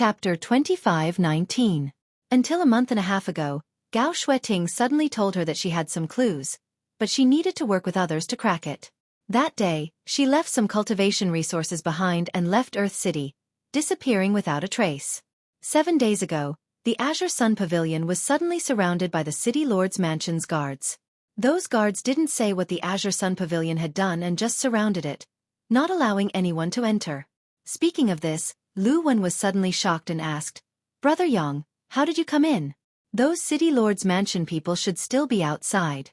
Chapter 25:19. Until a month and a half ago, Gao Xueqi suddenly told her that she had some clues, but she needed to work with others to crack it. That day, she left some cultivation resources behind and left Earth City, disappearing without a trace. 7 days ago, the Azure Sun Pavilion was suddenly surrounded by the City Lord's Mansion's guards. Those guards didn't say what the Azure Sun Pavilion had done and just surrounded it, not allowing anyone to enter. Speaking of this, Lu Wen was suddenly shocked and asked, "Brother Yang, how did you come in? Those City Lord's Mansion people should still be outside."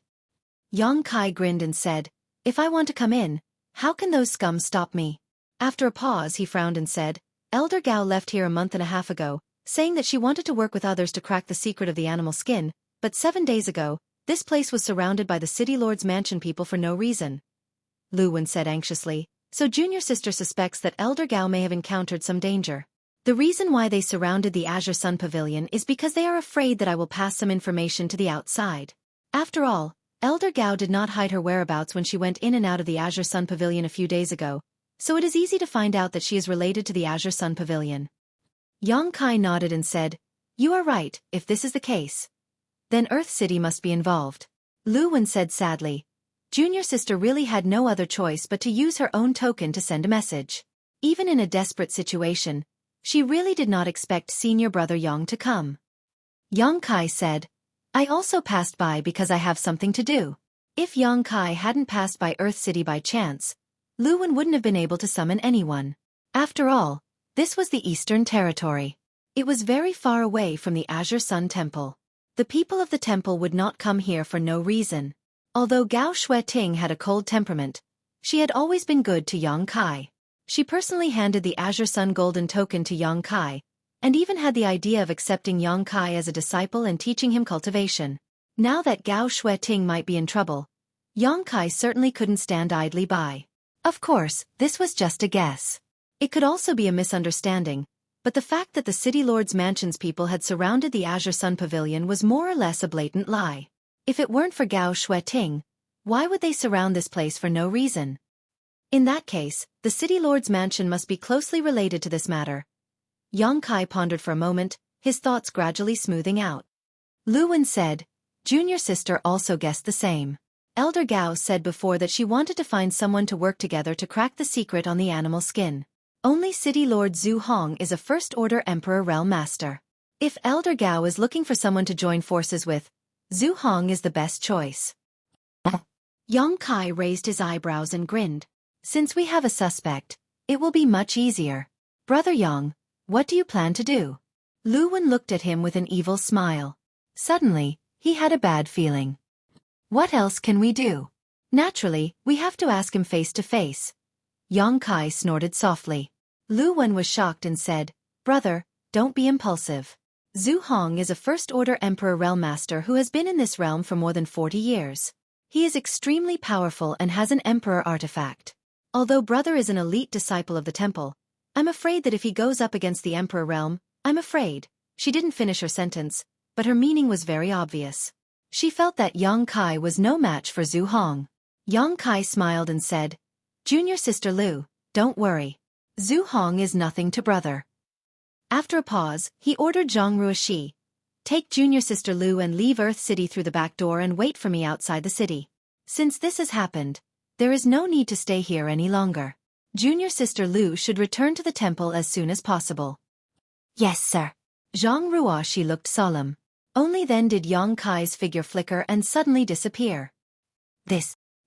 Yang Kai grinned and said, "If I want to come in, how can those scum stop me?" After a pause he frowned and said, "Elder Gao left here a month and a half ago, saying that she wanted to work with others to crack the secret of the animal skin, but 7 days ago, this place was surrounded by the City Lord's Mansion people for no reason." Lu Wen said anxiously, "So junior sister suspects that Elder Gao may have encountered some danger. The reason why they surrounded the Azure Sun Pavilion is because they are afraid that I will pass some information to the outside. After all, Elder Gao did not hide her whereabouts when she went in and out of the Azure Sun Pavilion a few days ago, so it is easy to find out that she is related to the Azure Sun Pavilion." Yang Kai nodded and said, "You are right, if this is the case. Then Earth City must be involved." Lu Wen said sadly, "Junior sister really had no other choice but to use her own token to send a message. Even in a desperate situation, she really did not expect senior brother Yang to come." Yang Kai said, "I also passed by because I have something to do." If Yang Kai hadn't passed by Earth City by chance, Lu Wen wouldn't have been able to summon anyone. After all, this was the Eastern Territory. It was very far away from the Azure Sun Temple. The people of the temple would not come here for no reason. Although Gao Xueqi had a cold temperament, she had always been good to Yang Kai. She personally handed the Azure Sun Golden Token to Yang Kai, and even had the idea of accepting Yang Kai as a disciple and teaching him cultivation. Now that Gao Xueqi might be in trouble, Yang Kai certainly couldn't stand idly by. Of course, this was just a guess. It could also be a misunderstanding, but the fact that the City Lord's Mansion's people had surrounded the Azure Sun Pavilion was more or less a blatant lie. If it weren't for Gao Xueqi, why would they surround this place for no reason? In that case, the City Lord's Mansion must be closely related to this matter. Yang Kai pondered for a moment, his thoughts gradually smoothing out. Lu Wen said, "Junior sister also guessed the same. Elder Gao said before that she wanted to find someone to work together to crack the secret on the animal skin. Only City Lord Zhu Hong is a First-Order Emperor Realm Master. If Elder Gao is looking for someone to join forces with, Zhu Hong is the best choice." Yang Kai raised his eyebrows and grinned. "Since we have a suspect, it will be much easier. Brother Yang, what do you plan to do?" Lu Wen looked at him with an evil smile. Suddenly, he had a bad feeling. "What else can we do? Naturally, we have to ask him face to face." Yang Kai snorted softly. Lu Wen was shocked and said, "Brother, don't be impulsive. Zhu Hong is a First-Order Emperor Realm Master who has been in this realm for more than 40 years. He is extremely powerful and has an Emperor artifact. Although brother is an elite disciple of the temple, I'm afraid that if he goes up against the Emperor realm, I'm afraid." She didn't finish her sentence, but her meaning was very obvious. She felt that Yang Kai was no match for Zhu Hong. Yang Kai smiled and said, "Junior sister Lu, don't worry. Zhu Hong is nothing to brother." After a pause, he ordered Zhang Ruoxi, "Take junior sister Lu and leave Earth City through the back door and wait for me outside the city. Since this has happened, there is no need to stay here any longer. Junior sister Lu should return to the temple as soon as possible." "Yes, sir." Zhang Ruoxi looked solemn. Only then did Yang Kai's figure flicker and suddenly disappear.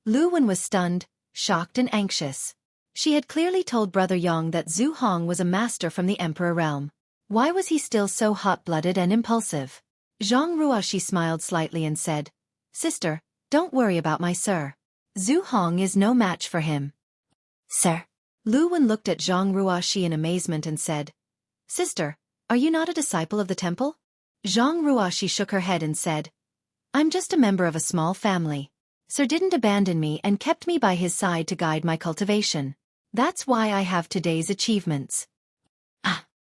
Lu Wen was stunned, shocked and anxious. She had clearly told Brother Yang that Zhu Hong was a master from the Emperor realm. Why was he still so hot-blooded and impulsive? Zhang Ruoxi smiled slightly and said, "Sister, don't worry about my sir. Zhu Hong is no match for him." "Sir?" Lu Wen looked at Zhang Ruoxi in amazement and said, "Sister, are you not a disciple of the temple?" Zhang Ruoxi shook her head and said, "I'm just a member of a small family. Sir didn't abandon me and kept me by his side to guide my cultivation. That's why I have today's achievements."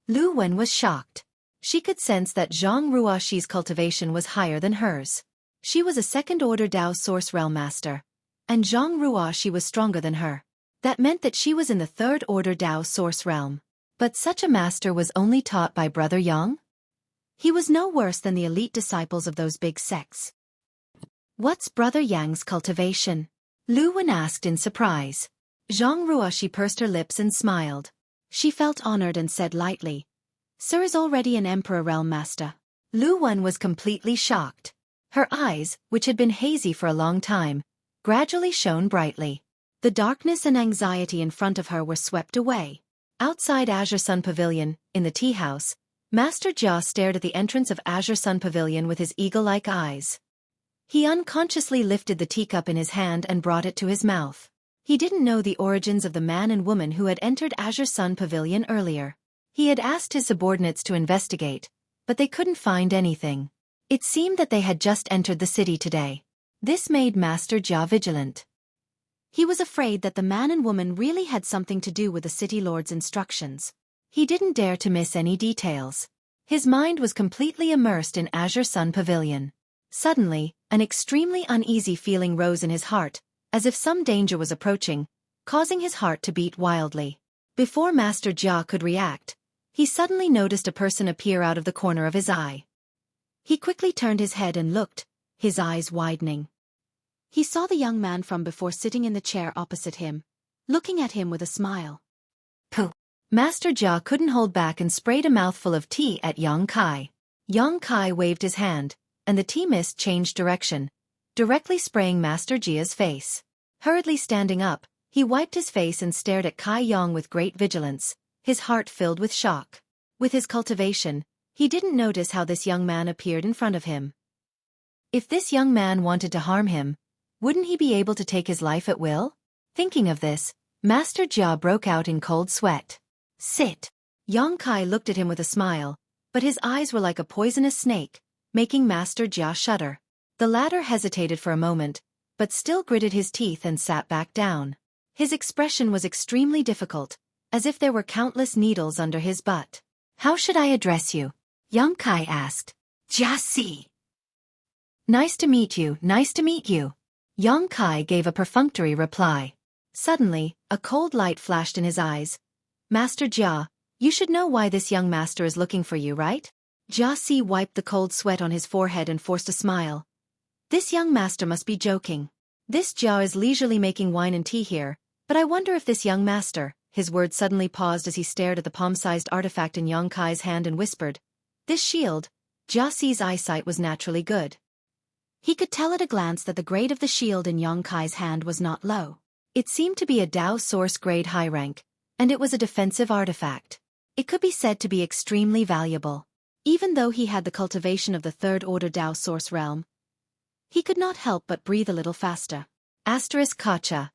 Lu Wen was shocked. She could sense that Zhang Ruoxi's cultivation was higher than hers. She was a second-order Dao Source Realm Master, and Zhang Ruoxi was stronger than her. That meant that she was in the third-order Dao Source Realm. But such a master was only taught by Brother Yang? He was no worse than the elite disciples of those big sects. What's Brother Yang's cultivation? Lu Wen asked in surprise. Zhang Ruoshi pursed her lips and smiled. She felt honored and said lightly, "Sir is already an Emperor Realm Master." Lu Wen was completely shocked. Her eyes, which had been hazy for a long time, gradually shone brightly. The darkness and anxiety in front of her were swept away. Outside Azure Sun Pavilion, in the tea house, Master Jia stared at the entrance of Azure Sun Pavilion with his eagle-like eyes. He unconsciously lifted the teacup in his hand and brought it to his mouth. He didn't know the origins of the man and woman who had entered Azure Sun Pavilion earlier. He had asked his subordinates to investigate, but they couldn't find anything. It seemed that they had just entered the city today. This made Master Jia vigilant. He was afraid that the man and woman really had something to do with the city lord's instructions. He didn't dare to miss any details. His mind was completely immersed in Azure Sun Pavilion. Suddenly, an extremely uneasy feeling rose in his heart, as if some danger was approaching, causing his heart to beat wildly. Before Master Jia could react, he suddenly noticed a person appear out of the corner of his eye. He quickly turned his head and looked, his eyes widening. He saw the young man from before sitting in the chair opposite him, looking at him with a smile. Pooh! Master Jia couldn't hold back and sprayed a mouthful of tea at Yang Kai. Yang Kai waved his hand, and the tea mist changed direction, directly spraying Master Jia's face. Hurriedly standing up, he wiped his face and stared at Kai Yang with great vigilance, his heart filled with shock. With his cultivation, he didn't notice how this young man appeared in front of him. If this young man wanted to harm him, wouldn't he be able to take his life at will? Thinking of this, Master Jia broke out in cold sweat. Sit! Yang Kai looked at him with a smile, but his eyes were like a poisonous snake, making Master Jia shudder. The latter hesitated for a moment, but still gritted his teeth and sat back down. His expression was extremely difficult, as if there were countless needles under his butt. How should I address you? Yang Kai asked. Jia Si. Nice to meet you, nice to meet you. Yang Kai gave a perfunctory reply. Suddenly, a cold light flashed in his eyes. Master Jia, you should know why this young master is looking for you, right? Jia Si wiped the cold sweat on his forehead and forced a smile. This young master must be joking. This Jia is leisurely making wine and tea here, but I wonder if this young master— His words suddenly paused as he stared at the palm-sized artifact in Yang Kai's hand and whispered, "This shield." Jia Si's eyesight was naturally good. He could tell at a glance that the grade of the shield in Yang Kai's hand was not low. It seemed to be a Dao Source grade high rank, and it was a defensive artifact. It could be said to be extremely valuable. Even though he had the cultivation of the third order Dao Source realm, he could not help but breathe a little faster. Kacha.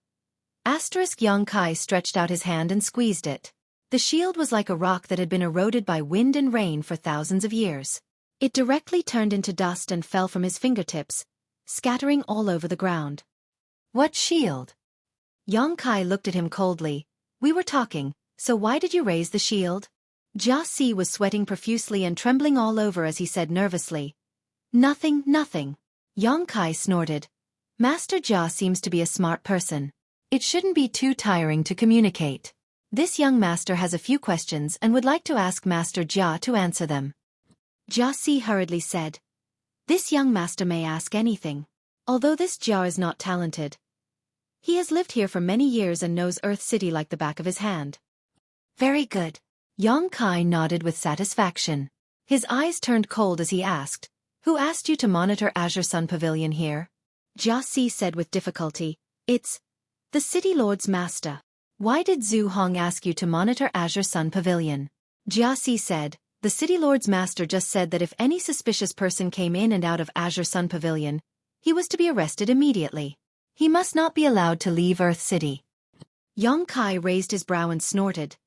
Yang Kai stretched out his hand and squeezed it. The shield was like a rock that had been eroded by wind and rain for thousands of years. It directly turned into dust and fell from his fingertips, scattering all over the ground. What shield? Yang Kai looked at him coldly. We were talking, so why did you raise the shield? Jia Si was sweating profusely and trembling all over as he said nervously. Nothing, nothing. Yang Kai snorted. Master Jia seems to be a smart person. It shouldn't be too tiring to communicate. This young master has a few questions and would like to ask Master Jia to answer them. Jia Si hurriedly said. This young master may ask anything. Although this Jia is not talented, he has lived here for many years and knows Earth City like the back of his hand. Very good. Yang Kai nodded with satisfaction. His eyes turned cold as he asked, Who asked you to monitor Azure Sun Pavilion here? Jia Si said with difficulty, It's the City Lord's master. Why did Zhu Hong ask you to monitor Azure Sun Pavilion? Jia Si said, The City Lord's master just said that if any suspicious person came in and out of Azure Sun Pavilion, he was to be arrested immediately. He must not be allowed to leave Earth City. Yang Kai raised his brow and snorted.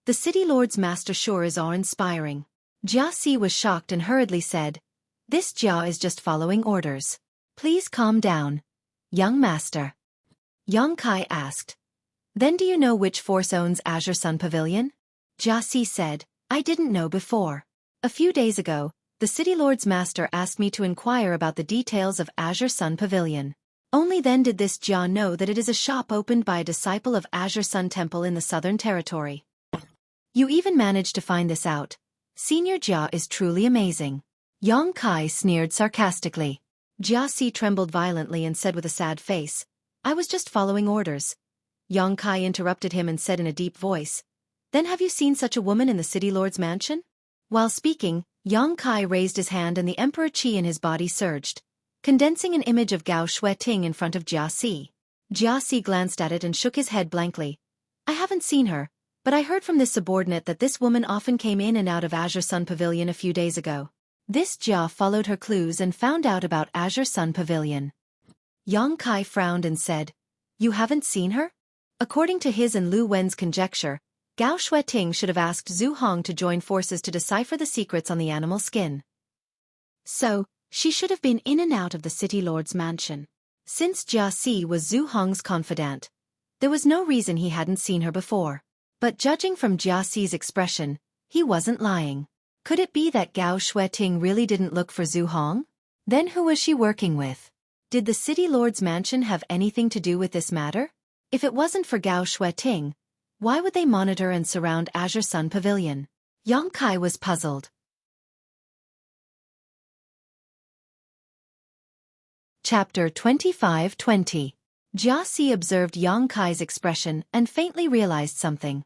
The City Lord's master sure is awe-inspiring. Jia Si was shocked and hurriedly said, This Jia is just following orders. Please calm down, young master. Yang Kai asked. Then do you know which force owns Azure Sun Pavilion? Jia Si said, I didn't know before. A few days ago, the City Lord's master asked me to inquire about the details of Azure Sun Pavilion. Only then did this Jia know that it is a shop opened by a disciple of Azure Sun Temple in the Southern Territory. You even managed to find this out. Senior Jia is truly amazing. Yang Kai sneered sarcastically. Jia Si trembled violently and said with a sad face, I was just following orders. Yang Kai interrupted him and said in a deep voice, Then have you seen such a woman in the city lord's mansion? While speaking, Yang Kai raised his hand and the emperor qi in his body surged, condensing an image of Gao Xueqi in front of Jia Si. Jia Si glanced at it and shook his head blankly. I haven't seen her, but I heard from this subordinate that this woman often came in and out of Azure Sun Pavilion a few days ago. This Jia followed her clues and found out about Azure Sun Pavilion. Yang Kai frowned and said, You haven't seen her? According to his and Lu Wen's conjecture, Gao Xueqi should have asked Zhu Hong to join forces to decipher the secrets on the animal skin. So, she should have been in and out of the city lord's mansion. Since Jia Si was Zhu Hong's confidant, there was no reason he hadn't seen her before. But judging from Jia Si's expression, he wasn't lying. Could it be that Gao Xueqi really didn't look for Zhu Hong? Then who was she working with? Did the city lord's mansion have anything to do with this matter? If it wasn't for Gao Xueqi, why would they monitor and surround Azure Sun Pavilion? Yang Kai was puzzled. Chapter 25-20. Jia Si observed Yang Kai's expression and faintly realized something.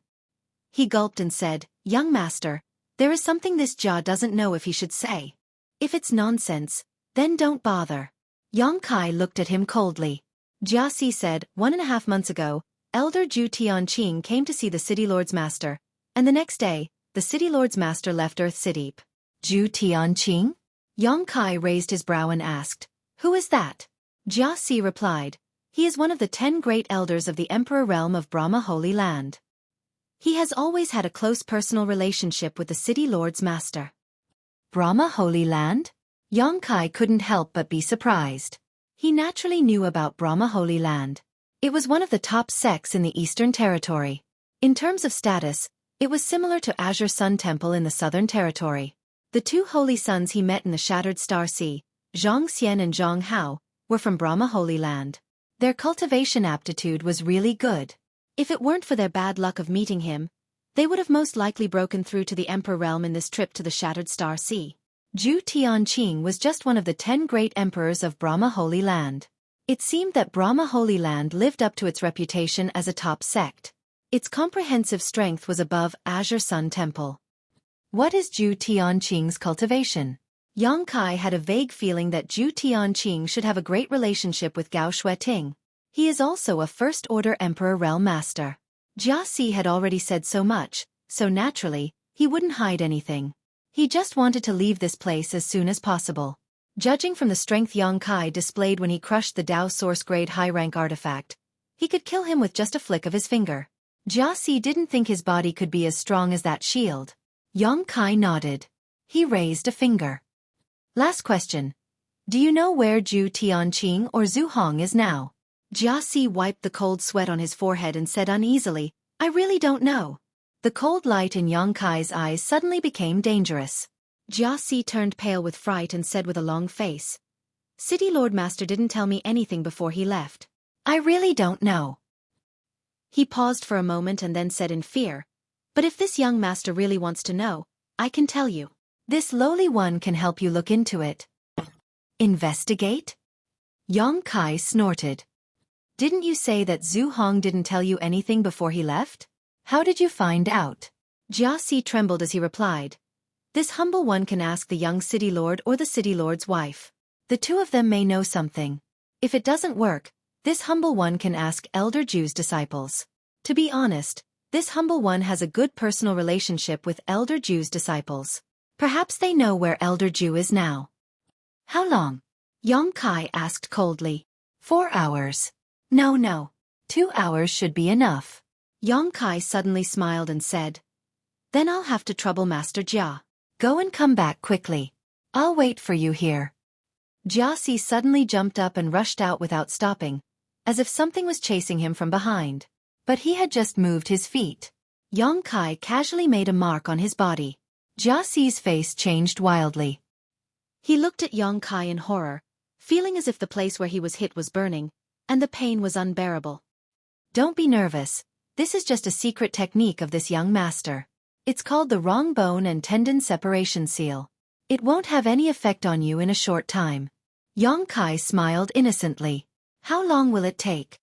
He gulped and said, Young master, there is something this Jia doesn't know if he should say. If it's nonsense, then don't bother. Yang Kai looked at him coldly. Jia Si said, 1.5 months ago, Elder Zhu Tianqing came to see the city lord's master, and the next day, the city lord's master left Earth City. Zhu Tianqing? Yang Kai raised his brow and asked, Who is that? Jia Si replied, He is one of the 10 great elders of the Emperor realm of Brahma Holy Land. He has always had a close personal relationship with the city lord's master. Brahma Holy Land? Yang Kai couldn't help but be surprised. He naturally knew about Brahma Holy Land. It was one of the top sects in the Eastern Territory. In terms of status, it was similar to Azure Sun Temple in the Southern Territory. The 2 holy sons he met in the Shattered Star Sea, Zhang Xian and Zhang Hao, were from Brahma Holy Land. Their cultivation aptitude was really good. If it weren't for their bad luck of meeting him, they would have most likely broken through to the Emperor realm in this trip to the Shattered Star Sea. Zhu Tianqing was just one of the 10 great emperors of Brahma Holy Land. It seemed that Brahma Holy Land lived up to its reputation as a top sect. Its comprehensive strength was above Azure Sun Temple. What is Zhu Tianqing's cultivation? Yang Kai had a vague feeling that Zhu Tianqing should have a great relationship with Gao Xueqi. He is also a First-Order Emperor Realm Master. Jia Si had already said so much, so naturally, he wouldn't hide anything. He just wanted to leave this place as soon as possible. Judging from the strength Yang Kai displayed when he crushed the Dao Source-grade high-rank artifact, he could kill him with just a flick of his finger. Jia Si didn't think his body could be as strong as that shield. Yang Kai nodded. He raised a finger. Last question. Do you know where Zhu Tianqing or Zhu Hong is now? Jia Si wiped the cold sweat on his forehead and said uneasily, I really don't know. The cold light in Yang Kai's eyes suddenly became dangerous. Jia Si turned pale with fright and said with a long face, City Lord Master didn't tell me anything before he left. I really don't know. He paused for a moment and then said in fear, But if this young master really wants to know, I can tell you. This lowly one can help you look into it. Investigate? Yang Kai snorted. Didn't you say that Zhu Hong didn't tell you anything before he left? How did you find out? Jia Si trembled as he replied, This humble one can ask the young city lord or the city lord's wife. The 2 of them may know something. If it doesn't work, this humble one can ask Elder Zhu's disciples. To be honest, this humble one has a good personal relationship with Elder Zhu's disciples. Perhaps they know where Elder Zhu is now. How long? Yang Kai asked coldly. 4 hours. No. 2 hours should be enough. Yang Kai suddenly smiled and said, Then I'll have to trouble Master Jia. Go and come back quickly. I'll wait for you here. Jia Si suddenly jumped up and rushed out without stopping, as if something was chasing him from behind. But he had just moved his feet. Yang Kai casually made a mark on his body. Jia Si's face changed wildly. He looked at Yang Kai in horror, feeling as if the place where he was hit was burning, and the pain was unbearable. Don't be nervous. This is just a secret technique of this young master. It's called the wrong bone and tendon separation seal. It won't have any effect on you in a short time. Yang Kai smiled innocently. How long will it take?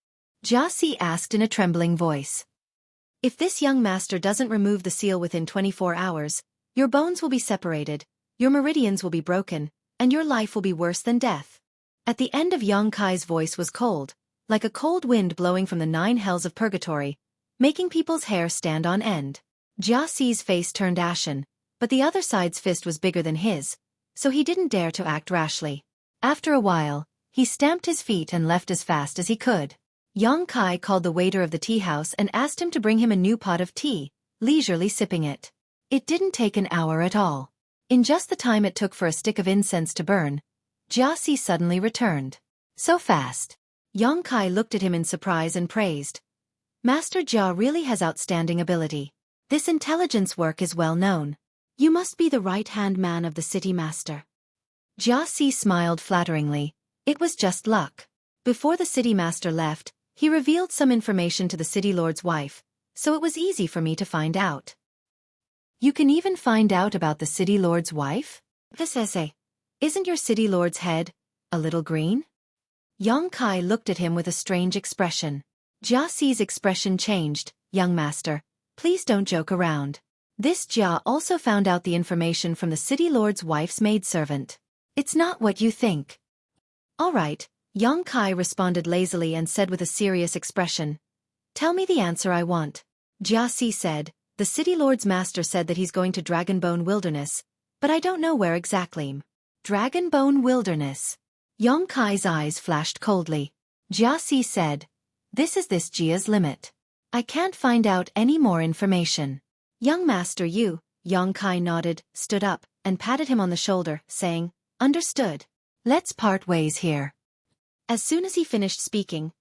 Xueqi asked in a trembling voice. If this young master doesn't remove the seal within 24 hours, your bones will be separated, your meridians will be broken, and your life will be worse than death. At the end of Yang Kai's voice was cold, like a cold wind blowing from the 9 hells of purgatory, making people's hair stand on end. Xueqi's face turned ashen, but the other side's fist was bigger than his, so he didn't dare to act rashly. After a while, he stamped his feet and left as fast as he could. Yang Kai called the waiter of the tea house and asked him to bring him a new pot of tea, leisurely sipping it. It didn't take an hour at all. In just the time it took for a stick of incense to burn, Xueqi suddenly returned. So fast. Yang Kai looked at him in surprise and praised. Master Jia really has outstanding ability. This intelligence work is well known. You must be the right-hand man of the city master. Xueqi smiled flatteringly. It was just luck. Before the city master left, he revealed some information to the city lord's wife, so it was easy for me to find out. You can even find out about the city lord's wife? This essay. Isn't your city lord's head a little green? Yang Kai looked at him with a strange expression. Xueqi's expression changed. Young master, please don't joke around. This Jia also found out the information from the city lord's wife's maidservant. It's not what you think. All right, Yang Kai responded lazily and said with a serious expression. Tell me the answer I want. Xueqi said, the city lord's master said that he's going to Dragonbone Wilderness, but I don't know where exactly. Dragonbone Wilderness. Yang Kai's eyes flashed coldly. Xueqi said, this is this Jia's limit. I can't find out any more information. Young master, you, Yang Kai nodded, stood up, and patted him on the shoulder, saying, understood. Let's part ways here. As soon as he finished speaking,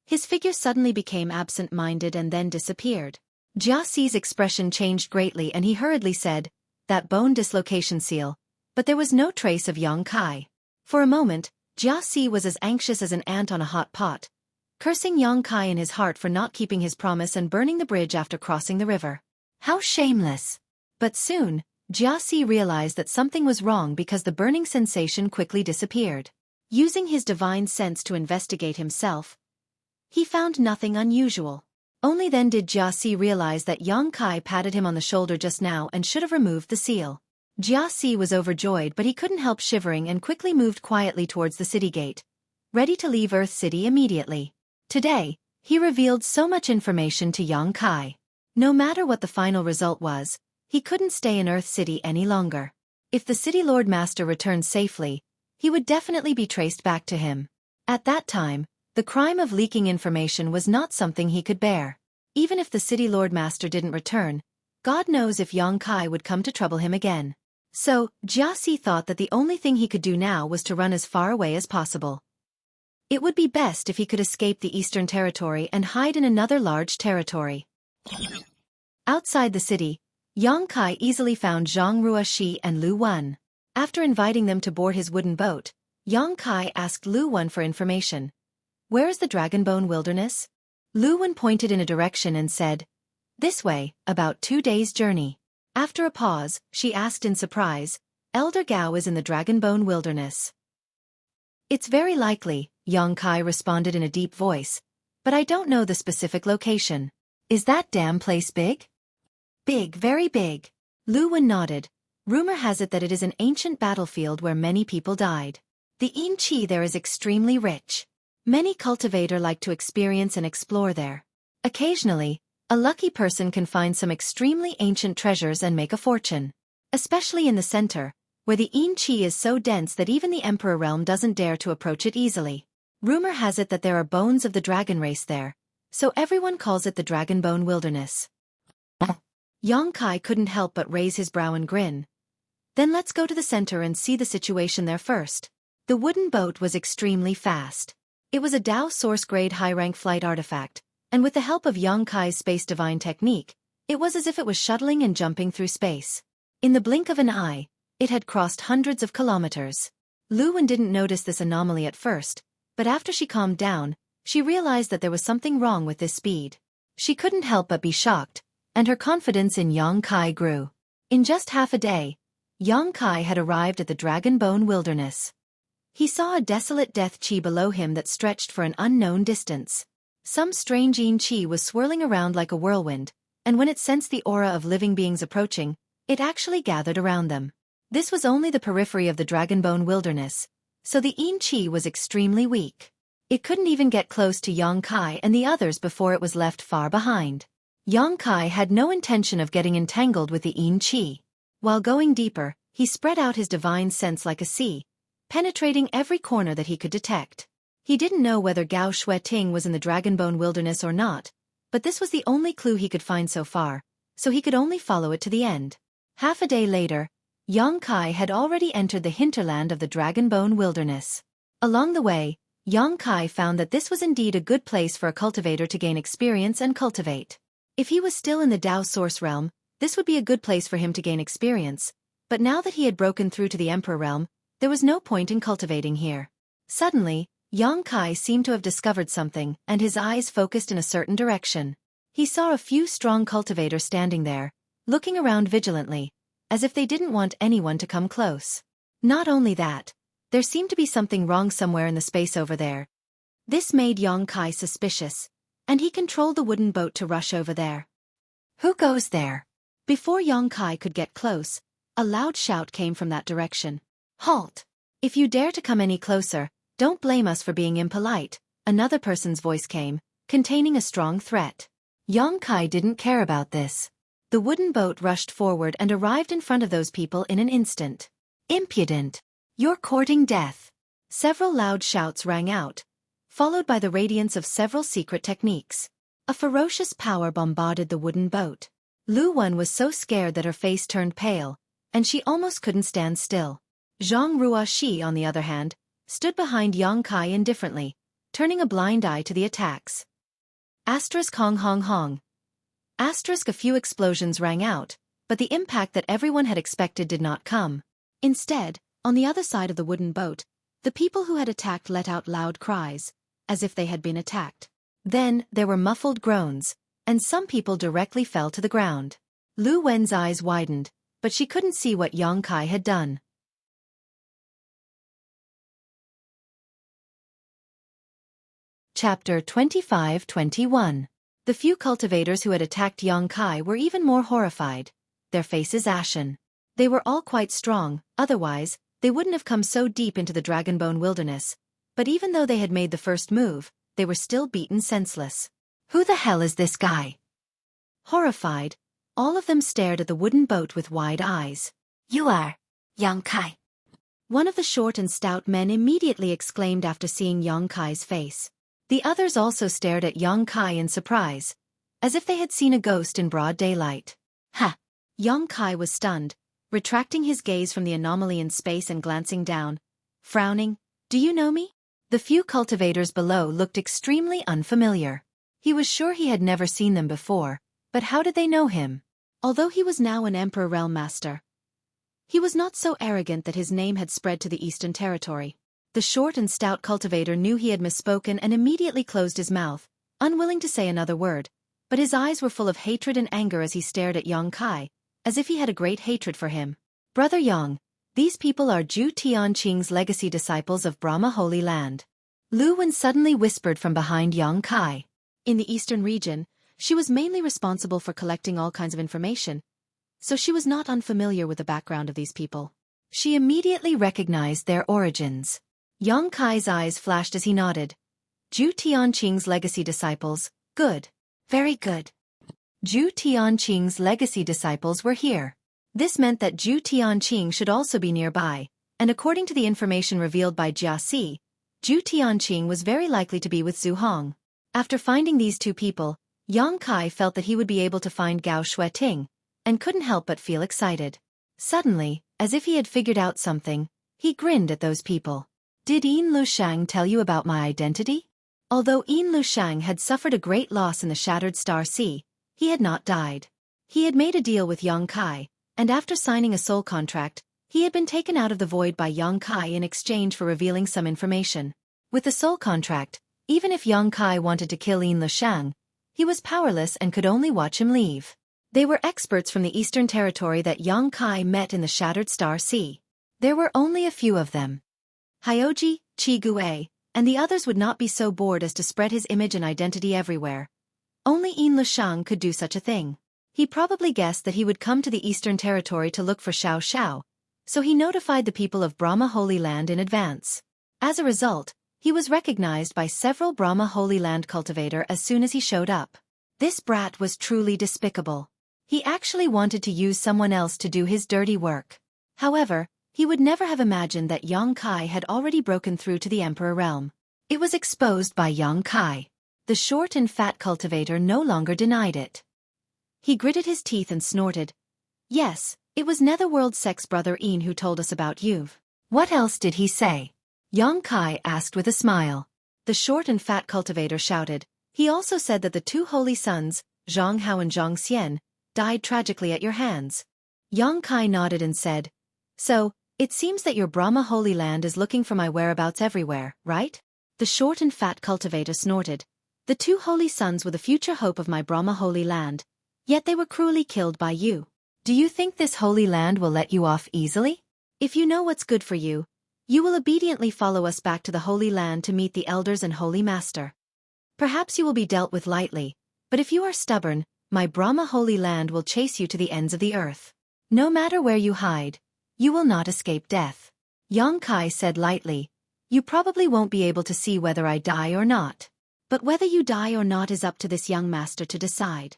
his figure suddenly became absent-minded and then disappeared. Xueqi's expression changed greatly and he hurriedly said, that bone dislocation seal, but there was no trace of Yang Kai. For a moment, Xueqi was as anxious as an ant on a hot pot, cursing Yang Kai in his heart for not keeping his promise and burning the bridge after crossing the river. How shameless! But soon, Xueqi realized that something was wrong because the burning sensation quickly disappeared. Using his divine sense to investigate himself, he found nothing unusual. Only then did Xueqi realize that Yang Kai patted him on the shoulder just now and should have removed the seal. Xueqi was overjoyed, but he couldn't help shivering and quickly moved quietly towards the city gate, ready to leave Earth City immediately. Today, he revealed so much information to Yang Kai. No matter what the final result was, he couldn't stay in Earth City any longer. If the City Lord Master returned safely, he would definitely be traced back to him. At that time, the crime of leaking information was not something he could bear. Even if the City Lord Master didn't return, God knows if Yang Kai would come to trouble him again. So, Xueqi thought that the only thing he could do now was to run as far away as possible. It would be best if he could escape the Eastern Territory and hide in another large territory. Outside the city, Yang Kai easily found Zhang Ruoxi and Lu Wen. After inviting them to board his wooden boat, Yang Kai asked Lu Wen for information. Where is the Dragonbone Wilderness? Lu Wen pointed in a direction and said, this way, about 2 days' journey. After a pause, she asked in surprise, Elder Gao is in the Dragonbone Wilderness. It's very likely, Yang Kai responded in a deep voice, but I don't know the specific location. Is that damn place big? Big, very big. Lu Wen nodded. Rumor has it that it is an ancient battlefield where many people died. The yin qi there is extremely rich. Many cultivators like to experience and explore there. Occasionally, a lucky person can find some extremely ancient treasures and make a fortune. Especially in the center, where the yin qi is so dense that even the emperor realm doesn't dare to approach it easily. Rumor has it that there are bones of the dragon race there, so everyone calls it the Dragonbone Wilderness. Yang Kai couldn't help but raise his brow and grin. Then let's go to the center and see the situation there first. The wooden boat was extremely fast. It was a Dao Source-grade high-rank flight artifact, and with the help of Yang Kai's space divine technique, it was as if it was shuttling and jumping through space. In the blink of an eye, it had crossed hundreds of kilometers. Lu Wen didn't notice this anomaly at first, but after she calmed down, she realized that there was something wrong with this speed. She couldn't help but be shocked, and her confidence in Yang Kai grew. In just half a day, Yang Kai had arrived at the Dragon Bone Wilderness. He saw a desolate death chi below him that stretched for an unknown distance. Some strange yin chi was swirling around like a whirlwind, and when it sensed the aura of living beings approaching, it actually gathered around them. This was only the periphery of the Dragonbone Wilderness, so the yin chi was extremely weak. It couldn't even get close to Yang Kai and the others before it was left far behind. Yang Kai had no intention of getting entangled with the yin chi. While going deeper, he spread out his divine sense like a sea, penetrating every corner that he could detect. He didn't know whether Gao Xueqi was in the Dragonbone Wilderness or not, but this was the only clue he could find so far, so he could only follow it to the end. Half a day later, Yang Kai had already entered the hinterland of the Dragonbone Wilderness. Along the way, Yang Kai found that this was indeed a good place for a cultivator to gain experience and cultivate. If he was still in the Dao Source realm, this would be a good place for him to gain experience, but now that he had broken through to the Emperor realm, there was no point in cultivating here. Suddenly, Yang Kai seemed to have discovered something, and his eyes focused in a certain direction. He saw a few strong cultivators standing there, looking around vigilantly, as if they didn't want anyone to come close. Not only that, there seemed to be something wrong somewhere in the space over there. This made Yang Kai suspicious, and he controlled the wooden boat to rush over there. Who goes there? Before Yang Kai could get close, a loud shout came from that direction. Halt! If you dare to come any closer, don't blame us for being impolite, another person's voice came, containing a strong threat. Yang Kai didn't care about this. The wooden boat rushed forward and arrived in front of those people in an instant. Impudent! You're courting death! Several loud shouts rang out, followed by the radiance of several secret techniques. A ferocious power bombarded the wooden boat. Lu Wen was so scared that her face turned pale, and she almost couldn't stand still. Zhang Ruoxi, on the other hand, stood behind Yang Kai indifferently, turning a blind eye to the attacks. Asterisk hong hong hong. Asterisk a few explosions rang out, but the impact that everyone had expected did not come. Instead, on the other side of the wooden boat, the people who had attacked let out loud cries, as if they had been attacked. Then, there were muffled groans, and some people directly fell to the ground. Lu Wen's eyes widened, but she couldn't see what Yang Kai had done. Chapter 25-21. The few cultivators who had attacked Yang Kai were even more horrified, their faces ashen. They were all quite strong, otherwise, they wouldn't have come so deep into the Dragonbone Wilderness, but even though they had made the first move, they were still beaten senseless. Who the hell is this guy? Horrified, all of them stared at the wooden boat with wide eyes. You are Yang Kai. One of the short and stout men immediately exclaimed after seeing Yang Kai's face. The others also stared at Yang Kai in surprise, as if they had seen a ghost in broad daylight. Ha! Yang Kai was stunned, retracting his gaze from the anomaly in space and glancing down, frowning. Do you know me? The few cultivators below looked extremely unfamiliar. He was sure he had never seen them before, but how did they know him? Although he was now an Emperor Realm Master, he was not so arrogant that his name had spread to the Eastern Territory. The short and stout cultivator knew he had misspoken and immediately closed his mouth, unwilling to say another word, but his eyes were full of hatred and anger as he stared at Yang Kai, as if he had a great hatred for him. Brother Yang, these people are Zhu Tianqing's legacy disciples of Brahma Holy Land. Lu Wen suddenly whispered from behind Yang Kai. In the eastern region, she was mainly responsible for collecting all kinds of information, so she was not unfamiliar with the background of these people. She immediately recognized their origins. Yang Kai's eyes flashed as he nodded. Zhu Tianqing's legacy disciples, good. Very good. Zhu Tianqing's legacy disciples were here. This meant that Zhu Tianqing should also be nearby, and according to the information revealed by Jia Si, Zhu Tianqing was very likely to be with Zhu Hong. After finding these two people, Yang Kai felt that he would be able to find Gao Xueqi, and couldn't help but feel excited. Suddenly, as if he had figured out something, he grinned at those people. Did Yin Lushang tell you about my identity? Although Yin Lushang had suffered a great loss in the Shattered Star Sea, he had not died. He had made a deal with Yang Kai, and after signing a soul contract, he had been taken out of the void by Yang Kai in exchange for revealing some information. With the soul contract, even if Yang Kai wanted to kill Yin Lushang, he was powerless and could only watch him leave. They were experts from the Eastern Territory that Yang Kai met in the Shattered Star Sea. There were only a few of them. Hyoji, Chi-Gue, and the others would not be so bored as to spread his image and identity everywhere. Only Yin Lushang could do such a thing. He probably guessed that he would come to the Eastern Territory to look for Xiao Xiao, so he notified the people of Brahma Holy Land in advance. As a result, he was recognized by several Brahma Holy Land cultivator as soon as he showed up. This brat was truly despicable. He actually wanted to use someone else to do his dirty work. However, he would never have imagined that Yang Kai had already broken through to the Emperor realm. It was exposed by Yang Kai. The short and fat cultivator no longer denied it. He gritted his teeth and snorted. Yes, it was Netherworld Sex Brother Een who told us about you. What else did he say? Yang Kai asked with a smile. The short and fat cultivator shouted. He also said that the two holy sons, Zhang Hao and Zhang Xian, died tragically at your hands. Yang Kai nodded and said, So, it seems that your Brahma Holy Land is looking for my whereabouts everywhere, right? The short and fat cultivator snorted. The two holy sons were the future hope of my Brahma Holy Land, yet they were cruelly killed by you. Do you think this Holy Land will let you off easily? If you know what's good for you, you will obediently follow us back to the Holy Land to meet the elders and Holy Master. Perhaps you will be dealt with lightly, but if you are stubborn, my Brahma Holy Land will chase you to the ends of the earth. No matter where you hide, you will not escape death. Yang Kai said lightly, You probably won't be able to see whether I die or not. But whether you die or not is up to this young master to decide.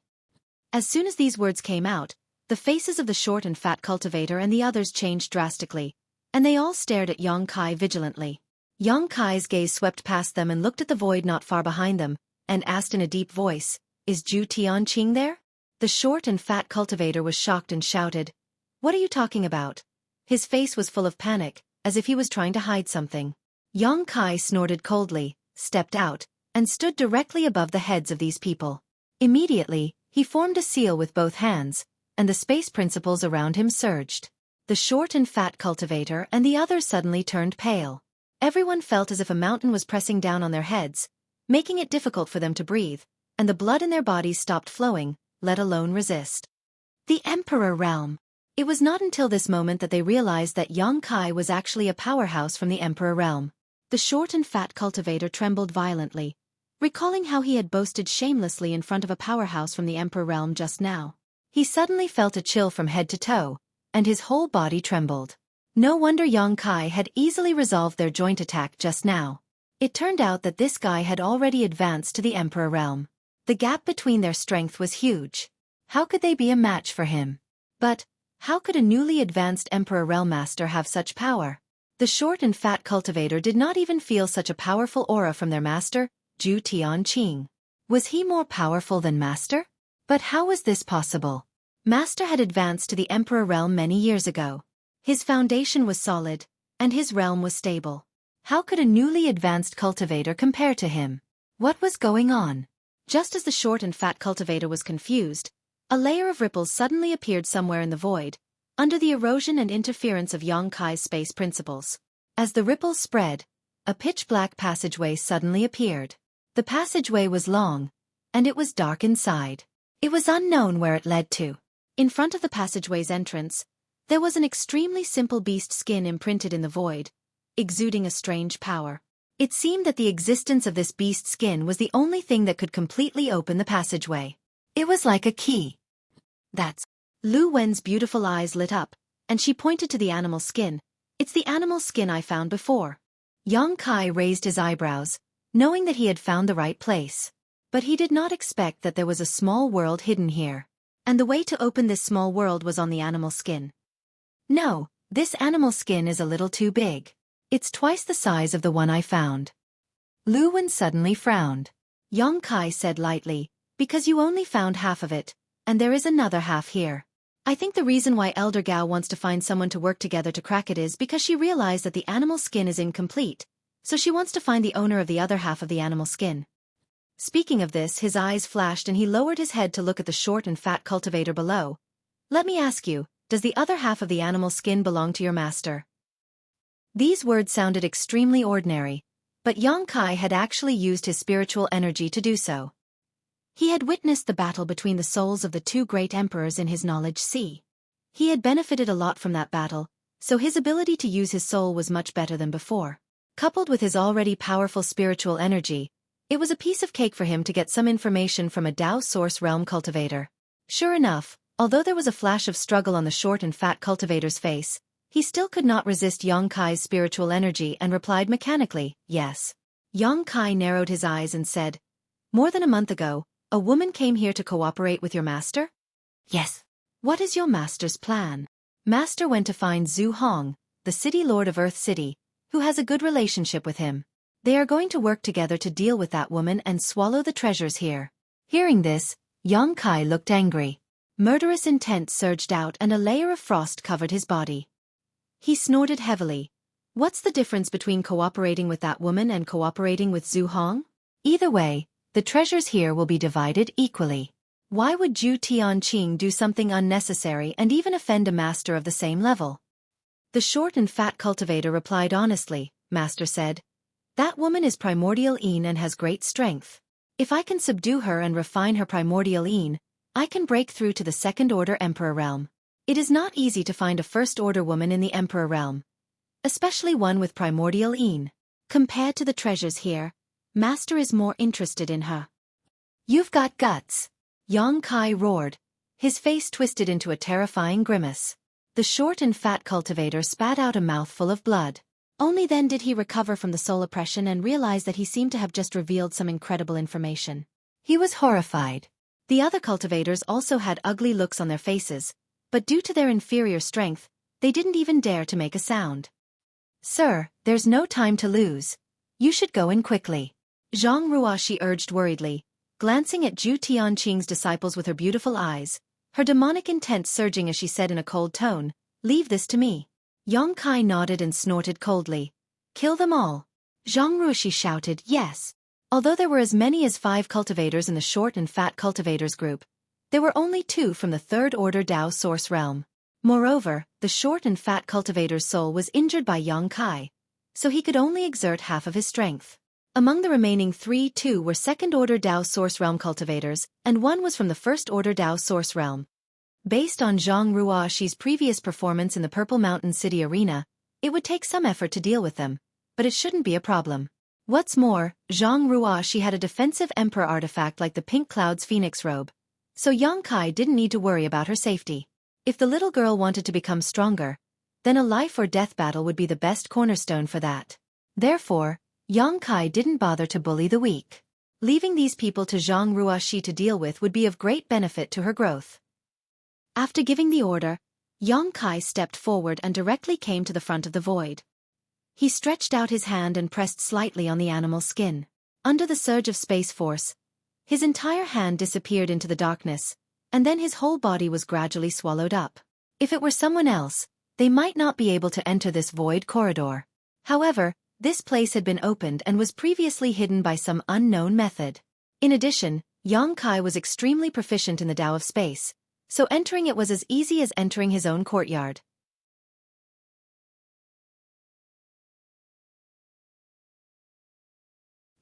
As soon as these words came out, the faces of the short and fat cultivator and the others changed drastically, and they all stared at Yang Kai vigilantly. Yang Kai's gaze swept past them and looked at the void not far behind them, and asked in a deep voice, Is Zhu Tianqing there? The short and fat cultivator was shocked and shouted, What are you talking about? His face was full of panic, as if he was trying to hide something. Yang Kai snorted coldly, stepped out, and stood directly above the heads of these people. Immediately, he formed a seal with both hands, and the space principles around him surged. The short and fat cultivator and the others suddenly turned pale. Everyone felt as if a mountain was pressing down on their heads, making it difficult for them to breathe, and the blood in their bodies stopped flowing, let alone resist. The Emperor Realm. It was not until this moment that they realized that Yang Kai was actually a powerhouse from the Emperor Realm. The short and fat cultivator trembled violently, recalling how he had boasted shamelessly in front of a powerhouse from the Emperor Realm just now. He suddenly felt a chill from head to toe, and his whole body trembled. No wonder Yang Kai had easily resolved their joint attack just now. It turned out that this guy had already advanced to the Emperor Realm. The gap between their strength was huge. How could they be a match for him? But, how could a newly advanced Emperor Realm Master have such power? The short and fat cultivator did not even feel such a powerful aura from their master, Zhu Tianqing. Was he more powerful than Master? But how was this possible? Master had advanced to the Emperor Realm many years ago. His foundation was solid, and his realm was stable. How could a newly advanced cultivator compare to him? What was going on? Just as the short and fat cultivator was confused, a layer of ripples suddenly appeared somewhere in the void, under the erosion and interference of Yang Kai's space principles. As the ripples spread, a pitch-black passageway suddenly appeared. The passageway was long, and it was dark inside. It was unknown where it led to. In front of the passageway's entrance, there was an extremely simple beast skin imprinted in the void, exuding a strange power. It seemed that the existence of this beast skin was the only thing that could completely open the passageway. It was like a key. That's... Lu Wen's beautiful eyes lit up, and she pointed to the animal skin. It's the animal skin I found before. Yang Kai raised his eyebrows, knowing that he had found the right place. But he did not expect that there was a small world hidden here. And the way to open this small world was on the animal skin. No, this animal skin is a little too big. It's twice the size of the one I found. Lu Wen suddenly frowned. Yang Kai said lightly, Because you only found half of it, and there is another half here. I think the reason why Elder Gao wants to find someone to work together to crack it is because she realized that the animal skin is incomplete, so she wants to find the owner of the other half of the animal skin. Speaking of this, his eyes flashed and he lowered his head to look at the short and fat cultivator below. Let me ask you, does the other half of the animal skin belong to your master? These words sounded extremely ordinary, but Yang Kai had actually used his spiritual energy to do so. He had witnessed the battle between the souls of the two great emperors in his knowledge sea. He had benefited a lot from that battle, so his ability to use his soul was much better than before. Coupled with his already powerful spiritual energy, it was a piece of cake for him to get some information from a Tao Source Realm cultivator. Sure enough, although there was a flash of struggle on the short and fat cultivator's face, he still could not resist Yang Kai's spiritual energy and replied mechanically, yes. Yang Kai narrowed his eyes and said, "More than a month ago, a woman came here to cooperate with your master?" Yes. "What is your master's plan?" "Master went to find Zhu Hong, the city lord of Earth City, who has a good relationship with him. They are going to work together to deal with that woman and swallow the treasures here." Hearing this, Yang Kai looked angry. Murderous intent surged out and a layer of frost covered his body. He snorted heavily. What's the difference between cooperating with that woman and cooperating with Zhu Hong? Either way, the treasures here will be divided equally. Why would Zhu Tianqing do something unnecessary and even offend a master of the same level? The short and fat cultivator replied honestly, "Master said, that woman is primordial Yin and has great strength. If I can subdue her and refine her primordial Yin, I can break through to the second-order Emperor realm. It is not easy to find a first-order woman in the Emperor realm, especially one with primordial Yin. Compared to the treasures here, Master is more interested in her." "You've got guts," Yang Kai roared, his face twisted into a terrifying grimace. The short and fat cultivator spat out a mouthful of blood. Only then did he recover from the soul oppression and realize that he seemed to have just revealed some incredible information. He was horrified. The other cultivators also had ugly looks on their faces, but due to their inferior strength, they didn't even dare to make a sound. "Sir, there's no time to lose. You should go in quickly," Zhang Ruoxi urged worriedly, glancing at Zhu Tianqing's disciples with her beautiful eyes, her demonic intent surging as she said in a cold tone, "Leave this to me." Yang Kai nodded and snorted coldly. "Kill them all." Zhang Ruoxi shouted, "Yes." Although there were as many as 5 cultivators in the short and fat cultivators group, there were only 2 from the third-order Tao Source realm. Moreover, the short and fat cultivator's soul was injured by Yang Kai, so he could only exert half of his strength. Among the remaining 3, 2 were second-order Tao Source realm cultivators, and 1 was from the first-order Tao Source realm. Based on Zhang Ruoxi's previous performance in the Purple Mountain City arena, it would take some effort to deal with them, but it shouldn't be a problem. What's more, Zhang Ruoxi had a defensive emperor artifact like the Pink Cloud's Phoenix robe, so Yang Kai didn't need to worry about her safety. If the little girl wanted to become stronger, then a life-or-death battle would be the best cornerstone for that. Therefore, Yang Kai didn't bother to bully the weak. Leaving these people to Zhang Ruoxi to deal with would be of great benefit to her growth. After giving the order, Yang Kai stepped forward and directly came to the front of the void. He stretched out his hand and pressed slightly on the animal's skin. Under the surge of space force, his entire hand disappeared into the darkness, and then his whole body was gradually swallowed up. If it were someone else, they might not be able to enter this void corridor. However, this place had been opened and was previously hidden by some unknown method. In addition, Yang Kai was extremely proficient in the Tao of space, so entering it was as easy as entering his own courtyard.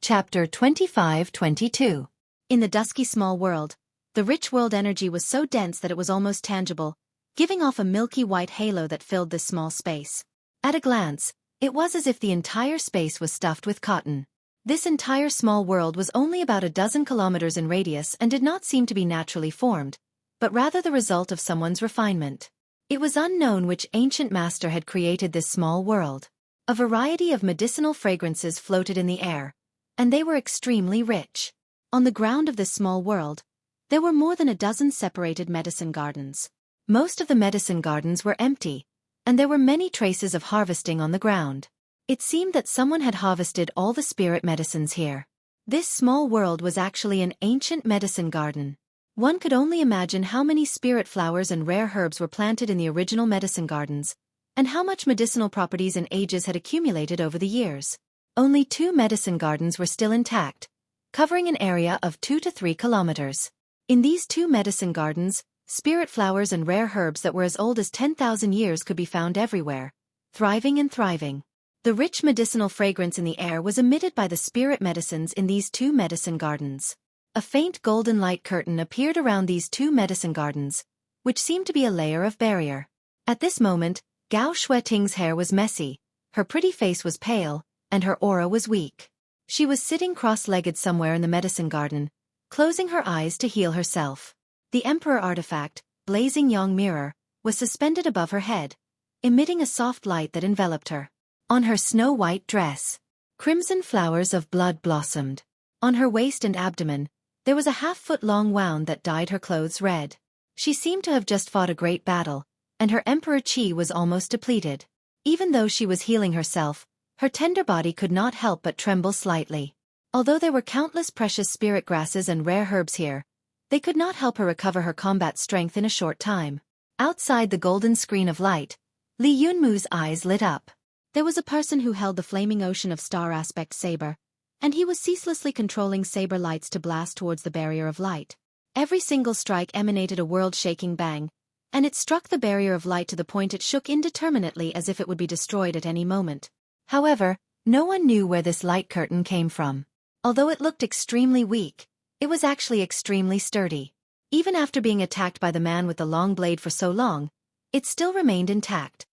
Chapter 25-22. In the dusky small world, the rich world energy was so dense that it was almost tangible, giving off a milky white halo that filled this small space. At a glance, it was as if the entire space was stuffed with cotton. This entire small world was only about a dozen kilometers in radius and did not seem to be naturally formed, but rather the result of someone's refinement. It was unknown which ancient master had created this small world. A variety of medicinal fragrances floated in the air, and they were extremely rich. On the ground of this small world, there were more than a dozen separated medicine gardens. Most of the medicine gardens were empty, and there were many traces of harvesting on the ground. It seemed that someone had harvested all the spirit medicines here. This small world was actually an ancient medicine garden. One could only imagine how many spirit flowers and rare herbs were planted in the original medicine gardens, and how much medicinal properties and ages had accumulated over the years. Only 2 medicine gardens were still intact, covering an area of 2 to 3 kilometers. In these 2 medicine gardens, spirit flowers and rare herbs that were as old as 10,000 years could be found everywhere, thriving and thriving. The rich medicinal fragrance in the air was emitted by the spirit medicines in these 2 medicine gardens. A faint golden light curtain appeared around these two medicine gardens, which seemed to be a layer of barrier. At this moment, Gao Xueting's hair was messy, her pretty face was pale, and her aura was weak. She was sitting cross-legged somewhere in the medicine garden, closing her eyes to heal herself. The Emperor artifact, blazing yang mirror, was suspended above her head, emitting a soft light that enveloped her. On her snow-white dress, crimson flowers of blood blossomed. On her waist and abdomen, there was a half-foot-long wound that dyed her clothes red. She seemed to have just fought a great battle, and her emperor qi was almost depleted. Even though she was healing herself, her tender body could not help but tremble slightly. Although there were countless precious spirit grasses and rare herbs here, they could not help her recover her combat strength in a short time. Outside the golden screen of light, Li Yunmu's eyes lit up. There was a person who held the flaming ocean of star-aspect saber, and he was ceaselessly controlling saber lights to blast towards the barrier of light. Every single strike emanated a world-shaking bang, and it struck the barrier of light to the point it shook indeterminately as if it would be destroyed at any moment. However, no one knew where this light curtain came from. Although it looked extremely weak, it was actually extremely sturdy. Even after being attacked by the man with the long blade for so long, it still remained intact.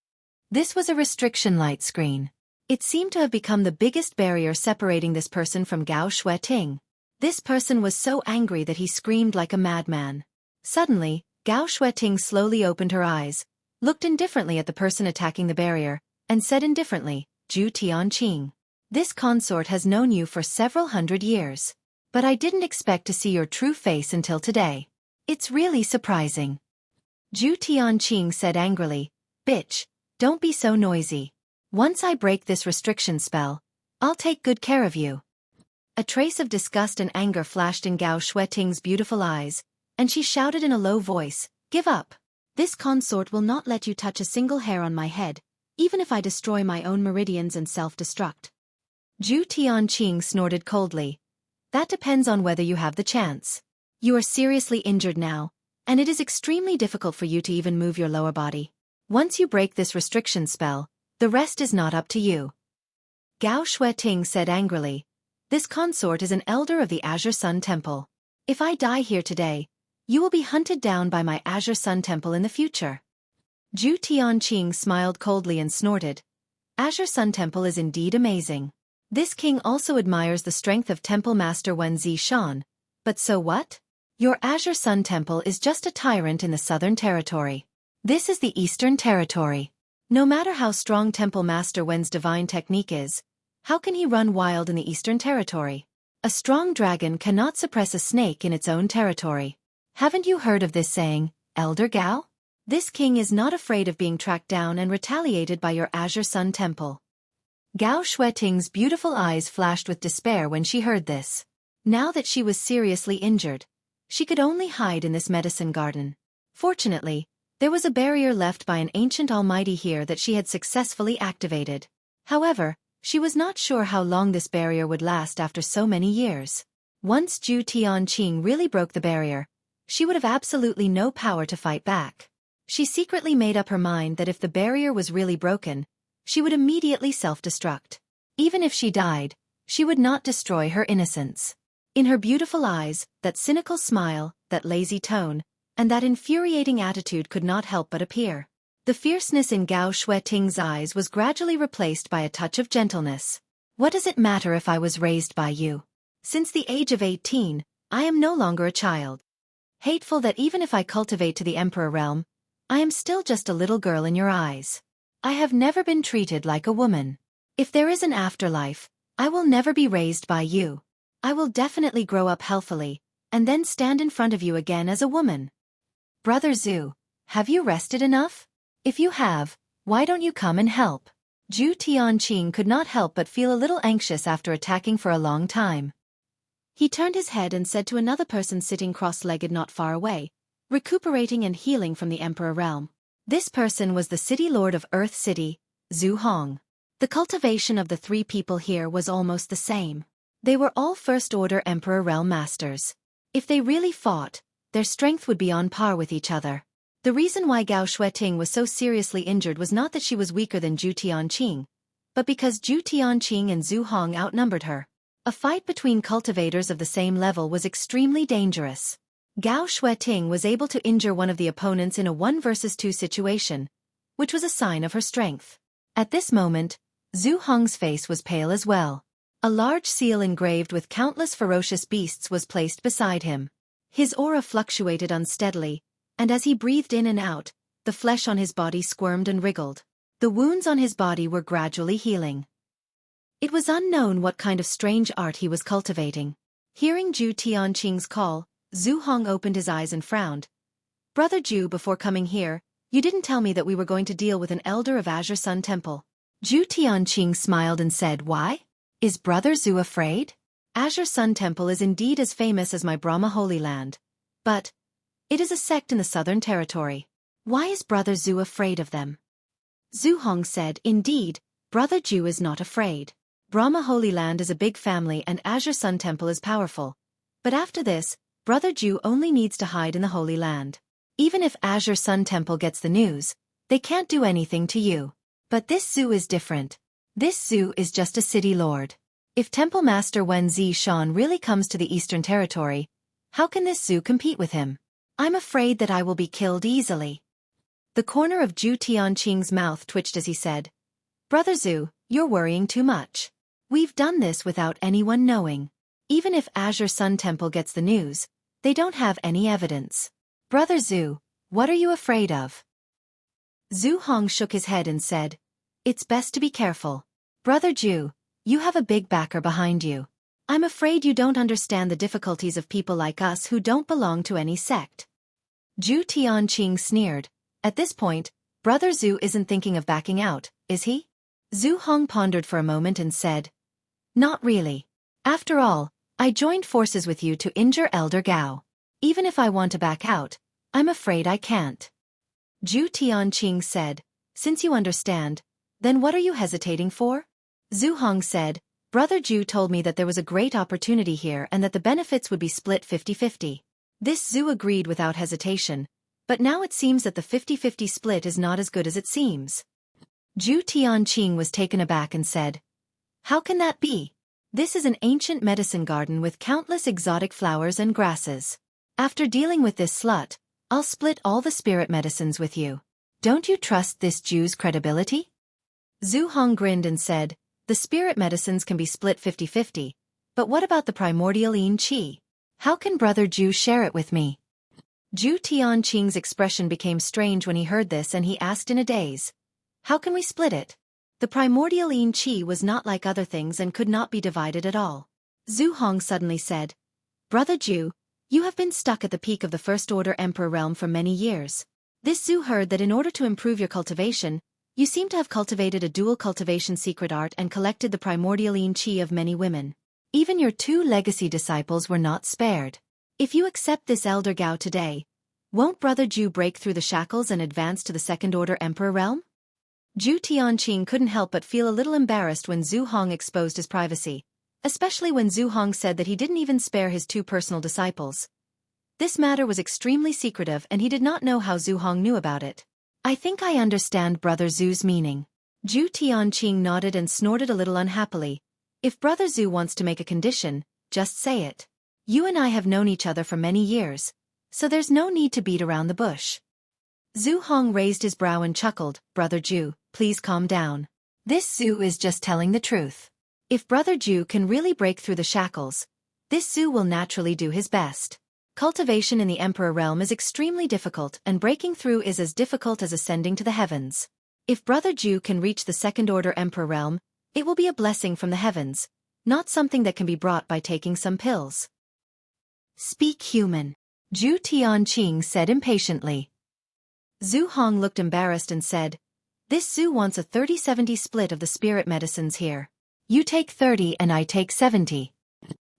This was a restriction light screen. It seemed to have become the biggest barrier separating this person from Gao Xueting. This person was so angry that he screamed like a madman. Suddenly, Gao Xueting slowly opened her eyes, looked indifferently at the person attacking the barrier, and said indifferently, "Zhu Tianqing. This consort has known you for several hundred years. But I didn't expect to see your true face until today. It's really surprising." Zhu Tianqing said angrily, "Bitch, don't be so noisy. Once I break this restriction spell, I'll take good care of you." A trace of disgust and anger flashed in Gao Xueting's beautiful eyes, and she shouted in a low voice, "Give up. This consort will not let you touch a single hair on my head, even if I destroy my own meridians and self-destruct." Zhu Tianqing snorted coldly. "That depends on whether you have the chance. You are seriously injured now, and it is extremely difficult for you to even move your lower body. Once you break this restriction spell, the rest is not up to you." Gao Xueting said angrily, "This consort is an elder of the Azure Sun Temple. If I die here today, you will be hunted down by my Azure Sun Temple in the future." Zhu Tianqing smiled coldly and snorted, "Azure Sun Temple is indeed amazing. This king also admires the strength of Temple Master Wen Zishan, but so what? Your Azure Sun Temple is just a tyrant in the Southern Territory. This is the Eastern Territory. No matter how strong Temple Master Wen's divine technique is, how can he run wild in the Eastern Territory? A strong dragon cannot suppress a snake in its own territory. Haven't you heard of this saying, Elder Gao? This king is not afraid of being tracked down and retaliated by your Azure Sun Temple." Gao Xueting's beautiful eyes flashed with despair when she heard this. Now that she was seriously injured, she could only hide in this medicine garden. Fortunately, there was a barrier left by an ancient almighty here that she had successfully activated. However, she was not sure how long this barrier would last after so many years. Once Zhu Tianqing really broke the barrier, she would have absolutely no power to fight back. She secretly made up her mind that if the barrier was really broken, she would immediately self-destruct. Even if she died, she would not destroy her innocence. In her beautiful eyes, that cynical smile, that lazy tone, and that infuriating attitude could not help but appear. The fierceness in Gao Xueting's eyes was gradually replaced by a touch of gentleness. "What does it matter if I was raised by you? Since the age of 18, I am no longer a child. Hateful that even if I cultivate to the Emperor realm, I am still just a little girl in your eyes. I have never been treated like a woman. If there is an afterlife, I will never be raised by you. I will definitely grow up healthily, and then stand in front of you again as a woman. Brother Zhu, have you rested enough? If you have, why don't you come and help?" Zhu Tianqing could not help but feel a little anxious after attacking for a long time. He turned his head and said to another person sitting cross-legged not far away, recuperating and healing from the Emperor realm. This person was the City Lord of Earth City, Zhu Hong. The cultivation of the three people here was almost the same. They were all First-Order Emperor realm masters. If they really fought, their strength would be on par with each other. The reason why Gao Xueting was so seriously injured was not that she was weaker than Zhu Tianqing, but because Zhu Tianqing and Zhu Hong outnumbered her. A fight between cultivators of the same level was extremely dangerous. Gao Xueqi was able to injure one of the opponents in a 1 versus 2 situation, which was a sign of her strength. At this moment, Zhu Hong's face was pale as well. A large seal engraved with countless ferocious beasts was placed beside him. His aura fluctuated unsteadily, and as he breathed in and out, the flesh on his body squirmed and wriggled. The wounds on his body were gradually healing. It was unknown what kind of strange art he was cultivating. Hearing Zhu Tianqing's call, Zhu Hong opened his eyes and frowned. "Brother Zhu, before coming here, you didn't tell me that we were going to deal with an elder of Azure Sun Temple." Zhu Tianqing smiled and said, "Why? Is Brother Zhu afraid? Azure Sun Temple is indeed as famous as my Brahma Holy Land, but it is a sect in the Southern Territory. Why is Brother Zhu afraid of them?" Zhu Hong said, "Indeed, Brother Zhu is not afraid. Brahma Holy Land is a big family and Azure Sun Temple is powerful. But after this, Brother Zhu only needs to hide in the Holy Land. Even if Azure Sun Temple gets the news, they can't do anything to you. But this Zhu is different. This Zhu is just a city lord. If Temple Master Wen Zishan really comes to the Eastern Territory, how can this Zhu compete with him? I'm afraid that I will be killed easily." The corner of Zhu Tianqing's mouth twitched as he said, "Brother Zhu, you're worrying too much. We've done this without anyone knowing. Even if Azure Sun Temple gets the news, they don't have any evidence. Brother Zhu, what are you afraid of?" Zhu Hong shook his head and said, "It's best to be careful. Brother Zhu, you have a big backer behind you. I'm afraid you don't understand the difficulties of people like us who don't belong to any sect." Zhu Tianqing sneered. At this point, Brother Zhu isn't thinking of backing out, is he? Zhu Hong pondered for a moment and said, "Not really. After all, I joined forces with you to injure Elder Gao. Even if I want to back out, I'm afraid I can't." Zhu Tianqing said, "Since you understand, then what are you hesitating for?" Zhu Hong said, "Brother Zhu told me that there was a great opportunity here and that the benefits would be split 50-50. This Zhu agreed without hesitation, but now it seems that the 50-50 split is not as good as it seems." Zhu Tianqing was taken aback and said, "How can that be? This is an ancient medicine garden with countless exotic flowers and grasses. After dealing with this slut, I'll split all the spirit medicines with you. Don't you trust this Zhu's credibility?" Zhu Hong grinned and said, "The spirit medicines can be split 50-50, but what about the primordial yin qi? How can Brother Zhu share it with me?" Zhu Tianqing's expression became strange when he heard this and he asked in a daze, "How can we split it?" The primordial yin qi was not like other things and could not be divided at all. Zhu Hong suddenly said, "Brother Zhu, you have been stuck at the peak of the First Order Emperor realm for many years. This Zhu heard that in order to improve your cultivation, you seem to have cultivated a dual cultivation secret art and collected the primordial yin qi of many women. Even your 2 legacy disciples were not spared. If you accept this Elder Gao today, won't Brother Zhu break through the shackles and advance to the Second Order Emperor realm?" Zhu Tianqing couldn't help but feel a little embarrassed when Zhu Hong exposed his privacy, especially when Zhu Hong said that he didn't even spare his 2 personal disciples. This matter was extremely secretive and he did not know how Zhu Hong knew about it. "I think I understand Brother Zhu's meaning." Zhu Tianqing nodded and snorted a little unhappily. "If Brother Zhu wants to make a condition, just say it. You and I have known each other for many years, so there's no need to beat around the bush." Zhu Hong raised his brow and chuckled, "Brother Zhu, please calm down. This Zhu is just telling the truth. If Brother Zhu can really break through the shackles, this Zhu will naturally do his best. Cultivation in the Emperor realm is extremely difficult and breaking through is as difficult as ascending to the heavens. If Brother Zhu can reach the Second Order Emperor realm, it will be a blessing from the heavens, not something that can be brought by taking some pills." "Speak human," Zhu Tianqing said impatiently. Zhu Hong looked embarrassed and said, "This Zhu wants a 30-70 split of the spirit medicines here. You take 30 and I take 70.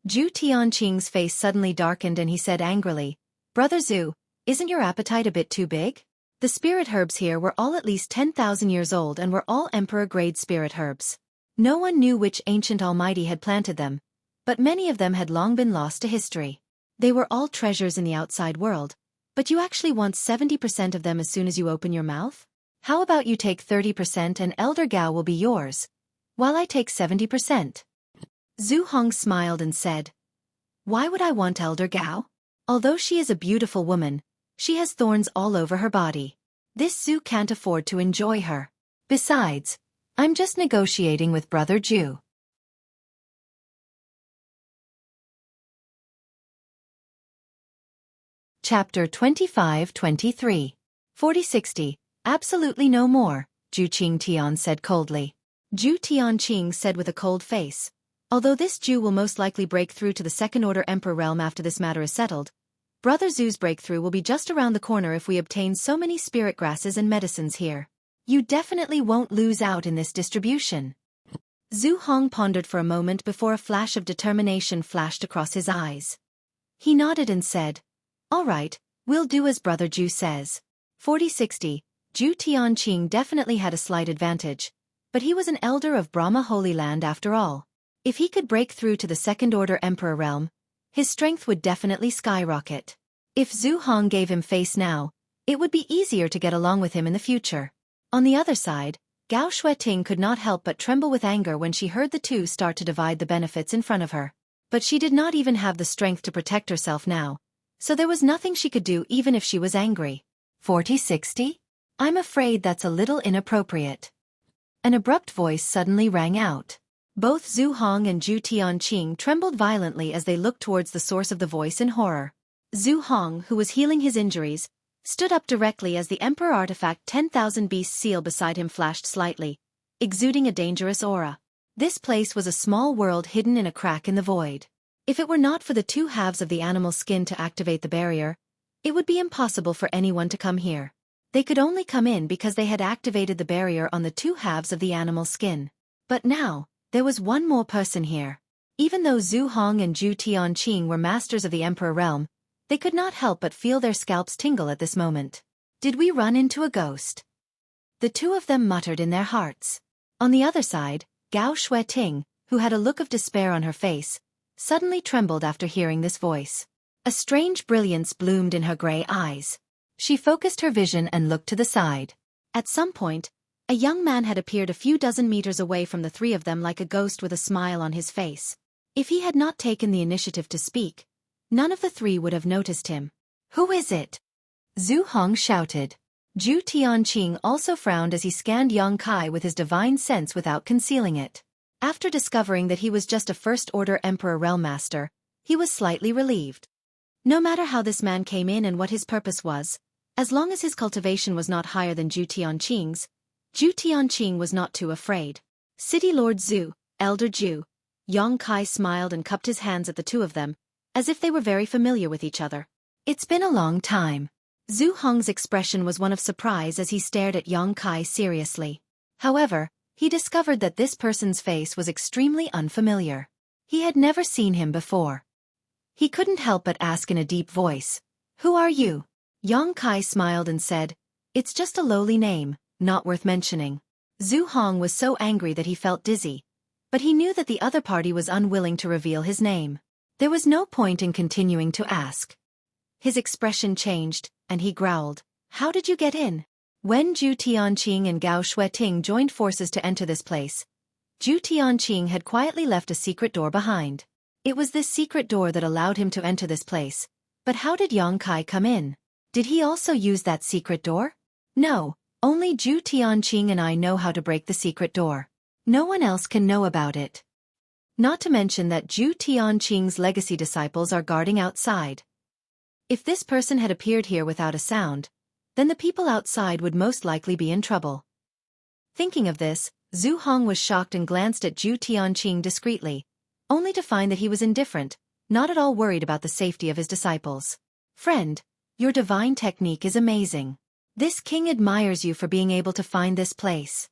Zhu Tianqing's face suddenly darkened and he said angrily, "Brother Zhu, isn't your appetite a bit too big? The spirit herbs here were all at least 10,000 years old and were all emperor-grade spirit herbs. No one knew which ancient almighty had planted them, but many of them had long been lost to history. They were all treasures in the outside world, but you actually want 70% of them as soon as you open your mouth? How about you take 30% and Elder Gao will be yours, while I take 70%? Zhu Hong smiled and said, "Why would I want Elder Gao? Although she is a beautiful woman, she has thorns all over her body. This Zhu can't afford to enjoy her. Besides, I'm just negotiating with Brother Zhu." Chapter 25-23. 4060. Absolutely no more, Zhu Qingtian said coldly. Zhu Tianqing said with a cold face, "Although this Jew will most likely break through to the second-order emperor realm after this matter is settled, Brother Zhu's breakthrough will be just around the corner if we obtain so many spirit grasses and medicines here. You definitely won't lose out in this distribution." Zhu Hong pondered for a moment before a flash of determination flashed across his eyes. He nodded and said, "All right, we'll do as Brother Zhu says." 4060. Zhu Tianqing definitely had a slight advantage, but he was an elder of Brahma Holy Land after all. If he could break through to the second-order emperor realm, his strength would definitely skyrocket. If Zhu Hong gave him face now, it would be easier to get along with him in the future. On the other side, Gao Xueting could not help but tremble with anger when she heard the two start to divide the benefits in front of her. But she did not even have the strength to protect herself now, so there was nothing she could do even if she was angry. 4060? I'm afraid that's a little inappropriate. An abrupt voice suddenly rang out. Both Zhu Hong and Zhu Tianqing trembled violently as they looked towards the source of the voice in horror. Zhu Hong, who was healing his injuries, stood up directly as the Emperor Artifact 10,000 Beast seal beside him flashed slightly, exuding a dangerous aura. This place was a small world hidden in a crack in the void. If it were not for the two halves of the animal skin to activate the barrier, it would be impossible for anyone to come here. They could only come in because they had activated the barrier on the two halves of the animal skin. But now, there was one more person here. Even though Zhu Hong and Zhu Tianqing were masters of the Emperor realm, they could not help but feel their scalps tingle at this moment. Did we run into a ghost? The two of them muttered in their hearts. On the other side, Gao Xueting, who had a look of despair on her face, suddenly trembled after hearing this voice. A strange brilliance bloomed in her gray eyes. She focused her vision and looked to the side. At some point, a young man had appeared a few dozen meters away from the three of them like a ghost with a smile on his face. If he had not taken the initiative to speak, none of the three would have noticed him. "Who is it?" Zhu Hong shouted. Zhu Tianqing also frowned as he scanned Yang Kai with his divine sense without concealing it. After discovering that he was just a first-order Emperor Realm Master, he was slightly relieved. No matter how this man came in and what his purpose was, as long as his cultivation was not higher than Zhu Tianqing's, Zhu Tianqing was not too afraid. "City Lord Zhu, Elder Zhu." Yang Kai smiled and cupped his hands at the two of them, as if they were very familiar with each other. "It's been a long time." Zhu Hong's expression was one of surprise as he stared at Yang Kai seriously. However, he discovered that this person's face was extremely unfamiliar. He had never seen him before. He couldn't help but ask in a deep voice, "Who are you?" Yang Kai smiled and said, "It's just a lowly name, not worth mentioning." Zhu Hong was so angry that he felt dizzy, but he knew that the other party was unwilling to reveal his name. There was no point in continuing to ask. His expression changed, and he growled, "How did you get in?" When Zhu Tianqing and Gao Xueting joined forces to enter this place, Zhu Tianqing had quietly left a secret door behind. It was this secret door that allowed him to enter this place. But how did Yang Kai come in? Did he also use that secret door? No, only Zhu Tianqing and I know how to break the secret door. No one else can know about it. Not to mention that Zhu Tianqing's legacy disciples are guarding outside. If this person had appeared here without a sound, then the people outside would most likely be in trouble. Thinking of this, Zhu Hong was shocked and glanced at Zhu Tianqing discreetly, only to find that he was indifferent, not at all worried about the safety of his disciples. "Friend, your divine technique is amazing. This king admires you for being able to find this place."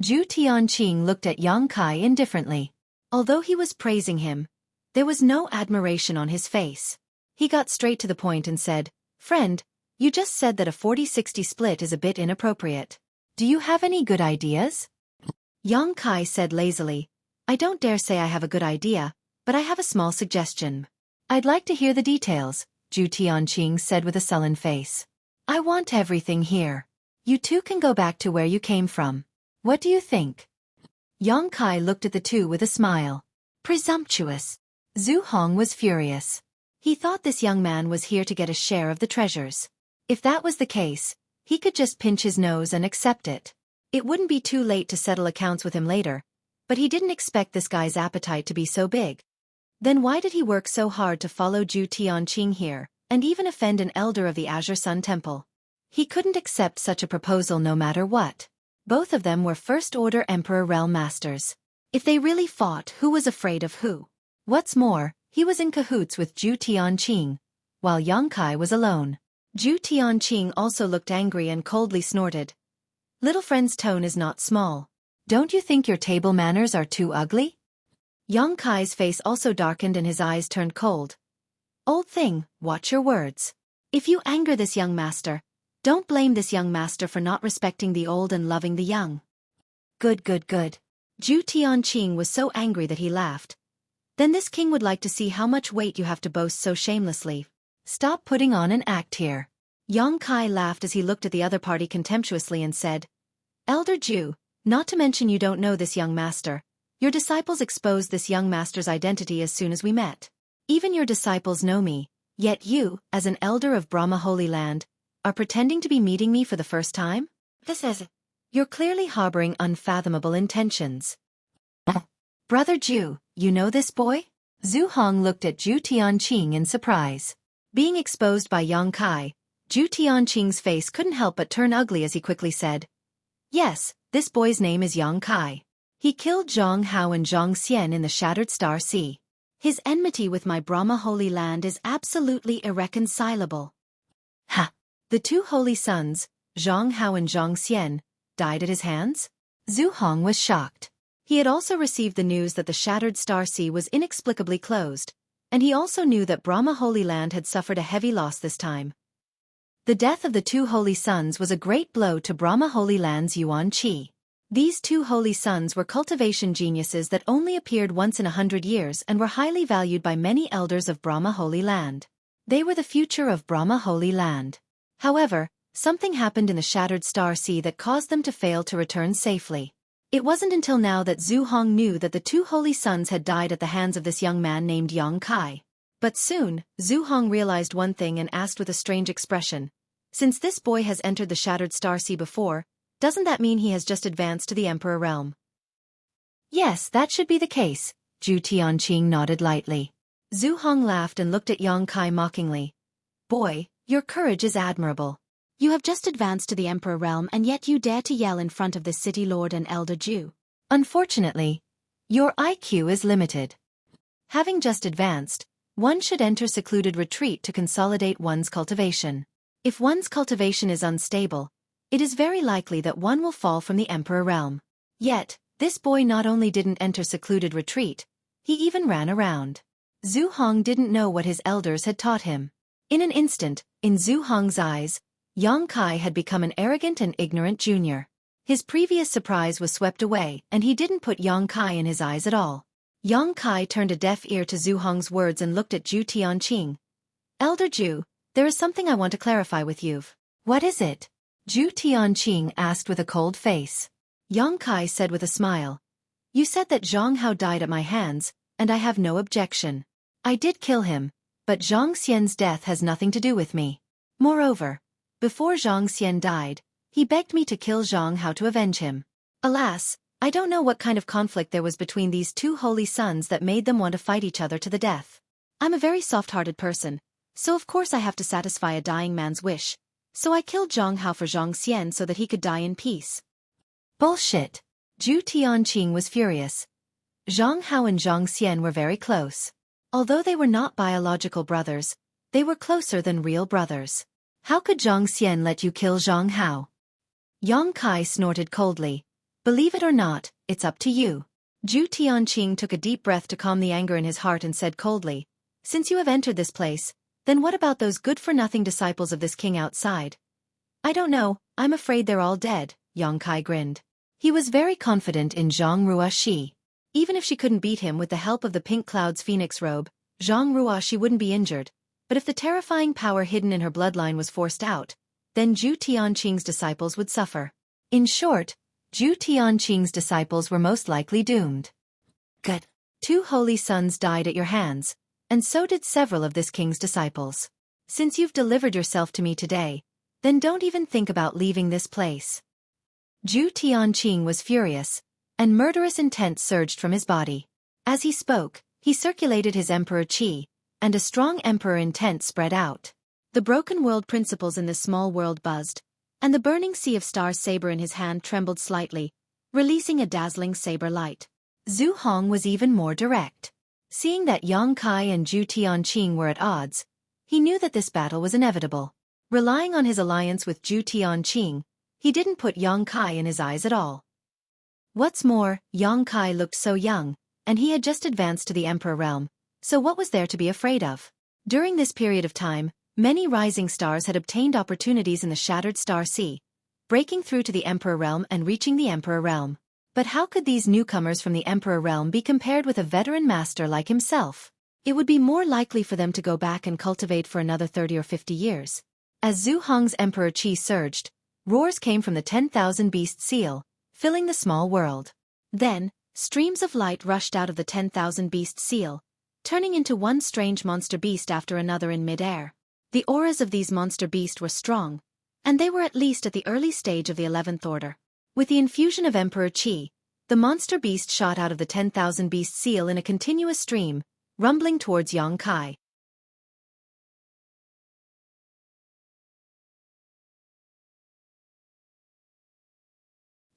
Zhu Tianqing looked at Yang Kai indifferently. Although he was praising him, there was no admiration on his face. He got straight to the point and said, "Friend, you just said that a 40-60 split is a bit inappropriate. Do you have any good ideas?" Yang Kai said lazily, "I don't dare say I have a good idea, but I have a small suggestion." "I'd like to hear the details," Zhu Tianqing said with a sullen face. "I want everything here. You two can go back to where you came from. What do you think?" Yang Kai looked at the two with a smile. Presumptuous. Zhu Hong was furious. He thought this young man was here to get a share of the treasures. If that was the case, he could just pinch his nose and accept it. It wouldn't be too late to settle accounts with him later, but he didn't expect this guy's appetite to be so big. Then why did he work so hard to follow Zhu Tianqing here, and even offend an elder of the Azure Sun Temple? He couldn't accept such a proposal no matter what. Both of them were First-Order Emperor Realm Masters. If they really fought, who was afraid of who? What's more, he was in cahoots with Zhu Tianqing, while Yang Kai was alone. Zhu Tianqing also looked angry and coldly snorted. Little friend's tone is not small. Don't you think your table manners are too ugly? Yang Kai's face also darkened and his eyes turned cold. Old thing, watch your words. If you anger this young master, don't blame this young master for not respecting the old and loving the young. Good. Zhu Tianqing was so angry that he laughed. Then this king would like to see how much weight you have to boast so shamelessly. Stop putting on an act here. Yang Kai laughed as he looked at the other party contemptuously and said, Elder Zhu, not to mention you don't know this young master. Your disciples exposed this young master's identity as soon as we met. Even your disciples know me, yet you, as an elder of Brahma Holy Land, are pretending to be meeting me for the first time? You're clearly harboring unfathomable intentions. Brother Zhu, you know this boy? Zhu Hong looked at Zhu Tianqing in surprise. Being exposed by Yang Kai, Zhu Tianqing's face couldn't help but turn ugly as he quickly said, Yes, this boy's name is Yang Kai. He killed Zhang Hao and Zhang Xian in the Shattered Star Sea. His enmity with my Brahma Holy Land is absolutely irreconcilable. Ha! The two holy sons, Zhang Hao and Zhang Xian, died at his hands? Zhu Hong was shocked. He had also received the news that the Shattered Star Sea was inexplicably closed, and he also knew that Brahma Holy Land had suffered a heavy loss this time. The death of the two holy sons was a great blow to Brahma Holy Land's Yuan Qi. These two holy sons were cultivation geniuses that only appeared once in 100 years and were highly valued by many elders of Brahma Holy Land. They were the future of Brahma Holy Land. However, something happened in the Shattered Star Sea that caused them to fail to return safely. It wasn't until now that Zhu Hong knew that the two holy sons had died at the hands of this young man named Yang Kai. But soon, Zhu Hong realized one thing and asked with a strange expression, Since this boy has entered the Shattered Star Sea before, doesn't that mean he has just advanced to the Emperor realm? Yes, that should be the case, Zhu Tianqing nodded lightly. Zhu Hong laughed and looked at Yang Kai mockingly. Boy, your courage is admirable. You have just advanced to the Emperor realm and yet you dare to yell in front of this city lord and elder Zhu. Unfortunately, your IQ is limited. Having just advanced, one should enter secluded retreat to consolidate one's cultivation. If one's cultivation is unstable, it is very likely that one will fall from the Emperor realm. Yet, this boy not only didn't enter secluded retreat, he even ran around. Zhu Hong didn't know what his elders had taught him. In an instant, in Zhu Hong's eyes, Yang Kai had become an arrogant and ignorant junior. His previous surprise was swept away and he didn't put Yang Kai in his eyes at all. Yang Kai turned a deaf ear to Zhu Hong's words and looked at Zhu Tianqing. Elder Zhu, there is something I want to clarify with you. What is it? Zhu Tianqing asked with a cold face. Yang Kai said with a smile. You said that Zhang Hao died at my hands, and I have no objection. I did kill him, but Zhang Xian's death has nothing to do with me. Moreover, before Zhang Xian died, he begged me to kill Zhang Hao to avenge him. Alas, I don't know what kind of conflict there was between these two holy sons that made them want to fight each other to the death. I'm a very soft-hearted person, so of course I have to satisfy a dying man's wish. So I killed Zhang Hao for Zhang Xian so that he could die in peace. Bullshit. Zhu Tianqing was furious. Zhang Hao and Zhang Xian were very close. Although they were not biological brothers, they were closer than real brothers. How could Zhang Xian let you kill Zhang Hao? Yang Kai snorted coldly. Believe it or not, it's up to you. Zhu Tianqing took a deep breath to calm the anger in his heart and said coldly, Since you have entered this place, then what about those good-for-nothing disciples of this king outside? I don't know, I'm afraid they're all dead, Yang Kai grinned. He was very confident in Zhang Ruoxi. Even if she couldn't beat him with the help of the Pink Cloud's phoenix robe, Zhang Ruoxi wouldn't be injured. But if the terrifying power hidden in her bloodline was forced out, then Zhu Tianqing's disciples would suffer. In short, Zhu Tianqing's disciples were most likely doomed. Good. 2 holy sons died at your hands, and so did several of this king's disciples. Since you've delivered yourself to me today, then don't even think about leaving this place." Zhu Tianqing was furious, and murderous intent surged from his body. As he spoke, he circulated his emperor qi, and a strong emperor intent spread out. The broken world principles in this small world buzzed, and the burning sea of stars saber in his hand trembled slightly, releasing a dazzling saber light. Zhu Hong was even more direct. Seeing that Yang Kai and Zhu Tianqing were at odds, he knew that this battle was inevitable. Relying on his alliance with Zhu Tianqing, he didn't put Yang Kai in his eyes at all. What's more, Yang Kai looked so young, and he had just advanced to the Emperor realm, so what was there to be afraid of? During this period of time, many rising stars had obtained opportunities in the Shattered Star Sea, breaking through to the Emperor realm and reaching the Emperor realm. But how could these newcomers from the Emperor realm be compared with a veteran master like himself? It would be more likely for them to go back and cultivate for another 30 or 50 years. As Zhu Hong's Emperor Qi surged, roars came from the 10,000 Beast Seal, filling the small world. Then, streams of light rushed out of the 10,000 Beast Seal, turning into one strange monster beast after another in mid-air. The auras of these monster beasts were strong, and they were at least at the early stage of the 11th order. With the infusion of Emperor Qi, the monster beast shot out of the 10,000 Beast Seal in a continuous stream, rumbling towards Yang Kai.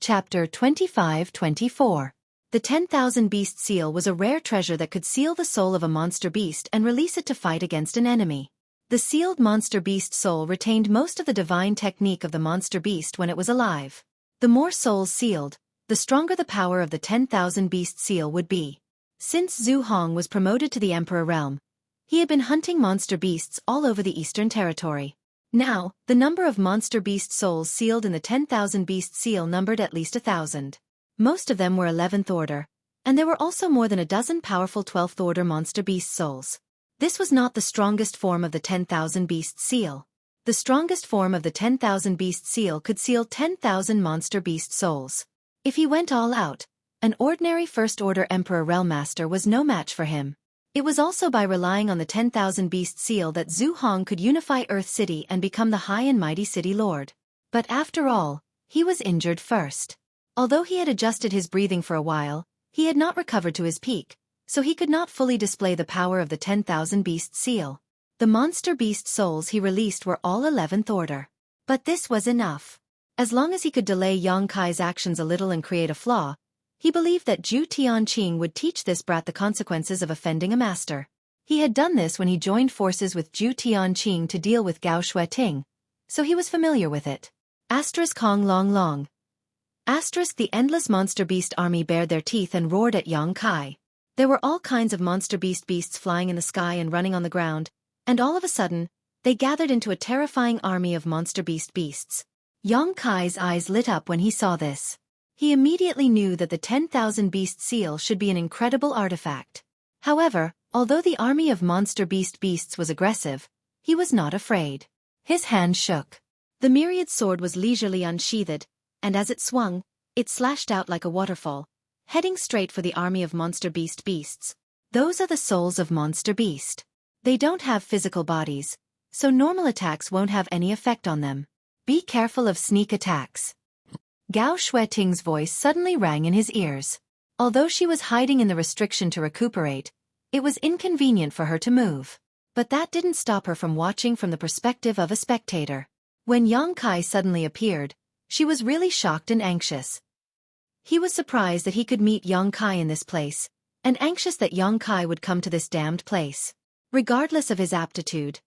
Chapter 25-24. The 10,000 Beast Seal was a rare treasure that could seal the soul of a monster beast and release it to fight against an enemy. The sealed monster beast soul retained most of the divine technique of the monster beast when it was alive. The more souls sealed, the stronger the power of the 10,000 Beast Seal would be. Since Zhu Hong was promoted to the Emperor realm, he had been hunting monster beasts all over the Eastern Territory. Now, the number of monster beast souls sealed in the 10,000 Beast Seal numbered at least 1,000. Most of them were 11th order, and there were also more than a dozen powerful 12th order monster beast souls. This was not the strongest form of the 10,000 Beast Seal. The strongest form of the 10,000 Beast Seal could seal 10,000 monster beast souls. If he went all out, an ordinary First Order Emperor Realm Master was no match for him. It was also by relying on the 10,000 Beast Seal that Zhu Hong could unify Earth City and become the high and mighty city lord. But after all, he was injured first. Although he had adjusted his breathing for a while, he had not recovered to his peak, so he could not fully display the power of the 10,000 Beast Seal. The monster beast souls he released were all 11th order. But this was enough. As long as he could delay Yang Kai's actions a little and create a flaw, he believed that Zhu Tianqing would teach this brat the consequences of offending a master. He had done this when he joined forces with Zhu Tianqing to deal with Gao Xueting, so he was familiar with it. Kong Long Long. The endless monster beast army bared their teeth and roared at Yang Kai. There were all kinds of monster beasts flying in the sky and running on the ground, and all of a sudden, they gathered into a terrifying army of monster beasts. Yang Kai's eyes lit up when he saw this. He immediately knew that the 10,000 Beast Seal should be an incredible artifact. However, although the army of monster beasts was aggressive, he was not afraid. His hand shook. The myriad sword was leisurely unsheathed, and as it swung, it slashed out like a waterfall, heading straight for the army of monster beasts. Those are the souls of monster beast. They don't have physical bodies, so normal attacks won't have any effect on them. Be careful of sneak attacks. Gao Xueting's voice suddenly rang in his ears. Although she was hiding in the restriction to recuperate, it was inconvenient for her to move. But that didn't stop her from watching from the perspective of a spectator. When Yang Kai suddenly appeared, she was really shocked and anxious. He was surprised that he could meet Yang Kai in this place, and anxious that Yang Kai would come to this damned place. Regardless of his aptitude,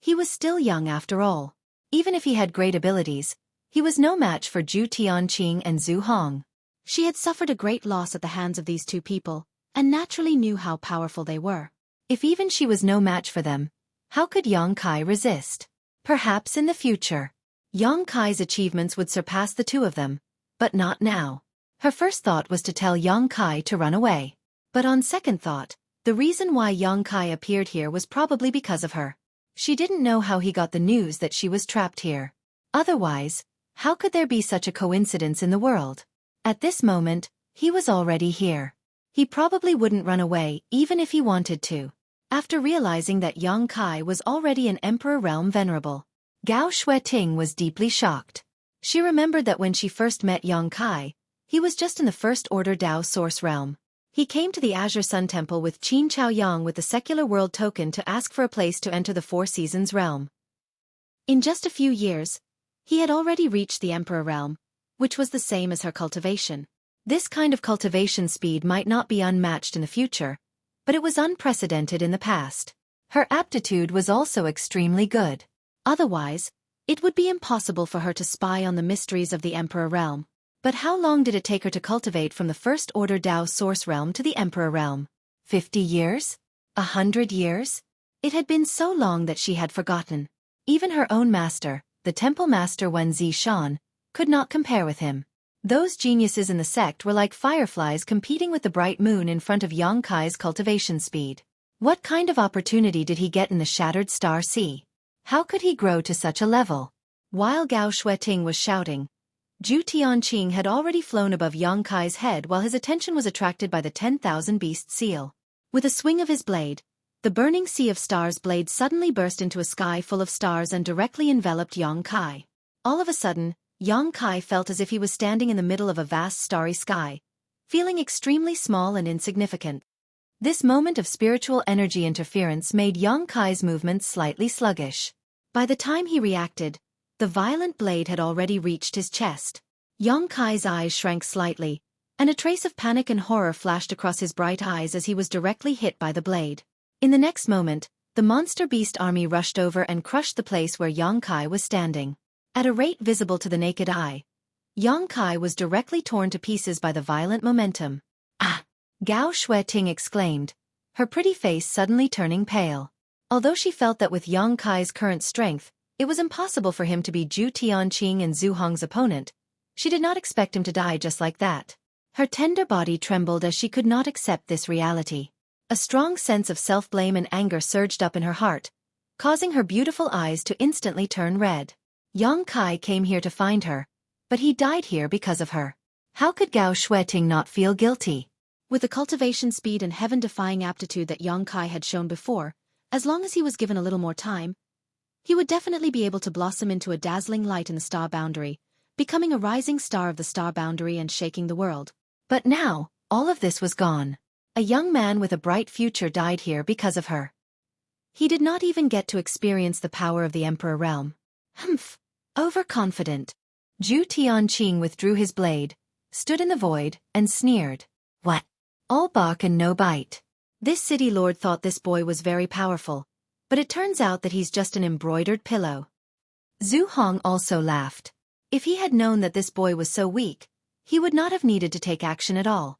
he was still young after all. Even if he had great abilities, he was no match for Zhu Tianqing and Zhu Hong. She had suffered a great loss at the hands of these two people, and naturally knew how powerful they were. If even she was no match for them, how could Yang Kai resist? Perhaps in the future, Yang Kai's achievements would surpass the two of them, but not now. Her first thought was to tell Yang Kai to run away. But on second thought, the reason why Yang Kai appeared here was probably because of her. She didn't know how he got the news that she was trapped here. Otherwise, how could there be such a coincidence in the world? At this moment, he was already here. He probably wouldn't run away even if he wanted to. After realizing that Yang Kai was already an Emperor Realm Venerable, Gao Xueting was deeply shocked. She remembered that when she first met Yang Kai, he was just in the First Order Dao Source Realm. He came to the Azure Sun Temple with Qin Chaoyang with the Secular World Token to ask for a place to enter the Four Seasons realm. In just a few years, he had already reached the Emperor Realm, which was the same as her cultivation. This kind of cultivation speed might not be unmatched in the future, but it was unprecedented in the past. Her aptitude was also extremely good. Otherwise, it would be impossible for her to spy on the mysteries of the Emperor Realm. But how long did it take her to cultivate from the First Order Dao Source Realm to the Emperor Realm? 50 years? 100 years? It had been so long that she had forgotten. Even her own master, the Temple Master Wen Zishan, could not compare with him. Those geniuses in the sect were like fireflies competing with the bright moon in front of Yang Kai's cultivation speed. What kind of opportunity did he get in the Shattered Star Sea? How could he grow to such a level? While Gao Xueting was shouting, Zhu Tianqing had already flown above Yang Kai's head while his attention was attracted by the 10,000 Beast seal. With a swing of his blade, the burning sea of stars blade suddenly burst into a sky full of stars and directly enveloped Yang Kai. All of a sudden, Yang Kai felt as if he was standing in the middle of a vast starry sky, feeling extremely small and insignificant. This moment of spiritual energy interference made Yang Kai's movements slightly sluggish. By the time he reacted, the violent blade had already reached his chest. Yang Kai's eyes shrank slightly, and a trace of panic and horror flashed across his bright eyes as he was directly hit by the blade. In the next moment, the monster beast army rushed over and crushed the place where Yang Kai was standing. At a rate visible to the naked eye, Yang Kai was directly torn to pieces by the violent momentum. Ah! Gao Xueting exclaimed, her pretty face suddenly turning pale. Although she felt that with Yang Kai's current strength, it was impossible for him to be Zhu Tianqing and Zhu Hong's opponent, she did not expect him to die just like that. Her tender body trembled as she could not accept this reality. A strong sense of self-blame and anger surged up in her heart, causing her beautiful eyes to instantly turn red. Yang Kai came here to find her, but he died here because of her. How could Gao Xueting not feel guilty? With the cultivation speed and heaven-defying aptitude that Yang Kai had shown before, as long as he was given a little more time, he would definitely be able to blossom into a dazzling light in the star boundary, becoming a rising star of the star boundary and shaking the world. But now, all of this was gone. A young man with a bright future died here because of her. He did not even get to experience the power of the Emperor Realm. Humph! Overconfident. Zhu Tianqing withdrew his blade, stood in the void, and sneered. What? All bark and no bite. This city lord thought this boy was very powerful, but it turns out that he's just an embroidered pillow. Zhu Hong also laughed. If he had known that this boy was so weak, he would not have needed to take action at all.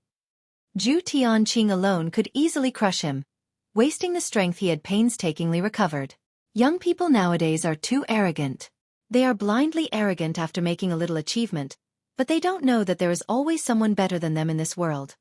Zhu Tianqing alone could easily crush him, wasting the strength he had painstakingly recovered. Young people nowadays are too arrogant. They are blindly arrogant after making a little achievement, but they don't know that there is always someone better than them in this world.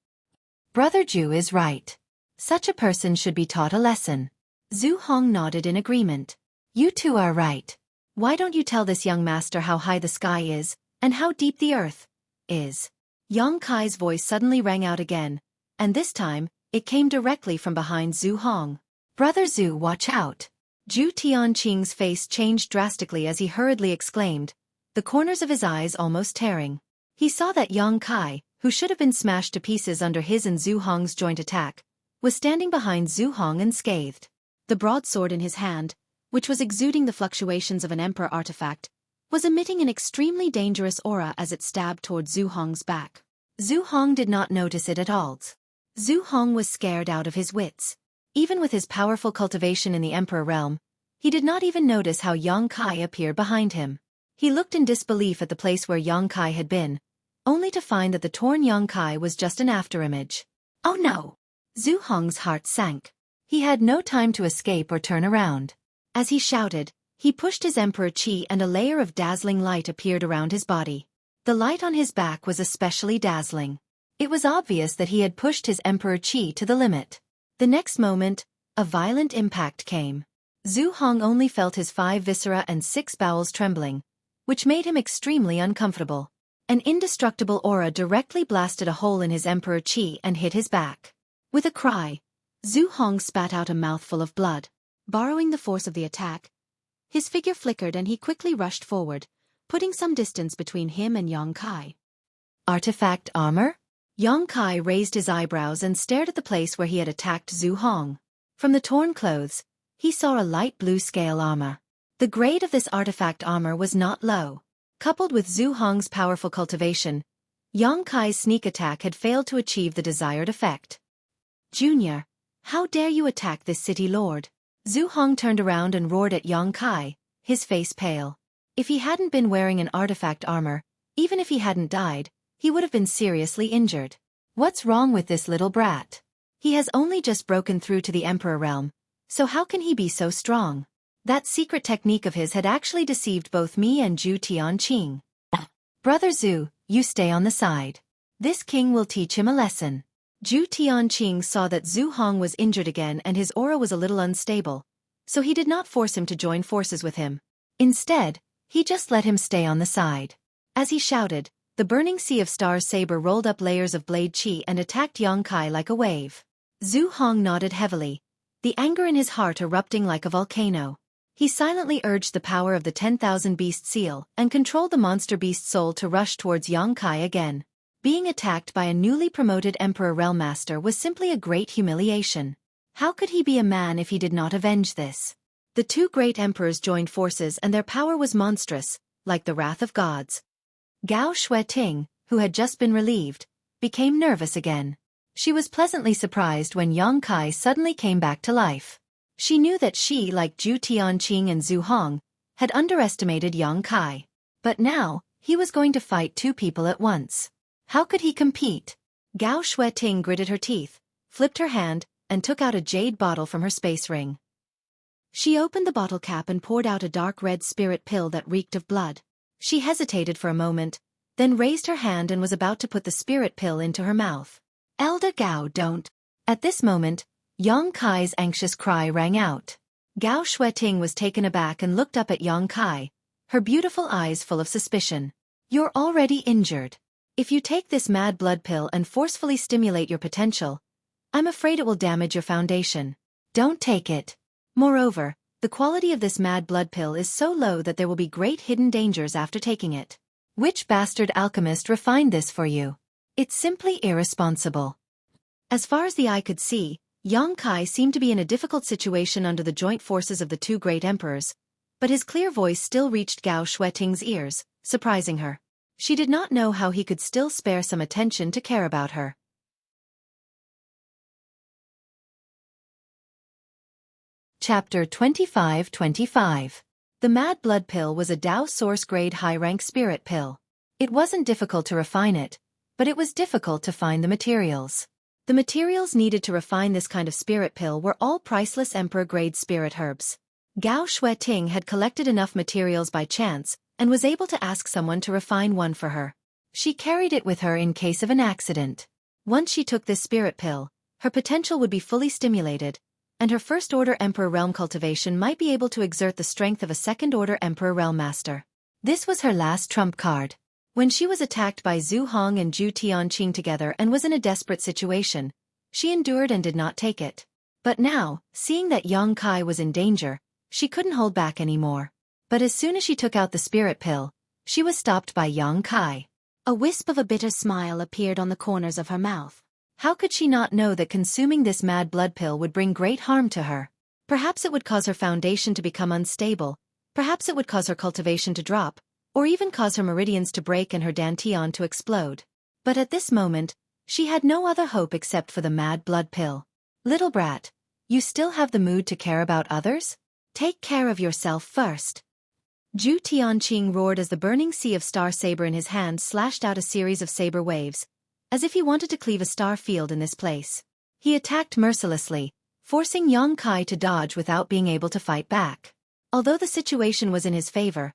Brother Zhu is right. Such a person should be taught a lesson. Zhu Hong nodded in agreement. You two are right. Why don't you tell this young master how high the sky is, and how deep the earth is? Yang Kai's voice suddenly rang out again, and this time, it came directly from behind Zhu Hong. Brother Zhu, watch out. Zhu Tianqing's face changed drastically as he hurriedly exclaimed, the corners of his eyes almost tearing. He saw that Yang Kai, who should have been smashed to pieces under his and Zhu Hong's joint attack, was standing behind Zhu Hong unscathed. The broadsword in his hand, which was exuding the fluctuations of an emperor artifact, was emitting an extremely dangerous aura as it stabbed toward Zhu Hong's back. Zhu Hong did not notice it at all. Zhu Hong was scared out of his wits. Even with his powerful cultivation in the Emperor Realm, he did not even notice how Yang Kai appeared behind him. He looked in disbelief at the place where Yang Kai had been, only to find that the torn Yang Kai was just an afterimage. Oh no! Zhu Hong's heart sank. He had no time to escape or turn around. As he shouted, he pushed his Emperor Qi and a layer of dazzling light appeared around his body. The light on his back was especially dazzling. It was obvious that he had pushed his Emperor Qi to the limit. The next moment, a violent impact came. Zhu Hong only felt his 5 viscera and 6 bowels trembling, which made him extremely uncomfortable. An indestructible aura directly blasted a hole in his Emperor Qi and hit his back. With a cry, Zhu Hong spat out a mouthful of blood. Borrowing the force of the attack, his figure flickered and he quickly rushed forward, putting some distance between him and Yang Kai. Artifact armor? Yang Kai raised his eyebrows and stared at the place where he had attacked Zhu Hong. From the torn clothes, he saw a light blue scale armor. The grade of this artifact armor was not low. Coupled with Zhu Hong's powerful cultivation, Yang Kai's sneak attack had failed to achieve the desired effect. Junior, how dare you attack this city lord? Zhu Hong turned around and roared at Yang Kai, his face pale. If he hadn't been wearing an artifact armor, even if he hadn't died, he would have been seriously injured. What's wrong with this little brat? He has only just broken through to the Emperor realm, so how can he be so strong? That secret technique of his had actually deceived both me and Zhu Tianqing. Brother Zhu, you stay on the side. This king will teach him a lesson. Zhu Tianqing saw that Zhu Hong was injured again and his aura was a little unstable, so he did not force him to join forces with him. Instead, he just let him stay on the side. As he shouted, the burning sea of stars saber rolled up layers of blade qi and attacked Yang Kai like a wave. Zhu Hong nodded heavily, the anger in his heart erupting like a volcano. He silently urged the power of the 10,000 beast seal and controlled the monster beast soul to rush towards Yang Kai again. Being attacked by a newly promoted Emperor Realm Master was simply a great humiliation. How could he be a man if he did not avenge this? The two great emperors joined forces and their power was monstrous, like the wrath of gods. Gao Xueqi, who had just been relieved, became nervous again. She was pleasantly surprised when Yang Kai suddenly came back to life. She knew that she, like Zhu Tianqing and Zhu Hong, had underestimated Yang Kai. But now, he was going to fight two people at once. How could he compete? Gao Xueqi gritted her teeth, flipped her hand, and took out a jade bottle from her space ring. She opened the bottle cap and poured out a dark red spirit pill that reeked of blood. She hesitated for a moment, then raised her hand and was about to put the spirit pill into her mouth. Elder Gao, don't. At this moment, Yang Kai's anxious cry rang out. Gao Xueqi was taken aback and looked up at Yang Kai, her beautiful eyes full of suspicion. You're already injured. If you take this mad blood pill and forcefully stimulate your potential, I'm afraid it will damage your foundation. Don't take it. Moreover, the quality of this mad blood pill is so low that there will be great hidden dangers after taking it. Which bastard alchemist refined this for you? It's simply irresponsible. As far as the eye could see, Yang Kai seemed to be in a difficult situation under the joint forces of the two great emperors, but his clear voice still reached Gao Xueqing's ears, surprising her. She did not know how he could still spare some attention to care about her. Chapter 25-25. The Mad Blood Pill was a Dao Source Grade high-rank spirit pill. It wasn't difficult to refine it, but it was difficult to find the materials. The materials needed to refine this kind of spirit pill were all priceless Emperor-grade spirit herbs. Gao Xueqing had collected enough materials by chance, and was able to ask someone to refine one for her. She carried it with her in case of an accident. Once she took this spirit pill, her potential would be fully stimulated, and her first-order Emperor Realm cultivation might be able to exert the strength of a second-order Emperor Realm Master. This was her last trump card. When she was attacked by Zhu Hong and Zhu Tianqing together and was in a desperate situation, she endured and did not take it. But now, seeing that Yang Kai was in danger, she couldn't hold back anymore. But as soon as she took out the spirit pill, she was stopped by Yang Kai. A wisp of a bitter smile appeared on the corners of her mouth. How could she not know that consuming this mad blood pill would bring great harm to her? Perhaps it would cause her foundation to become unstable, perhaps it would cause her cultivation to drop, or even cause her meridians to break and her dantian to explode. But at this moment, she had no other hope except for the mad blood pill. Little brat, you still have the mood to care about others? Take care of yourself first. Zhu Tianqing roared as the burning sea of star saber in his hand slashed out a series of saber waves, as if he wanted to cleave a star field in this place. He attacked mercilessly, forcing Yang Kai to dodge without being able to fight back. Although the situation was in his favor,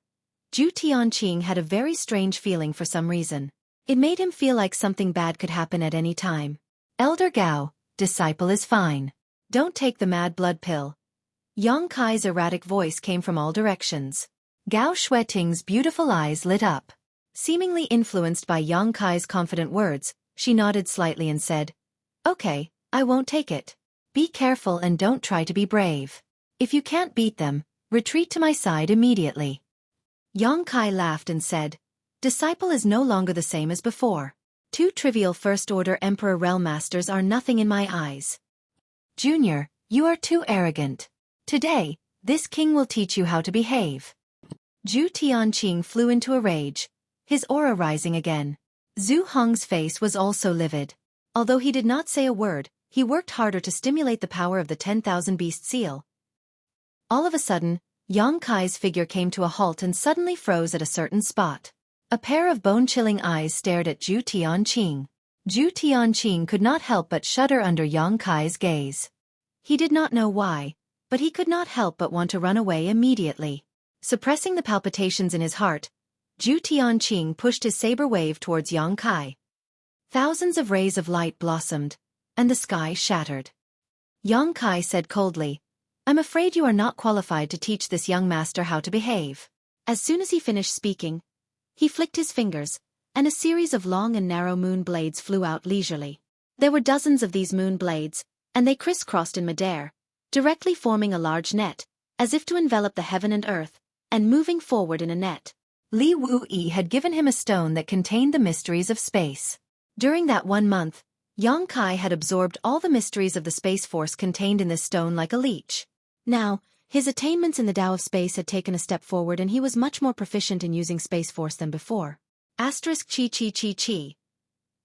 Zhu Tianqing had a very strange feeling for some reason. It made him feel like something bad could happen at any time. Elder Gao, disciple is fine. Don't take the mad blood pill. Yang Kai's erratic voice came from all directions. Gao Xueqing's beautiful eyes lit up. Seemingly influenced by Yang Kai's confident words, she nodded slightly and said, "Okay, I won't take it. Be careful and don't try to be brave. If you can't beat them, retreat to my side immediately." Yang Kai laughed and said, "Disciple is no longer the same as before. Two trivial first-order Emperor Realm Masters are nothing in my eyes. Junior, you are too arrogant. Today, this king will teach you how to behave." Zhu Tianqing flew into a rage, his aura rising again. Zhu Hong's face was also livid. Although he did not say a word, he worked harder to stimulate the power of the 10,000 Beast Seal. All of a sudden, Yang Kai's figure came to a halt and suddenly froze at a certain spot. A pair of bone-chilling eyes stared at Zhu Tianqing. Zhu Tianqing could not help but shudder under Yang Kai's gaze. He did not know why, but he could not help but want to run away immediately. Suppressing the palpitations in his heart, Zhu Tianqing pushed his saber wave towards Yang Kai. Thousands of rays of light blossomed, and the sky shattered. Yang Kai said coldly, "I'm afraid you are not qualified to teach this young master how to behave." As soon as he finished speaking, he flicked his fingers, and a series of long and narrow moon blades flew out leisurely. There were dozens of these moon blades, and they crisscrossed in midair, directly forming a large net, as if to envelop the heaven and earth, and moving forward in a net. Li Wuyi had given him a stone that contained the mysteries of space. During that 1 month, Yang Kai had absorbed all the mysteries of the Space Force contained in this stone like a leech. Now, his attainments in the Tao of Space had taken a step forward and he was much more proficient in using Space Force than before. Asterisk chi chi chi chi.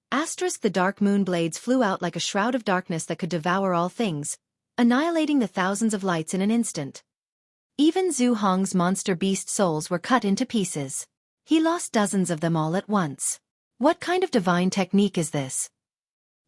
Asterisk the dark moon blades flew out like a shroud of darkness that could devour all things, annihilating the thousands of lights in an instant. Even Zhu Hong's monster beast souls were cut into pieces. He lost dozens of them all at once. What kind of divine technique is this?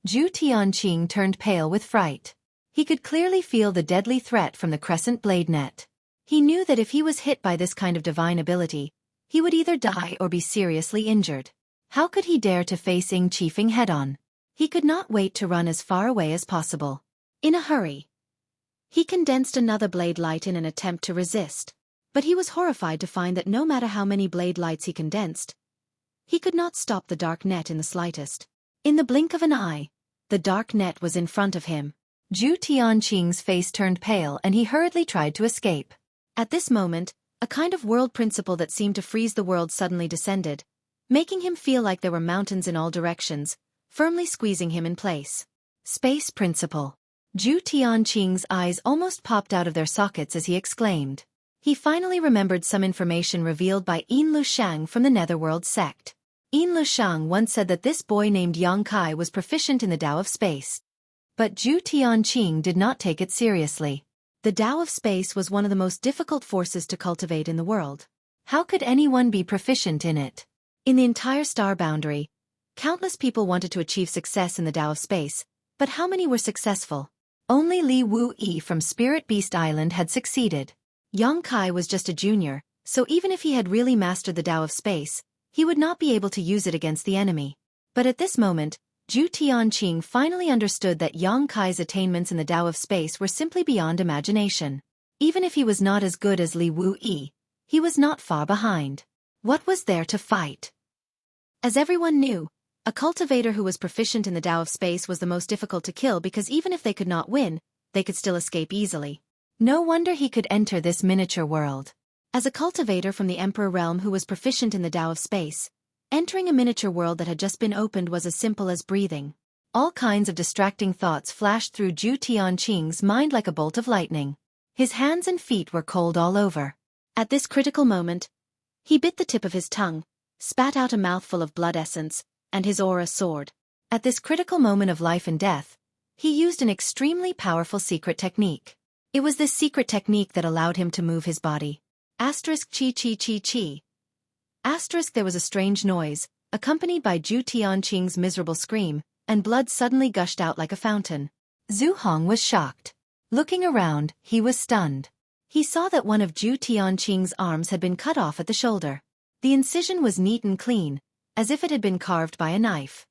Zhu Tianqing turned pale with fright. He could clearly feel the deadly threat from the crescent blade net. He knew that if he was hit by this kind of divine ability, he would either die or be seriously injured. How could he dare to face Ying Qifeng head-on? He could not wait to run as far away as possible. In a hurry, he condensed another blade light in an attempt to resist. But he was horrified to find that no matter how many blade lights he condensed, he could not stop the dark net in the slightest. In the blink of an eye, the dark net was in front of him. Zhu Tianqing's face turned pale and he hurriedly tried to escape. At this moment, a kind of world principle that seemed to freeze the world suddenly descended, making him feel like there were mountains in all directions, firmly squeezing him in place. Space principle. Zhu Tianqing's eyes almost popped out of their sockets as he exclaimed. He finally remembered some information revealed by Yin Lushang from the Netherworld sect. Yin Lushang once said that this boy named Yang Kai was proficient in the Tao of Space. But Zhu Tianqing did not take it seriously. The Tao of Space was one of the most difficult forces to cultivate in the world. How could anyone be proficient in it? In the entire star boundary, countless people wanted to achieve success in the Tao of Space, but how many were successful? Only Li Wuyi from Spirit Beast Island had succeeded. Yang Kai was just a junior, so even if he had really mastered the Tao of Space, he would not be able to use it against the enemy. But at this moment, Zhu Tianqing finally understood that Yang Kai's attainments in the Tao of Space were simply beyond imagination. Even if he was not as good as Li Wuyi, he was not far behind. What was there to fight? As everyone knew, a cultivator who was proficient in the Tao of Space was the most difficult to kill because even if they could not win, they could still escape easily. No wonder he could enter this miniature world. As a cultivator from the Emperor realm who was proficient in the Tao of Space, entering a miniature world that had just been opened was as simple as breathing. All kinds of distracting thoughts flashed through Zhu Tianqing's mind like a bolt of lightning. His hands and feet were cold all over. At this critical moment, he bit the tip of his tongue, spat out a mouthful of blood essence, and his aura soared. At this critical moment of life and death, he used an extremely powerful secret technique. It was this secret technique that allowed him to move his body. Asterisk chi chi chi chi. Asterisk there was a strange noise, accompanied by Zhu Tianqing's miserable scream, and blood suddenly gushed out like a fountain. Zhu Hong was shocked. Looking around, he was stunned. He saw that one of Zhu Tianqing's arms had been cut off at the shoulder. The incision was neat and clean, as if it had been carved by a knife.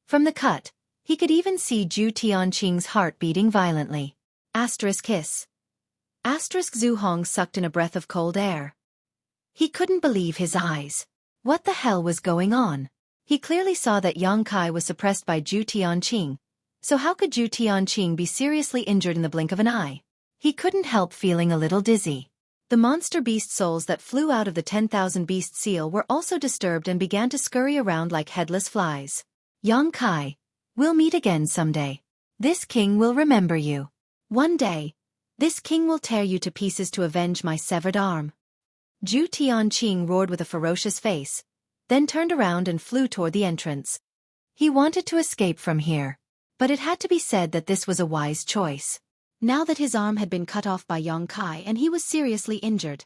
From the cut, he could even see Zhu Tianqing's heart beating violently. Asterisk hiss. Asterisk Zhu Hong sucked in a breath of cold air. He couldn't believe his eyes. What the hell was going on? He clearly saw that Yang Kai was suppressed by Zhu Tianqing, so how could Zhu Tianqing be seriously injured in the blink of an eye? He couldn't help feeling a little dizzy. The monster beast souls that flew out of the 10,000 beast seal were also disturbed and began to scurry around like headless flies. Yang Kai, we'll meet again someday. This king will remember you. One day, this king will tear you to pieces to avenge my severed arm. Zhu Tianqing roared with a ferocious face, then turned around and flew toward the entrance. He wanted to escape from here, but it had to be said that this was a wise choice. Now that his arm had been cut off by Yang Kai and he was seriously injured,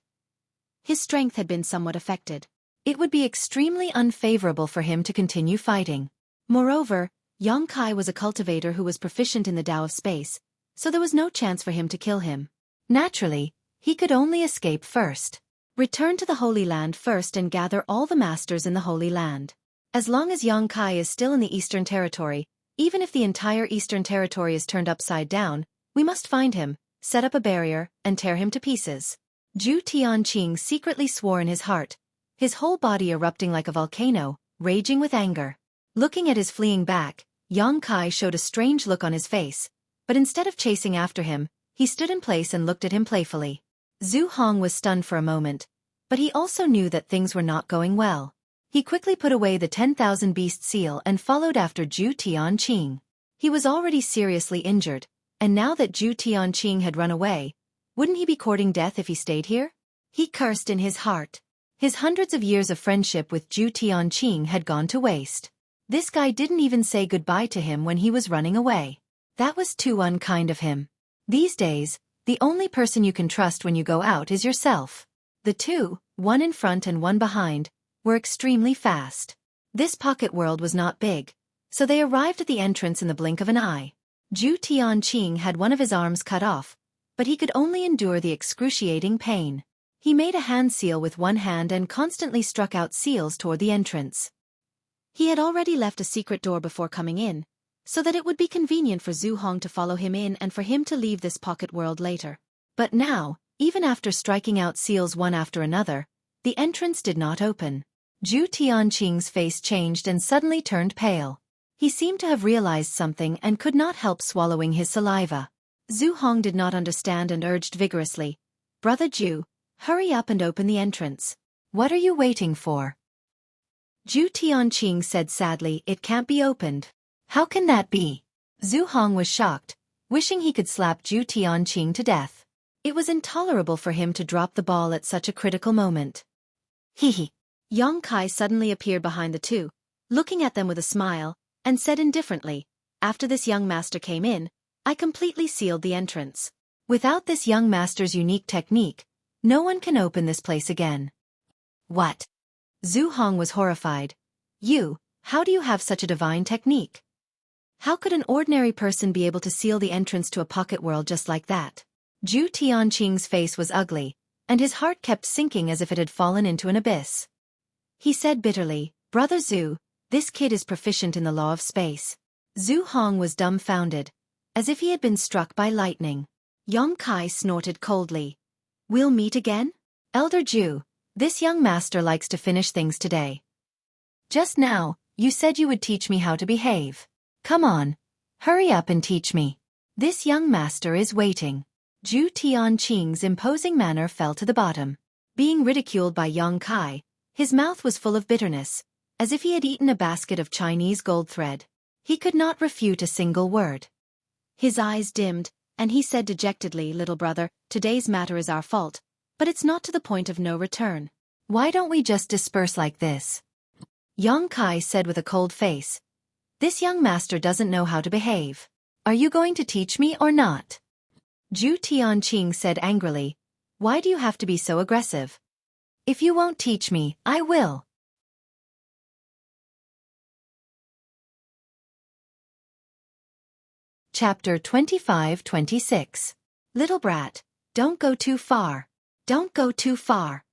his strength had been somewhat affected. It would be extremely unfavorable for him to continue fighting. Moreover, Yang Kai was a cultivator who was proficient in the Tao of space, so there was no chance for him to kill him. Naturally, he could only escape first. Return to the Holy Land first and gather all the masters in the Holy Land. As long as Yang Kai is still in the Eastern Territory, even if the entire Eastern Territory is turned upside down, we must find him, set up a barrier, and tear him to pieces. Zhu Tianqing secretly swore in his heart, his whole body erupting like a volcano, raging with anger. Looking at his fleeing back, Yang Kai showed a strange look on his face, but instead of chasing after him, he stood in place and looked at him playfully. Zhu Hong was stunned for a moment, but he also knew that things were not going well. He quickly put away the 10,000 beast seal and followed after Zhu Tianqing. He was already seriously injured, and now that Zhu Tianqing had run away, wouldn't he be courting death if he stayed here? He cursed in his heart. His hundreds of years of friendship with Zhu Tianqing had gone to waste. This guy didn't even say goodbye to him when he was running away. That was too unkind of him. These days, the only person you can trust when you go out is yourself. The two, one in front and one behind, were extremely fast. This pocket world was not big, so they arrived at the entrance in the blink of an eye. Zhu Tianqing had one of his arms cut off, but he could only endure the excruciating pain. He made a hand seal with one hand and constantly struck out seals toward the entrance. He had already left a secret door before coming in, so that it would be convenient for Zhu Hong to follow him in and for him to leave this pocket world later. But now, even after striking out seals one after another, the entrance did not open. Zhu Tianqing's face changed and suddenly turned pale. He seemed to have realized something and could not help swallowing his saliva. Zhu Hong did not understand and urged vigorously, "Brother Zhu, hurry up and open the entrance. What are you waiting for?" Zhu Tianqing said sadly, "It can't be opened." "How can that be?" Zhu Hong was shocked, wishing he could slap Zhu Tianqing to death. It was intolerable for him to drop the ball at such a critical moment. Hee. Yang Kai suddenly appeared behind the two, looking at them with a smile, and said indifferently, "After this young master came in, I completely sealed the entrance. Without this young master's unique technique, no one can open this place again." "What?" Zhu Hong was horrified. How do you have such a divine technique? How could an ordinary person be able to seal the entrance to a pocket world just like that?" Zhu Tianqing's face was ugly, and his heart kept sinking as if it had fallen into an abyss. He said bitterly, "Brother Zhu, this kid is proficient in the law of space." Zhu Hong was dumbfounded, as if he had been struck by lightning. Yang Kai snorted coldly. "We'll meet again? Elder Zhu, this young master likes to finish things today. Just now, you said you would teach me how to behave. Come on, hurry up and teach me. This young master is waiting." Zhu Tianqing's imposing manner fell to the bottom. Being ridiculed by Yang Kai, his mouth was full of bitterness, as if he had eaten a basket of Chinese gold thread. He could not refute a single word. His eyes dimmed, and he said dejectedly, "Little brother, today's matter is our fault, but it's not to the point of no return. Why don't we just disperse like this?" Yang Kai said with a cold face, "This young master doesn't know how to behave. Are you going to teach me or not?" Zhu Tianqing said angrily, "Why do you have to be so aggressive? If you won't teach me, I will." Chapter 25-26. Little brat, don't go too far. Don't go too far.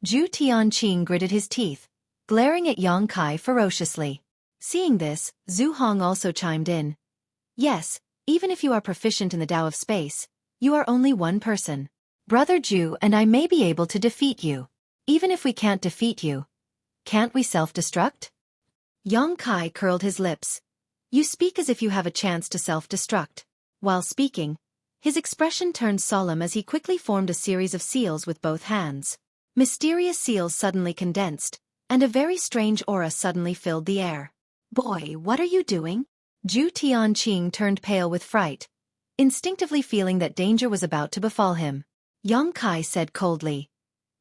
Zhu Tianqing gritted his teeth, glaring at Yang Kai ferociously. Seeing this, Zhu Hong also chimed in. "Yes, even if you are proficient in the Tao of space, you are only one person. Brother Zhu and I may be able to defeat you. Even if we can't defeat you, Can't we self-destruct? Yang Kai curled his lips. You speak as if you have a chance to self-destruct. While speaking, his expression turned solemn as he quickly formed a series of seals with both hands. Mysterious seals suddenly condensed, and a very strange aura suddenly filled the air. Boy, what are you doing? Zhu Tianqing turned pale with fright, instinctively feeling that danger was about to befall him. Yang Kai said coldly,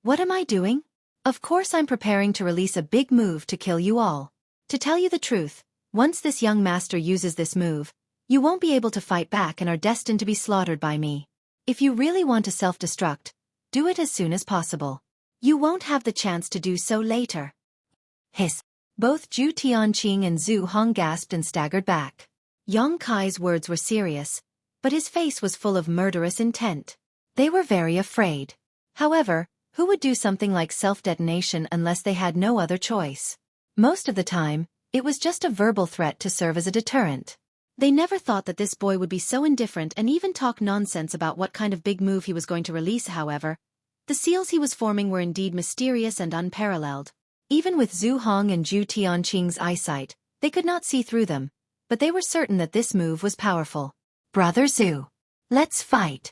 What am I doing? Of course I'm preparing to release a big move to kill you all. To tell you the truth, once this young master uses this move, you won't be able to fight back and are destined to be slaughtered by me. If you really want to self-destruct, do it as soon as possible. You won't have the chance to do so later. Hiss. Both Zhu Tianqing and Zhu Hong gasped and staggered back. Yang Kai's words were serious, but his face was full of murderous intent. They were very afraid. However, who would do something like self-detonation unless they had no other choice? Most of the time, it was just a verbal threat to serve as a deterrent. They never thought that this boy would be so indifferent and even talk nonsense about what kind of big move he was going to release. However, the seals he was forming were indeed mysterious and unparalleled. Even with Zhu Hong and Zhu Tianqing's eyesight, they could not see through them, but they were certain that this move was powerful. Brother Zhu, let's fight.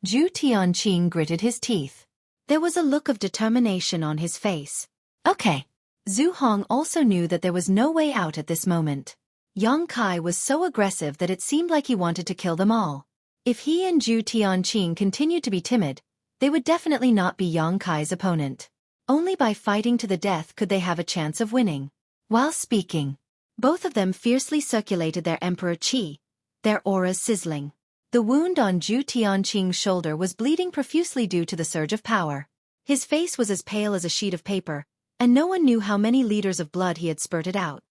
Zhu Tianqing gritted his teeth. There was a look of determination on his face. Okay. Zhu Hong also knew that there was no way out at this moment. Yang Kai was so aggressive that it seemed like he wanted to kill them all. If he and Zhu Tianqing continued to be timid, they would definitely not be Yang Kai's opponent. Only by fighting to the death could they have a chance of winning. While speaking, both of them fiercely circulated their emperor qi, their auras sizzling. The wound on Zhu Tianqing's shoulder was bleeding profusely due to the surge of power. His face was as pale as a sheet of paper, and no one knew how many liters of blood he had spurted out.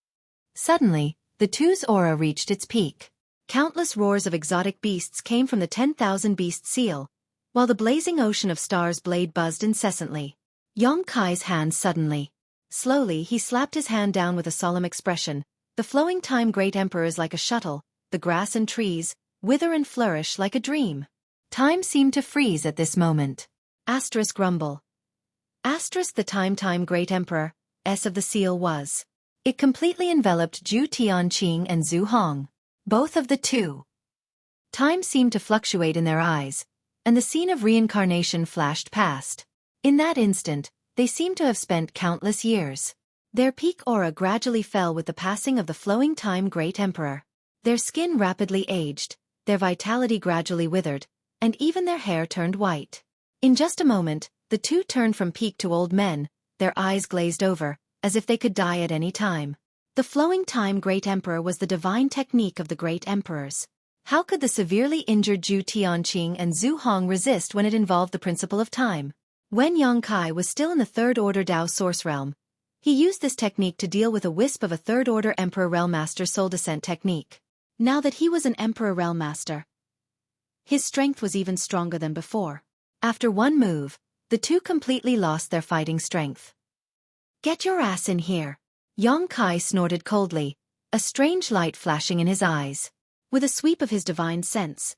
Suddenly, the two's aura reached its peak. Countless roars of exotic beasts came from the 10,000 beast seal, while the blazing ocean of stars blade buzzed incessantly. Yang Kai's hand suddenly. Slowly he slapped his hand down with a solemn expression. The flowing time great emperor is like a shuttle, the grass and trees wither and flourish like a dream. Time seemed to freeze at this moment. Asterisk grumble. Asterisk the time great emperor, S of the seal was. It completely enveloped Zhu Tianqing and Zhu Hong. Both of the two. Time seemed to fluctuate in their eyes, and the scene of reincarnation flashed past. In that instant, they seemed to have spent countless years. Their peak aura gradually fell with the passing of the flowing time great emperor. Their skin rapidly aged, their vitality gradually withered, and even their hair turned white. In just a moment, the two turned from peak to old men, their eyes glazed over, as if they could die at any time. The flowing time great emperor was the divine technique of the great emperors. How could the severely injured Zhu Tianqing and Zhu Hong resist when it involved the principle of time? When Yang Kai was still in the third-order Dao Source Realm, he used this technique to deal with a wisp of a third-order Emperor Realm Master Soul Descent technique. Now that he was an Emperor Realm Master, his strength was even stronger than before. After one move, the two completely lost their fighting strength. Get your ass in here. Yang Kai snorted coldly, a strange light flashing in his eyes. With a sweep of his divine sense,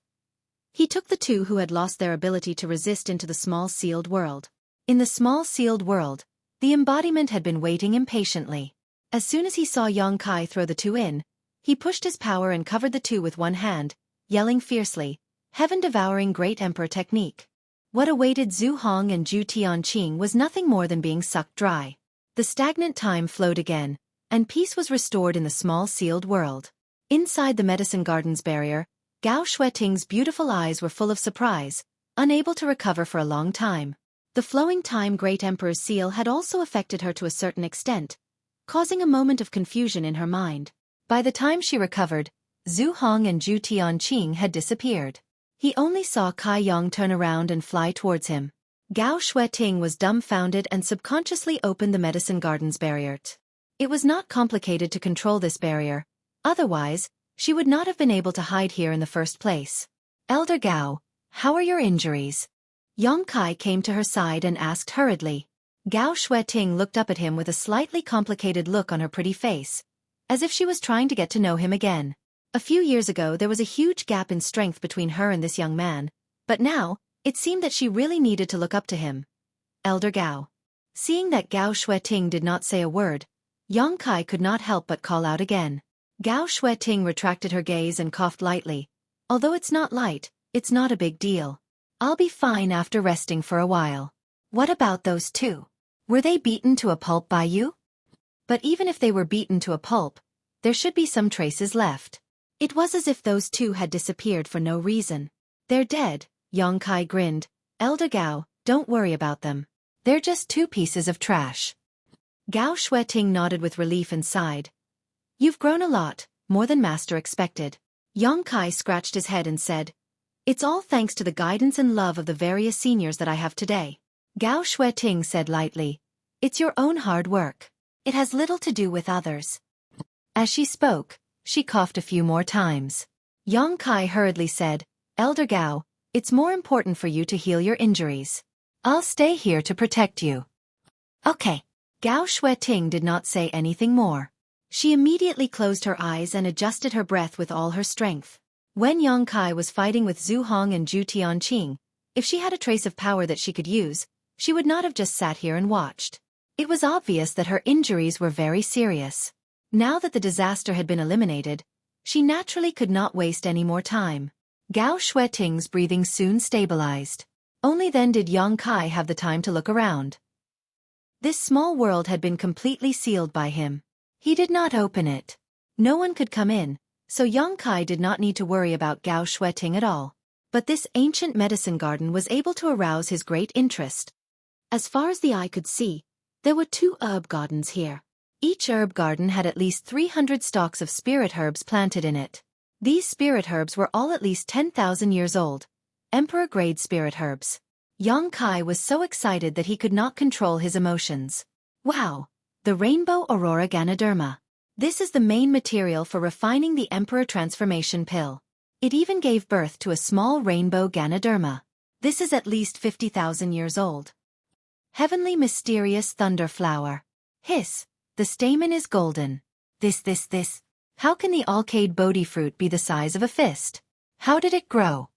he took the two who had lost their ability to resist into the small sealed world. In the small sealed world, the embodiment had been waiting impatiently. As soon as he saw Yang Kai throw the two in, he pushed his power and covered the two with one hand, yelling fiercely, heaven-devouring great emperor technique. What awaited Zhu Hong and Zhu Tianqing was nothing more than being sucked dry. The stagnant time flowed again, and peace was restored in the small sealed world. Inside the medicine garden's barrier, Gao Xueting's beautiful eyes were full of surprise, unable to recover for a long time. The flowing time great emperor's seal had also affected her to a certain extent, causing a moment of confusion in her mind. By the time she recovered, Zhu Hong and Zhu Tianqing had disappeared. He only saw Kai Yang turn around and fly towards him. Gao Xueting was dumbfounded and subconsciously opened the medicine garden's barrier. It was not complicated to control this barrier, otherwise, she would not have been able to hide here in the first place. Elder Gao, how are your injuries? Yang Kai came to her side and asked hurriedly. Gao Xueting looked up at him with a slightly complicated look on her pretty face, as if she was trying to get to know him again. A few years ago there was a huge gap in strength between her and this young man, but now, it seemed that she really needed to look up to him. Elder Gao. Seeing that Gao Xueting did not say a word, Yang Kai could not help but call out again. Gao Xueting retracted her gaze and coughed lightly. Although it's not light, it's not a big deal. I'll be fine after resting for a while. What about those two? Were they beaten to a pulp by you? But even if they were beaten to a pulp, there should be some traces left. It was as if those two had disappeared for no reason. They're dead, Yang Kai grinned. Elder Gao, don't worry about them. They're just two pieces of trash. Gao Xueting nodded with relief and sighed. You've grown a lot, more than Master expected. Yang Kai scratched his head and said, It's all thanks to the guidance and love of the various seniors that I have today. Gao Xueting said lightly, It's your own hard work. It has little to do with others. As she spoke, she coughed a few more times. Yang Kai hurriedly said, Elder Gao, it's more important for you to heal your injuries. I'll stay here to protect you. Okay. Gao Xueting did not say anything more. She immediately closed her eyes and adjusted her breath with all her strength. When Yang Kai was fighting with Zhu Hong and Zhu Tianqing, if she had a trace of power that she could use, she would not have just sat here and watched. It was obvious that her injuries were very serious. Now that the disaster had been eliminated, she naturally could not waste any more time. Gao Xueting's breathing soon stabilized. Only then did Yang Kai have the time to look around. This small world had been completely sealed by him. He did not open it. No one could come in, so Yang Kai did not need to worry about Gao Xueting at all. But this ancient medicine garden was able to arouse his great interest. As far as the eye could see, there were 2 herb gardens here. Each herb garden had at least 300 stalks of spirit herbs planted in it. These spirit herbs were all at least 10,000 years old. Emperor-grade spirit herbs. Yang Kai was so excited that he could not control his emotions. Wow! The Rainbow Aurora Ganoderma. This is the main material for refining the Emperor Transformation Pill. It even gave birth to a small Rainbow Ganoderma. This is at least 50,000 years old. Heavenly Mysterious Thunder Flower. Hiss! The stamen is golden. This. How can the Alcade Bodhi fruit be the size of a fist? How did it grow?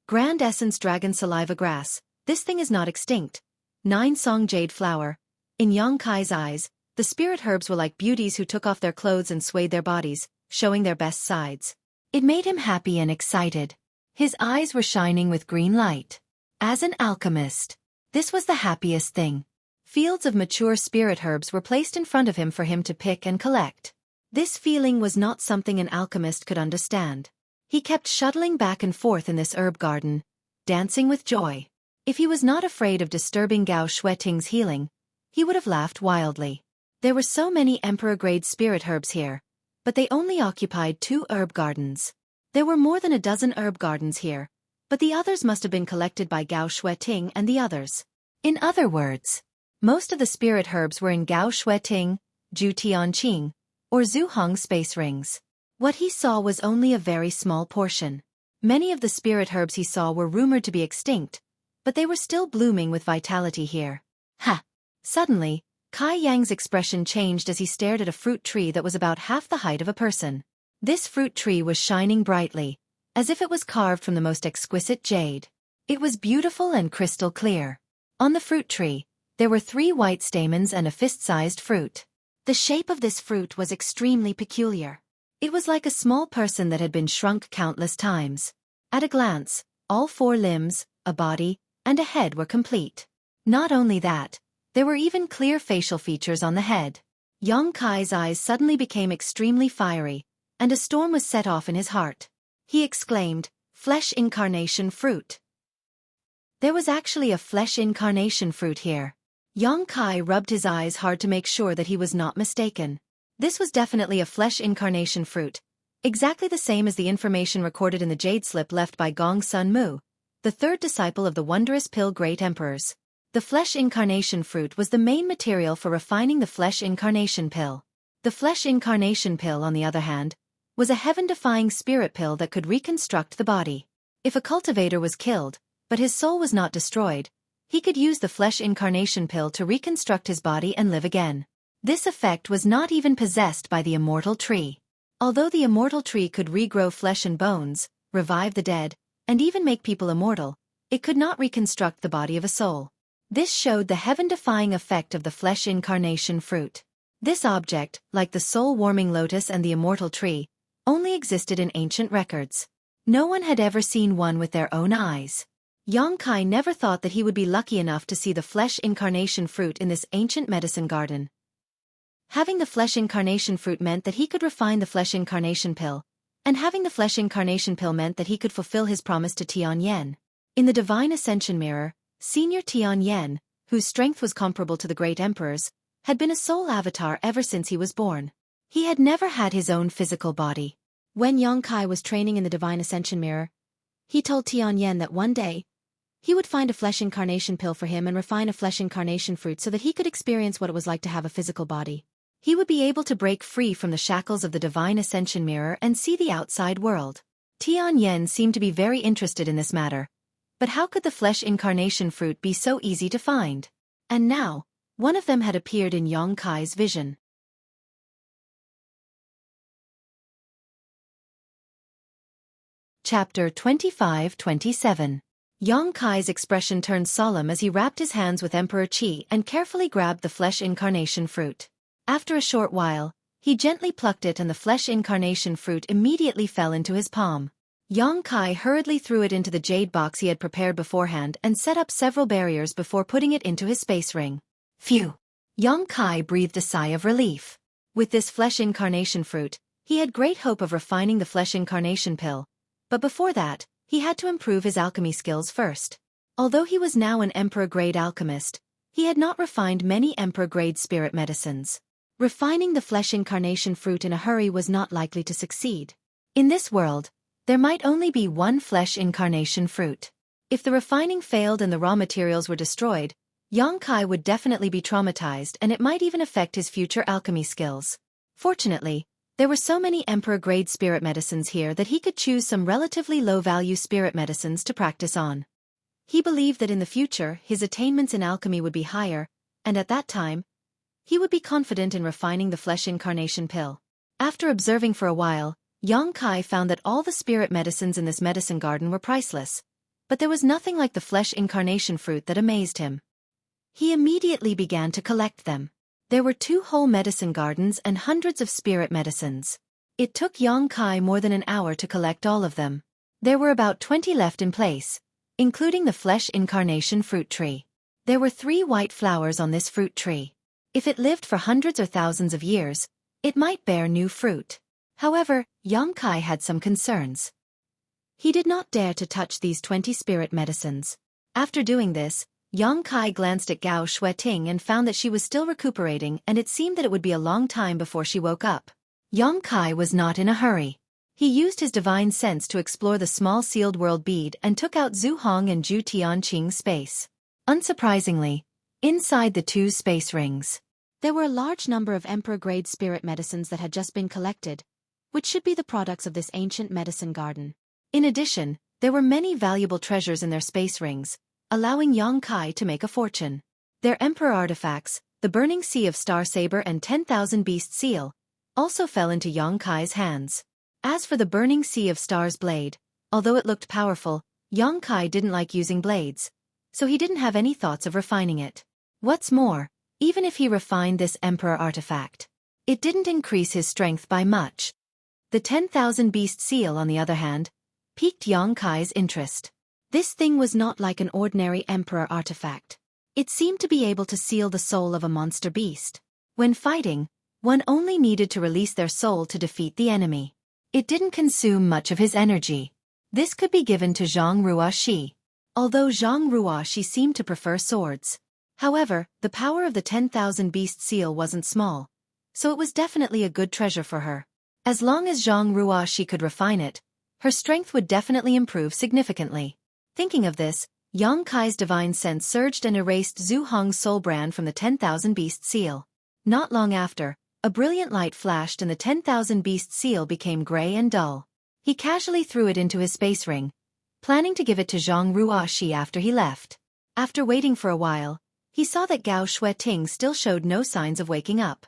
Grand Essence Dragon Saliva Grass. This thing is not extinct. 9 Song Jade Flower. In Yang Kai's eyes, the spirit herbs were like beauties who took off their clothes and swayed their bodies, showing their best sides. It made him happy and excited. His eyes were shining with green light. As an alchemist, this was the happiest thing. Fields of mature spirit herbs were placed in front of him for him to pick and collect. This feeling was not something an alchemist could understand. He kept shuttling back and forth in this herb garden, dancing with joy. If he was not afraid of disturbing Gao Xueting's healing, he would have laughed wildly. There were so many emperor-grade spirit herbs here, but they only occupied 2 herb gardens. There were more than a dozen herb gardens here, but the others must have been collected by Gao Xueting and the others. In other words, most of the spirit herbs were in Gao Xueting, Zhu Tianqing, or Zhu Hong space rings. What he saw was only a very small portion. Many of the spirit herbs he saw were rumored to be extinct, but they were still blooming with vitality here. Ha! Suddenly, Kai Yang's expression changed as he stared at a fruit tree that was about half the height of a person. This fruit tree was shining brightly, as if it was carved from the most exquisite jade. It was beautiful and crystal clear. On the fruit tree, there were 3 white stamens and a fist-sized fruit. The shape of this fruit was extremely peculiar. It was like a small person that had been shrunk countless times. At a glance, all 4 limbs, a body, and a head were complete. Not only that, there were even clear facial features on the head. Yang Kai's eyes suddenly became extremely fiery, and a storm was set off in his heart. He exclaimed, Flesh Incarnation Fruit. There was actually a flesh incarnation fruit here. Yang Kai rubbed his eyes hard to make sure that he was not mistaken. This was definitely a flesh incarnation fruit, exactly the same as the information recorded in the jade slip left by Gong Sun Mu, the 3rd disciple of the wondrous pill Great Emperors. The flesh incarnation fruit was the main material for refining the flesh incarnation pill. The flesh incarnation pill, on the other hand, was a heaven-defying spirit pill that could reconstruct the body. If a cultivator was killed, but his soul was not destroyed, he could use the flesh incarnation pill to reconstruct his body and live again. This effect was not even possessed by the immortal tree. Although the immortal tree could regrow flesh and bones, revive the dead, and even make people immortal, it could not reconstruct the body of a soul. This showed the heaven-defying effect of the flesh incarnation fruit. This object, like the soul-warming lotus and the immortal tree, only existed in ancient records. No one had ever seen one with their own eyes. Xueqi never thought that he would be lucky enough to see the flesh incarnation fruit in this ancient medicine garden. Having the flesh incarnation fruit meant that he could refine the flesh incarnation pill, and having the flesh incarnation pill meant that he could fulfill his promise to Tianyan. In the divine ascension mirror, Senior Tianyan, whose strength was comparable to the great emperor's, had been a soul avatar ever since he was born. He had never had his own physical body. When Xueqi was training in the divine ascension mirror, he told Tianyan that one day, he would find a flesh incarnation pill for him and refine a flesh incarnation fruit so that he could experience what it was like to have a physical body. He would be able to break free from the shackles of the divine ascension mirror and see the outside world. Tianyan seemed to be very interested in this matter. But how could the flesh incarnation fruit be so easy to find? And now, one of them had appeared in Xueqi's vision. Chapter 25-27. Xueqi's expression turned solemn as he wrapped his hands with Emperor Qi and carefully grabbed the flesh incarnation fruit. After a short while, he gently plucked it and the flesh incarnation fruit immediately fell into his palm. Xueqi hurriedly threw it into the jade box he had prepared beforehand and set up several barriers before putting it into his space ring. Phew! Xueqi breathed a sigh of relief. With this flesh incarnation fruit, he had great hope of refining the flesh incarnation pill. But before that, he had to improve his alchemy skills first. Although he was now an emperor-grade alchemist, he had not refined many emperor-grade spirit medicines. Refining the flesh incarnation fruit in a hurry was not likely to succeed. In this world, there might only be one flesh incarnation fruit. If the refining failed and the raw materials were destroyed, Xueqi would definitely be traumatized and it might even affect his future alchemy skills. Fortunately, there were so many emperor-grade spirit medicines here that he could choose some relatively low-value spirit medicines to practice on. He believed that in the future his attainments in alchemy would be higher, and at that time, he would be confident in refining the flesh incarnation pill. After observing for a while, Xueqi found that all the spirit medicines in this medicine garden were priceless, but there was nothing like the flesh incarnation fruit that amazed him. He immediately began to collect them. There were 2 whole medicine gardens and hundreds of spirit medicines. It took Xueqi more than an hour to collect all of them. There were about 20 left in place, including the flesh incarnation fruit tree. There were 3 white flowers on this fruit tree. If it lived for hundreds or thousands of years, it might bear new fruit. However, Xueqi had some concerns. He did not dare to touch these 20 spirit medicines. After doing this, Xueqi glanced at Gao Xueting and found that she was still recuperating and it seemed that it would be a long time before she woke up. Xueqi was not in a hurry. He used his divine sense to explore the small sealed world bead and took out Zhu Hong and Zhu Tianqing's space. Unsurprisingly, inside the 2 space rings, there were a large number of emperor-grade spirit medicines that had just been collected, which should be the products of this ancient medicine garden. In addition, there were many valuable treasures in their space rings, allowing Xueqi to make a fortune. Their emperor artifacts, the Burning Sea of Star Saber and 10,000 Beast Seal, also fell into Xueqi's hands. As for the Burning Sea of Stars blade, although it looked powerful, Xueqi didn't like using blades, so he didn't have any thoughts of refining it. What's more, even if he refined this emperor artifact, it didn't increase his strength by much. The 10,000 Beast Seal, on the other hand, piqued Xueqi's interest. This thing was not like an ordinary emperor artifact. It seemed to be able to seal the soul of a monster beast. When fighting, one only needed to release their soul to defeat the enemy. It didn't consume much of his energy. This could be given to Zhang Ruoxi, although Zhang Ruoxi seemed to prefer swords. However, the power of the 10,000 Beast Seal wasn't small, so it was definitely a good treasure for her. As long as Zhang Ruoxi could refine it, her strength would definitely improve significantly. Thinking of this, Xueqi's divine sense surged and erased Zhu Hong's soul brand from the 10,000 Beast Seal. Not long after, a brilliant light flashed and the 10,000 Beast Seal became gray and dull. He casually threw it into his space ring, planning to give it to Zhang Ruoxi after he left. After waiting for a while, he saw that Gao Xueting still showed no signs of waking up.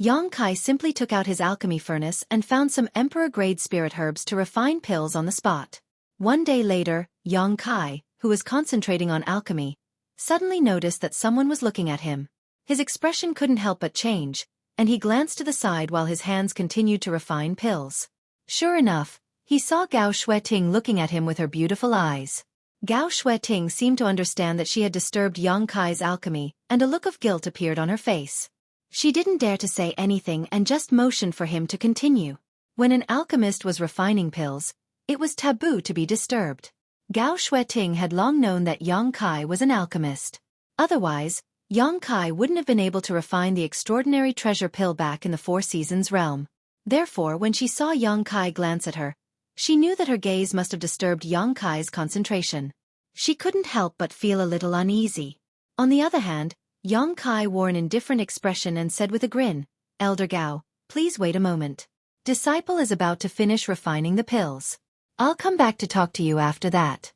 Xueqi simply took out his alchemy furnace and found some emperor-grade spirit herbs to refine pills on the spot. One day later, Xueqi, who was concentrating on alchemy, suddenly noticed that someone was looking at him. His expression couldn't help but change, and he glanced to the side while his hands continued to refine pills. Sure enough, he saw Gao Xueqi looking at him with her beautiful eyes. Gao Xueqi seemed to understand that she had disturbed Yang Kai's alchemy, and a look of guilt appeared on her face. She didn't dare to say anything and just motioned for him to continue. When an alchemist was refining pills, it was taboo to be disturbed. Gao Xueqi had long known that Yang Kai was an alchemist. Otherwise, Yang Kai wouldn't have been able to refine the extraordinary treasure pill back in the Four Seasons realm. Therefore, when she saw Yang Kai glance at her, she knew that her gaze must have disturbed Yang Kai's concentration. She couldn't help but feel a little uneasy. On the other hand, Yang Kai wore an indifferent expression and said with a grin, "Elder Gao, please wait a moment. Disciple is about to finish refining the pills. I'll come back to talk to you after that."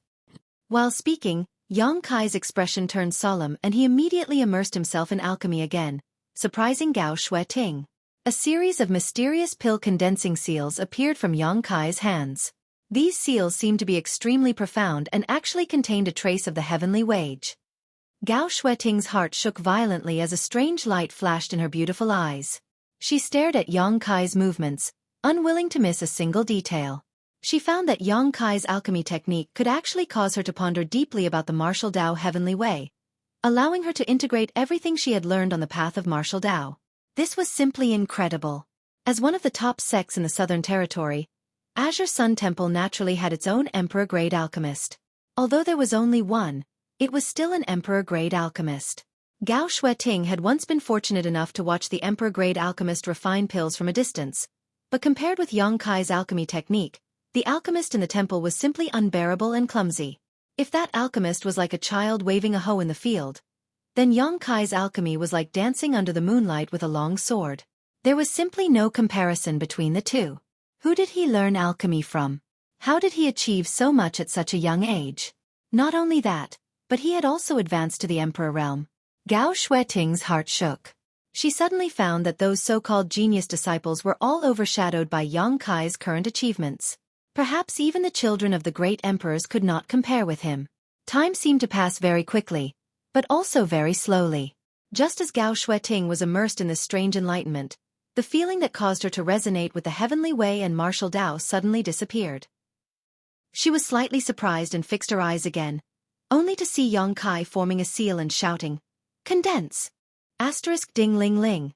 While speaking, Yang Kai's expression turned solemn and he immediately immersed himself in alchemy again, surprising Gao Xueqi. A series of mysterious pill condensing seals appeared from Yang Kai's hands. These seals seemed to be extremely profound and actually contained a trace of the heavenly wage. Gao Xueqing's heart shook violently as a strange light flashed in her beautiful eyes. She stared at Yang Kai's movements, unwilling to miss a single detail. She found that Yang Kai's alchemy technique could actually cause her to ponder deeply about the martial Dao heavenly way, allowing her to integrate everything she had learned on the path of martial Dao. This was simply incredible. As one of the top sects in the Southern Territory, Azure Sun Temple naturally had its own emperor-grade alchemist. Although there was only one, it was still an emperor-grade alchemist. Gao Xueqi had once been fortunate enough to watch the emperor-grade alchemist refine pills from a distance, but compared with Yang Kai's alchemy technique, the alchemist in the temple was simply unbearable and clumsy. If that alchemist was like a child waving a hoe in the field, then Yang Kai's alchemy was like dancing under the moonlight with a long sword. There was simply no comparison between the two. Who did he learn alchemy from? How did he achieve so much at such a young age? Not only that, but he had also advanced to the emperor realm. Gao Xueqing's heart shook. She suddenly found that those so-called genius disciples were all overshadowed by Yang Kai's current achievements. Perhaps even the children of the great emperors could not compare with him. Time seemed to pass very quickly, but also very slowly. Just as Gao Xueqi was immersed in this strange enlightenment, the feeling that caused her to resonate with the heavenly way and martial Dao suddenly disappeared. She was slightly surprised and fixed her eyes again, only to see Yang Kai forming a seal and shouting, "Condense! Asterisk ding ling ling."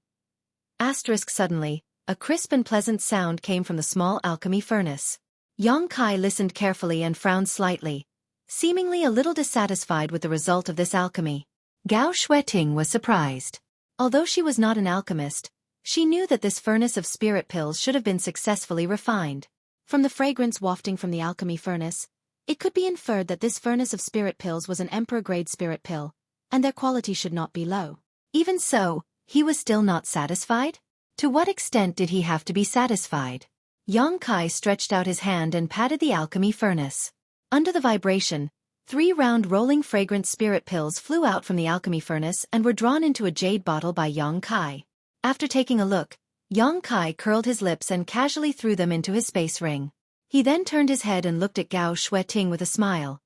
Asterisk suddenly, a crisp and pleasant sound came from the small alchemy furnace. Yang Kai listened carefully and frowned slightly, seemingly a little dissatisfied with the result of this alchemy. Gao Xueqi was surprised. Although she was not an alchemist, she knew that this furnace of spirit pills should have been successfully refined. From the fragrance wafting from the alchemy furnace, it could be inferred that this furnace of spirit pills was an emperor-grade spirit pill, and their quality should not be low. Even so, he was still not satisfied? To what extent did he have to be satisfied? Yang Kai stretched out his hand and patted the alchemy furnace. Under the vibration, 3 round rolling fragrant spirit pills flew out from the alchemy furnace and were drawn into a jade bottle by Yang Kai. After taking a look, Yang Kai curled his lips and casually threw them into his space ring. He then turned his head and looked at Gao Xueqi with a smile.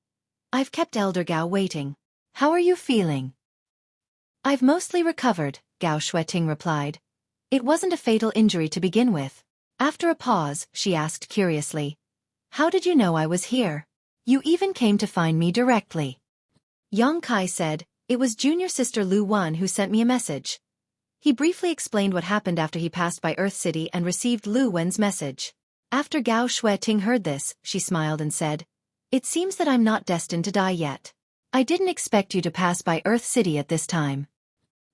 "I've kept Elder Gao waiting. How are you feeling?" "I've mostly recovered," Gao Xueqi replied. "It wasn't a fatal injury to begin with." After a pause, she asked curiously, "How did you know I was here? You even came to find me directly." Yang Kai said, "It was junior sister Lu Wan who sent me a message." He briefly explained what happened after he passed by Earth City and received Lu Wen's message. After Gao Xueqi heard this, she smiled and said, "It seems that I'm not destined to die yet. I didn't expect you to pass by Earth City at this time."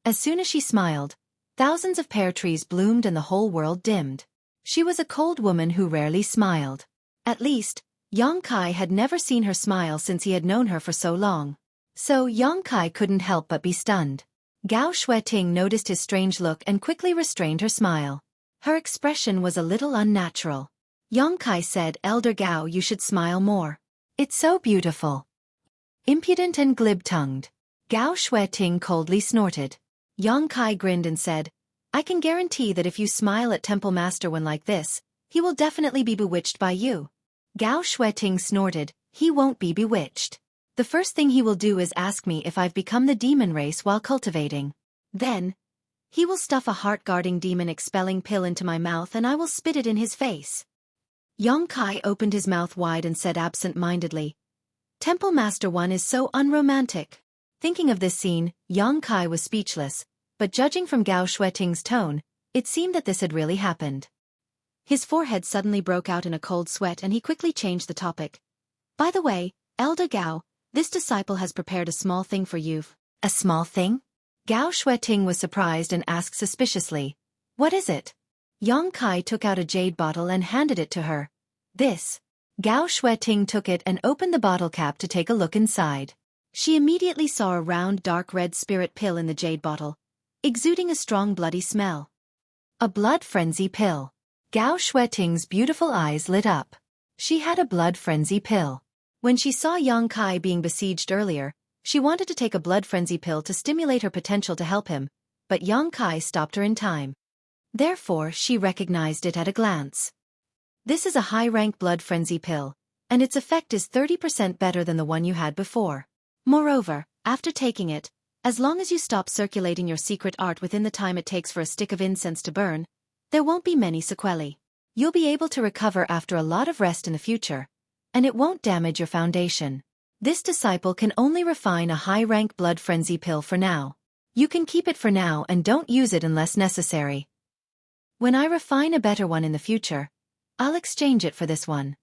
As soon as she smiled, thousands of pear trees bloomed and the whole world dimmed. She was a cold woman who rarely smiled. At least, Yang Kai had never seen her smile since he had known her for so long. So Yang Kai couldn't help but be stunned. Gao Xueqi noticed his strange look and quickly restrained her smile. Her expression was a little unnatural. Yang Kai said, "Elder Gao, you should smile more. It's so beautiful." Impudent and glib-tongued. Gao Xueqi coldly snorted. Yang Kai grinned and said, "I can guarantee that if you smile at Temple Master when like this, he will definitely be bewitched by you." Gao Xueqi snorted, "He won't be bewitched. The first thing he will do is ask me if I've become the demon race while cultivating. Then, he will stuff a heart-guarding demon-expelling pill into my mouth and I will spit it in his face. Yongkai opened his mouth wide and said absent-mindedly, Temple Master 1 is so unromantic. Thinking of this scene, Yongkai was speechless, but judging from Gao Xueting's tone, it seemed that this had really happened. His forehead suddenly broke out in a cold sweat and he quickly changed the topic. By the way, Elder Gao, this disciple has prepared a small thing for you. A small thing? Gao Xueting was surprised and asked suspiciously, What is it? Yongkai took out a jade bottle and handed it to her. This. Gao Xueting took it and opened the bottle cap to take a look inside. She immediately saw a round dark red spirit pill in the jade bottle, exuding a strong bloody smell. A blood frenzy pill. Gao Xueting's beautiful eyes lit up. She had a blood frenzy pill. When she saw Yongkai being besieged earlier, she wanted to take a blood frenzy pill to stimulate her potential to help him, but Yongkai stopped her in time. Therefore, she recognized it at a glance. This is a high-rank blood frenzy pill, and its effect is 30% better than the one you had before. Moreover, after taking it, as long as you stop circulating your secret art within the time it takes for a stick of incense to burn, there won't be many sequelae. You'll be able to recover after a lot of rest in the future, and it won't damage your foundation. This disciple can only refine a high-rank blood frenzy pill for now. You can keep it for now and don't use it unless necessary. When I refine a better one in the future, I'll exchange it for this one.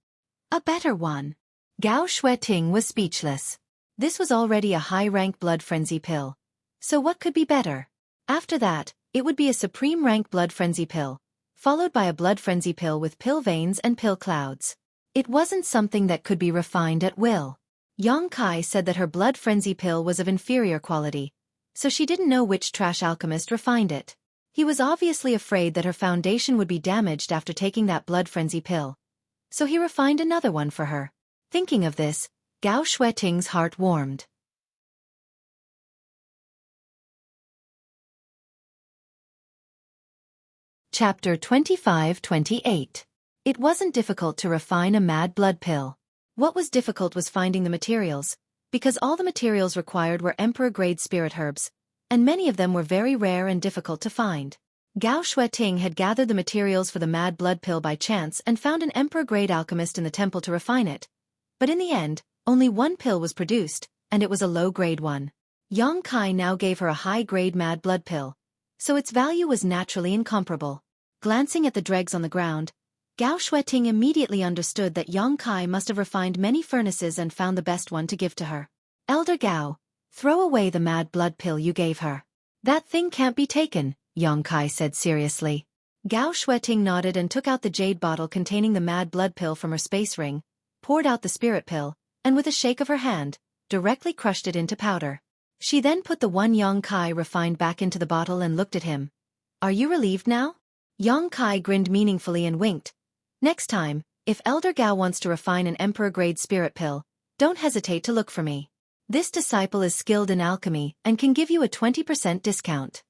A better one. Gao Xueting was speechless. This was already a high-rank blood frenzy pill. So what could be better? After that, it would be a supreme rank blood frenzy pill, followed by a blood frenzy pill with pill veins and pill clouds. It wasn't something that could be refined at will. Yongkai said that her blood frenzy pill was of inferior quality, so she didn't know which trash alchemist refined it. He was obviously afraid that her foundation would be damaged after taking that blood frenzy pill, so he refined another one for her. Thinking of this, Gao Xueting's heart warmed. Chapter 25-28. It wasn't difficult to refine a mad blood pill. What was difficult was finding the materials, because all the materials required were emperor-grade spirit herbs, and many of them were very rare and difficult to find. Gao Xueting had gathered the materials for the mad blood pill by chance and found an emperor-grade alchemist in the temple to refine it. But in the end, only one pill was produced, and it was a low-grade one. Yongkai now gave her a high-grade mad blood pill, so its value was naturally incomparable. Glancing at the dregs on the ground, Gao Xueting immediately understood that Yongkai must have refined many furnaces and found the best one to give to her. Elder Gao, throw away the mad blood pill you gave her. That thing can't be taken, Yongkai said seriously. Gao Xueting nodded and took out the jade bottle containing the mad blood pill from her space ring, poured out the spirit pill, and with a shake of her hand, directly crushed it into powder. She then put the one Yongkai refined back into the bottle and looked at him. Are you relieved now? Yongkai grinned meaningfully and winked. Next time, if Elder Gao wants to refine an emperor-grade spirit pill, don't hesitate to look for me. This disciple is skilled in alchemy and can give you a 20% discount.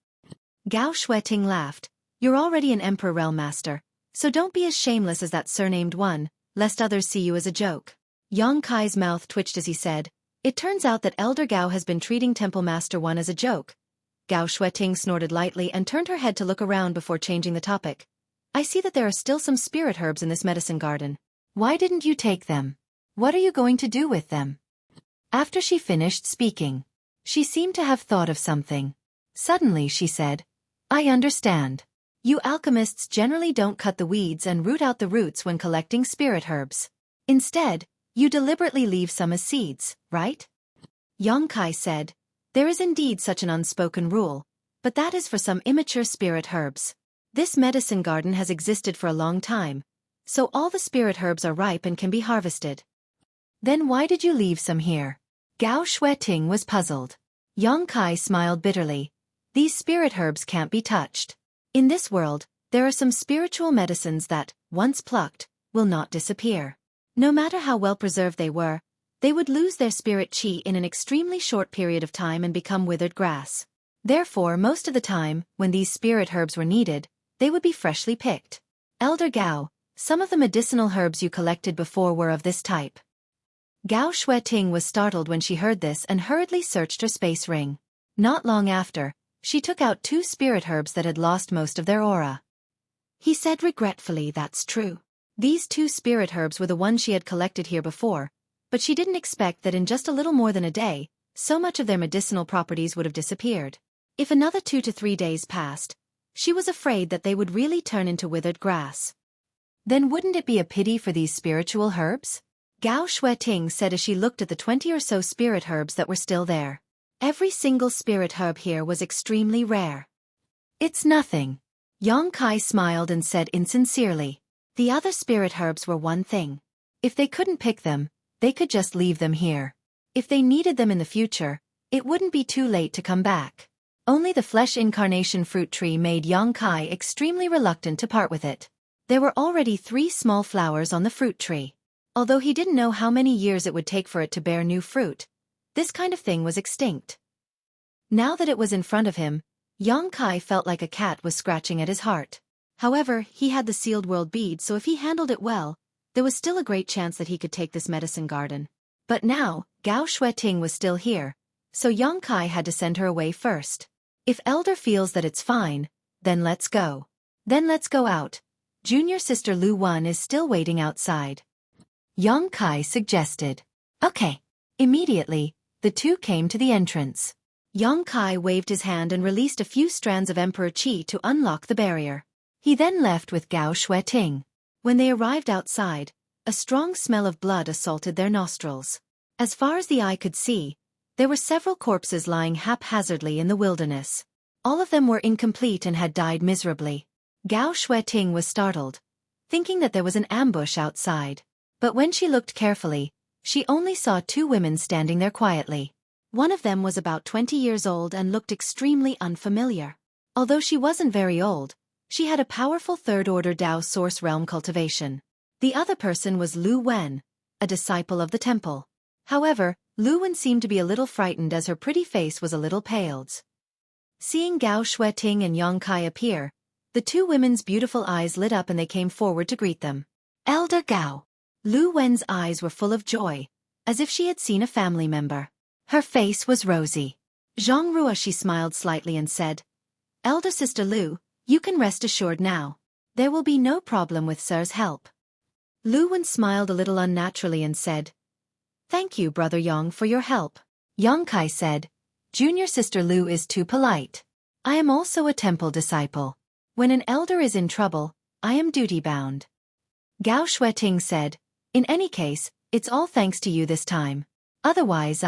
Gao Xueting laughed. You're already an emperor realm master, so don't be as shameless as that surnamed one, lest others see you as a joke. Yongkai's mouth twitched as he said, It turns out that Elder Gao has been treating Temple Master 1 as a joke. Gao Xueting snorted lightly and turned her head to look around before changing the topic. I see that there are still some spirit herbs in this medicine garden. Why didn't you take them? What are you going to do with them? After she finished speaking, she seemed to have thought of something. Suddenly she said, I understand. You alchemists generally don't cut the weeds and root out the roots when collecting spirit herbs. Instead, you deliberately leave some as seeds, right? Yongkai said, There is indeed such an unspoken rule, but that is for some immature spirit herbs. This medicine garden has existed for a long time, so all the spirit herbs are ripe and can be harvested. Then why did you leave some here? Gao Xueting was puzzled. Yongkai smiled bitterly. These spirit herbs can't be touched. In this world, there are some spiritual medicines that, once plucked, will not disappear. No matter how well preserved they were, they would lose their spirit chi in an extremely short period of time and become withered grass. Therefore, most of the time, when these spirit herbs were needed, they would be freshly picked. Elder Gao, some of the medicinal herbs you collected before were of this type. Gao Xueting was startled when she heard this and hurriedly searched her space ring. Not long after, she took out 2 spirit herbs that had lost most of their aura. He said regretfully, "That's true. These 2 spirit herbs were the ones she had collected here before, but she didn't expect that in just a little more than a day, so much of their medicinal properties would have disappeared. If another 2 to 3 days passed, she was afraid that they would really turn into withered grass. Then wouldn't it be a pity for these spiritual herbs?" Gao Xueting said as she looked at the 20 or so spirit herbs that were still there. Every single spirit herb here was extremely rare. "It's nothing." Yang Kai smiled and said insincerely. The other spirit herbs were one thing. If they couldn't pick them, they could just leave them here. If they needed them in the future, it wouldn't be too late to come back. Only the flesh incarnation fruit tree made Yang Kai extremely reluctant to part with it. There were already 3 small flowers on the fruit tree. Although he didn't know how many years it would take for it to bear new fruit, this kind of thing was extinct. Now that it was in front of him, Yang Kai felt like a cat was scratching at his heart. However, he had the sealed world bead, so if he handled it well, there was still a great chance that he could take this medicine garden. But now, Gao Xueting was still here, so Yang Kai had to send her away first. If Elder feels that it's fine, then let's go. Then let's go out. Junior sister Lu Wen is still waiting outside. Yang Kai suggested. Okay. Immediately, the 2 came to the entrance. Yang Kai waved his hand and released a few strands of Emperor Qi to unlock the barrier. He then left with Gao Xueting. When they arrived outside, a strong smell of blood assaulted their nostrils. As far as the eye could see, there were several corpses lying haphazardly in the wilderness. All of them were incomplete and had died miserably. Gao Xueting was startled, thinking that there was an ambush outside. But when she looked carefully, she only saw 2 women standing there quietly. One of them was about 20 years old and looked extremely unfamiliar. Although she wasn't very old, she had a powerful third-order Dao source realm cultivation. The other person was Lu Wen, a disciple of the temple. However, Lu Wen seemed to be a little frightened as her pretty face was a little paled. Seeing Gao Xueting and Yang Kai appear, the 2 women's beautiful eyes lit up and they came forward to greet them. "Elder Gao." Lu Wen's eyes were full of joy, as if she had seen a family member. Her face was rosy. "Zhang Rua," she smiled slightly and said, "Elder sister Lu, you can rest assured now. There will be no problem with Sir's help." Lu Wen smiled a little unnaturally and said, "Thank you, Brother Yang, for your help." Yang Kai said, "Junior sister Lu is too polite. I am also a temple disciple. When an elder is in trouble, I am duty-bound." Gao Xueting said, "In any case, it's all thanks to you this time. Otherwise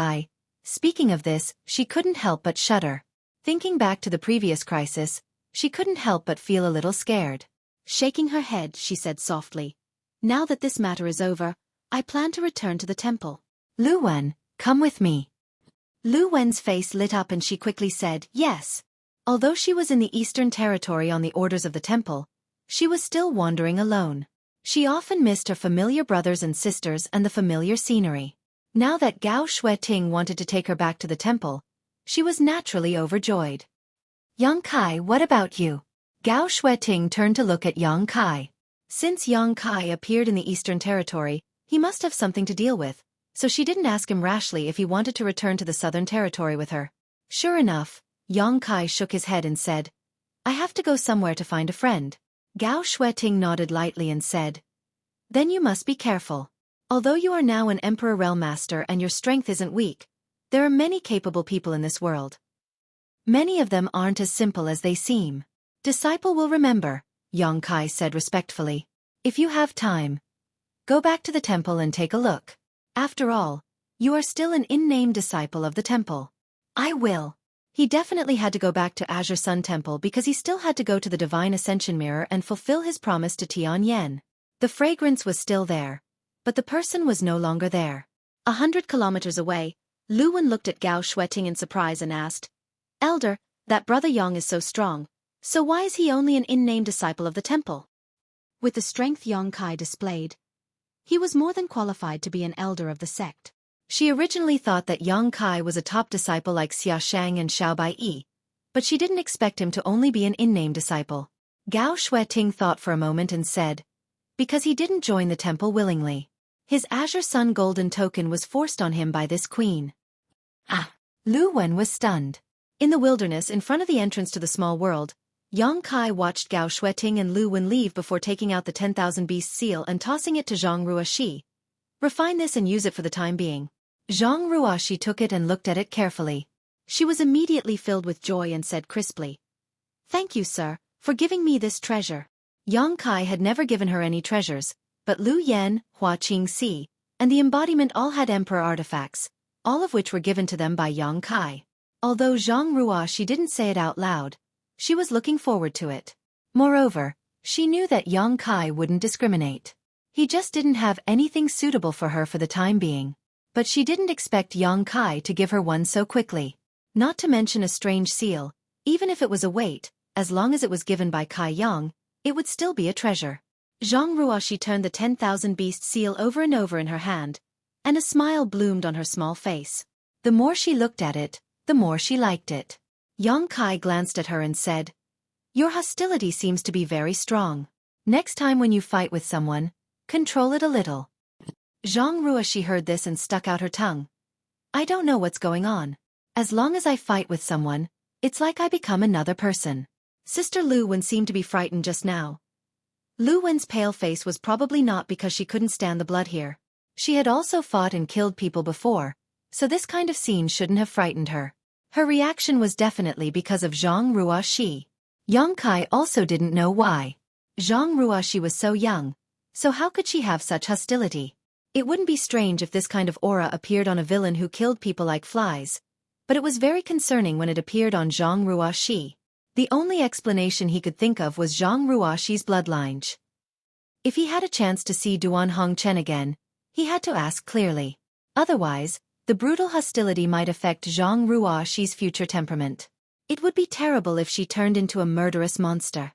Speaking of this, she couldn't help but shudder. Thinking back to the previous crisis, she couldn't help but feel a little scared. Shaking her head, she said softly, "Now that this matter is over, I plan to return to the temple. Lu Wen, come with me." Lu Wen's face lit up and she quickly said, "Yes." Although she was in the Eastern Territory on the orders of the temple, she was still wandering alone. She often missed her familiar brothers and sisters and the familiar scenery. Now that Gao Xueting wanted to take her back to the temple, she was naturally overjoyed. "Yang Kai, what about you?" Gao Xueting turned to look at Yang Kai. Since Yang Kai appeared in the Eastern Territory, he must have something to deal with, so she didn't ask him rashly if he wanted to return to the Southern Territory with her. Sure enough, Yang Kai shook his head and said, "I have to go somewhere to find a friend." Gao Xueting nodded lightly and said, "Then you must be careful. Although you are now an Emperor Realm Master and your strength isn't weak, there are many capable people in this world. Many of them aren't as simple as they seem. Disciple will remember," Yang Kai said respectfully. "If you have time, go back to the temple and take a look. After all, you are still an in-name disciple of the temple." "I will." He definitely had to go back to Azure Sun Temple because he still had to go to the Divine Ascension Mirror and fulfill his promise to Tian Yen. The fragrance was still there, but the person was no longer there. 100 kilometers away, Lu Wen looked at Gao Xueting in surprise and asked, "Elder, that Brother Yang is so strong, so why is he only an in-name disciple of the temple?" With the strength Yang Kai displayed, he was more than qualified to be an elder of the sect. She originally thought that Yang Kai was a top disciple like Xia Shang and Xiao Bai, but she didn't expect him to only be an in-name disciple. Gao Xueting thought for a moment and said, "Because he didn't join the temple willingly. His Azure Sun golden token was forced on him by this queen. Ah! Lu Wen was stunned. In the wilderness in front of the entrance to the small world, Yang Kai watched Gao Xueting and Lu Wen leave before taking out the 10,000 beast seal and tossing it to Zhang Ruoxi. Refine this and use it for the time being. Zhang Ruoxi took it and looked at it carefully. She was immediately filled with joy and said crisply, "Thank you, sir, for giving me this treasure." Yang Kai had never given her any treasures, but Lu Yan, Hua Qingxi, and the embodiment all had emperor artifacts, all of which were given to them by Yang Kai. Although Zhang Ruoxi didn't say it out loud, she was looking forward to it. Moreover, she knew that Yang Kai wouldn't discriminate. He just didn't have anything suitable for her for the time being. But she didn't expect Yang Kai to give her one so quickly. Not to mention a strange seal, even if it was a weight, as long as it was given by Kai Yang, it would still be a treasure. Zhang Ruoxi turned the 10,000 beast seal over and over in her hand, and a smile bloomed on her small face. The more she looked at it, the more she liked it. Yang Kai glanced at her and said, "Your hostility seems to be very strong. Next time when you fight with someone, control it a little." Zhang Ruoxi heard this and stuck out her tongue. "I don't know what's going on. As long as I fight with someone, it's like I become another person." Sister Lu Wen seemed to be frightened just now. Lu Wen's pale face was probably not because she couldn't stand the blood here. She had also fought and killed people before, so this kind of scene shouldn't have frightened her. Her reaction was definitely because of Zhang Ruoxi. Yang Kai also didn't know why. Zhang Ruoxi was so young, so how could she have such hostility? It wouldn't be strange if this kind of aura appeared on a villain who killed people like flies, but it was very concerning when it appeared on Zhang Ruoxi. The only explanation he could think of was Zhang Ruoxi's bloodline. If he had a chance to see Duan Hongchen again, he had to ask clearly. Otherwise, the brutal hostility might affect Zhang Ruoxi's future temperament. It would be terrible if she turned into a murderous monster.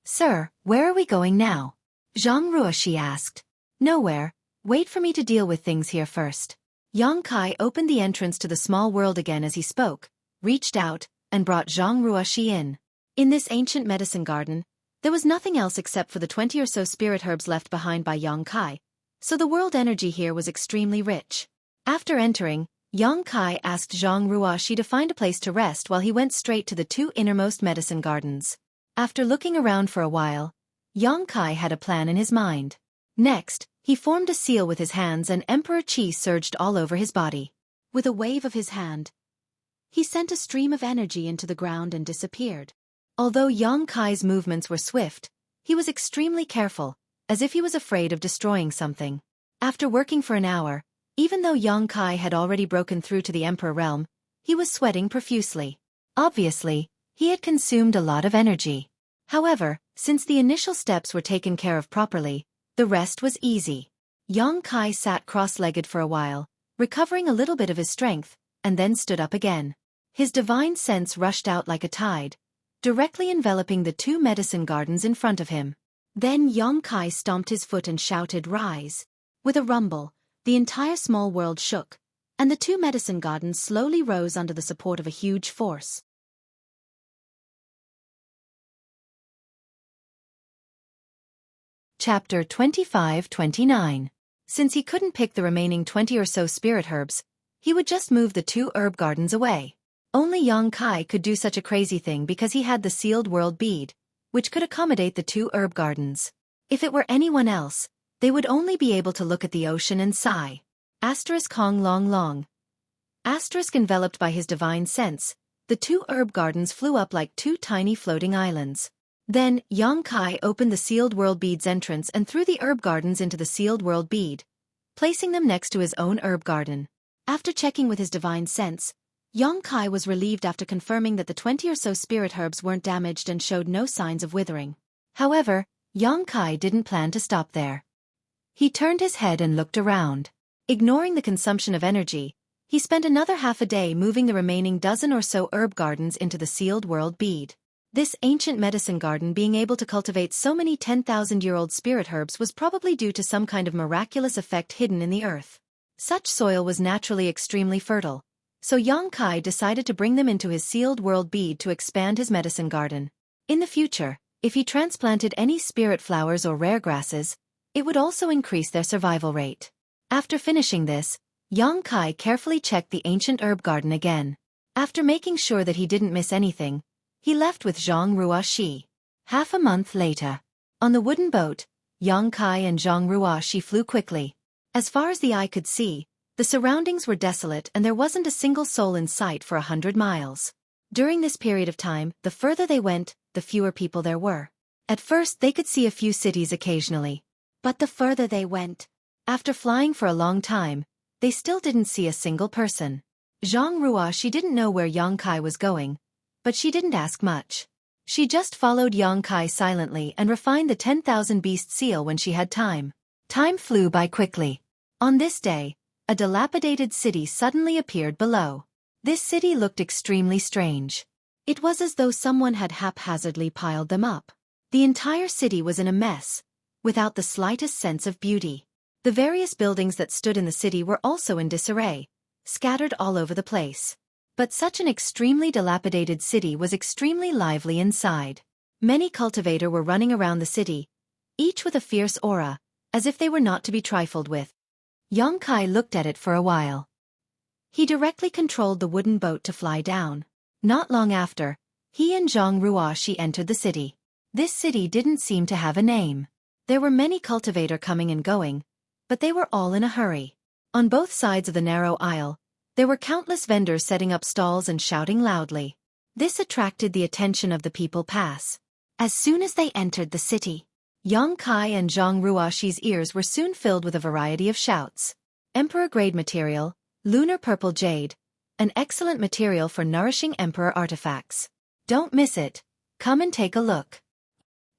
"Sir, where are we going now?" Zhang Ruoxi asked. "Nowhere. Wait for me to deal with things here first." Yang Kai opened the entrance to the small world again as he spoke, reached out, and brought Zhang Ruoxi in. In this ancient medicine garden, there was nothing else except for the 20 or so spirit herbs left behind by Yang Kai, so the world energy here was extremely rich. After entering, Yang Kai asked Zhang Ruoxi to find a place to rest while he went straight to the 2 innermost medicine gardens. After looking around for a while, Yang Kai had a plan in his mind. Next, he formed a seal with his hands and Emperor Qi surged all over his body. With a wave of his hand, he sent a stream of energy into the ground and disappeared. Although Yang Kai's movements were swift, he was extremely careful, as if he was afraid of destroying something. After working for an hour, even though Yang Kai had already broken through to the Emperor realm, he was sweating profusely. Obviously, he had consumed a lot of energy. However, since the initial steps were taken care of properly, the rest was easy. Yang Kai sat cross-legged for a while, recovering a little bit of his strength, and then stood up again. His divine sense rushed out like a tide, directly enveloping the 2 medicine gardens in front of him. Then Yang Kai stomped his foot and shouted, "Rise!" With a rumble, the entire small world shook, and the 2 medicine gardens slowly rose under the support of a huge force. Chapter 25-29. Since he couldn't pick the remaining 20 or so spirit herbs, he would just move the 2 herb gardens away. Only Yang Kai could do such a crazy thing because he had the sealed world bead, which could accommodate the 2 herb gardens. If it were anyone else, they would only be able to look at the ocean and sigh. Hong long long. Enveloped by his divine sense, the 2 herb gardens flew up like 2 tiny floating islands. Then, Yang Kai opened the sealed world bead's entrance and threw the herb gardens into the sealed world bead, placing them next to his own herb garden. After checking with his divine sense, Yang Kai was relieved after confirming that the 20 or so spirit herbs weren't damaged and showed no signs of withering. However, Yang Kai didn't plan to stop there. He turned his head and looked around. Ignoring the consumption of energy, he spent another half a day moving the remaining dozen or so herb gardens into the sealed world bead. This ancient medicine garden being able to cultivate so many 10,000-year-old spirit herbs was probably due to some kind of miraculous effect hidden in the earth. Such soil was naturally extremely fertile, so Yang Kai decided to bring them into his sealed world bead to expand his medicine garden. In the future, if he transplanted any spirit flowers or rare grasses, it would also increase their survival rate. After finishing this, Yang Kai carefully checked the ancient herb garden again. After making sure that he didn't miss anything, he left with Zhang Ruoxi. Half a month later, on the wooden boat, Yang Kai and Zhang Ruoxi flew quickly. As far as the eye could see, the surroundings were desolate and there wasn't a single soul in sight for 100 miles. During this period of time, the further they went, the fewer people there were. At first they could see a few cities occasionally. But the further they went, after flying for a long time, they still didn't see a single person. Zhang Ruoxi didn't know where Yang Kai was going, but she didn't ask much. She just followed Yang Kai silently and refined the 10,000 beast seal when she had time. Time flew by quickly. On this day, a dilapidated city suddenly appeared below. This city looked extremely strange. It was as though someone had haphazardly piled them up. The entire city was in a mess, without the slightest sense of beauty. The various buildings that stood in the city were also in disarray, scattered all over the place. But such an extremely dilapidated city was extremely lively inside. Many cultivators were running around the city, each with a fierce aura, as if they were not to be trifled with. Yang Kai looked at it for a while. He directly controlled the wooden boat to fly down. Not long after, he and Zhang Ruoxi entered the city. This city didn't seem to have a name. There were many cultivators coming and going, but they were all in a hurry. On both sides of the narrow aisle, there were countless vendors setting up stalls and shouting loudly. This attracted the attention of the people pass. As soon as they entered the city, Yang Kai and Zhang Ruoxi's ears were soon filled with a variety of shouts. Emperor-grade material, lunar purple jade, an excellent material for nourishing Emperor artifacts. Don't miss it. Come and take a look.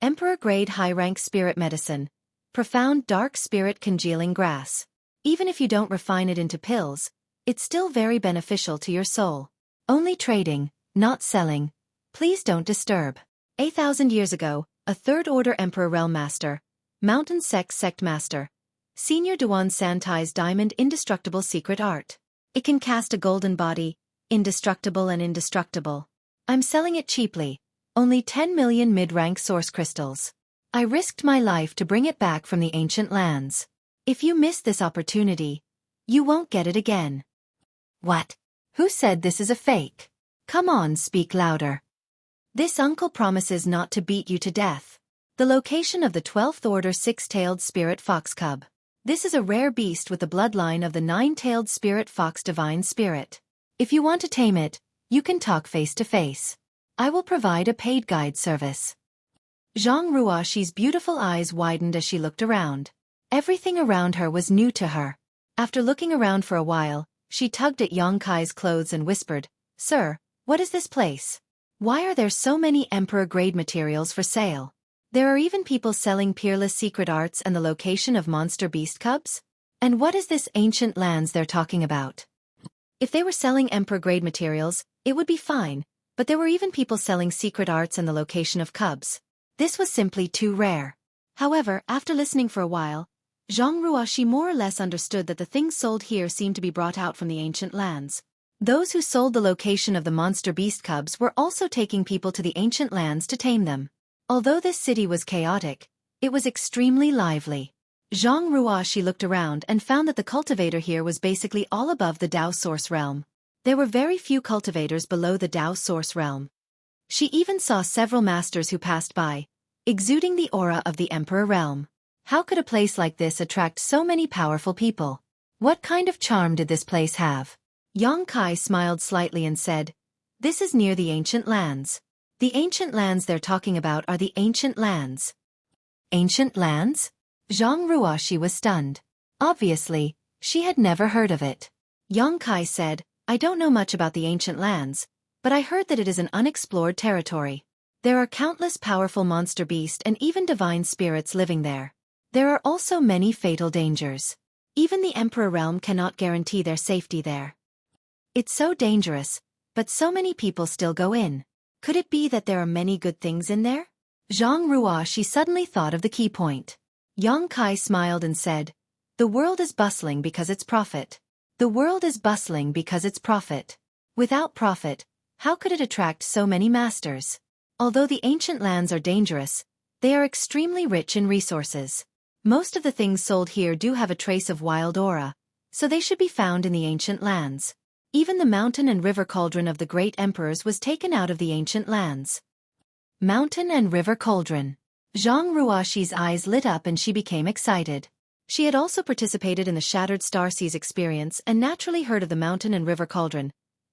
Emperor-grade high-rank spirit medicine, profound dark spirit congealing grass. Even if you don't refine it into pills, it's still very beneficial to your soul. Only trading, not selling. Please don't disturb. 8,000 years ago, a third-order Emperor Realm Master, Mountain Sect Master, Senior Duan Santai's diamond indestructible secret art. It can cast a golden body, indestructible and indestructible. I'm selling it cheaply, only 10 million mid-rank source crystals. I risked my life to bring it back from the ancient lands. If you miss this opportunity, you won't get it again. What? Who said this is a fake? Come on, speak louder. This uncle promises not to beat you to death. The location of the 12th Order Six-Tailed Spirit Fox Cub. This is a rare beast with the bloodline of the Nine-Tailed Spirit Fox Divine Spirit. If you want to tame it, you can talk face to face. I will provide a paid guide service. Zhang Ruoxi's beautiful eyes widened as she looked around. Everything around her was new to her. After looking around for a while, she tugged at Yang Kai's clothes and whispered, "Sir, what is this place? Why are there so many Emperor-grade materials for sale? There are even people selling peerless secret arts and the location of monster beast cubs? And what is this ancient lands they're talking about?" If they were selling Emperor-grade materials, it would be fine, but there were even people selling secret arts and the location of cubs. This was simply too rare. However, after listening for a while, Zhang Ruoxi more or less understood that the things sold here seemed to be brought out from the ancient lands. Those who sold the location of the monster beast cubs were also taking people to the ancient lands to tame them. Although this city was chaotic, it was extremely lively. Zhang Ruoxi looked around and found that the cultivator here was basically all above the Dao Source realm. There were very few cultivators below the Dao Source realm. She even saw several masters who passed by, exuding the aura of the Emperor realm. How could a place like this attract so many powerful people? What kind of charm did this place have? Yang Kai smiled slightly and said, "This is near the ancient lands. The ancient lands they're talking about are the ancient lands." Ancient lands? Zhang Ruoxi was stunned. Obviously, she had never heard of it. Yang Kai said, "I don't know much about the ancient lands, but I heard that it is an unexplored territory. There are countless powerful monster beasts and even divine spirits living there. There are also many fatal dangers. Even the Emperor realm cannot guarantee their safety there. It's so dangerous, but so many people still go in. Could it be that there are many good things in there?" Zhang Ruoxi suddenly thought of the key point. Yang Kai smiled and said, "The world is bustling because it's profit. The world is bustling because it's profit. Without profit, how could it attract so many masters? Although the ancient lands are dangerous, they are extremely rich in resources. Most of the things sold here do have a trace of wild aura, so they should be found in the ancient lands. Even the mountain and river cauldron of the great emperors was taken out of the ancient lands. Mountain and river cauldron. Zhang Ruoxi's eyes lit up and she became excited. She had also participated in the Shattered Star Seas experience and naturally heard of the mountain and river cauldron,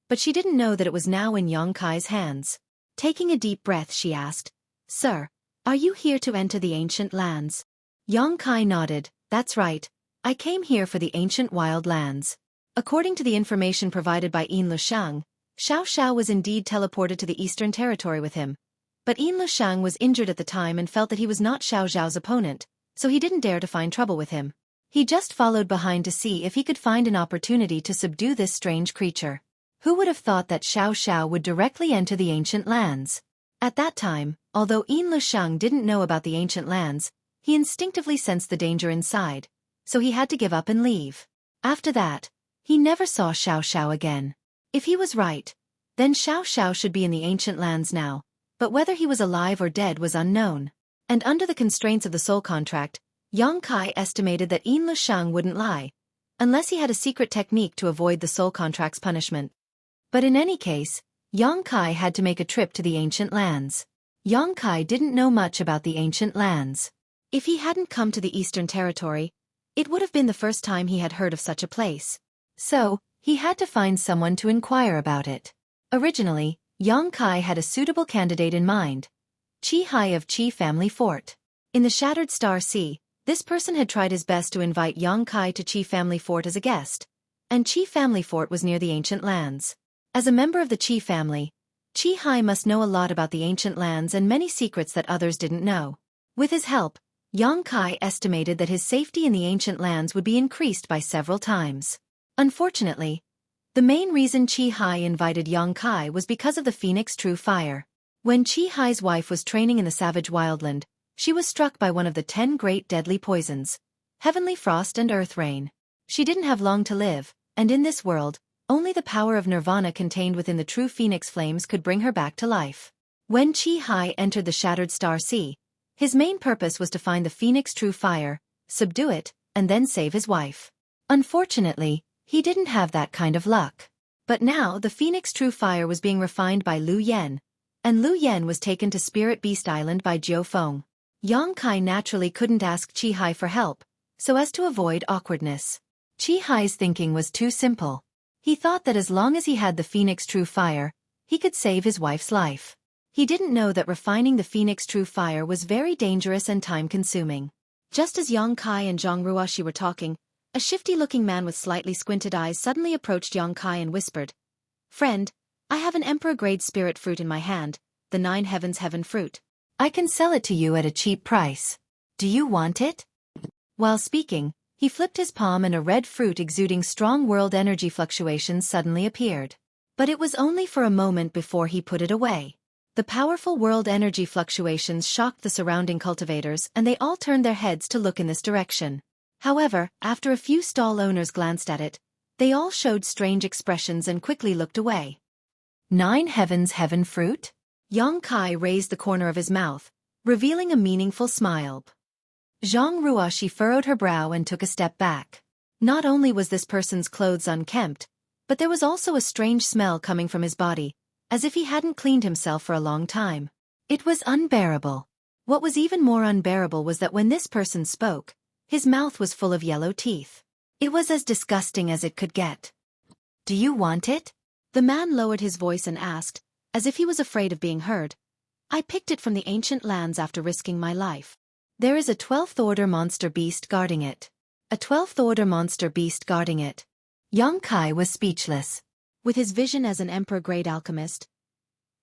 but she didn't know that it was now in Yang Kai's hands. Taking a deep breath, she asked, "Sir, are you here to enter the ancient lands?" Yang Kai nodded. "That's right. I came here for the ancient wild lands." According to the information provided by Yin Lushang, Xiao Xiao was indeed teleported to the Eastern Territory with him. But Yin Lushang was injured at the time and felt that he was not Xiao Xiao's opponent, so he didn't dare to find trouble with him. He just followed behind to see if he could find an opportunity to subdue this strange creature. Who would have thought that Xiao Xiao would directly enter the ancient lands? At that time, although Yin Lushang didn't know about the ancient lands, he instinctively sensed the danger inside, so he had to give up and leave. After that, he never saw Xiao Xiao again. If he was right, then Xiao Xiao should be in the ancient lands now, but whether he was alive or dead was unknown. And under the constraints of the soul contract, Yang Kai estimated that Yin Lushang wouldn't lie, unless he had a secret technique to avoid the soul contract's punishment. But in any case, Yang Kai had to make a trip to the ancient lands. Yang Kai didn't know much about the ancient lands. If he hadn't come to the Eastern Territory, it would have been the first time he had heard of such a place. So, he had to find someone to inquire about it. Originally, Yang Kai had a suitable candidate in mind, Qi Hai of Qi Family Fort. In the Shattered Star Sea, this person had tried his best to invite Yang Kai to Qi Family Fort as a guest, and Qi Family Fort was near the ancient lands. As a member of the Qi family, Qi Hai must know a lot about the ancient lands and many secrets that others didn't know. With his help, Yang Kai estimated that his safety in the ancient lands would be increased by several times. Unfortunately, the main reason Qi Hai invited Yang Kai was because of the Phoenix True Fire. When Qi Hai's wife was training in the savage wildland, she was struck by one of the 10 great deadly poisons, Heavenly Frost and Earth Rain. She didn't have long to live, and in this world, only the power of nirvana contained within the true phoenix flames could bring her back to life. When Qi Hai entered the Shattered Star Sea, his main purpose was to find the Phoenix True Fire, subdue it, and then save his wife. Unfortunately, he didn't have that kind of luck. But now the Phoenix True Fire was being refined by Lu Yen, and Lu Yen was taken to Spirit Beast Island by Jiu Feng. Yang Kai naturally couldn't ask Qi Hai for help, so as to avoid awkwardness. Qi Hai's thinking was too simple. He thought that as long as he had the Phoenix True Fire, he could save his wife's life. He didn't know that refining the Phoenix True Fire was very dangerous and time-consuming. Just as Yang Kai and Zhang Ruoxi were talking, a shifty-looking man with slightly squinted eyes suddenly approached Yang Kai and whispered, "Friend, I have an emperor-grade spirit fruit in my hand, the 9 Heavens Heaven fruit. I can sell it to you at a cheap price. Do you want it?" While speaking, he flipped his palm and a red fruit exuding strong world energy fluctuations suddenly appeared. But it was only for a moment before he put it away. The powerful world energy fluctuations shocked the surrounding cultivators and they all turned their heads to look in this direction. However, after a few stall owners glanced at it, they all showed strange expressions and quickly looked away. 9 Heavens Heaven fruit? Yang Kai raised the corner of his mouth, revealing a meaningful smile. Zhang Ruoxi furrowed her brow and took a step back. Not only was this person's clothes unkempt, but there was also a strange smell coming from his body, as if he hadn't cleaned himself for a long time. It was unbearable. What was even more unbearable was that when this person spoke, his mouth was full of yellow teeth. It was as disgusting as it could get. "Do you want it?" The man lowered his voice and asked, as if he was afraid of being heard. "I picked it from the ancient lands after risking my life. There is a 12th order monster beast guarding it." A 12th order monster beast guarding it. Yang Kai was speechless. With his vision as an emperor-grade alchemist,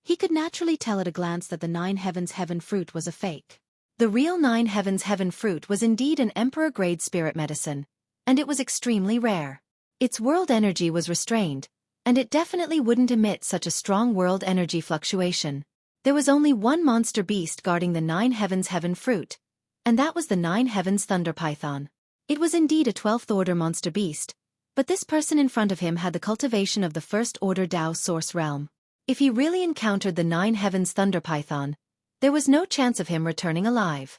he could naturally tell at a glance that the 9 Heavens Heaven fruit was a fake. The real 9 Heavens Heaven fruit was indeed an emperor-grade spirit medicine, and it was extremely rare. Its world energy was restrained, and it definitely wouldn't emit such a strong world energy fluctuation. There was only one monster beast guarding the 9 Heavens Heaven fruit, and that was the 9 Heavens Thunder Python. It was indeed a 12th order monster beast, but this person in front of him had the cultivation of the 1st order Dao Source Realm. If he really encountered the 9 Heavens Thunder Python, there was no chance of him returning alive.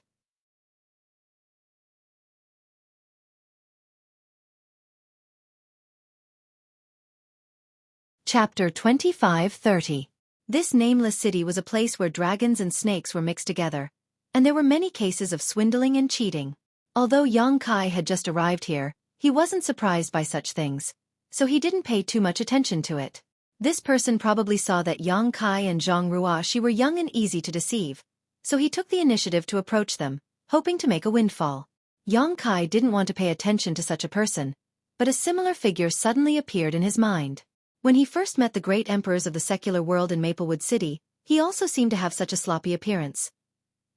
Chapter 25-30. This nameless city was a place where dragons and snakes were mixed together, and there were many cases of swindling and cheating. Although Yang Kai had just arrived here, he wasn't surprised by such things, so he didn't pay too much attention to it. This person probably saw that Yang Kai and Zhang Ruoshi were young and easy to deceive, so he took the initiative to approach them, hoping to make a windfall. Yang Kai didn't want to pay attention to such a person, but a similar figure suddenly appeared in his mind. When he first met the great emperors of the secular world in Maplewood City, he also seemed to have such a sloppy appearance.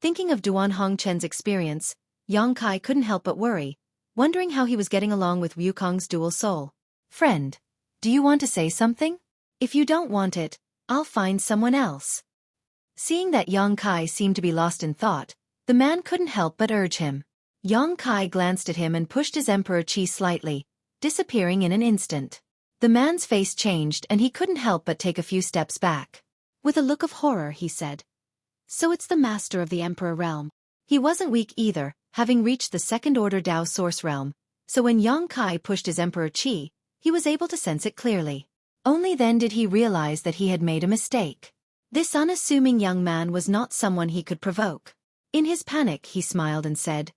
Thinking of Duan Hongchen's experience, Yang Kai couldn't help but worry, wondering how he was getting along with Wukong's dual soul. "Friend, do you want to say something? If you don't want it, I'll find someone else." Seeing that Yang Kai seemed to be lost in thought, the man couldn't help but urge him. Yang Kai glanced at him and pushed his Emperor Qi slightly, disappearing in an instant. The man's face changed and he couldn't help but take a few steps back. With a look of horror, he said, "So it's the master of the Emperor realm." He wasn't weak either, having reached the second-order Dao source realm, so when Yang Kai pushed his Emperor Qi, he was able to sense it clearly. Only then did he realize that he had made a mistake. This unassuming young man was not someone he could provoke. In his panic, he smiled and said,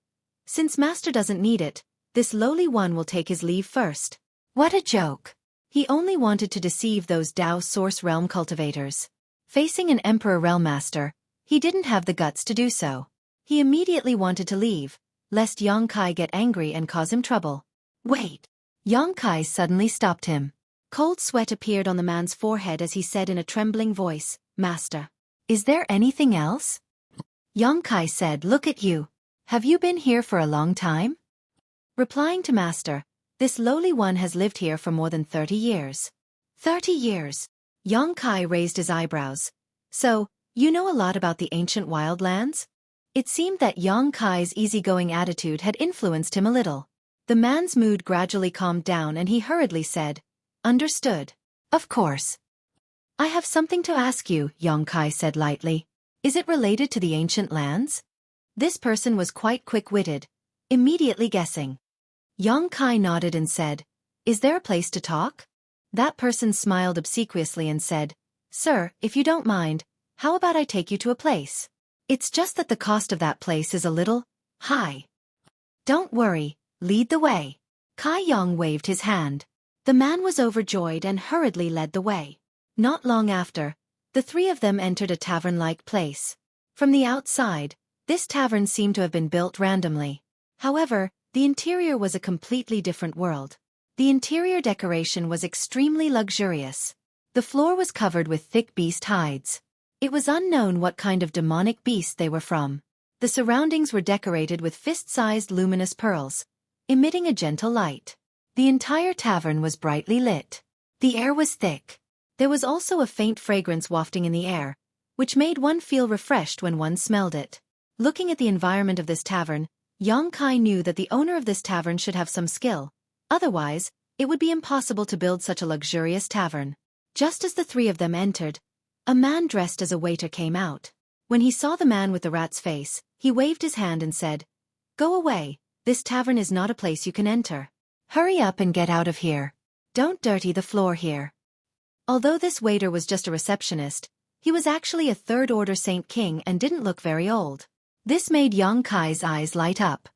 "Since Master doesn't need it, this lowly one will take his leave first." What a joke! He only wanted to deceive those Dao source realm cultivators. Facing an Emperor realm master, he didn't have the guts to do so. He immediately wanted to leave, lest Yang Kai get angry and cause him trouble. "Wait!" Yang Kai suddenly stopped him. Cold sweat appeared on the man's forehead as he said in a trembling voice, "Master, is there anything else?" Yang Kai said, "Look at you. Have you been here for a long time?" Replying to Master, "This lowly one has lived here for more than 30 years. 30 years? Yang Kai raised his eyebrows. "So, you know a lot about the ancient wildlands?" It seemed that Yang Kai's easygoing attitude had influenced him a little. The man's mood gradually calmed down and he hurriedly said, "Understood. Of course." "I have something to ask you," Yang Kai said lightly. "Is it related to the ancient lands?" This person was quite quick-witted, immediately guessing. Yang Kai nodded and said, "Is there a place to talk?" That person smiled obsequiously and said, "Sir, if you don't mind, how about I take you to a place? It's just that the cost of that place is a little high." "Don't worry, lead the way." Kai Yang waved his hand. The man was overjoyed and hurriedly led the way. Not long after, the three of them entered a tavern-like place. From the outside, this tavern seemed to have been built randomly. However, the interior was a completely different world. The interior decoration was extremely luxurious. The floor was covered with thick beast hides. It was unknown what kind of demonic beast they were from. The surroundings were decorated with fist-sized luminous pearls, emitting a gentle light. The entire tavern was brightly lit. The air was thick. There was also a faint fragrance wafting in the air, which made one feel refreshed when one smelled it. Looking at the environment of this tavern, Yang Kai knew that the owner of this tavern should have some skill. Otherwise, it would be impossible to build such a luxurious tavern. Just as the three of them entered, a man dressed as a waiter came out. When he saw the man with the rat's face, he waved his hand and said, "Go away, this tavern is not a place you can enter. Hurry up and get out of here. Don't dirty the floor here." Although this waiter was just a receptionist, he was actually a third-order Saint King and didn't look very old. This made Yang Kai's eyes light up.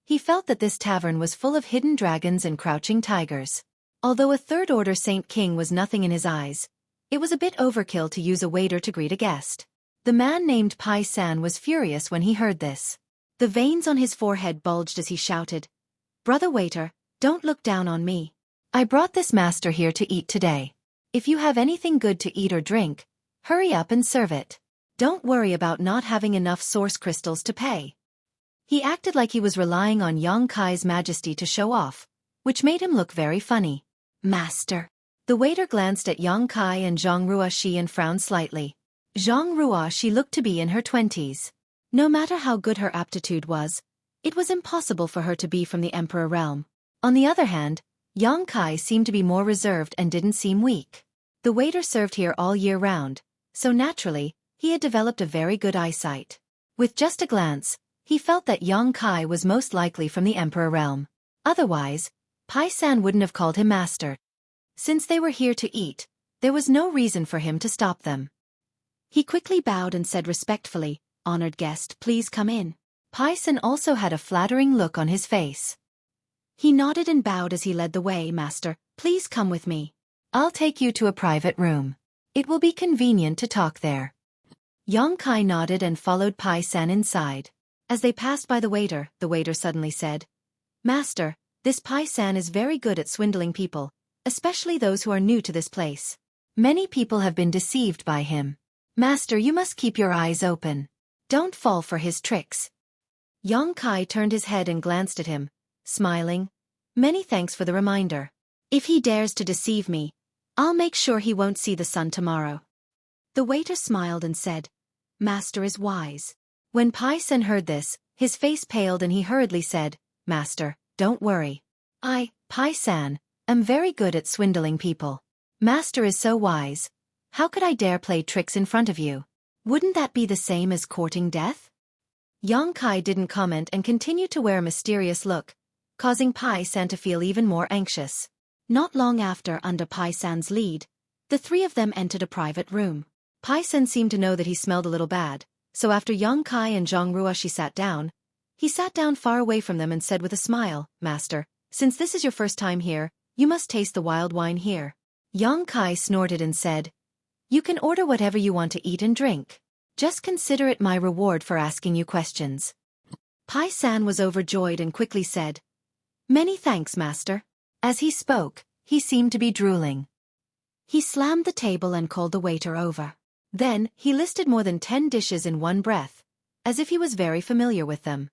He felt that this tavern was full of hidden dragons and crouching tigers. Although a third-order Saint King was nothing in his eyes, it was a bit overkill to use a waiter to greet a guest. The man named Pai San was furious when he heard this. The veins on his forehead bulged as he shouted, "Brother waiter, don't look down on me. I brought this master here to eat today. If you have anything good to eat or drink, hurry up and serve it. Don't worry about not having enough source crystals to pay." He acted like he was relying on Yang Kai's majesty to show off, which made him look very funny. "Master." The waiter glanced at Yang Kai and Zhang Ruoshi and frowned slightly. Zhang Ruoshi looked to be in her 20s. No matter how good her aptitude was, it was impossible for her to be from the Emperor realm. On the other hand, Yang Kai seemed to be more reserved and didn't seem weak. The waiter served here all year round, so naturally, he had developed a very good eyesight. With just a glance, he felt that Yang Kai was most likely from the Emperor realm. Otherwise, Pai San wouldn't have called him master. Since they were here to eat, there was no reason for him to stop them. He quickly bowed and said respectfully, "Honored guest, please come in." Paisen also had a flattering look on his face. He nodded and bowed as he led the way. "Master, please come with me. I'll take you to a private room. It will be convenient to talk there." Yongkai nodded and followed Paisen inside. As they passed by the waiter suddenly said, "Master, this Paisen is very good at swindling people, especially those who are new to this place. Many people have been deceived by him. Master, you must keep your eyes open. Don't fall for his tricks." Yongkai turned his head and glanced at him, smiling. "Many thanks for the reminder. If he dares to deceive me, I'll make sure he won't see the sun tomorrow." The waiter smiled and said, "Master is wise." When Paisen heard this, his face paled and he hurriedly said, "Master, don't worry. Paisen, am very good at swindling people. Master is so wise. How could I dare play tricks in front of you? Wouldn't that be the same as courting death?" Yongkai didn't comment and continued to wear a mysterious look, causing Paisen to feel even more anxious. Not long after, under Paisen's lead, the three of them entered a private room. Paisen seemed to know that he smelled a little bad, so after Yongkai and Zhang Ruoshi sat down, he sat down far away from them and said with a smile, "Master, since this is your first time here, you must taste the wild wine here." Yongkai snorted and said, "You can order whatever you want to eat and drink. Just consider it my reward for asking you questions." Paisen was overjoyed and quickly said, "Many thanks, master." As he spoke, he seemed to be drooling. He slammed the table and called the waiter over. Then, he listed more than 10 dishes in one breath, as if he was very familiar with them.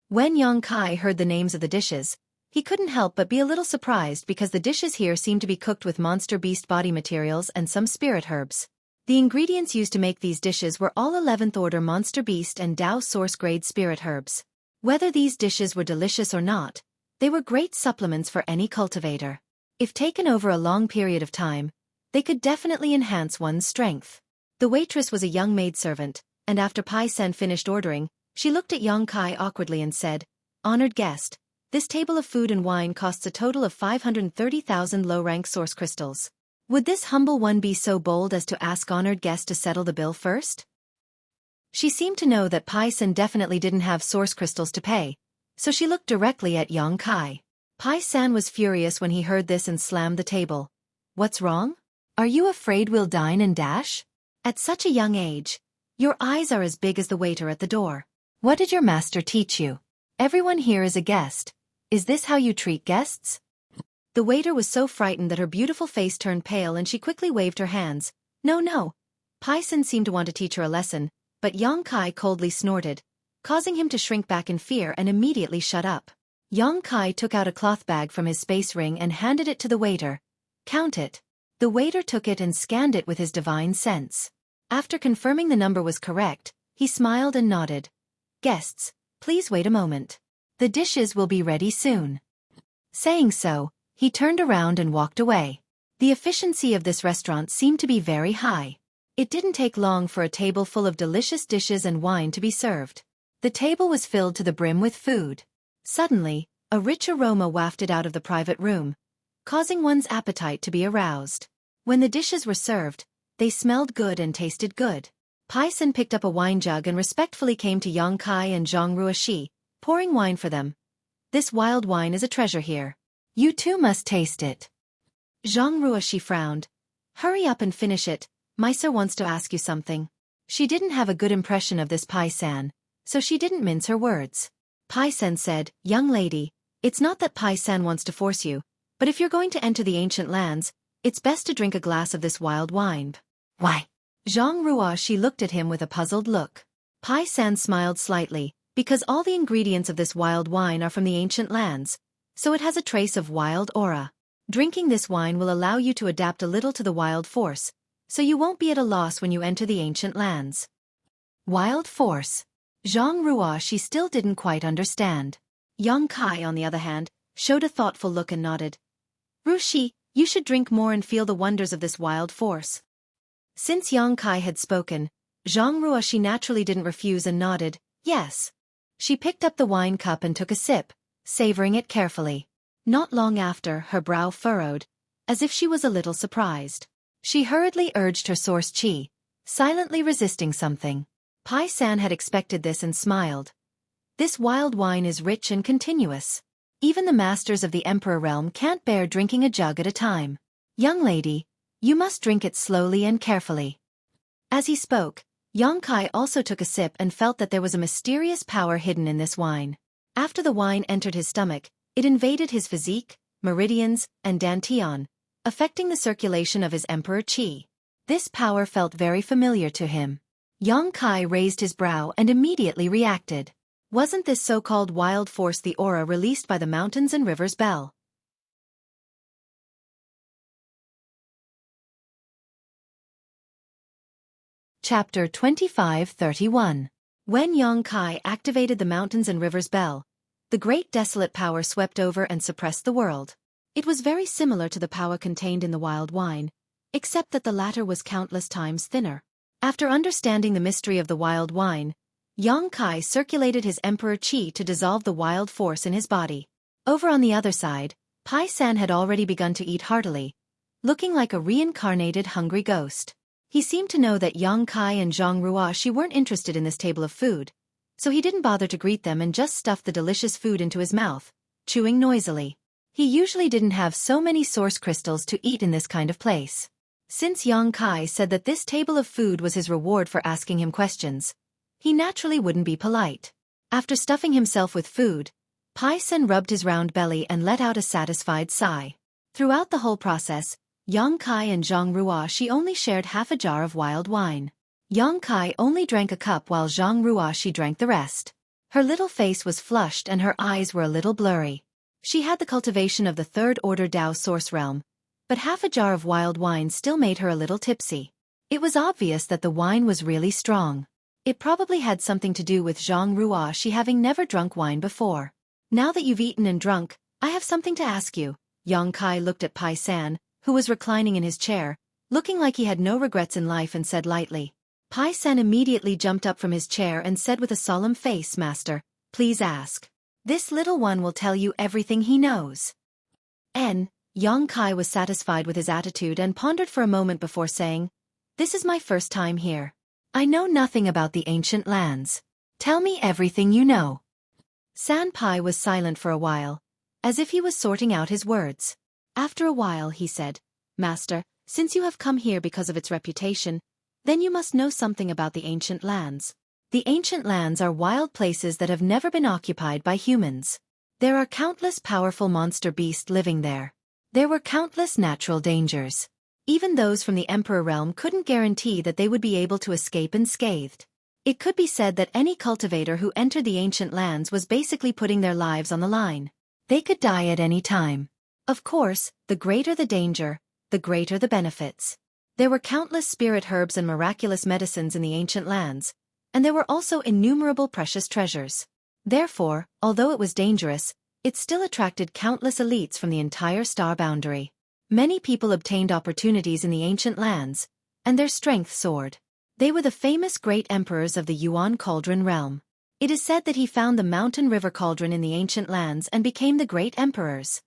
When Yongkai heard the names of the dishes, he couldn't help but be a little surprised because the dishes here seemed to be cooked with monster beast body materials and some spirit herbs. The ingredients used to make these dishes were all 11th order monster beast and Dao source grade spirit herbs. Whether these dishes were delicious or not, they were great supplements for any cultivator. If taken over a long period of time, they could definitely enhance one's strength. The waitress was a young maidservant, and after Paisen finished ordering, she looked at Yongkai awkwardly and said, "Honored guest, this table of food and wine costs a total of 530,000 low-rank source crystals. Would this humble one be so bold as to ask honored guest to settle the bill first?" She seemed to know that Paisen definitely didn't have source crystals to pay, so she looked directly at Yongkai. Paisen was furious when he heard this and slammed the table. "What's wrong? Are you afraid we'll dine and dash? At such a young age, your eyes are as big as the waiter at the door. What did your master teach you? Everyone here is a guest. Is this how you treat guests?" The waiter was so frightened that her beautiful face turned pale and she quickly waved her hands. No. Paisen seemed to want to teach her a lesson, but Yongkai coldly snorted, causing him to shrink back in fear and immediately shut up. Yongkai took out a cloth bag from his space ring and handed it to the waiter. "Count it." The waiter took it and scanned it with his divine sense. After confirming the number was correct, he smiled and nodded. "Guests, please wait a moment. The dishes will be ready soon." Saying so, he turned around and walked away. The efficiency of this restaurant seemed to be very high. It didn't take long for a table full of delicious dishes and wine to be served. The table was filled to the brim with food. Suddenly, a rich aroma wafted out of the private room, causing one's appetite to be aroused. When the dishes were served, they smelled good and tasted good. Paisen picked up a wine jug and respectfully came to Yongkai and Zhang Ruoshi, pouring wine for them. "This wild wine is a treasure here. You too must taste it." Zhang Ruoshi frowned. "Hurry up and finish it, my sir wants to ask you something." She didn't have a good impression of this Paisen, so she didn't mince her words. Paisen said, "Young lady, it's not that Paisen wants to force you, but if you're going to enter the ancient lands, it's best to drink a glass of this wild wine." "Why?" Zhang Ruoshi looked at him with a puzzled look. Paisen smiled slightly, "Because all the ingredients of this wild wine are from the ancient lands, so it has a trace of wild aura. Drinking this wine will allow you to adapt a little to the wild force, so you won't be at a loss when you enter the ancient lands." Wild force. Zhang Ruoshi still didn't quite understand. Yongkai, on the other hand, showed a thoughtful look and nodded. "Rushi, you should drink more and feel the wonders of this wild force." Since Yongkai had spoken, Zhang Ruoshi naturally didn't refuse and nodded, "Yes." She picked up the wine cup and took a sip, savoring it carefully. Not long after, her brow furrowed, as if she was a little surprised. She hurriedly urged her source Qi, silently resisting something. Pai San had expected this and smiled. This wild wine is rich and continuous. Even the masters of the Emperor realm can't bear drinking a jug at a time. Young lady, you must drink it slowly and carefully. As he spoke, Yang Kai also took a sip and felt that there was a mysterious power hidden in this wine. After the wine entered his stomach, it invaded his physique, meridians, and dantian, affecting the circulation of his emperor qi. This power felt very familiar to him. Yang Kai raised his brow and immediately reacted. Wasn't this so-called wild force the aura released by the mountains and rivers bell? Chapter 25-31. When Yang Kai activated the mountains and rivers bell, the great desolate power swept over and suppressed the world. It was very similar to the power contained in the wild wine, except that the latter was countless times thinner. After understanding the mystery of the wild wine, Yang Kai circulated his emperor qi to dissolve the wild force in his body. Over on the other side, Pai San had already begun to eat heartily, looking like a reincarnated hungry ghost. He seemed to know that Yang Kai and Zhang Ruoxi weren't interested in this table of food, so he didn't bother to greet them and just stuffed the delicious food into his mouth, chewing noisily. He usually didn't have so many source crystals to eat in this kind of place. Since Yang Kai said that this table of food was his reward for asking him questions, he naturally wouldn't be polite. After stuffing himself with food, Pai San rubbed his round belly and let out a satisfied sigh. Throughout the whole process, Yang Kai and Zhang Ruoxi only shared half a jar of wild wine. Yang Kai only drank a cup while Zhang Ruoxi drank the rest. Her little face was flushed and her eyes were a little blurry. She had the cultivation of the third-order Dao source realm, but half a jar of wild wine still made her a little tipsy. It was obvious that the wine was really strong. It probably had something to do with Zhang Ruoxi having never drunk wine before. Now that you've eaten and drunk, I have something to ask you. Yang Kai looked at Pai San, who was reclining in his chair, looking like he had no regrets in life, and said lightly. Pai San immediately jumped up from his chair and said with a solemn face, Master, please ask. This little one will tell you everything he knows. Yang Kai was satisfied with his attitude and pondered for a moment before saying, This is my first time here. I know nothing about the ancient lands. Tell me everything you know. San Pai was silent for a while, as if he was sorting out his words. After a while he said, Master, since you have come here because of its reputation, then you must know something about the ancient lands. The ancient lands are wild places that have never been occupied by humans. There are countless powerful monster beasts living there. There were countless natural dangers. Even those from the Emperor realm couldn't guarantee that they would be able to escape unscathed. It could be said that any cultivator who entered the ancient lands was basically putting their lives on the line. They could die at any time. Of course, the greater the danger, the greater the benefits. There were countless spirit herbs and miraculous medicines in the ancient lands, and there were also innumerable precious treasures. Therefore, although it was dangerous, it still attracted countless elites from the entire star boundary. Many people obtained opportunities in the ancient lands, and their strength soared. They were the famous great emperors of the Yuan Cauldron realm. It is said that he found the mountain river cauldron in the ancient lands and became the great emperors.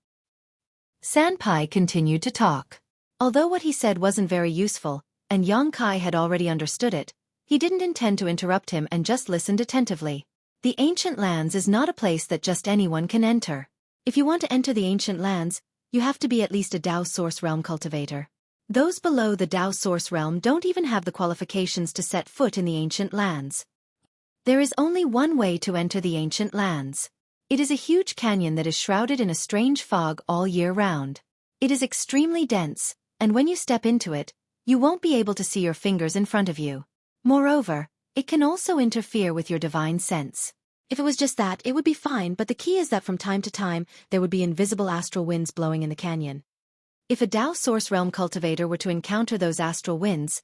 San Pai continued to talk. Although what he said wasn't very useful, and Yang Kai had already understood it, he didn't intend to interrupt him and just listened attentively. The ancient lands is not a place that just anyone can enter. If you want to enter the ancient lands, you have to be at least a Dao source realm cultivator. Those below the Dao source realm don't even have the qualifications to set foot in the ancient lands. There is only one way to enter the ancient lands. It is a huge canyon that is shrouded in a strange fog all year round. It is extremely dense, and when you step into it, you won't be able to see your fingers in front of you. Moreover, it can also interfere with your divine sense. If it was just that, it would be fine, but the key is that from time to time, there would be invisible astral winds blowing in the canyon. If a Dao source realm cultivator were to encounter those astral winds,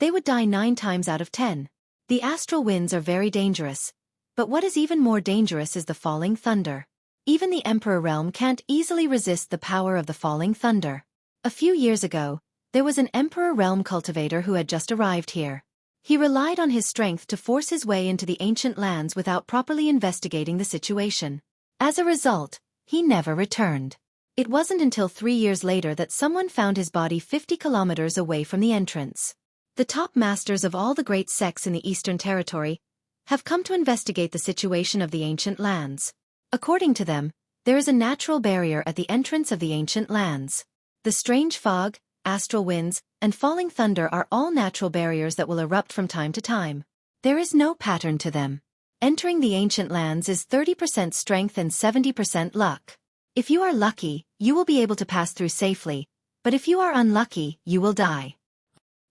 they would die 9 times out of 10. The astral winds are very dangerous. But what is even more dangerous is the falling thunder. Even the Emperor realm can't easily resist the power of the falling thunder. A few years ago, there was an Emperor realm cultivator who had just arrived here. He relied on his strength to force his way into the ancient lands without properly investigating the situation. As a result, he never returned. It wasn't until 3 years later that someone found his body 50 kilometers away from the entrance. The top masters of all the great sects in the Eastern Territory have come to investigate the situation of the ancient lands. According to them, there is a natural barrier at the entrance of the ancient lands. The strange fog, astral winds, and falling thunder are all natural barriers that will erupt from time to time. There is no pattern to them. Entering the ancient lands is 30% strength and 70% luck. If you are lucky, you will be able to pass through safely, but if you are unlucky, you will die.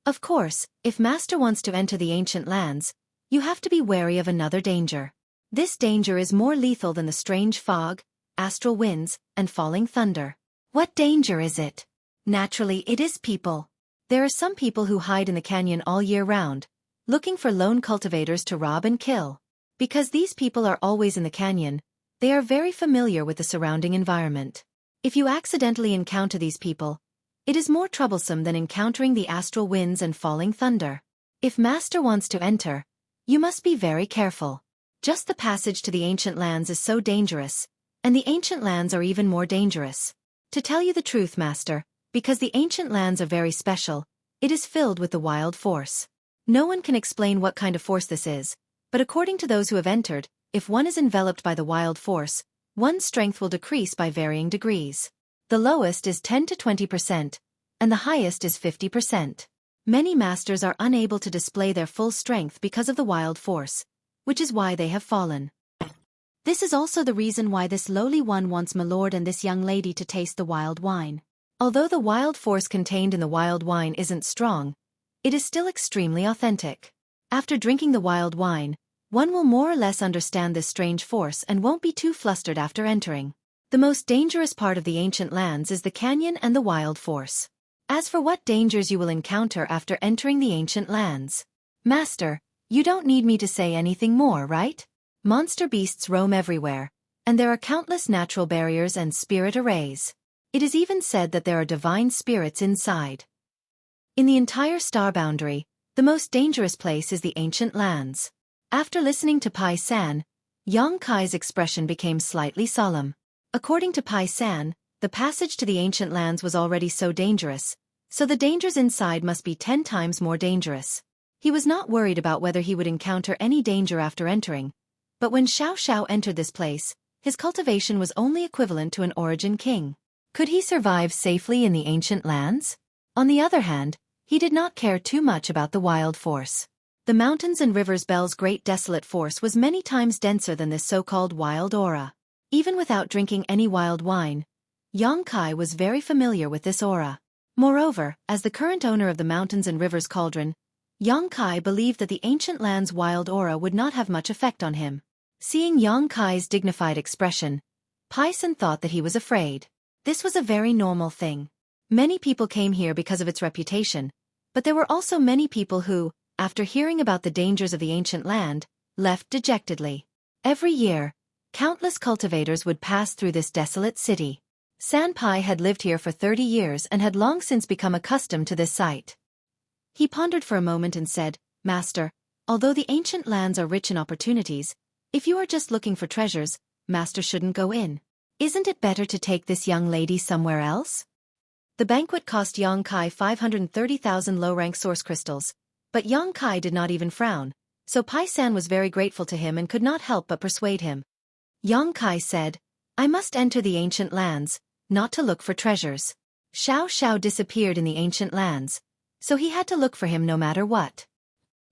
Of course, if Master wants to enter the ancient lands, you have to be wary of another danger. This danger is more lethal than the strange fog, astral winds, and falling thunder. What danger is it? Naturally, it is people. There are some people who hide in the canyon all year round, looking for lone cultivators to rob and kill. Because these people are always in the canyon, they are very familiar with the surrounding environment. If you accidentally encounter these people, it is more troublesome than encountering the astral winds and falling thunder. If Master wants to enter, you must be very careful. Just the passage to the ancient lands is so dangerous, and the ancient lands are even more dangerous. To tell you the truth, Master, because the ancient lands are very special, it is filled with the wild force. No one can explain what kind of force this is, but according to those who have entered, if one is enveloped by the wild force, one's strength will decrease by varying degrees. The lowest is 10 to 20%, and the highest is 50%. Many masters are unable to display their full strength because of the wild force, which is why they have fallen. This is also the reason why this lowly one wants my lord and this young lady to taste the wild wine. Although the wild force contained in the wild wine isn't strong, it is still extremely authentic. After drinking the wild wine, one will more or less understand this strange force and won't be too flustered after entering. The most dangerous part of the ancient lands is the canyon and the wild force. As for what dangers you will encounter after entering the ancient lands, Master, you don't need me to say anything more, right? Monster beasts roam everywhere, and there are countless natural barriers and spirit arrays. It is even said that there are divine spirits inside. In the entire star boundary, the most dangerous place is the ancient lands. After listening to Pai San, Yang Kai's expression became slightly solemn. According to Pai San, the passage to the ancient lands was already so dangerous, so the dangers inside must be 10 times more dangerous. He was not worried about whether he would encounter any danger after entering, but when Xiao entered this place, his cultivation was only equivalent to an origin king. Could he survive safely in the ancient lands? On the other hand, he did not care too much about the wild force. The mountains and rivers Bell's great desolate force was many times denser than this so-called wild aura. Even without drinking any wild wine, Yang Kai was very familiar with this aura. Moreover, as the current owner of the mountains and rivers cauldron, Yang Kai believed that the ancient land's wild aura would not have much effect on him. Seeing Yang Kai's dignified expression, Pai San thought that he was afraid. This was a very normal thing. Many people came here because of its reputation, but there were also many people who, after hearing about the dangers of the ancient land, left dejectedly. Every year, countless cultivators would pass through this desolate city. Sanpai had lived here for 30 years and had long since become accustomed to this sight. He pondered for a moment and said, Master, although the ancient lands are rich in opportunities, if you are just looking for treasures, Master shouldn't go in. Isn't it better to take this young lady somewhere else? The banquet cost Yang Kai 530,000 low-rank source crystals, but Yang Kai did not even frown, so Pai San was very grateful to him and could not help but persuade him. Yang Kai said, I must enter the ancient lands, not to look for treasures. Xiao disappeared in the ancient lands, so he had to look for him no matter what.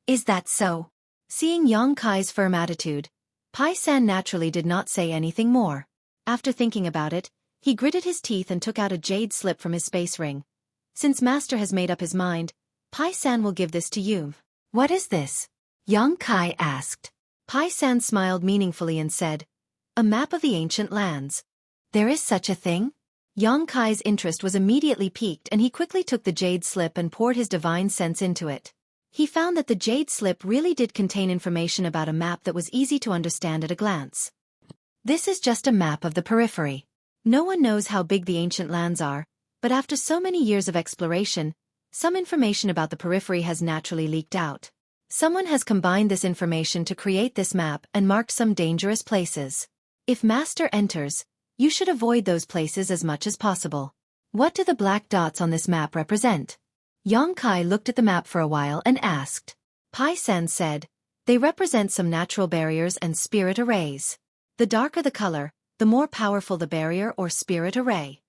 Is that so? Seeing Yang Kai's firm attitude, Pai San naturally did not say anything more. After thinking about it, he gritted his teeth and took out a jade slip from his space ring. Since Master has made up his mind, Pai San will give this to you. What is this? Yang Kai asked. Pai San smiled meaningfully and said, a map of the ancient lands. There is such a thing? Yang Kai's interest was immediately piqued and he quickly took the jade slip and poured his divine sense into it. He found that the jade slip really did contain information about a map that was easy to understand at a glance. This is just a map of the periphery. No one knows how big the ancient lands are, but after so many years of exploration, some information about the periphery has naturally leaked out. Someone has combined this information to create this map and marked some dangerous places. If Master enters, You should avoid those places as much as possible. What do the black dots on this map represent? Yang Kai looked at the map for a while and asked. Pai San said, they represent some natural barriers and spirit arrays. The darker the color, the more powerful the barrier or spirit array.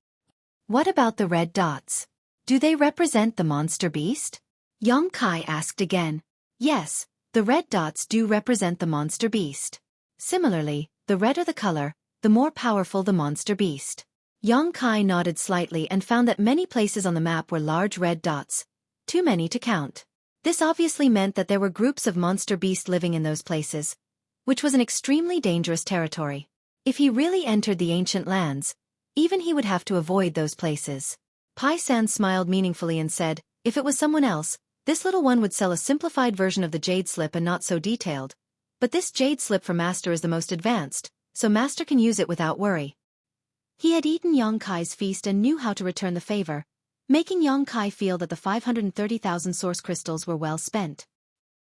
What about the red dots? Do they represent the monster beast? Yang Kai asked again. Yes, the red dots do represent the monster beast. Similarly, the redder the color, the more powerful the monster beast. Yang Kai nodded slightly and found that many places on the map were large red dots. Too many to count. This obviously meant that there were groups of monster beasts living in those places, which was an extremely dangerous territory. If he really entered the ancient lands, even he would have to avoid those places. Pai San smiled meaningfully and said, if it was someone else, this little one would sell a simplified version of the jade slip and not so detailed. But this jade slip for Master is the most advanced, so Master can use it without worry. He had eaten Yang Kai's feast and knew how to return the favor, making Yang Kai feel that the 530,000 source crystals were well spent.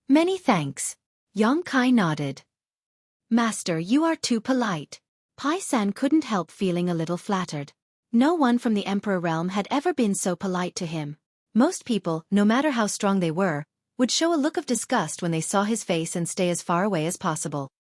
Many thanks. Yang Kai nodded. Master, you are too polite. Pai San couldn't help feeling a little flattered. No one from the Emperor realm had ever been so polite to him. Most people, no matter how strong they were, would show a look of disgust when they saw his face and stay as far away as possible.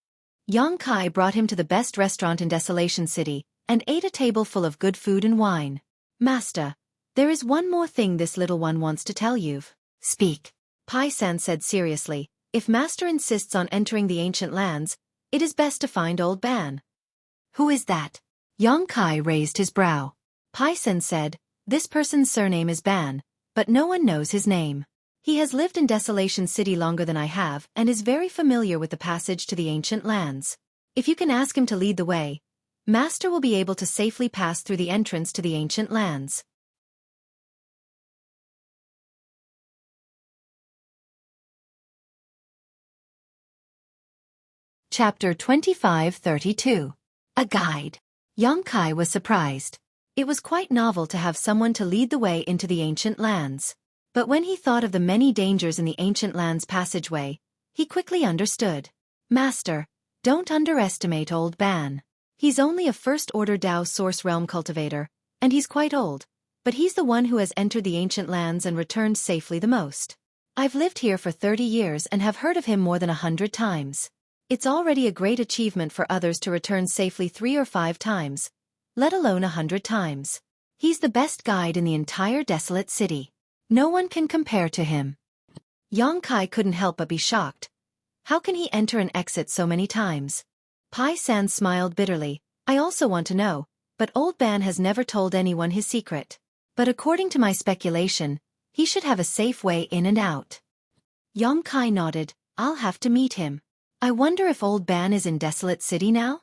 Yang Kai brought him to the best restaurant in Desolation City, and ate a table full of good food and wine. Master, there is one more thing this little one wants to tell you. Speak. Pai San said seriously, if Master insists on entering the ancient lands, it is best to find Old Ban. Who is that? Yang Kai raised his brow. Pai San said, this person's surname is Ban, but no one knows his name. He has lived in Desolation City longer than I have and is very familiar with the passage to the ancient lands. If you can ask him to lead the way, Master will be able to safely pass through the entrance to the ancient lands. Chapter 25-32. A Guide. Yang Kai was surprised. It was quite novel to have someone to lead the way into the ancient lands. But when he thought of the many dangers in the ancient lands passageway, he quickly understood. Master, don't underestimate Old Ban. He's only a first-order Dao Source Realm cultivator, and he's quite old, but he's the one who has entered the ancient lands and returned safely the most. I've lived here for 30 years and have heard of him more than 100 times. It's already a great achievement for others to return safely 3 or 5 times, let alone 100 times. He's the best guide in the entire desolate city. No one can compare to him. Yang Kai couldn't help but be shocked. How can he enter and exit so many times? Pai San smiled bitterly. I also want to know, but Old Ban has never told anyone his secret. But according to my speculation, he should have a safe way in and out. Yang Kai nodded. I'll have to meet him. I wonder if Old Ban is in Desolate City now?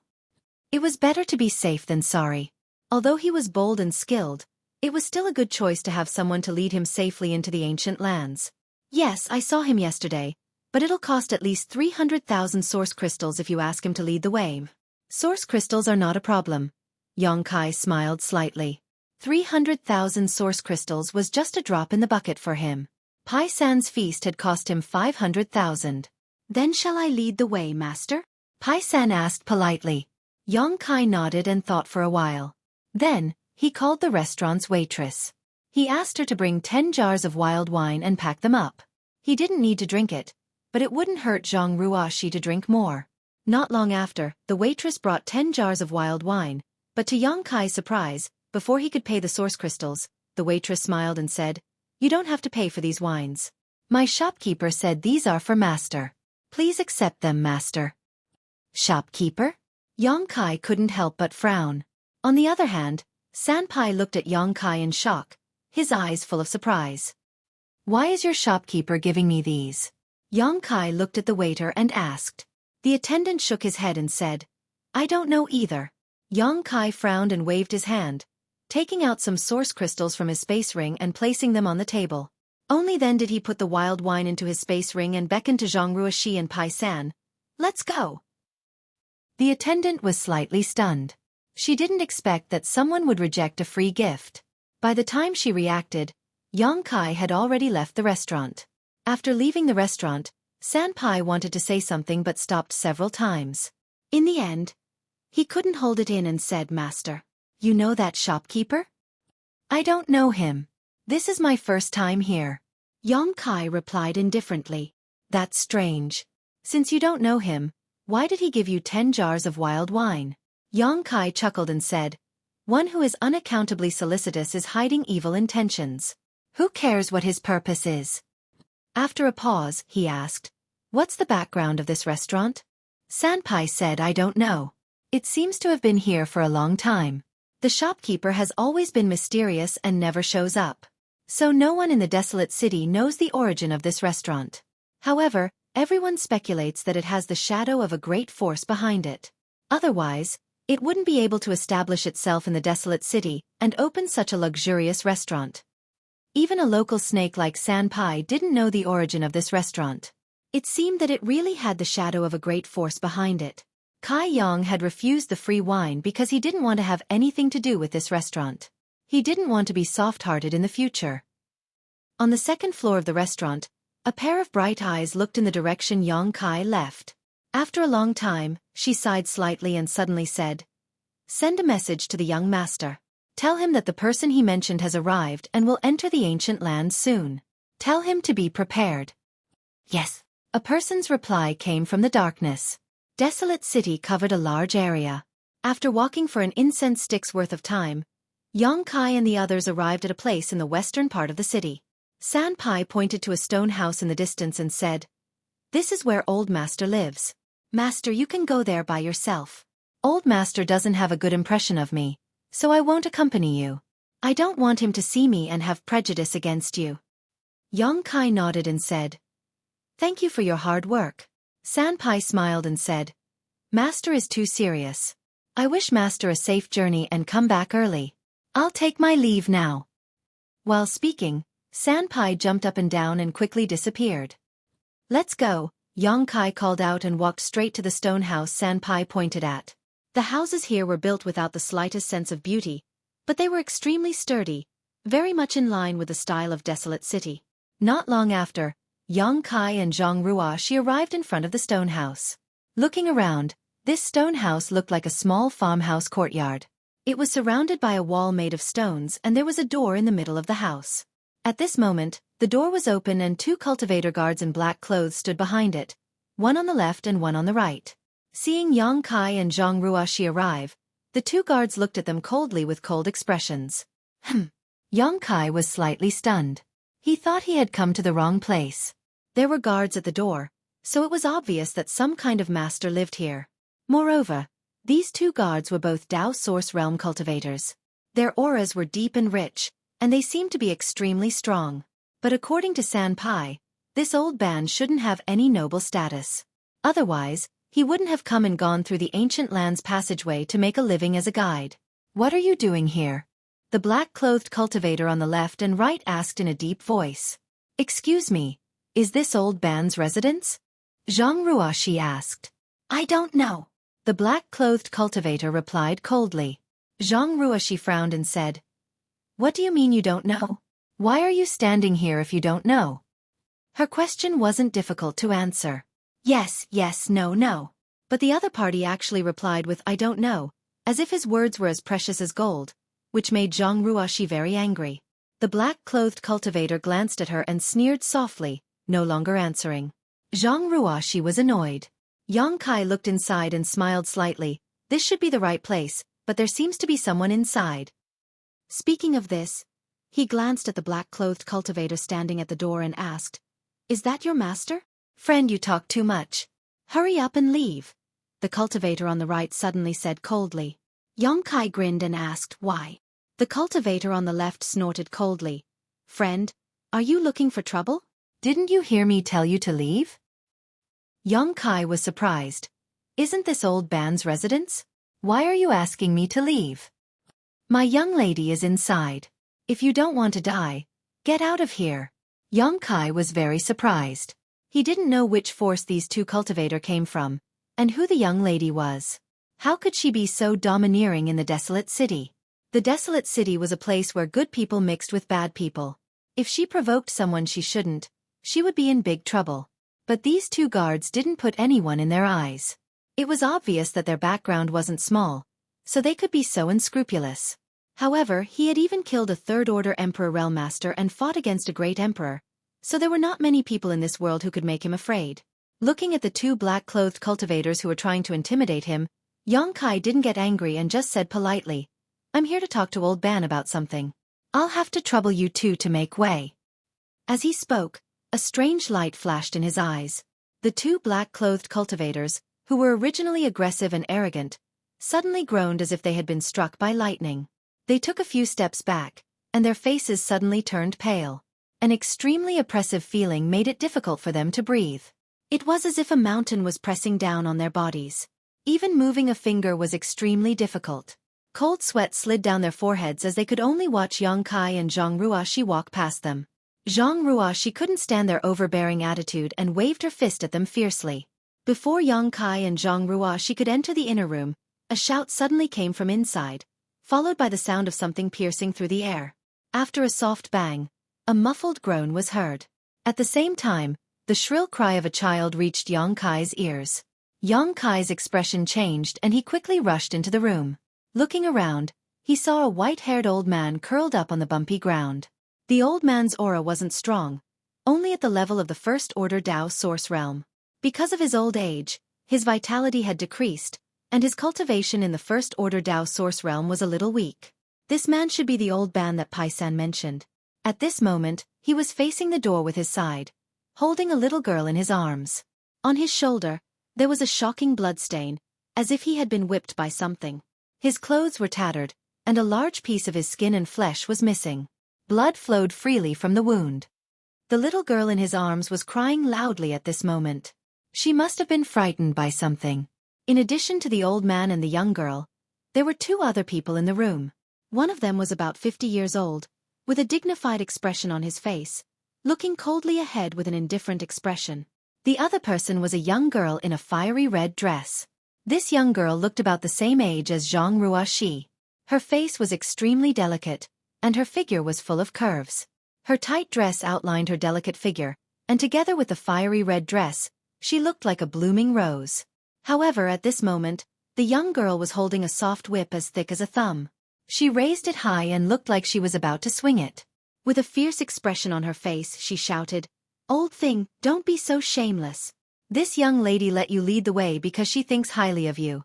It was better to be safe than sorry. Although he was bold and skilled, it was still a good choice to have someone to lead him safely into the ancient lands. Yes, I saw him yesterday, but it'll cost at least 300,000 source crystals if you ask him to lead the way. Source crystals are not a problem. Yang Kai smiled slightly. 300,000 source crystals was just a drop in the bucket for him. Pai San's feast had cost him 500,000. Then shall I lead the way, Master? Pai San asked politely. Yang Kai nodded and thought for a while. Then, he called the restaurant's waitress. He asked her to bring 10 jars of wild wine and pack them up. He didn't need to drink it, but it wouldn't hurt Zhang Ruoxi to drink more. Not long after, the waitress brought 10 jars of wild wine, but to Yang Kai's surprise, before he could pay the source crystals, the waitress smiled and said, "You don't have to pay for these wines. My shopkeeper said these are for Master. Please accept them, Master." Shopkeeper? Yang Kai couldn't help but frown. On the other hand, Sanpai looked at Yang Kai in shock, his eyes full of surprise. "Why is your shopkeeper giving me these?" Yang Kai looked at the waiter and asked. The attendant shook his head and said, "I don't know either." Yang Kai frowned and waved his hand, taking out some source crystals from his space ring and placing them on the table. Only then did he put the wild wine into his space ring and beckoned to Zhang Ruoxi and Pai San. "Let's go." The attendant was slightly stunned. She didn't expect that someone would reject a free gift. By the time she reacted, Yang Kai had already left the restaurant. After leaving the restaurant, Sanpai wanted to say something but stopped several times. In the end, he couldn't hold it in and said, "Master, You know that shopkeeper? I don't know him. This is my first time here. Xueqi replied indifferently. That's strange. Since you don't know him, why did he give you 10 jars of wild wine? Xueqi chuckled and said, one who is unaccountably solicitous is hiding evil intentions. Who cares what his purpose is? After a pause, he asked, what's the background of this restaurant? Sanpai said, I don't know. It seems to have been here for a long time. The shopkeeper has always been mysterious and never shows up. So no one in the desolate city knows the origin of this restaurant. However, everyone speculates that it has the shadow of a great force behind it. Otherwise, it wouldn't be able to establish itself in the desolate city and open such a luxurious restaurant. Even a local snake like Sanpai didn't know the origin of this restaurant. It seemed that it really had the shadow of a great force behind it. Kai Yang had refused the free wine because he didn't want to have anything to do with this restaurant. He didn't want to be soft-hearted in the future. On the second floor of the restaurant, a pair of bright eyes looked in the direction Xueqi left. After a long time, she sighed slightly and suddenly said, send a message to the young master. Tell him that the person he mentioned has arrived and will enter the ancient land soon. Tell him to be prepared. Yes. A person's reply came from the darkness. Desolate City covered a large area. After walking for an incense stick's worth of time, Xueqi and the others arrived at a place in the western part of the city. Sanpai pointed to a stone house in the distance and said, this is where Old Master lives. Master, you can go there by yourself. Old Master doesn't have a good impression of me, so I won't accompany you. I don't want him to see me and have prejudice against you. Xueqi nodded and said, thank you for your hard work. Sanpai smiled and said, Master is too serious. I wish Master a safe journey and come back early. I'll take my leave now. While speaking, Sanpai jumped up and down and quickly disappeared. Let's go, Xueqi called out and walked straight to the stone house Sanpai pointed at. The houses here were built without the slightest sense of beauty, but they were extremely sturdy, very much in line with the style of Desolate City. Not long after, Xueqi and Zhang Ruoxi arrived in front of the stone house. Looking around, this stone house looked like a small farmhouse courtyard. It was surrounded by a wall made of stones and there was a door in the middle of the house. At this moment, the door was open and 2 cultivator guards in black clothes stood behind it, one on the left and one on the right. Seeing Xueqi and Zhang Ruoxi arrive, the 2 guards looked at them coldly with cold expressions. Xueqi was slightly stunned. He thought he had come to the wrong place. There were guards at the door, so it was obvious that some kind of master lived here. Moreover, these 2 guards were both Dao Source Realm cultivators. Their auras were deep and rich, and they seemed to be extremely strong. But according to Sanpai, this old band shouldn't have any noble status. Otherwise, he wouldn't have come and gone through the ancient land's passageway to make a living as a guide. What are you doing here? The black-clothed cultivator on the left and right asked in a deep voice. Excuse me, is this old band's residence? Zhang Ruoxi asked. I don't know. The black-clothed cultivator replied coldly. Zhang Ruoxi frowned and said, what do you mean you don't know? Why are you standing here if you don't know? Her question wasn't difficult to answer. Yes, yes, no, no. But the other party actually replied with I don't know, as if his words were as precious as gold, which made Zhang Ruoxi very angry. The black-clothed cultivator glanced at her and sneered softly, no longer answering. Zhang Ruoxi was annoyed. Xueqi looked inside and smiled slightly. This should be the right place, but there seems to be someone inside. Speaking of this, he glanced at the black-clothed cultivator standing at the door and asked, is that your master? Friend, you talk too much. Hurry up and leave. The cultivator on the right suddenly said coldly. Xueqi grinned and asked why. The cultivator on the left snorted coldly. Friend, are you looking for trouble? Didn't you hear me tell you to leave? Xueqi was surprised. Isn't this old band's residence? Why are you asking me to leave? My young lady is inside. If you don't want to die, get out of here. Xueqi was very surprised. He didn't know which force these 2 cultivator came from, and who the young lady was. How could she be so domineering in the desolate city? The desolate city was a place where good people mixed with bad people. If she provoked someone she shouldn't, she would be in big trouble. But these 2 guards didn't put anyone in their eyes. It was obvious that their background wasn't small, so they could be so unscrupulous. However, he had even killed a third-order Emperor Realm Master and fought against a great emperor, so there were not many people in this world who could make him afraid. Looking at the two black-clothed cultivators who were trying to intimidate him, Xueqi didn't get angry and just said politely, "I'm here to talk to Old Ban about something. I'll have to trouble you two to make way." As he spoke, a strange light flashed in his eyes. The two black-clothed cultivators, who were originally aggressive and arrogant, suddenly groaned as if they had been struck by lightning. They took a few steps back, and their faces suddenly turned pale. An extremely oppressive feeling made it difficult for them to breathe. It was as if a mountain was pressing down on their bodies. Even moving a finger was extremely difficult. Cold sweat slid down their foreheads as they could only watch Xueqi and Zhang Ruoxi walk past them. Zhang Ruoxi couldn't stand their overbearing attitude and waved her fist at them fiercely. Before Xueqi and Zhang Ruoxi could enter the inner room, a shout suddenly came from inside, followed by the sound of something piercing through the air. After a soft bang, a muffled groan was heard. At the same time, the shrill cry of a child reached Xueqi's ears. Xueqi's expression changed and he quickly rushed into the room. Looking around, he saw a white-haired old man curled up on the bumpy ground. The old man's aura wasn't strong, only at the level of the First-Order Dao Source Realm. Because of his old age, his vitality had decreased, and his cultivation in the First-Order Dao Source Realm was a little weak. This man should be the old Ban that Pai-san mentioned. At this moment, he was facing the door with his side, holding a little girl in his arms. On his shoulder, there was a shocking bloodstain, as if he had been whipped by something. His clothes were tattered, and a large piece of his skin and flesh was missing. Blood flowed freely from the wound. The little girl in his arms was crying loudly at this moment. She must have been frightened by something. In addition to the old man and the young girl, there were two other people in the room. One of them was about 50 years old, with a dignified expression on his face, looking coldly ahead with an indifferent expression. The other person was a young girl in a fiery red dress. This young girl looked about the same age as Zhang Ruoxi. Her face was extremely delicate, and her figure was full of curves. Her tight dress outlined her delicate figure, and together with the fiery red dress, she looked like a blooming rose. However, at this moment, the young girl was holding a soft whip as thick as a thumb. She raised it high and looked like she was about to swing it. With a fierce expression on her face, she shouted, "Old thing, don't be so shameless. This young lady let you lead the way because she thinks highly of you.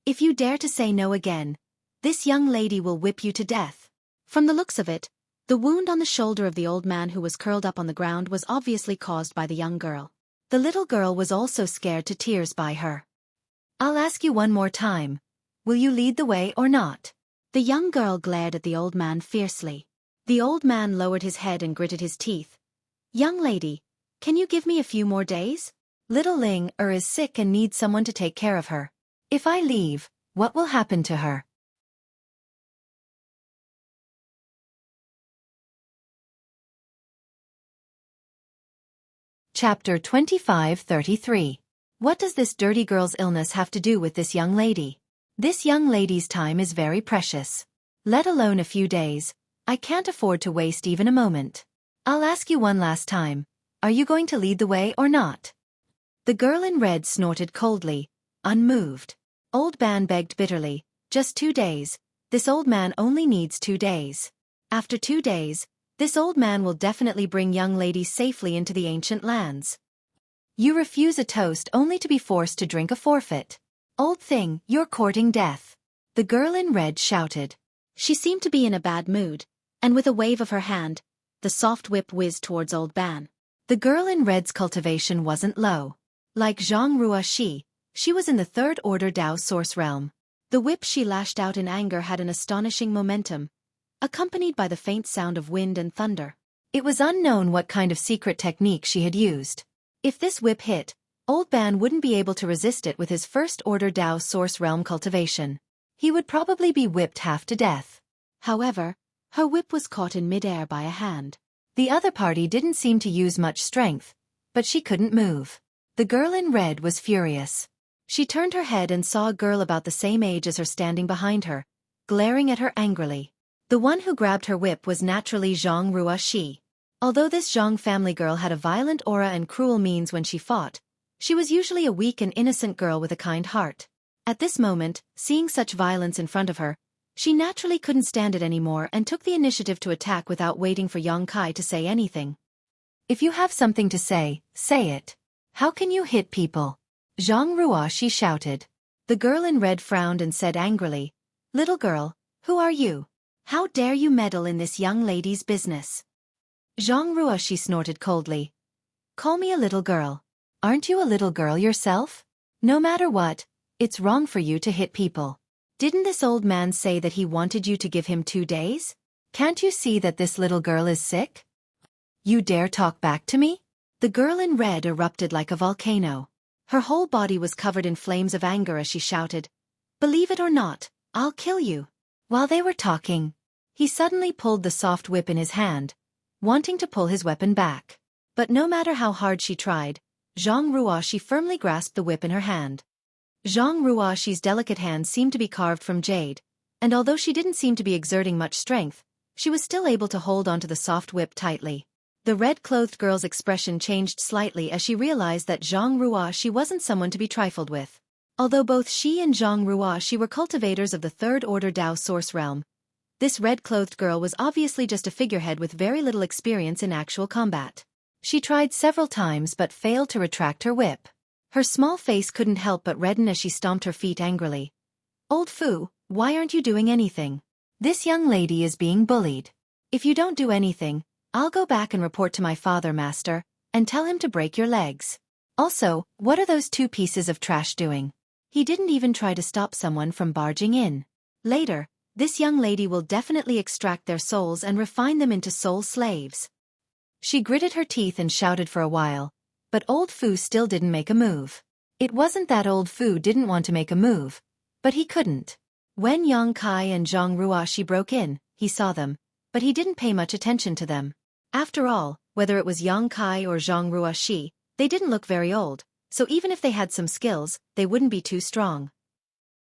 If you dare to say no again, this young lady will whip you to death." From the looks of it, the wound on the shoulder of the old man who was curled up on the ground was obviously caused by the young girl. The little girl was also scared to tears by her. "I'll ask you one more time. Will you lead the way or not?" The young girl glared at the old man fiercely. The old man lowered his head and gritted his teeth. "Young lady, can you give me a few more days? Little Ling is sick and needs someone to take care of her. If I leave, what will happen to her?" Chapter 25-33. What does this dirty girl's illness have to do with this young lady? This young lady's time is very precious. Let alone a few days, I can't afford to waste even a moment. I'll ask you one last time, are you going to lead the way or not? The girl in red snorted coldly, unmoved. Old Ban begged bitterly, "Just 2 days, this old man only needs 2 days. After 2 days, this old man will definitely bring young ladies safely into the ancient lands. You refuse a toast only to be forced to drink a forfeit. Old thing, you're courting death." The girl in red shouted. She seemed to be in a bad mood, and with a wave of her hand, the soft whip whizzed towards Old Ban. The girl in red's cultivation wasn't low. Like Zhang Ruoxi, she was in the Third-Order Dao Source Realm. The whip she lashed out in anger had an astonishing momentum, accompanied by the faint sound of wind and thunder. It was unknown what kind of secret technique she had used. If this whip hit, Old Ban wouldn't be able to resist it with his First-Order Dao Source Realm cultivation. He would probably be whipped half to death. However, her whip was caught in midair by a hand. The other party didn't seem to use much strength, but she couldn't move. The girl in red was furious. She turned her head and saw a girl about the same age as her standing behind her, glaring at her angrily. The one who grabbed her whip was naturally Zhang Ruoxi. Although this Zhang family girl had a violent aura and cruel means when she fought, she was usually a weak and innocent girl with a kind heart. At this moment, seeing such violence in front of her, she naturally couldn't stand it anymore and took the initiative to attack without waiting for Yang Kai to say anything. If you have something to say, say it. How can you hit people? Zhang Ruoxi shouted. The girl in red frowned and said angrily, Little girl, who are you? How dare you meddle in this young lady's business? Zhang Ruoxi snorted coldly. Call me a little girl. Aren't you a little girl yourself? No matter what, it's wrong for you to hit people. Didn't this old man say that he wanted you to give him 2 days? Can't you see that this little girl is sick? You dare talk back to me? The girl in red erupted like a volcano. Her whole body was covered in flames of anger as she shouted, Believe it or not, I'll kill you. While they were talking, he suddenly pulled the soft whip in his hand, wanting to pull his weapon back. But no matter how hard she tried, Zhang Ruoxi firmly grasped the whip in her hand. Zhang Ruoxi's delicate hand seemed to be carved from jade, and although she didn't seem to be exerting much strength, she was still able to hold onto the soft whip tightly. The red-clothed girl's expression changed slightly as she realized that Zhang Ruoxi wasn't someone to be trifled with. Although both she and Zhang Ruoxi were cultivators of the third-order Dao source realm, this red-clothed girl was obviously just a figurehead with very little experience in actual combat. She tried several times but failed to retract her whip. Her small face couldn't help but redden as she stomped her feet angrily. Old Fu, why aren't you doing anything? This young lady is being bullied. If you don't do anything, I'll go back and report to my father, master, and tell him to break your legs. Also, what are those 2 pieces of trash doing? He didn't even try to stop someone from barging in. Later, this young lady will definitely extract their souls and refine them into soul slaves. She gritted her teeth and shouted for a while, but old Fu still didn't make a move. It wasn't that old Fu didn't want to make a move, but he couldn't. When Yang Kai and Zhang Ruoxi broke in, he saw them, but he didn't pay much attention to them. After all, whether it was Yang Kai or Zhang Ruoxi, they didn't look very old, so even if they had some skills, they wouldn't be too strong.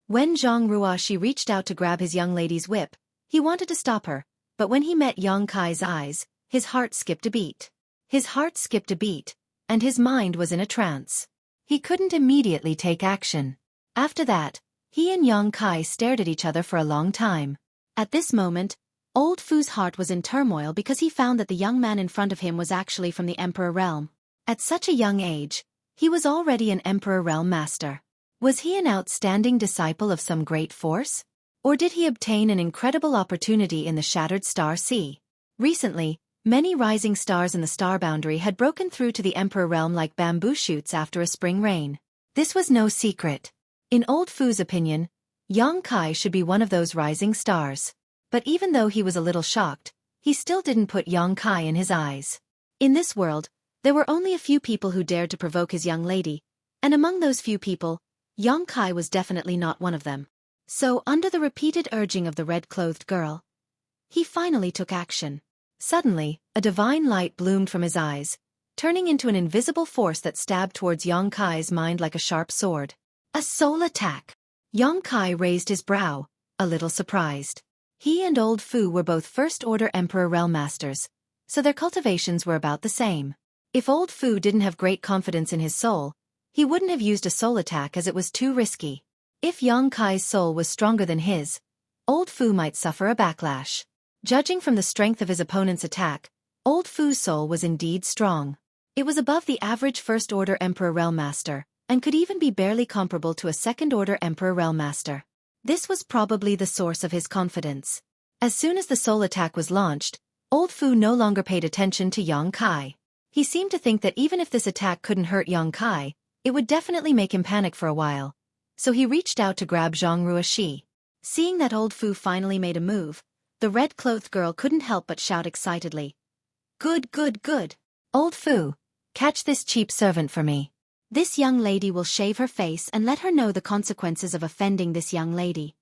When Zhang Ruoxi reached out to grab his young lady's whip, he wanted to stop her, but when he met Yang Kai's eyes, his heart skipped a beat. His heart skipped a beat, and his mind was in a trance. He couldn't immediately take action. After that, he and Yang Kai stared at each other for a long time. At this moment, old Fu's heart was in turmoil because he found that the young man in front of him was actually from the Emperor realm. At such a young age, he was already an Emperor realm master. Was he an outstanding disciple of some great force? Or did he obtain an incredible opportunity in the Shattered Star Sea? Recently, many rising stars in the star boundary had broken through to the Emperor realm like bamboo shoots after a spring rain. This was no secret. In old Fu's opinion, Yang Kai should be one of those rising stars. But even though he was a little shocked, he still didn't put Yang Kai in his eyes. In this world, there were only a few people who dared to provoke his young lady, and among those few people, Yang Kai was definitely not one of them. So, under the repeated urging of the red-clothed girl, he finally took action. Suddenly, a divine light bloomed from his eyes, turning into an invisible force that stabbed towards Yang Kai's mind like a sharp sword. A soul attack! Yang Kai raised his brow, a little surprised. He and old Fu were both first-order Emperor realm masters, so their cultivations were about the same. If old Fu didn't have great confidence in his soul, he wouldn't have used a soul attack as it was too risky. If Yang Kai's soul was stronger than his, old Fu might suffer a backlash. Judging from the strength of his opponent's attack, old Fu's soul was indeed strong. It was above the average first-order Emperor realm master, and could even be barely comparable to a second-order Emperor realm master. This was probably the source of his confidence. As soon as the soul attack was launched, old Fu no longer paid attention to Yang Kai. He seemed to think that even if this attack couldn't hurt Yang Kai, it would definitely make him panic for a while. So he reached out to grab Zhang Ruoxi. Seeing that old Fu finally made a move, the red-clothed girl couldn't help but shout excitedly. Good, good, good. Old Fu, catch this cheap servant for me. This young lady will shave her face and let her know the consequences of offending this young lady.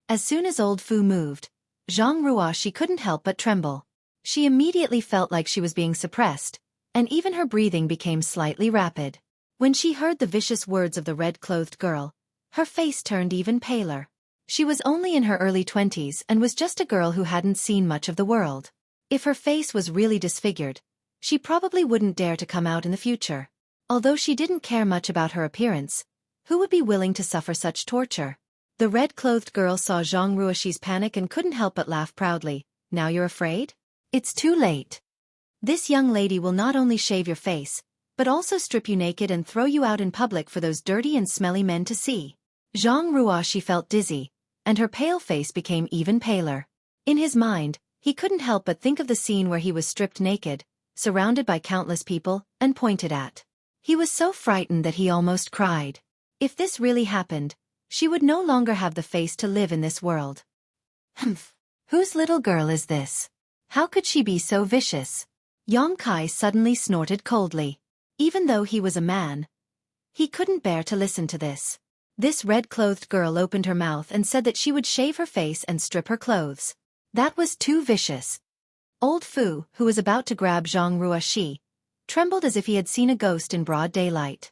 As soon as old Fu moved, Zhang Ruoxi couldn't help but tremble. She immediately felt like she was being suppressed, and even her breathing became slightly rapid. When she heard the vicious words of the red-clothed girl, her face turned even paler. She was only in her early 20s and was just a girl who hadn't seen much of the world. If her face was really disfigured, she probably wouldn't dare to come out in the future. Although she didn't care much about her appearance, Who would be willing to suffer such torture? The red-clothed girl saw Zhang Ruoxi's panic and couldn't help but laugh proudly. Now you're afraid? It's too late. This young lady will not only shave your face, but also strip you naked and throw you out in public for those dirty and smelly men to see. Zhang Ruoxi felt dizzy, and her pale face became even paler. In his mind, he couldn't help but think of the scene where he was stripped naked, surrounded by countless people, and pointed at. He was so frightened that he almost cried. If this really happened, she would no longer have the face to live in this world. Humph! Whose little girl is this? How could she be so vicious? Yang Kai suddenly snorted coldly. Even though he was a man, he couldn't bear to listen to this. This red-clothed girl opened her mouth and said that she would shave her face and strip her clothes. That was too vicious. Old Fu, who was about to grab Zhang Ruoxi, trembled as if he had seen a ghost in broad daylight.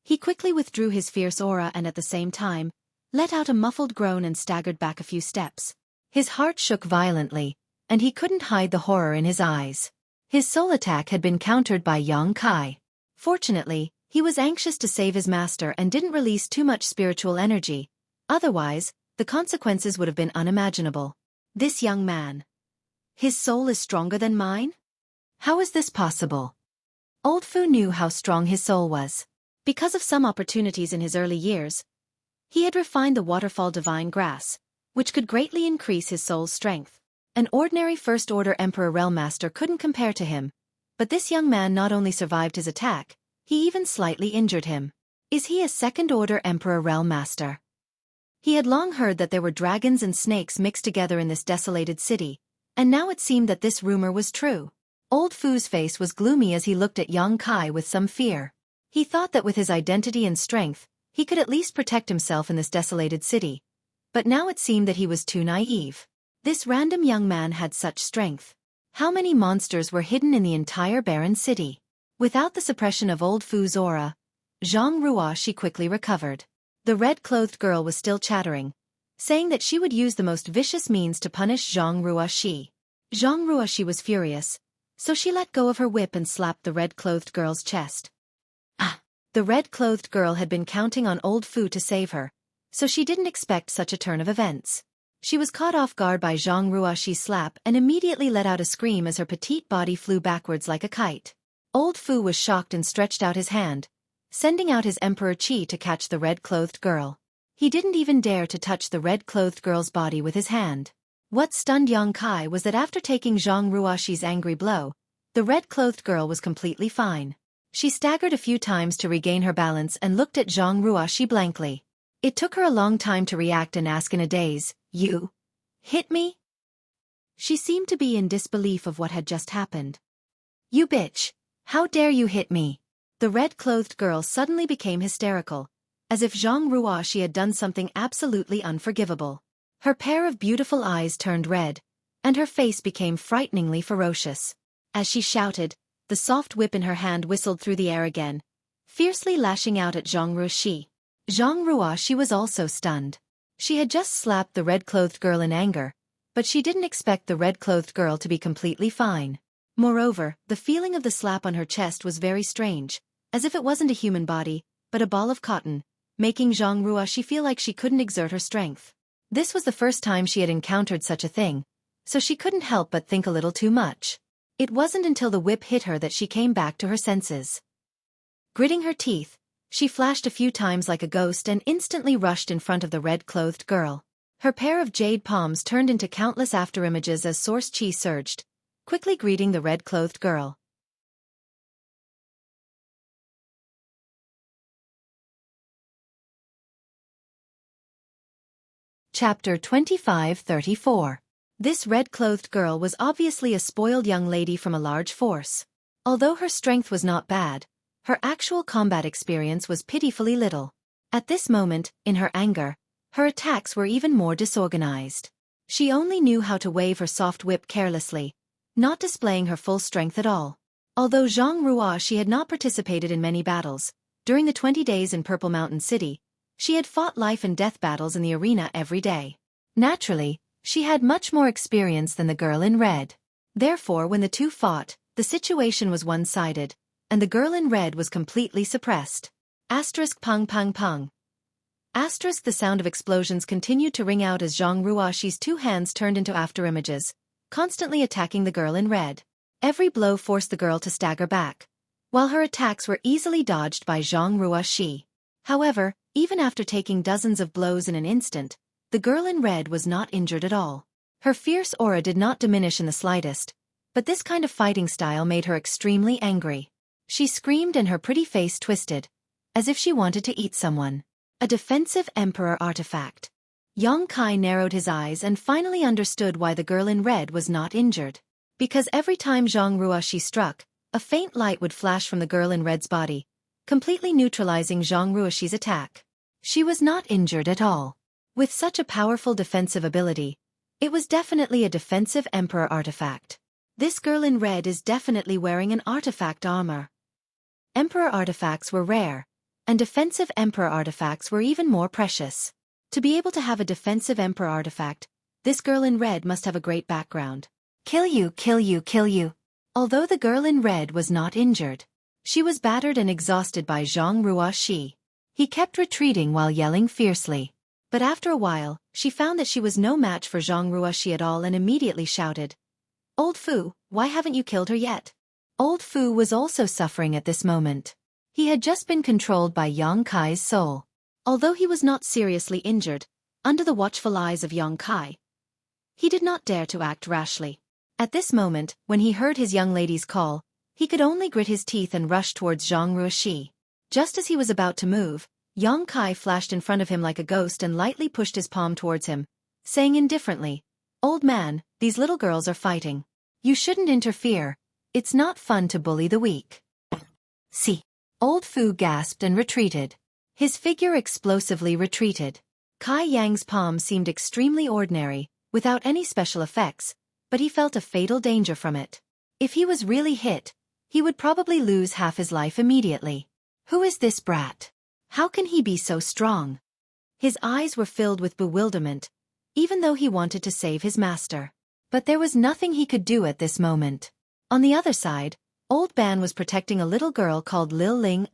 He quickly withdrew his fierce aura and at the same time, let out a muffled groan and staggered back a few steps. His heart shook violently, and he couldn't hide the horror in his eyes. His soul attack had been countered by Yang Kai. Fortunately, he was anxious to save his master and didn't release too much spiritual energy. Otherwise, the consequences would have been unimaginable. This young man. His soul is stronger than mine? How is this possible? Old Fu knew how strong his soul was. Because of some opportunities in his early years, he had refined the waterfall divine grass, which could greatly increase his soul's strength. An ordinary First-Order Emperor Realm Master couldn't compare to him, but this young man not only survived his attack, he even slightly injured him. Is he a Second-Order Emperor Realm Master? He had long heard that there were dragons and snakes mixed together in this desolated city, and now it seemed that this rumor was true. Old Fu's face was gloomy as he looked at Yang Kai with some fear. He thought that with his identity and strength, he could at least protect himself in this desolated city. But now it seemed that he was too naive. This random young man had such strength. How many monsters were hidden in the entire barren city? Without the suppression of Old Fu's aura, Zhang Ruoxi quickly recovered. The red-clothed girl was still chattering, saying that she would use the most vicious means to punish Zhang Ruoxi. Zhang Ruoxi was furious, so she let go of her whip and slapped the red-clothed girl's chest. The red-clothed girl had been counting on Old Fu to save her, so she didn't expect such a turn of events. She was caught off guard by Zhang Ruoxi's slap and immediately let out a scream as her petite body flew backwards like a kite. Old Fu was shocked and stretched out his hand, sending out his Emperor Qi to catch the red-clothed girl. He didn't even dare to touch the red-clothed girl's body with his hand. What stunned Yang Kai was that after taking Zhang Ruoxi's angry blow, the red-clothed girl was completely fine. She staggered a few times to regain her balance and looked at Zhang Ruoxi blankly. It took her a long time to react and ask in a daze, "You hit me?" She seemed to be in disbelief of what had just happened. "You bitch! How dare you hit me?" The red-clothed girl suddenly became hysterical, as if Zhang Ruoxi had done something absolutely unforgivable. Her pair of beautiful eyes turned red, and her face became frighteningly ferocious. As she shouted, the soft whip in her hand whistled through the air again, fiercely lashing out at Zhang Ruoxi. Zhang Ruoxi was also stunned. She had just slapped the red-clothed girl in anger, but she didn't expect the red-clothed girl to be completely fine. Moreover, the feeling of the slap on her chest was very strange, as if it wasn't a human body, but a ball of cotton, making Zhang Ruoxi feel like she couldn't exert her strength. This was the first time she had encountered such a thing, so she couldn't help but think a little too much. It wasn't until the whip hit her that she came back to her senses. Gritting her teeth, she flashed a few times like a ghost and instantly rushed in front of the red-clothed girl. Her pair of jade palms turned into countless afterimages as source chi surged, quickly greeting the red-clothed girl. Chapter 25-34. This red-clothed girl was obviously a spoiled young lady from a large force. Although her strength was not bad, her actual combat experience was pitifully little. At this moment, in her anger, her attacks were even more disorganized. She only knew how to wave her soft whip carelessly, not displaying her full strength at all. Although Zhang Ruoxi had not participated in many battles, during the 20 days in Purple Mountain City, she had fought life and death battles in the arena every day. Naturally, she had much more experience than the girl in red. Therefore, when the two fought, the situation was one-sided, and the girl in red was completely suppressed. Asterisk pung pung pung. Asterisk the sound of explosions continued to ring out as Zhang Ruoxi's two hands turned into afterimages, constantly attacking the girl in red. Every blow forced the girl to stagger back, while her attacks were easily dodged by Zhang Ruoxi. However, even after taking dozens of blows in an instant, the girl in red was not injured at all. Her fierce aura did not diminish in the slightest, but this kind of fighting style made her extremely angry. She screamed and her pretty face twisted, as if she wanted to eat someone. A defensive emperor artifact. Yang Kai narrowed his eyes and finally understood why the girl in red was not injured. Because every time Zhang Ruoxi struck, a faint light would flash from the girl in red's body, completely neutralizing Zhang Ruoxi's attack. She was not injured at all. With such a powerful defensive ability, it was definitely a defensive emperor artifact. This girl in red is definitely wearing an artifact armor. Emperor artifacts were rare, and defensive emperor artifacts were even more precious. To be able to have a defensive emperor artifact, this girl in red must have a great background. Kill you, kill you, kill you. Although the girl in red was not injured, she was battered and exhausted by Zhang Ruoxi. He kept retreating while yelling fiercely. But after a while, she found that she was no match for Zhang Ruoxi at all and immediately shouted, "Old Fu, why haven't you killed her yet?" Old Fu was also suffering at this moment. He had just been controlled by Yang Kai's soul. Although he was not seriously injured, under the watchful eyes of Yang Kai, he did not dare to act rashly. At this moment, when he heard his young lady's call, he could only grit his teeth and rush towards Zhang Ruoxi. Just as he was about to move, Yang Kai flashed in front of him like a ghost and lightly pushed his palm towards him, saying indifferently, "Old man, these little girls are fighting. You shouldn't interfere. It's not fun to bully the weak." See. Old Fu gasped and retreated. His figure explosively retreated. Kai Yang's palm seemed extremely ordinary, without any special effects, but he felt a fatal danger from it. If he was really hit, he would probably lose half his life immediately. Who is this brat? How can he be so strong? His eyes were filled with bewilderment, even though he wanted to save his master. But there was nothing he could do at this moment. On the other side, Old Ban was protecting a little girl called Lil Ling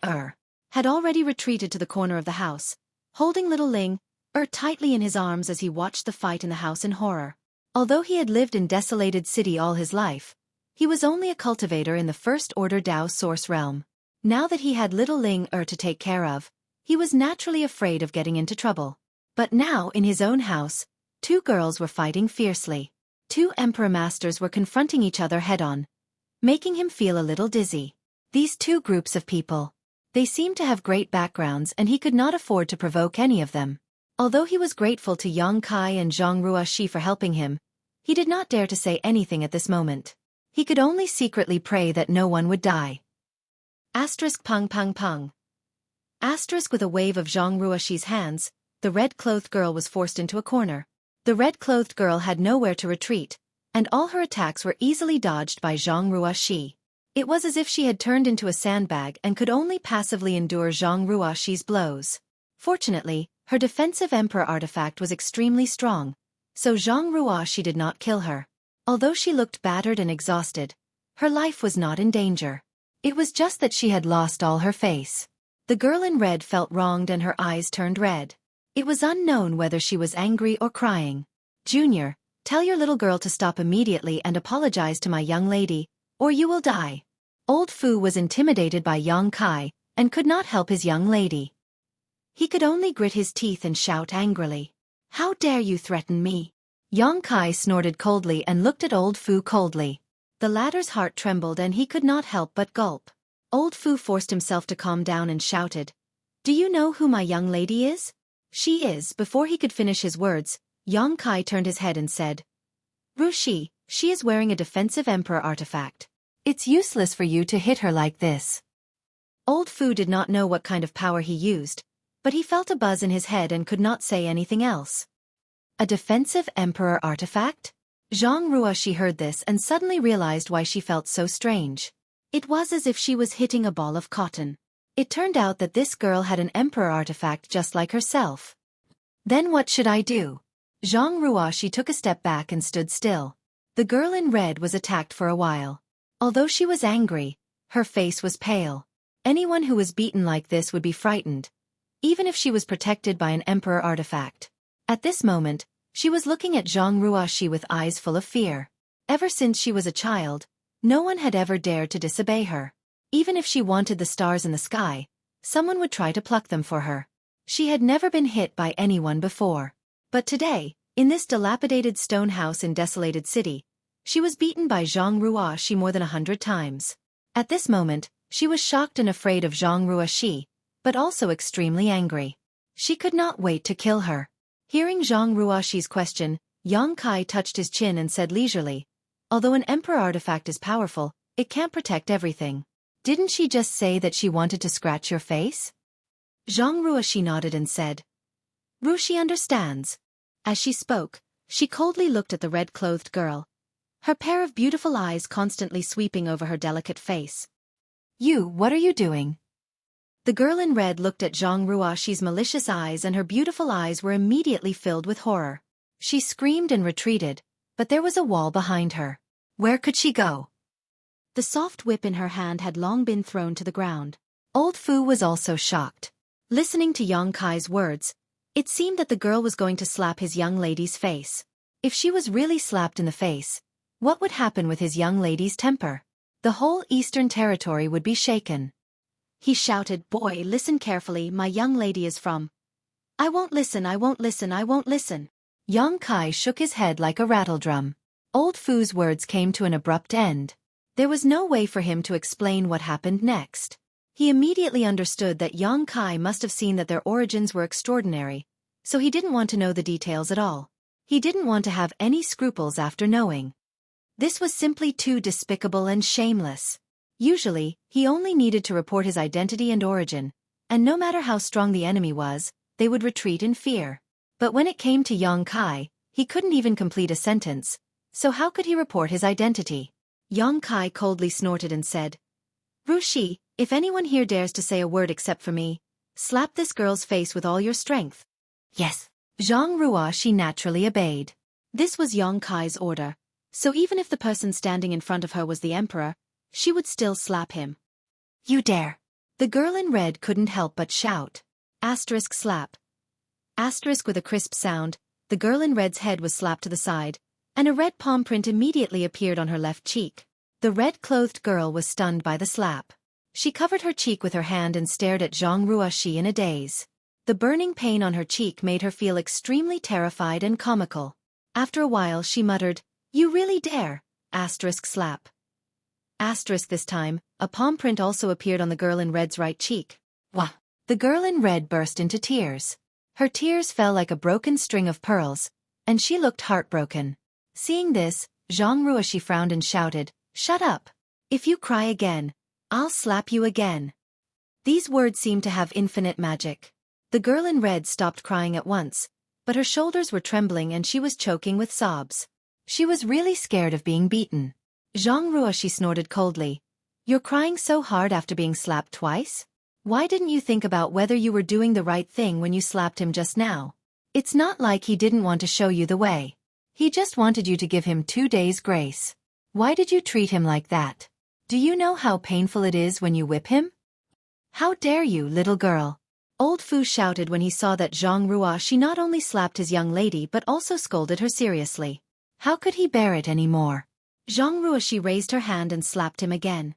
had already retreated to the corner of the house, holding little Ling tightly in his arms as he watched the fight in the house in horror. Although he had lived in Desolated City all his life, he was only a cultivator in the First Order Dao Source realm. Now that he had little Ling to take care of, he was naturally afraid of getting into trouble. But now in his own house, two girls were fighting fiercely. Two Emperor Masters were confronting each other head-on, making him feel a little dizzy. These two groups of people, they seemed to have great backgrounds and he could not afford to provoke any of them. Although he was grateful to Yang Kai and Zhang Ruoxi for helping him, he did not dare to say anything at this moment. He could only secretly pray that no one would die. Asterisk pung pung pung. Asterisk with a wave of Zhang Ruoxi's hands, the red-clothed girl was forced into a corner. The red-clothed girl had nowhere to retreat, and all her attacks were easily dodged by Zhang Ruoxi. It was as if she had turned into a sandbag and could only passively endure Zhang Ruoxi's blows. Fortunately, her defensive emperor artifact was extremely strong, so Zhang Ruoxi did not kill her. Although she looked battered and exhausted, her life was not in danger. It was just that she had lost all her face. The girl in red felt wronged and her eyes turned red. It was unknown whether she was angry or crying. "Junior, tell your little girl to stop immediately and apologize to my young lady, or you will die." Old Fu was intimidated by Yang Kai and could not help his young lady. He could only grit his teeth and shout angrily, "How dare you threaten me?" Yang Kai snorted coldly and looked at Old Fu coldly. The latter's heart trembled and he could not help but gulp. Old Fu forced himself to calm down and shouted, "Do you know who my young lady is?" "She is." Before he could finish his words, Yang Kai turned his head and said, "Rushi, she is wearing a defensive emperor artifact. It's useless for you to hit her like this." Old Fu did not know what kind of power he used, but he felt a buzz in his head and could not say anything else. A defensive emperor artifact? Zhang Ruoxi heard this and suddenly realized why she felt so strange. It was as if she was hitting a ball of cotton. It turned out that this girl had an emperor artifact just like herself. Then what should I do? Zhang Ruoxi took a step back and stood still. The girl in red was attacked for a while. Although she was angry, her face was pale. Anyone who was beaten like this would be frightened, even if she was protected by an emperor artifact. At this moment, she was looking at Zhang Ruoxi with eyes full of fear. Ever since she was a child, no one had ever dared to disobey her. Even if she wanted the stars in the sky, someone would try to pluck them for her. She had never been hit by anyone before. But today, in this dilapidated stone house in desolated city, she was beaten by Zhang Ruoxi more than 100 times. At this moment, she was shocked and afraid of Zhang Ruoxi, but also extremely angry. She could not wait to kill her. Hearing Zhang Ruoxi's question, Yang Kai touched his chin and said leisurely, "Although an emperor artifact is powerful, it can't protect everything. Didn't she just say that she wanted to scratch your face?" Zhang Ruoxi nodded and said, "Ruoxi understands." As she spoke, she coldly looked at the red-clothed girl, her pair of beautiful eyes constantly sweeping over her delicate face. What are you doing?" The girl in red looked at Zhang Ruoxi's malicious eyes, and her beautiful eyes were immediately filled with horror. She screamed and retreated, but there was a wall behind her. Where could she go? The soft whip in her hand had long been thrown to the ground. Old Fu was also shocked. Listening to Yang Kai's words, it seemed that the girl was going to slap his young lady's face. If she was really slapped in the face, what would happen with his young lady's temper? The whole eastern territory would be shaken. He shouted, "Boy, listen carefully, my young lady is from—" "I won't listen, I won't listen, I won't listen." Yang Kai shook his head like a rattledrum. Old Fu's words came to an abrupt end. There was no way for him to explain what happened next. He immediately understood that Yang Kai must have seen that their origins were extraordinary, so he didn't want to know the details at all. He didn't want to have any scruples after knowing. This was simply too despicable and shameless. Usually, he only needed to report his identity and origin, and no matter how strong the enemy was, they would retreat in fear. But when it came to Yang Kai, he couldn't even complete a sentence, so how could he report his identity? Yang Kai coldly snorted and said, "Ruoxi, if anyone here dares to say a word except for me, slap this girl's face with all your strength." Yes. Zhang Ruoxi naturally obeyed. This was Yang Kai's order, so even if the person standing in front of her was the emperor, she would still slap him. "You dare!" The girl in red couldn't help but shout. Asterisk slap. Asterisk with a crisp sound, the girl in red's head was slapped to the side, and a red palm print immediately appeared on her left cheek. The red-clothed girl was stunned by the slap. She covered her cheek with her hand and stared at Zhang Ruoxi in a daze. The burning pain on her cheek made her feel extremely terrified and comical. After a while she muttered, "You really dare!" Asterisk slap. Asterisk this time, a palm print also appeared on the girl in red's right cheek. Wah! The girl in red burst into tears. Her tears fell like a broken string of pearls, and she looked heartbroken. Seeing this, Zhang Ruoxi frowned and shouted, "Shut up! If you cry again, I'll slap you again." These words seemed to have infinite magic. The girl in red stopped crying at once, but her shoulders were trembling and she was choking with sobs. She was really scared of being beaten. Zhang Ruoxi snorted coldly. "You're crying so hard after being slapped twice? Why didn't you think about whether you were doing the right thing when you slapped him just now? It's not like he didn't want to show you the way. He just wanted you to give him 2 days' grace. Why did you treat him like that? Do you know how painful it is when you whip him? How dare you, little girl?" Old Fu shouted when he saw that Zhang Ruoxi not only slapped his young lady but also scolded her seriously. How could he bear it any more? Zhang Ruoxi raised her hand and slapped him again.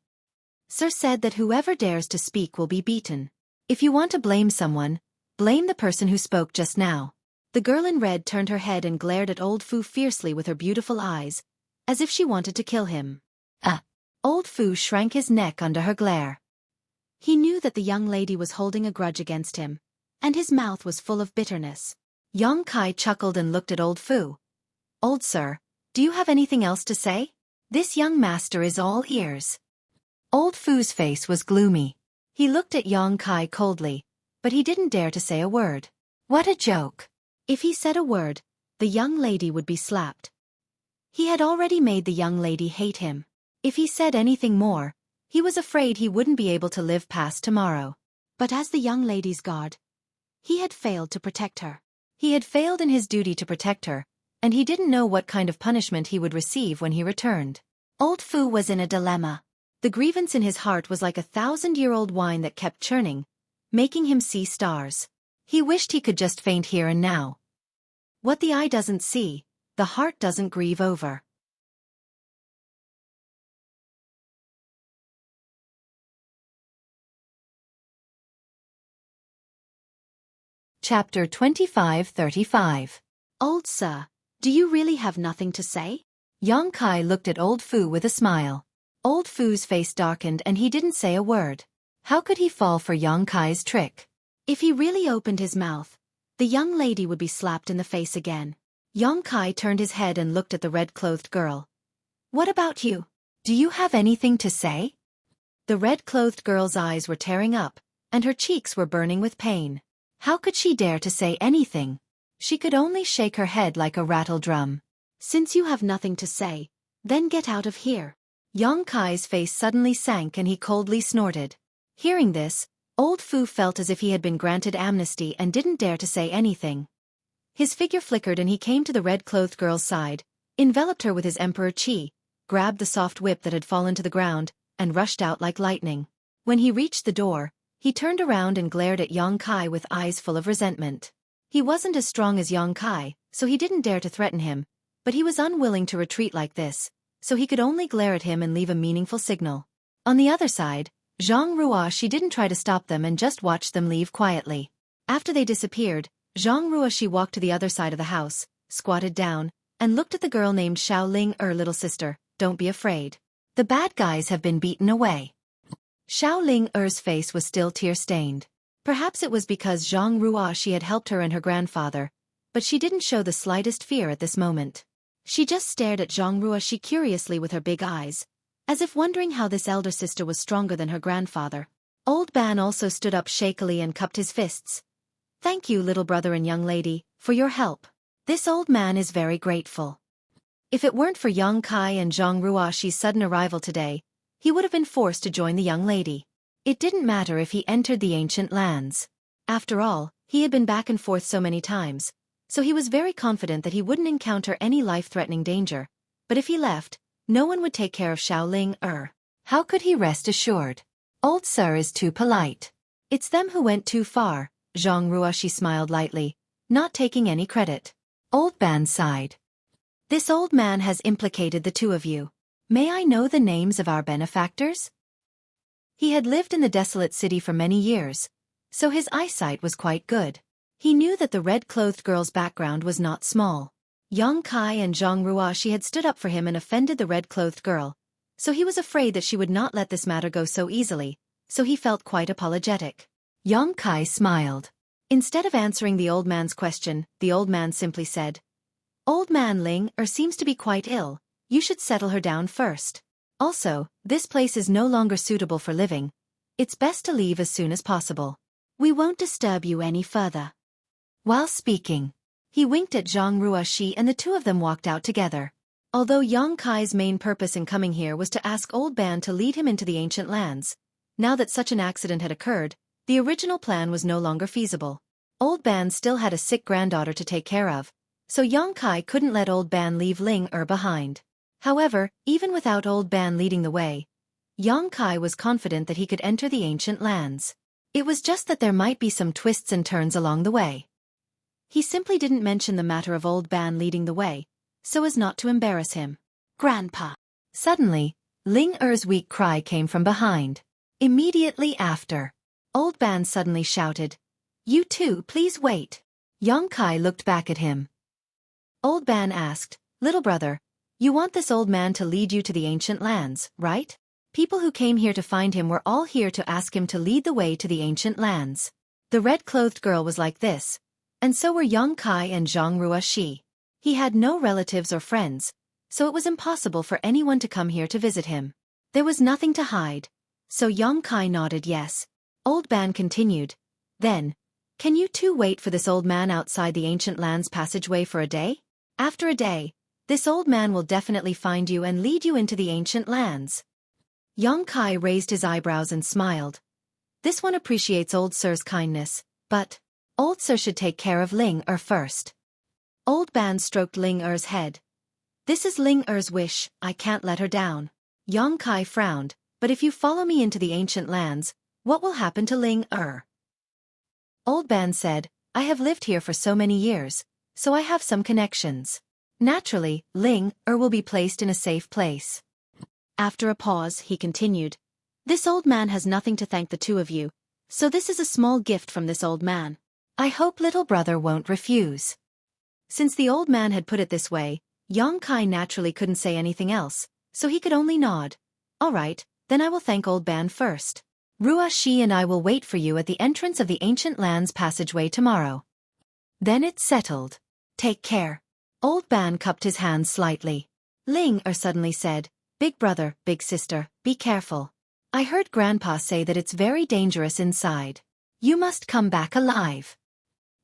"Sir said that whoever dares to speak will be beaten. If you want to blame someone, blame the person who spoke just now." The girl in red turned her head and glared at Old Fu fiercely with her beautiful eyes, as if she wanted to kill him. Old Fu shrank his neck under her glare. He knew that the young lady was holding a grudge against him, and his mouth was full of bitterness. Yang Kai chuckled and looked at Old Fu. "Old sir, do you have anything else to say? This young master is all ears." Old Fu's face was gloomy. He looked at Yang Kai coldly, but he didn't dare to say a word. What a joke! If he said a word, the young lady would be slapped. He had already made the young lady hate him. If he said anything more, he was afraid he wouldn't be able to live past tomorrow. But as the young lady's guard, he had failed to protect her. He had failed in his duty to protect her, and he didn't know what kind of punishment he would receive when he returned. Old Fu was in a dilemma. The grievance in his heart was like 1,000-year-old wine that kept churning, making him see stars. He wished he could just faint here and now. What the eye doesn't see, the heart doesn't grieve over. Chapter 25:35. Old Sir, do you really have nothing to say? Yang Kai looked at Old Fu with a smile. Old Fu's face darkened and he didn't say a word. How could he fall for Yang Kai's trick? If he really opened his mouth, the young lady would be slapped in the face again. Yang Kai turned his head and looked at the red-clothed girl. What about you? Do you have anything to say? The red-clothed girl's eyes were tearing up, and her cheeks were burning with pain. How could she dare to say anything? She could only shake her head like a rattle drum. Since you have nothing to say, then get out of here. Yang Kai's face suddenly sank and he coldly snorted. Hearing this, Old Fu felt as if he had been granted amnesty and didn't dare to say anything. His figure flickered and he came to the red-clothed girl's side, enveloped her with his emperor chi, grabbed the soft whip that had fallen to the ground, and rushed out like lightning. When he reached the door, he turned around and glared at Yang Kai with eyes full of resentment. He wasn't as strong as Yang Kai, so he didn't dare to threaten him, but he was unwilling to retreat like this, so he could only glare at him and leave a meaningful signal. On the other side, Zhang Ruoshi didn't try to stop them and just watched them leave quietly. After they disappeared, Zhang Ruoshi walked to the other side of the house, squatted down, and looked at the girl named Xiaoling little sister, don't be afraid. The bad guys have been beaten away. Xiaoling face was still tear-stained. Perhaps it was because Zhang Ruoshi had helped her and her grandfather, but she didn't show the slightest fear at this moment. She just stared at Zhang Ruoshi curiously with her big eyes, as if wondering how this elder sister was stronger than her grandfather. Old Ban also stood up shakily and cupped his fists. Thank you, little brother and young lady, for your help. This old man is very grateful. If it weren't for Yang Kai and Zhang Ruoshi's sudden arrival today, he would have been forced to join the young lady. It didn't matter if he entered the ancient lands. After all, he had been back and forth so many times, so he was very confident that he wouldn't encounter any life-threatening danger. But if he left, no one would take care of Xiaoling. How could he rest assured? Old Sir is too polite. It's them who went too far, Zhang Ruoshi smiled lightly, not taking any credit. Old Ban sighed. This old man has implicated the two of you. May I know the names of our benefactors? He had lived in the desolate city for many years, so his eyesight was quite good. He knew that the red-clothed girl's background was not small. Yang Kai and Zhang Ruoshi had stood up for him and offended the red-clothed girl, so he was afraid that she would not let this matter go so easily, so he felt quite apologetic. Yang Kai smiled. Instead of answering the old man's question, the old man simply said, Old man Ling seems to be quite ill. You should settle her down first. Also, this place is no longer suitable for living. It's best to leave as soon as possible. We won't disturb you any further. While speaking, he winked at Zhang Ruoshi and the two of them walked out together. Although Yang Kai's main purpose in coming here was to ask Old Ban to lead him into the ancient lands, now that such an accident had occurred, the original plan was no longer feasible. Old Ban still had a sick granddaughter to take care of, so Yang Kai couldn't let Old Ban leave Ling behind. However, even without Old Ban leading the way, Yang Kai was confident that he could enter the ancient lands. It was just that there might be some twists and turns along the way. He simply didn't mention the matter of Old Ban leading the way, so as not to embarrass him. Grandpa. Suddenly, Ling weak cry came from behind. Immediately after, Old Ban suddenly shouted, You two, please wait. Yang Kai looked back at him. Old Ban asked, Little brother, you want this old man to lead you to the ancient lands, right? People who came here to find him were all here to ask him to lead the way to the ancient lands. The red-clothed girl was like this, and so were Yang Kai and Zhang Ruoshi. He had no relatives or friends, so it was impossible for anyone to come here to visit him. There was nothing to hide, so Yang Kai nodded yes. Old Ban continued, Then, can you two wait for this old man outside the ancient lands passageway for a day? After a day, this old man will definitely find you and lead you into the ancient lands. Yang Kai raised his eyebrows and smiled. This one appreciates Old Sir's kindness, but Old Sir should take care of Ling first. Old Ban stroked Ling head. This is Ling wish, I can't let her down. Yang Kai frowned, but if you follow me into the ancient lands, what will happen to Ling Er? Old Ban said, I have lived here for so many years, so I have some connections. Naturally, Ling Er will be placed in a safe place. After a pause, he continued, this old man has nothing to thank the two of you, so this is a small gift from this old man. I hope little brother won't refuse. Since the old man had put it this way, Yang Kai naturally couldn't say anything else, so he could only nod. All right, then I will thank old Ban first. Rua Shi and I will wait for you at the entrance of the ancient lands passageway tomorrow. Then it's settled. Take care. Old Ban cupped his hands slightly. Ling Er suddenly said, Big brother, big sister, be careful. I heard Grandpa say that it's very dangerous inside. You must come back alive.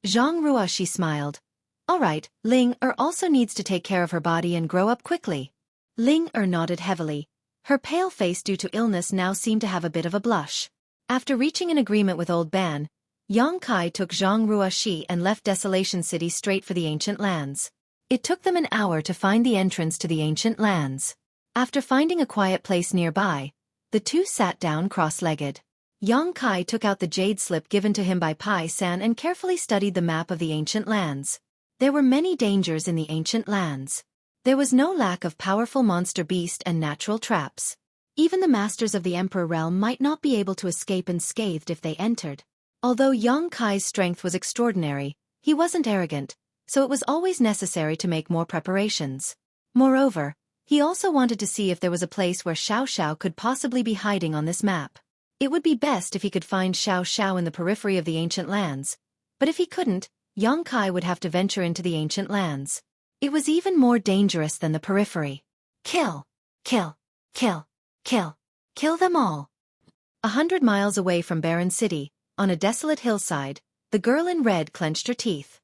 Zhang Ruashi smiled. All right, Ling Er also needs to take care of her body and grow up quickly. Ling Er nodded heavily. Her pale face due to illness now seemed to have a bit of a blush. After reaching an agreement with Old Ban, Yang Kai took Zhang Ruashi and left Desolation City straight for the ancient lands. It took them an hour to find the entrance to the ancient lands. After finding a quiet place nearby, the two sat down cross-legged. Yang Kai took out the jade slip given to him by Pai San and carefully studied the map of the ancient lands. There were many dangers in the ancient lands. There was no lack of powerful monster beast and natural traps. Even the masters of the Emperor realm might not be able to escape unscathed if they entered. Although Yang Kai's strength was extraordinary, he wasn't arrogant, so it was always necessary to make more preparations. Moreover, he also wanted to see if there was a place where Xiao Xiao could possibly be hiding on this map. It would be best if he could find Xiao Xiao in the periphery of the ancient lands, but if he couldn't, Yang Kai would have to venture into the ancient lands. It was even more dangerous than the periphery. Kill! Kill! Kill! Kill! Kill them all! 100 miles away from Barren City, on a desolate hillside, the girl in red clenched her teeth.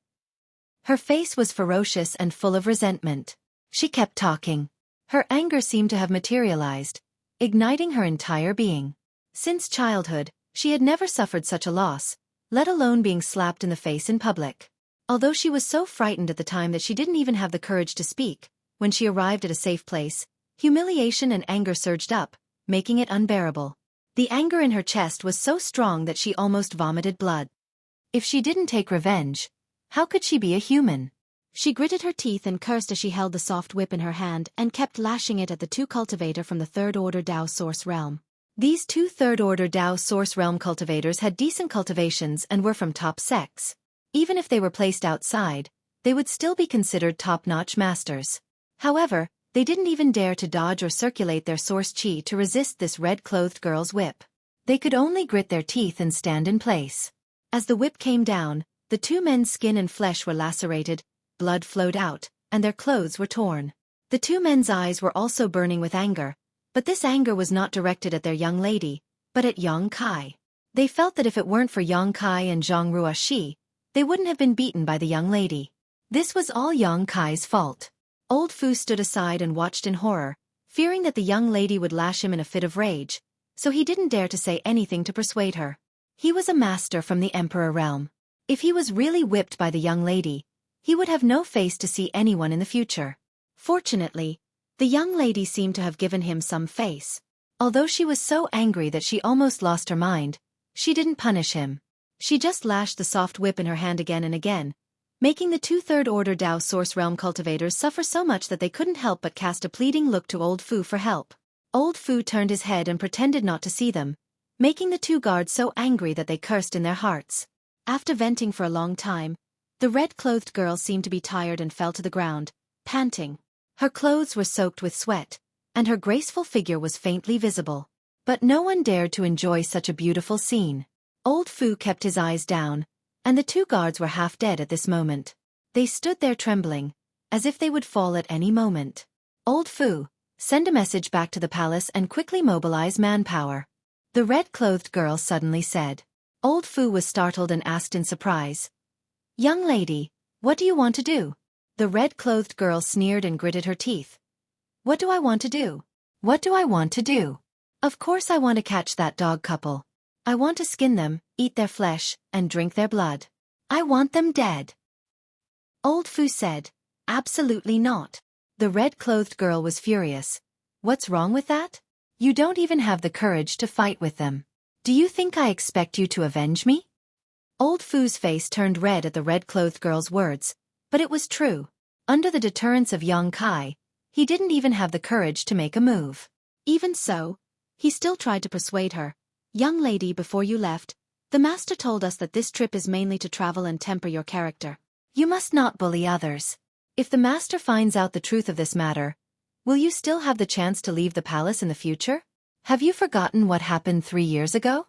Her face was ferocious and full of resentment. She kept talking. Her anger seemed to have materialized, igniting her entire being. Since childhood, she had never suffered such a loss, let alone being slapped in the face in public. Although she was so frightened at the time that she didn't even have the courage to speak, when she arrived at a safe place, humiliation and anger surged up, making it unbearable. The anger in her chest was so strong that she almost vomited blood. If she didn't take revenge, how could she be a human? She gritted her teeth and cursed as she held the soft whip in her hand and kept lashing it at the two cultivator from the third-order Dao Source Realm. These two third-order Dao Source Realm cultivators had decent cultivations and were from top sects. Even if they were placed outside, they would still be considered top-notch masters. However, they didn't even dare to dodge or circulate their source chi to resist this red-clothed girl's whip. They could only grit their teeth and stand in place. As the whip came down, the two men's skin and flesh were lacerated, blood flowed out, and their clothes were torn. The two men's eyes were also burning with anger, but this anger was not directed at their young lady, but at Yang Kai. They felt that if it weren't for Yang Kai and Zhang Ruashi, they wouldn't have been beaten by the young lady. This was all Yang Kai's fault. Old Fu stood aside and watched in horror, fearing that the young lady would lash him in a fit of rage, so he didn't dare to say anything to persuade her. He was a master from the Emperor realm. If he was really whipped by the young lady, he would have no face to see anyone in the future. Fortunately, the young lady seemed to have given him some face. Although she was so angry that she almost lost her mind, she didn't punish him. She just lashed the soft whip in her hand again and again, making the two third-order Dao Source Realm cultivators suffer so much that they couldn't help but cast a pleading look to Old Fu for help. Old Fu turned his head and pretended not to see them, making the two guards so angry that they cursed in their hearts. After venting for a long time, the red-clothed girl seemed to be tired and fell to the ground, panting. Her clothes were soaked with sweat, and her graceful figure was faintly visible. But no one dared to enjoy such a beautiful scene. Old Fu kept his eyes down, and the two guards were half dead at this moment. They stood there trembling, as if they would fall at any moment. Old Fu, send a message back to the palace and quickly mobilize manpower. The red-clothed girl suddenly said. Old Fu was startled and asked in surprise. Young lady, what do you want to do? The red-clothed girl sneered and gritted her teeth. What do I want to do? What do I want to do? Of course I want to catch that dog couple. I want to skin them, eat their flesh, and drink their blood. I want them dead. Old Fu said, absolutely not. The red-clothed girl was furious. What's wrong with that? You don't even have the courage to fight with them. Do you think I expect you to avenge me? Old Fu's face turned red at the red-clothed girl's words, but it was true. Under the deterrence of young Kai, he didn't even have the courage to make a move. Even so, he still tried to persuade her. Young lady, before you left, the master told us that this trip is mainly to travel and temper your character. You must not bully others. If the master finds out the truth of this matter, will you still have the chance to leave the palace in the future? Have you forgotten what happened 3 years ago?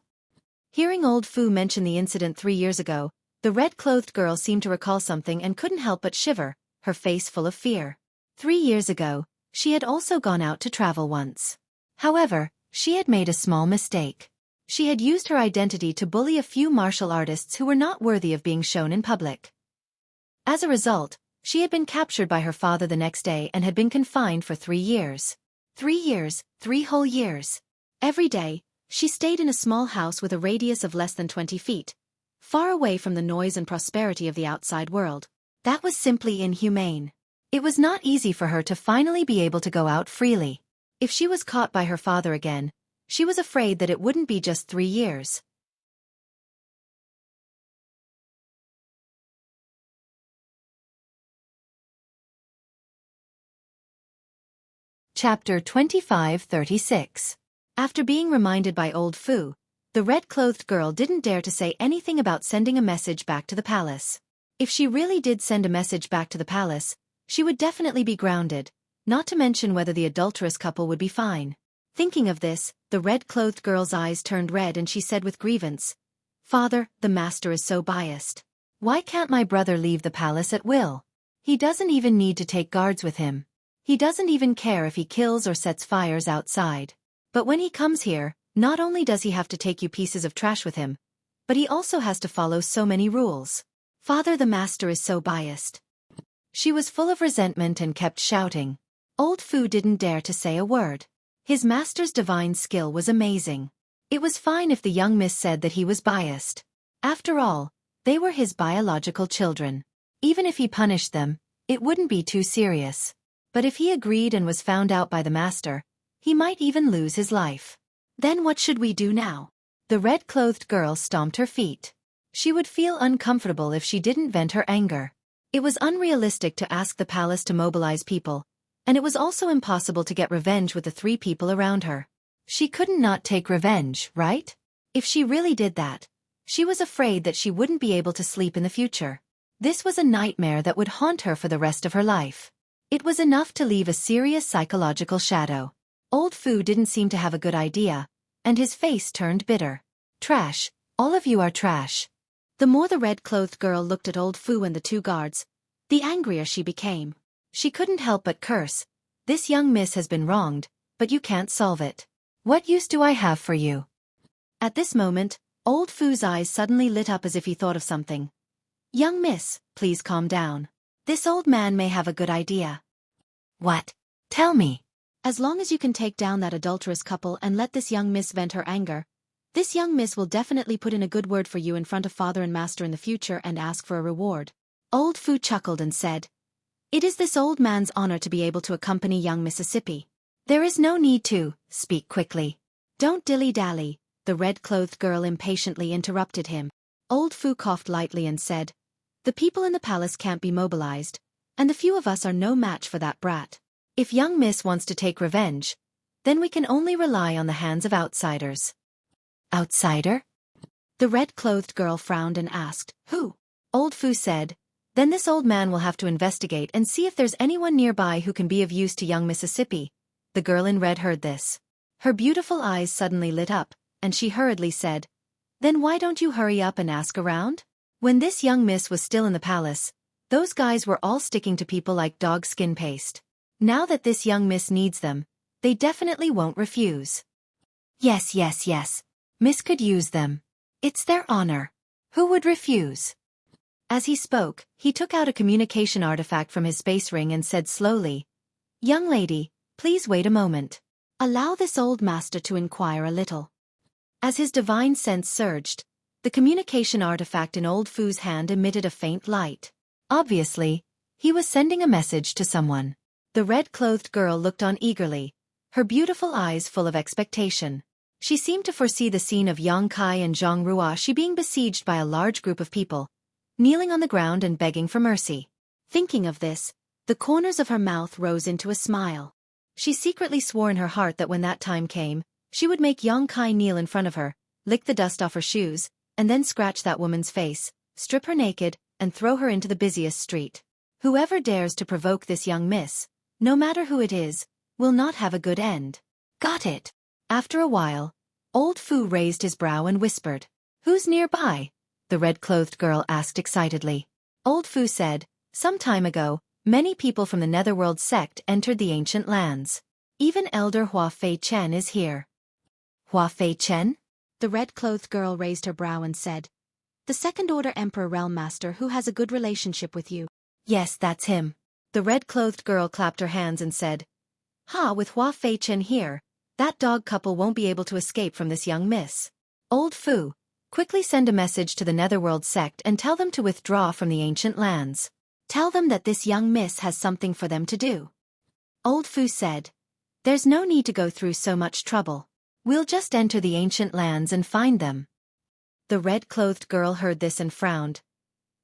Hearing Old Fu mention the incident 3 years ago, the red-clothed girl seemed to recall something and couldn't help but shiver, her face full of fear. 3 years ago, she had also gone out to travel once. However, she had made a small mistake. She had used her identity to bully a few martial artists who were not worthy of being shown in public. As a result, she had been captured by her father the next day and had been confined for 3 years. 3 years, 3 whole years. Every day, she stayed in a small house with a radius of less than 20 feet, far away from the noise and prosperity of the outside world. That was simply inhumane. It was not easy for her to finally be able to go out freely. If she was caught by her father again, she was afraid that it wouldn't be just 3 years. Chapter 25:36. After being reminded by Old Fu, the red-clothed girl didn't dare to say anything about sending a message back to the palace. If she really did send a message back to the palace, she would definitely be grounded, not to mention whether the adulterous couple would be fine. Thinking of this, the red-clothed girl's eyes turned red and she said with grievance, "Father, the master is so biased. Why can't my brother leave the palace at will? He doesn't even need to take guards with him. He doesn't even care if he kills or sets fires outside. But when he comes here, not only does he have to take you pieces of trash with him, but he also has to follow so many rules. Father, the master is so biased." She was full of resentment and kept shouting. Old Fu didn't dare to say a word. His master's divine skill was amazing. It was fine if the young miss said that he was biased. After all, they were his biological children. Even if he punished them, it wouldn't be too serious. But if he agreed and was found out by the master, he might even lose his life. Then what should we do now? The red-clothed girl stomped her feet. She would feel uncomfortable if she didn't vent her anger. It was unrealistic to ask the palace to mobilize people, and it was also impossible to get revenge with the 3 people around her. She couldn't not take revenge, right? If she really did that, she was afraid that she wouldn't be able to sleep in the future. This was a nightmare that would haunt her for the rest of her life. It was enough to leave a serious psychological shadow. Old Fu didn't seem to have a good idea, and his face turned bitter. Trash, all of you are trash. The more the red-clothed girl looked at Old Fu and the 2 guards, the angrier she became. She couldn't help but curse. This young miss has been wronged, but you can't solve it. What use do I have for you? At this moment, Old Fu's eyes suddenly lit up as if he thought of something. Young miss, please calm down. This old man may have a good idea. What? Tell me. As long as you can take down that adulterous couple and let this young miss vent her anger, this young miss will definitely put in a good word for you in front of father and master in the future and ask for a reward. Old Fu chuckled and said, "It is this old man's honor to be able to accompany young Mississippi. There is no need to speak quickly. Don't dilly-dally," the red-clothed girl impatiently interrupted him. Old Fu coughed lightly and said, "The people in the palace can't be mobilized, and the few of us are no match for that brat. If young miss wants to take revenge, then we can only rely on the hands of outsiders." Outsider? The red-clothed girl frowned and asked, "Who?" Old Fu said, "Then this old man will have to investigate and see if there's anyone nearby who can be of use to young Mississippi." The girl in red heard this. Her beautiful eyes suddenly lit up, and she hurriedly said, "Then why don't you hurry up and ask around?" When this young miss was still in the palace, those guys were all sticking to people like dog skin paste. Now that this young miss needs them, they definitely won't refuse. Yes, yes, yes. Miss could use them. It's their honor. Who would refuse? As he spoke, he took out a communication artifact from his space ring and said slowly, "Young lady, please wait a moment. Allow this old master to inquire a little." As his divine sense surged, the communication artifact in Old Fu's hand emitted a faint light. Obviously, he was sending a message to someone. The red-clothed girl looked on eagerly, her beautiful eyes full of expectation. She seemed to foresee the scene of Yang Kai and Zhang Ruoshi being besieged by a large group of people, kneeling on the ground and begging for mercy. Thinking of this, the corners of her mouth rose into a smile. She secretly swore in her heart that when that time came, she would make Yang Kai kneel in front of her, lick the dust off her shoes, and then scratch that woman's face, strip her naked, and throw her into the busiest street. Whoever dares to provoke this young miss, no matter who it is, will not have a good end. Got it. After a while, old Fu raised his brow and whispered. Who's nearby? The red-clothed girl asked excitedly. Old Fu said, some time ago, many people from the Netherworld sect entered the ancient lands. Even Elder Hua Fei Chen is here. Hua Fei Chen? The red-clothed girl raised her brow and said, the Second-Order Emperor Realm Master who has a good relationship with you. Yes, that's him. The red-clothed girl clapped her hands and said, with Hua Fei Chen here, that dog couple won't be able to escape from this young miss. Old Fu, quickly send a message to the Netherworld sect and tell them to withdraw from the ancient lands. Tell them that this young miss has something for them to do. Old Fu said, there's no need to go through so much trouble. We'll just enter the ancient lands and find them. The red-clothed girl heard this and frowned.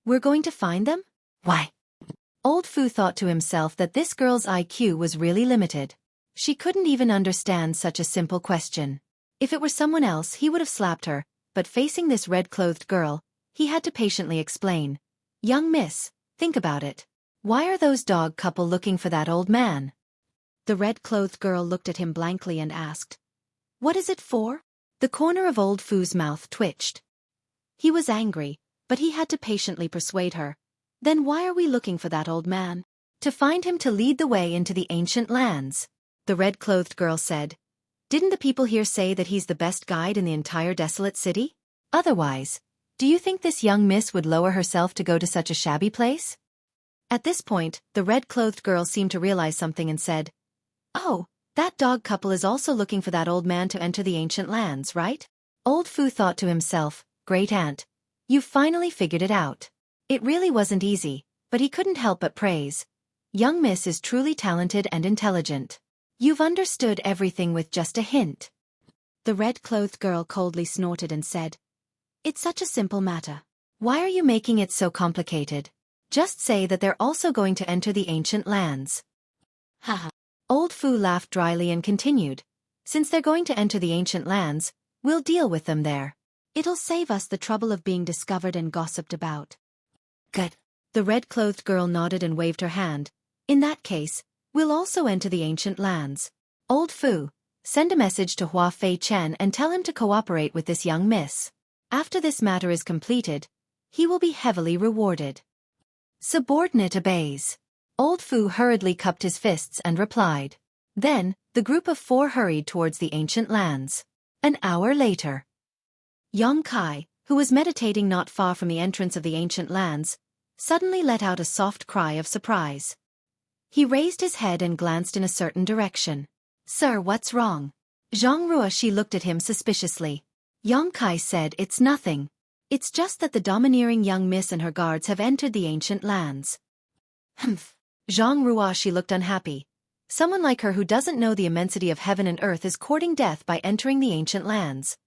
We're going to find them? Why? Old Fu thought to himself that this girl's IQ was really limited. She couldn't even understand such a simple question. If it were someone else, he would have slapped her, but facing this red-clothed girl, he had to patiently explain. Young miss, think about it. Why are those dog couple looking for that old man? The red-clothed girl looked at him blankly and asked, what is it for? The corner of old Fu's mouth twitched. He was angry, but he had to patiently persuade her. Then why are we looking for that old man? To find him to lead the way into the ancient lands. The red-clothed girl said, didn't the people here say that he's the best guide in the entire desolate city? Otherwise, do you think this young miss would lower herself to go to such a shabby place? At this point, the red-clothed girl seemed to realize something and said, oh, that dog couple is also looking for that old man to enter the ancient lands, right? Old Fu thought to himself, great aunt, you've finally figured it out. It really wasn't easy, but he couldn't help but praise. Young miss is truly talented and intelligent. You've understood everything with just a hint. The red-clothed girl coldly snorted and said, it's such a simple matter. Why are you making it so complicated? Just say that they're also going to enter the ancient lands. Haha. Old Fu laughed dryly and continued, since they're going to enter the ancient lands, we'll deal with them there. It'll save us the trouble of being discovered and gossiped about. Good. The red-clothed girl nodded and waved her hand. In that case, we'll also enter the ancient lands. Old Fu, send a message to Hua Fei Chen and tell him to cooperate with this young miss. After this matter is completed, he will be heavily rewarded. Subordinate obeys. Old Fu hurriedly cupped his fists and replied. Then, the group of 4 hurried towards the ancient lands. An hour later, Yang Kai, who was meditating not far from the entrance of the ancient lands, suddenly let out a soft cry of surprise. He raised his head and glanced in a certain direction. Sir, what's wrong? Zhang Ruoshi looked at him suspiciously. Yang Kai said, it's nothing. It's just that the domineering young miss and her guards have entered the ancient lands. Humph. Zhang Ruoshi looked unhappy. Someone like her who doesn't know the immensity of heaven and earth is courting death by entering the ancient lands.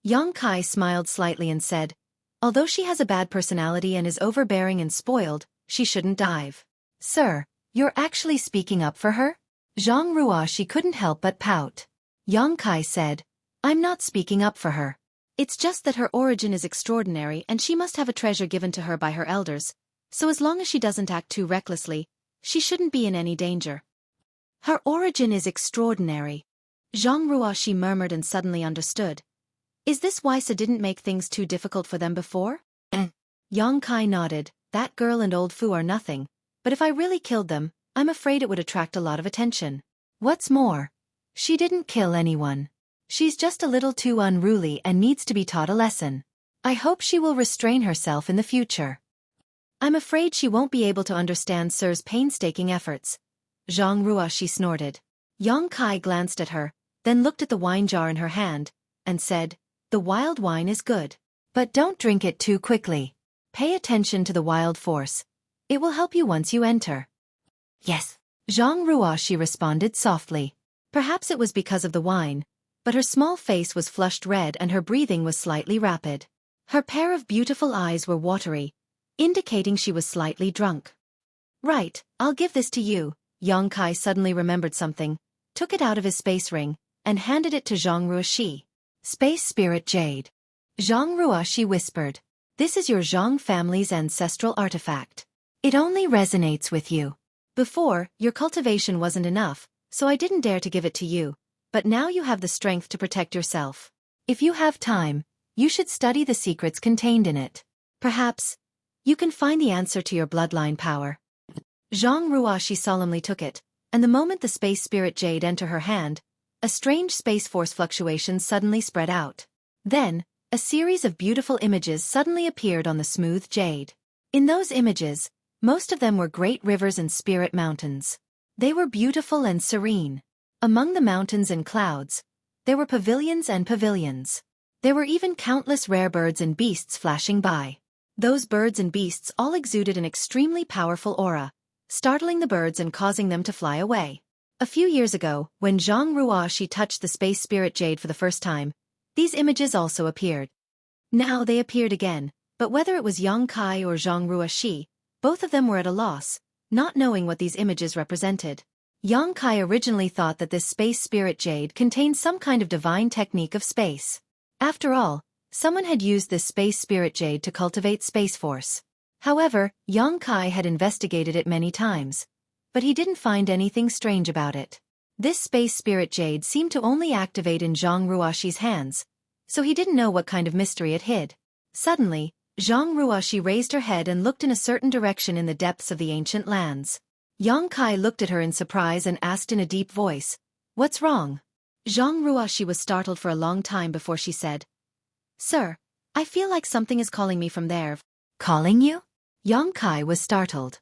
Yang Kai smiled slightly and said, although she has a bad personality and is overbearing and spoiled, she shouldn't dive. Sir, you're actually speaking up for her? Zhang Ruoshi couldn't help but pout. Yang Kai said, I'm not speaking up for her. It's just that her origin is extraordinary and she must have a treasure given to her by her elders, so as long as she doesn't act too recklessly, she shouldn't be in any danger. Her origin is extraordinary. Zhang Ruoshi murmured and suddenly understood. Is this why Sa didn't make things too difficult for them before? Yang Kai nodded, that girl and old Fu are nothing, but if I really killed them, I'm afraid it would attract a lot of attention. What's more, she didn't kill anyone. She's just a little too unruly and needs to be taught a lesson. I hope she will restrain herself in the future. I'm afraid she won't be able to understand Sir's painstaking efforts. Zhang Ruoshi snorted. Yang Kai glanced at her, then looked at the wine jar in her hand, and said, the wild wine is good. But don't drink it too quickly. Pay attention to the wild force. It will help you once you enter. Yes. Zhang Ruoshi responded softly. Perhaps it was because of the wine, but her small face was flushed red and her breathing was slightly rapid. Her pair of beautiful eyes were watery, indicating she was slightly drunk. Right, I'll give this to you. Yang Kai suddenly remembered something, took it out of his space ring, and handed it to Zhang Ruoxi. Space Spirit Jade. Zhang Ruoxi whispered. This is your Zhang family's ancestral artifact. It only resonates with you. Before, your cultivation wasn't enough, so I didn't dare to give it to you, but now you have the strength to protect yourself. If you have time, you should study the secrets contained in it. Perhaps you can find the answer to your bloodline power. Zhang Ruoxi solemnly took it, and the moment the Space Spirit Jade entered her hand, a strange space force fluctuation suddenly spread out. Then, a series of beautiful images suddenly appeared on the smooth jade. In those images, most of them were great rivers and spirit mountains. They were beautiful and serene. Among the mountains and clouds, there were pavilions and pavilions. There were even countless rare birds and beasts flashing by. Those birds and beasts all exuded an extremely powerful aura, startling the birds and causing them to fly away. A few years ago, when Zhang Ruoxi touched the Space Spirit Jade for the first time, these images also appeared. Now they appeared again, but whether it was Yang Kai or Zhang Ruoxi, both of them were at a loss, not knowing what these images represented. Yang Kai originally thought that this Space Spirit Jade contained some kind of divine technique of space. After all, someone had used this Space Spirit Jade to cultivate Space Force. However, Yang Kai had investigated it many times, but he didn't find anything strange about it. This Space Spirit Jade seemed to only activate in Zhang Ruoxi's hands, so he didn't know what kind of mystery it hid. Suddenly, Zhang Ruoxi raised her head and looked in a certain direction in the depths of the ancient lands. Yang Kai looked at her in surprise and asked in a deep voice, "What's wrong?" Zhang Ruoxi was startled for a long time before she said, "Sir, I feel like something is calling me from there." "Calling you?" Yang Kai was startled.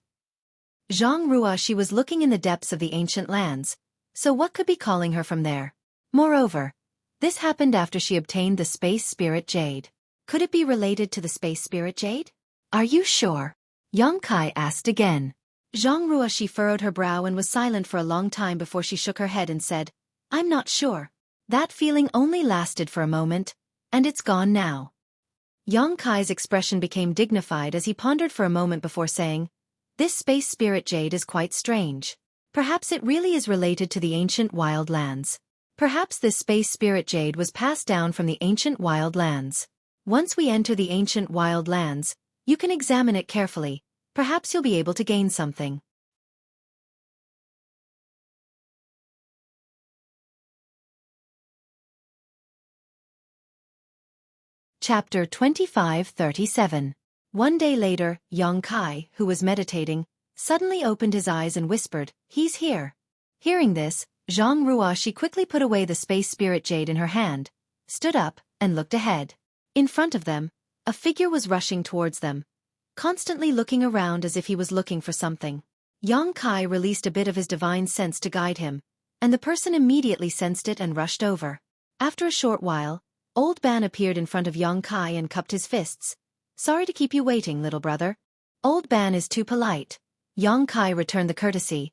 Zhang Ruoxi was looking in the depths of the ancient lands, so what could be calling her from there? Moreover, this happened after she obtained the Space Spirit Jade. Could it be related to the Space Spirit Jade? "Are you sure?" Yang Kai asked again. Zhang Ruoxi furrowed her brow and was silent for a long time before she shook her head and said, "I'm not sure. That feeling only lasted for a moment, and it's gone now." Yang Kai's expression became dignified as he pondered for a moment before saying, "This Space Spirit Jade is quite strange. Perhaps it really is related to the ancient wild lands. Perhaps this Space Spirit Jade was passed down from the ancient wild lands. Once we enter the ancient wild lands, you can examine it carefully. Perhaps you'll be able to gain something." Chapter 25-37. One day later, Yang Kai, who was meditating, suddenly opened his eyes and whispered, "He's here." Hearing this, Zhang Ruoxi quickly put away the Space Spirit Jade in her hand, stood up, and looked ahead. In front of them, a figure was rushing towards them, constantly looking around as if he was looking for something. Yang Kai released a bit of his divine sense to guide him, and the person immediately sensed it and rushed over. After a short while, Old Ban appeared in front of Yang Kai and cupped his fists. "Sorry to keep you waiting, little brother." "Old Ban is too polite." Yang Kai returned the courtesy.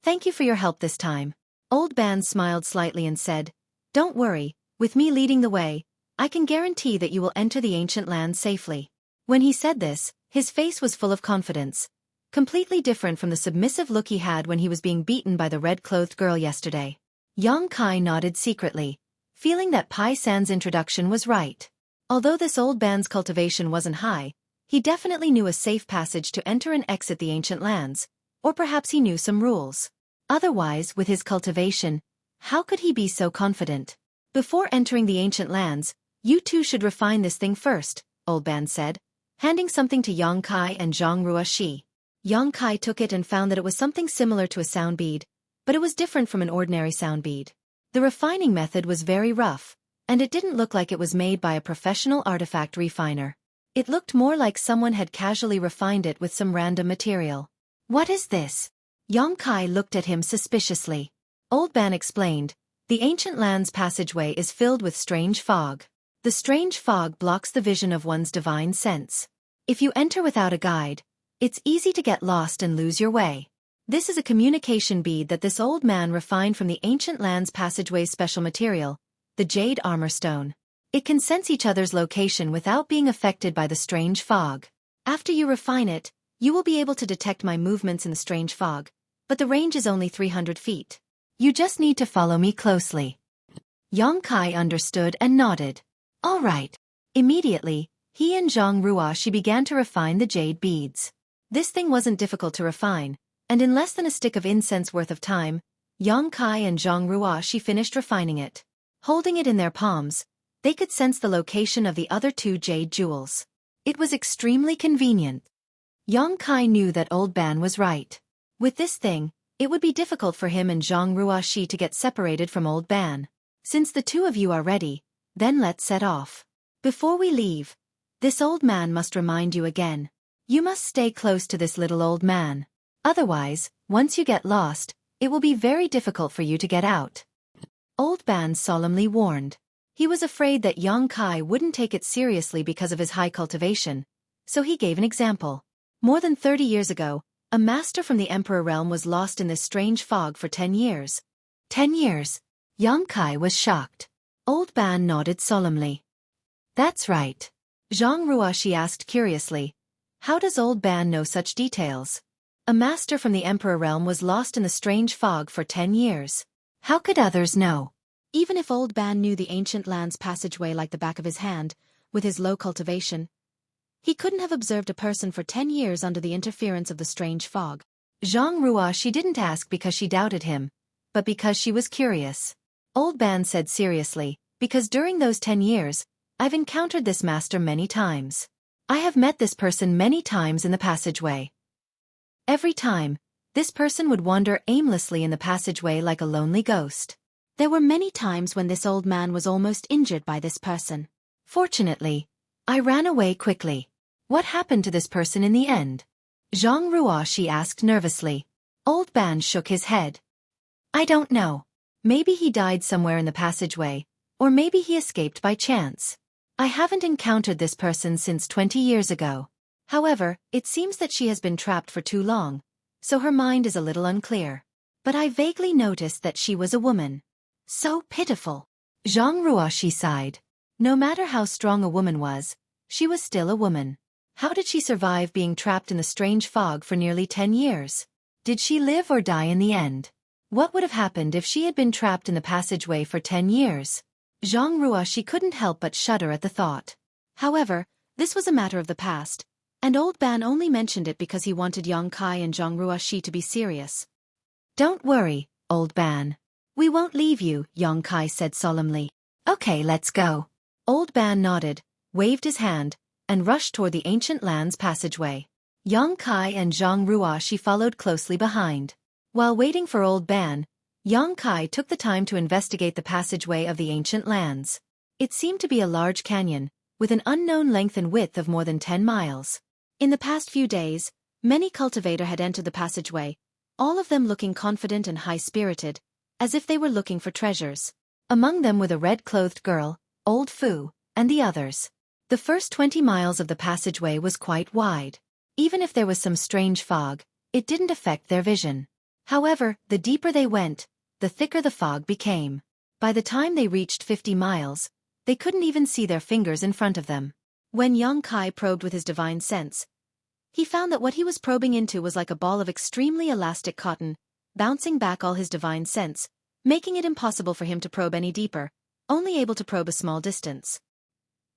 "Thank you for your help this time." Old Ban smiled slightly and said, "Don't worry, with me leading the way, I can guarantee that you will enter the ancient land safely." When he said this, his face was full of confidence, completely different from the submissive look he had when he was being beaten by the red-clothed girl yesterday. Yang Kai nodded secretly, feeling that Pai San's introduction was right. Although this old band's cultivation wasn't high, he definitely knew a safe passage to enter and exit the ancient lands, or perhaps he knew some rules. Otherwise, with his cultivation, how could he be so confident? "Before entering the ancient lands, you two should refine this thing first," Old Band said, handing something to Yang Kai and Zhang Ruoxi. Yang Kai took it and found that it was something similar to a sound bead, but it was different from an ordinary sound bead. The refining method was very rough, and it didn't look like it was made by a professional artifact refiner. It looked more like someone had casually refined it with some random material. "What is this?" Yang Kai looked at him suspiciously. Old Ban explained, "The ancient land's passageway is filled with strange fog. The strange fog blocks the vision of one's divine sense. If you enter without a guide, it's easy to get lost and lose your way. This is a communication bead that this old man refined from the ancient land's passageway's special material, the jade armor stone. It can sense each other's location without being affected by the strange fog. After you refine it, you will be able to detect my movements in the strange fog, but the range is only 300 feet. You just need to follow me closely. Yang Kai understood and nodded. All right. Immediately, he and Zhang Ruoshi began to refine the jade beads. This thing wasn't difficult to refine, and in less than a stick of incense worth of time, Yang Kai and Zhang Ruoshi finished refining it. Holding it in their palms, they could sense the location of the other two jade jewels. It was extremely convenient. Yang Kai knew that Old Ban was right. With this thing, it would be difficult for him and Zhang Ruoshi to get separated from Old Ban. Since the two of you are ready, then let's set off. Before we leave, this old man must remind you again. You must stay close to this little old man. Otherwise, once you get lost, it will be very difficult for you to get out. Old Ban solemnly warned. He was afraid that Yang Kai wouldn't take it seriously because of his high cultivation, so he gave an example. More than 30 years ago, a master from the Emperor realm was lost in this strange fog for 10 years. 10 years? Yang Kai was shocked. Old Ban nodded solemnly. That's right. Zhang Ruoshi asked curiously. How does Old Ban know such details? A master from the Emperor realm was lost in the strange fog for 10 years. How could others know? Even if Old Ban knew the ancient land's passageway like the back of his hand, with his low cultivation, he couldn't have observed a person for 10 years under the interference of the strange fog. Zhang Ruoshi didn't ask because she doubted him, but because she was curious. Old Ban said seriously, because during those 10 years, I've encountered this master many times. I have met this person many times in the passageway. Every time, this person would wander aimlessly in the passageway like a lonely ghost. There were many times when this old man was almost injured by this person. Fortunately, I ran away quickly. What happened to this person in the end? Zhang Ruoshi asked nervously. Old Ban shook his head. I don't know. Maybe he died somewhere in the passageway, or maybe he escaped by chance. I haven't encountered this person since 20 years ago. However, it seems that she has been trapped for too long, so her mind is a little unclear. But I vaguely noticed that she was a woman. So pitiful. Zhang Ruoshi sighed. No matter how strong a woman was, she was still a woman. How did she survive being trapped in the strange fog for nearly 10 years? Did she live or die in the end? What would have happened if she had been trapped in the passageway for 10 years? Zhang Ruoshi couldn't help but shudder at the thought. However, this was a matter of the past, and Old Ban only mentioned it because he wanted Yang Kai and Zhang Ruoshi to be serious. Don't worry, Old Ban. We won't leave you, Yang Kai said solemnly. Okay, let's go. Old Ban nodded, waved his hand, and rushed toward the ancient land's passageway. Yang Kai and Zhang Ruoshi followed closely behind. While waiting for Old Ban, Yang Kai took the time to investigate the passageway of the ancient lands. It seemed to be a large canyon, with an unknown length and width of more than 10 miles. In the past few days, many cultivators had entered the passageway, all of them looking confident and high-spirited, as if they were looking for treasures. Among them were the red-clothed girl, Old Fu, and the others. The first 20 miles of the passageway was quite wide. Even if there was some strange fog, it didn't affect their vision. However, the deeper they went, the thicker the fog became. By the time they reached 50 miles, they couldn't even see their fingers in front of them. When Yang Kai probed with his divine sense, he found that what he was probing into was like a ball of extremely elastic cotton, bouncing back all his divine sense, making it impossible for him to probe any deeper, only able to probe a small distance.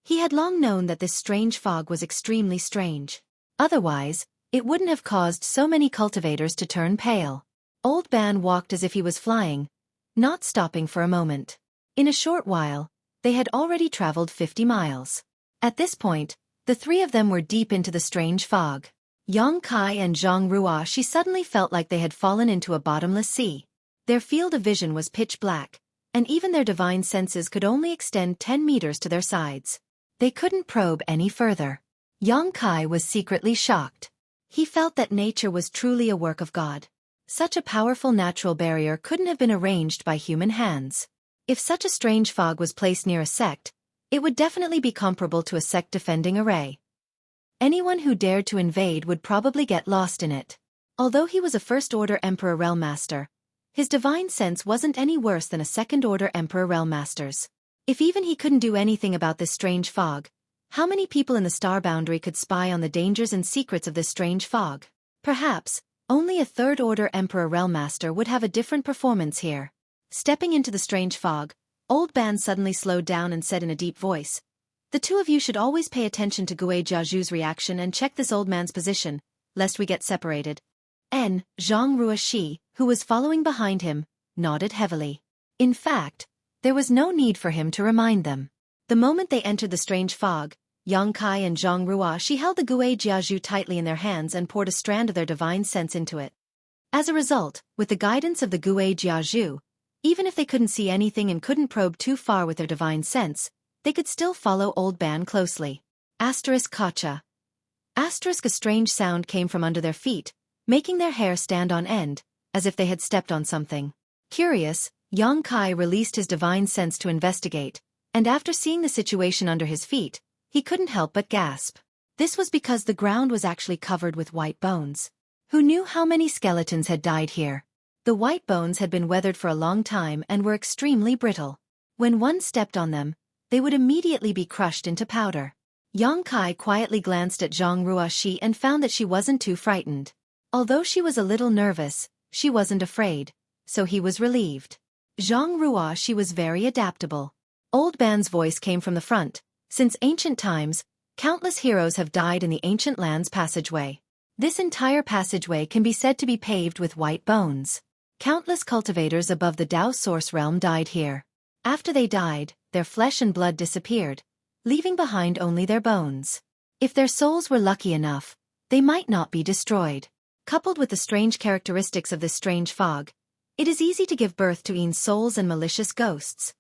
He had long known that this strange fog was extremely strange. Otherwise, it wouldn't have caused so many cultivators to turn pale. Old Ban walked as if he was flying, not stopping for a moment. In a short while, they had already traveled 50 miles. At this point, the three of them were deep into the strange fog. Yang Kai and Zhang Ruoshi suddenly felt like they had fallen into a bottomless sea. Their field of vision was pitch black, and even their divine senses could only extend 10 meters to their sides. They couldn't probe any further. Yang Kai was secretly shocked. He felt that nature was truly a work of God. Such a powerful natural barrier couldn't have been arranged by human hands. If such a strange fog was placed near a sect, it would definitely be comparable to a sect defending array. Anyone who dared to invade would probably get lost in it. Although he was a first-order Emperor Realm Master, his divine sense wasn't any worse than a second-order Emperor Realm Master's. If even he couldn't do anything about this strange fog, how many people in the star boundary could spy on the dangers and secrets of this strange fog? Perhaps, only a third-order Emperor Realm Master would have a different performance here. Stepping into the strange fog, Old Ban suddenly slowed down and said in a deep voice, "The two of you should always pay attention to Gui Jiaozhu's reaction and check this old man's position, lest we get separated." Zhang Ruoxi, who was following behind him, nodded heavily. In fact, there was no need for him to remind them. The moment they entered the strange fog, Yang Kai and Zhang Ruoxi held the Gui Jiaozhu tightly in their hands and poured a strand of their divine sense into it. As a result, with the guidance of the Gui Jiaozhu, even if they couldn't see anything and couldn't probe too far with their divine sense, they could still follow Old Ban closely. Kacha. A strange sound came from under their feet, making their hair stand on end, as if they had stepped on something. Curious, Yang Kai released his divine sense to investigate, and after seeing the situation under his feet, he couldn't help but gasp. This was because the ground was actually covered with white bones. Who knew how many skeletons had died here? The white bones had been weathered for a long time and were extremely brittle. When one stepped on them, they would immediately be crushed into powder. Yang Kai quietly glanced at Zhang Ruoxi and found that she wasn't too frightened. Although she was a little nervous, she wasn't afraid, so he was relieved. Zhang Ruoxi was very adaptable. Old Ban's voice came from the front. Since ancient times, countless heroes have died in the ancient land's passageway. This entire passageway can be said to be paved with white bones. Countless cultivators above the Dao Source realm died here. After they died, their flesh and blood disappeared, leaving behind only their bones. If their souls were lucky enough, they might not be destroyed. Coupled with the strange characteristics of this strange fog, it is easy to give birth to souls and malicious ghosts.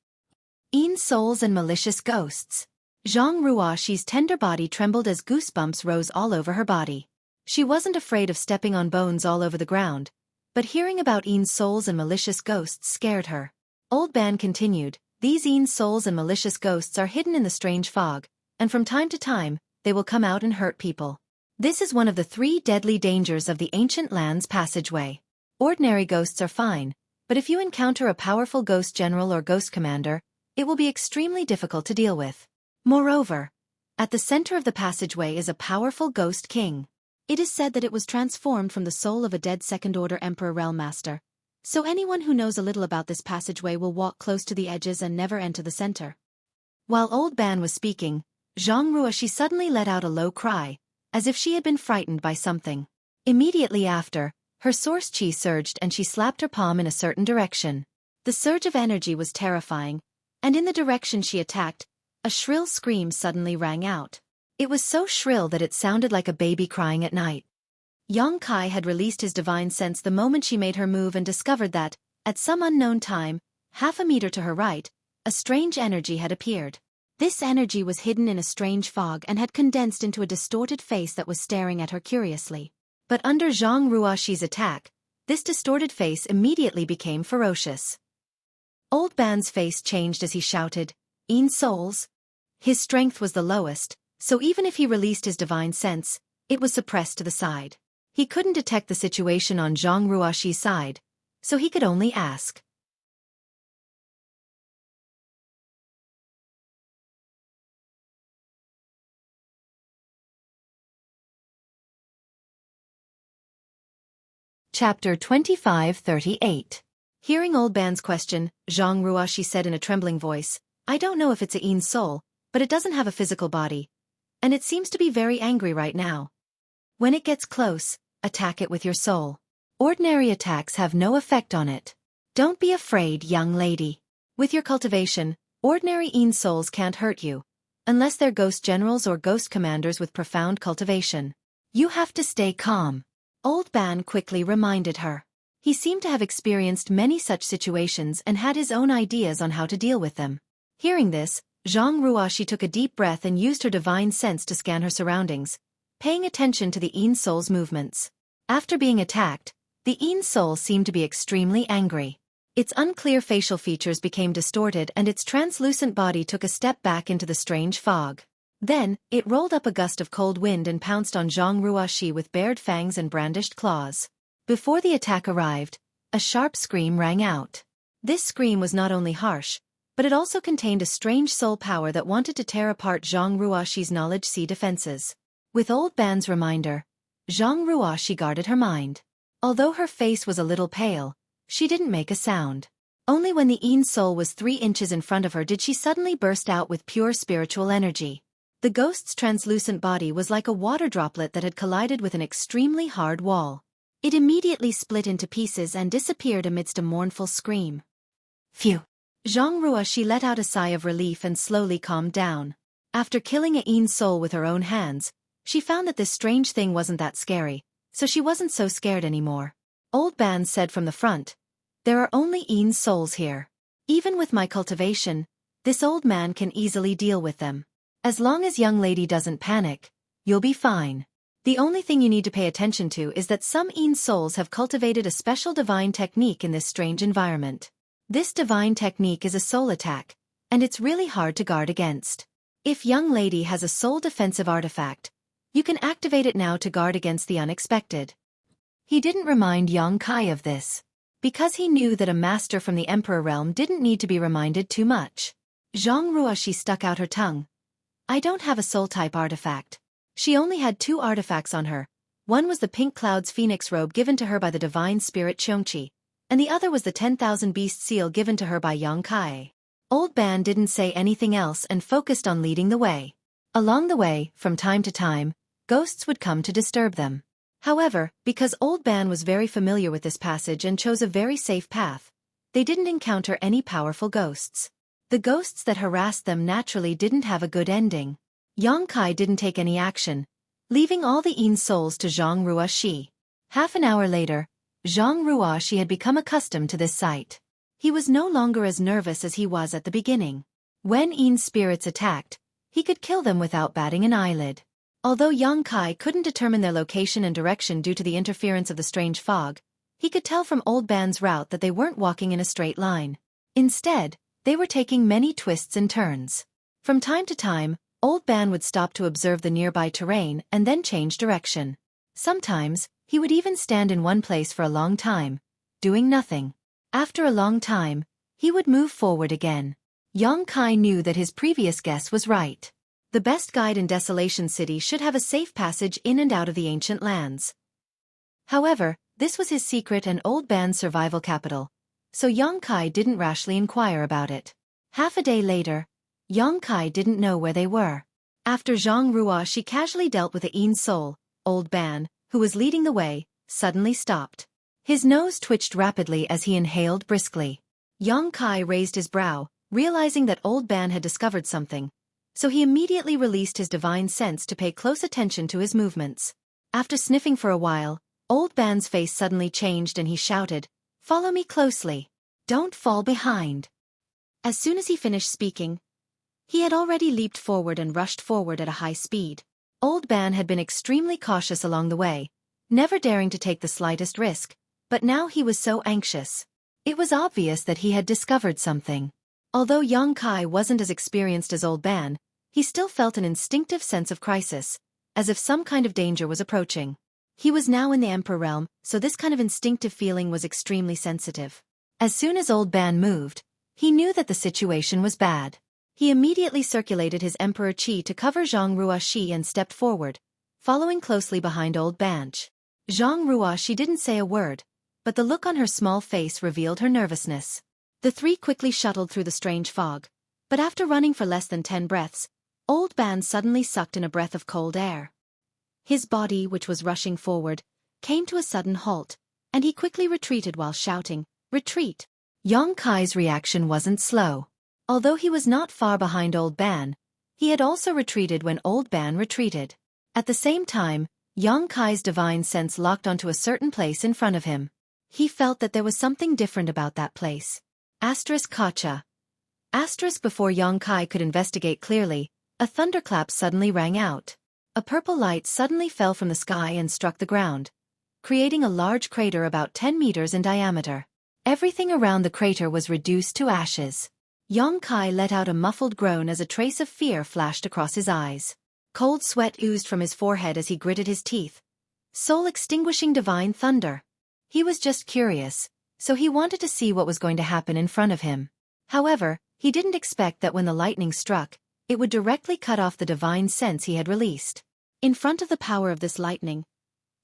Souls and malicious ghosts. Zhang Ruoxi's tender body trembled as goosebumps rose all over her body. She wasn't afraid of stepping on bones all over the ground, but hearing about souls and malicious ghosts scared her. Old Ban continued, "These souls and malicious ghosts are hidden in the strange fog, and from time to time, they will come out and hurt people. This is one of the 3 deadly dangers of the ancient land's passageway. Ordinary ghosts are fine, but if you encounter a powerful ghost general or ghost commander, it will be extremely difficult to deal with. Moreover, at the center of the passageway is a powerful ghost king. It is said that it was transformed from the soul of a dead second-order Emperor Realm Master. So anyone who knows a little about this passageway will walk close to the edges and never enter the center." While Old Ban was speaking, Zhang Ruoxi suddenly let out a low cry, as if she had been frightened by something. Immediately after, her source chi surged and she slapped her palm in a certain direction. The surge of energy was terrifying, and in the direction she attacked, a shrill scream suddenly rang out. It was so shrill that it sounded like a baby crying at night. Yang Kai had released his divine sense the moment she made her move and discovered that, at some unknown time, half a meter to her right, a strange energy had appeared. This energy was hidden in a strange fog and had condensed into a distorted face that was staring at her curiously. But under Zhang Ruoxi's attack, this distorted face immediately became ferocious. Old Ban's face changed as he shouted, "Souls!" His strength was the lowest, so even if he released his divine sense, it was suppressed to the side. He couldn't detect the situation on Zhang Ruoxi's side, so he could only ask. Chapter 2538. Hearing Old Ban's question, Zhang Ruoxi said in a trembling voice, "I don't know if it's a soul, but it doesn't have a physical body. And it seems to be very angry right now. When it gets close, attack it with your soul. Ordinary attacks have no effect on it. Don't be afraid, young lady. With your cultivation, ordinary souls can't hurt you, unless they're ghost generals or ghost commanders with profound cultivation. You have to stay calm." Old Ban quickly reminded her. He seemed to have experienced many such situations and had his own ideas on how to deal with them. Hearing this, Zhang Ruoxi took a deep breath and used her divine sense to scan her surroundings, paying attention to the soul's movements. After being attacked, the soul seemed to be extremely angry. Its unclear facial features became distorted and its translucent body took a step back into the strange fog. Then, it rolled up a gust of cold wind and pounced on Zhang Ruoxi with bared fangs and brandished claws. Before the attack arrived, a sharp scream rang out. This scream was not only harsh, but it also contained a strange soul power that wanted to tear apart Zhang Ruoxi's knowledge sea defenses. With Old Ban's reminder, Zhang Ruoxi guarded her mind. Although her face was a little pale, she didn't make a sound. Only when the Yin soul was 3 inches in front of her did she suddenly burst out with pure spiritual energy. The ghost's translucent body was like a water droplet that had collided with an extremely hard wall. It immediately split into pieces and disappeared amidst a mournful scream. Phew! Zhang Ruoxi let out a sigh of relief and slowly calmed down. After killing a Yin soul with her own hands, she found that this strange thing wasn't that scary, so she wasn't so scared anymore. Old Ban said from the front, "There are only Yin souls here. Even with my cultivation, this old man can easily deal with them. As long as young lady doesn't panic, you'll be fine. The only thing you need to pay attention to is that some Yin souls have cultivated a special divine technique in this strange environment. This divine technique is a soul attack, and it's really hard to guard against. If young lady has a soul defensive artifact, you can activate it now to guard against the unexpected." He didn't remind Yang Kai of this, because he knew that a master from the Emperor realm didn't need to be reminded too much. Zhang Ruoxi stuck out her tongue. "I don't have a soul-type artifact." She only had 2 artifacts on her. One was the Pink Cloud's phoenix robe given to her by the divine spirit Xueqi, and the other was the 10,000 beast seal given to her by Yang Kai. Old Ban didn't say anything else and focused on leading the way. Along the way, from time to time, ghosts would come to disturb them. However, because Old Ban was very familiar with this passage and chose a very safe path, they didn't encounter any powerful ghosts. The ghosts that harassed them naturally didn't have a good ending. Yang Kai didn't take any action, leaving all the Yin souls to Zhang Ruoxi. Half an hour later, Zhang Ruoxi had become accustomed to this sight. He was no longer as nervous as he was at the beginning. When Yin spirits attacked, he could kill them without batting an eyelid. Although Yang Kai couldn't determine their location and direction due to the interference of the strange fog, he could tell from Old Ban's route that they weren't walking in a straight line. Instead, they were taking many twists and turns. From time to time, Old Ban would stop to observe the nearby terrain and then change direction. Sometimes, he would even stand in one place for a long time, doing nothing. After a long time, he would move forward again. Yang Kai knew that his previous guess was right. The best guide in Desolation City should have a safe passage in and out of the ancient lands. However, this was his secret and Old Ban's survival capital, so Yang Kai didn't rashly inquire about it. Half a day later, Yang Kai didn't know where they were. After Zhang Ruoxi casually dealt with a Yin soul, Old Ban, who was leading the way, suddenly stopped. His nose twitched rapidly as he inhaled briskly. Yang Kai raised his brow, realizing that Old Ban had discovered something, so he immediately released his divine sense to pay close attention to his movements. After sniffing for a while, Old Ban's face suddenly changed and he shouted, "Follow me closely. Don't fall behind." As soon as he finished speaking, he had already leaped forward and rushed forward at a high speed. Old Ban had been extremely cautious along the way, never daring to take the slightest risk, but now he was so anxious. It was obvious that he had discovered something. Although Yang Kai wasn't as experienced as Old Ban, he still felt an instinctive sense of crisis, as if some kind of danger was approaching. He was now in the Emperor realm, so this kind of instinctive feeling was extremely sensitive. As soon as Old Ban moved, he knew that the situation was bad. He immediately circulated his Emperor Qi to cover Zhang Ruoxi and stepped forward, following closely behind Old Ban. Zhang Ruoxi didn't say a word, but the look on her small face revealed her nervousness. The 3 quickly shuttled through the strange fog, but after running for less than 10 breaths, Old Ban suddenly sucked in a breath of cold air. His body, which was rushing forward, came to a sudden halt, and he quickly retreated while shouting, "Retreat!" Yang Kai's reaction wasn't slow. Although he was not far behind Old Ban, he had also retreated when Old Ban retreated. At the same time, Yang Kai's divine sense locked onto a certain place in front of him. He felt that there was something different about that place. Kacha. Before Yang Kai could investigate clearly, a thunderclap suddenly rang out. A purple light suddenly fell from the sky and struck the ground, creating a large crater about 10 meters in diameter. Everything around the crater was reduced to ashes. Yang Kai let out a muffled groan as a trace of fear flashed across his eyes. Cold sweat oozed from his forehead as he gritted his teeth. Soul-extinguishing divine thunder. He was just curious, so he wanted to see what was going to happen in front of him. However, he didn't expect that when the lightning struck, it would directly cut off the divine sense he had released. In front of the power of this lightning,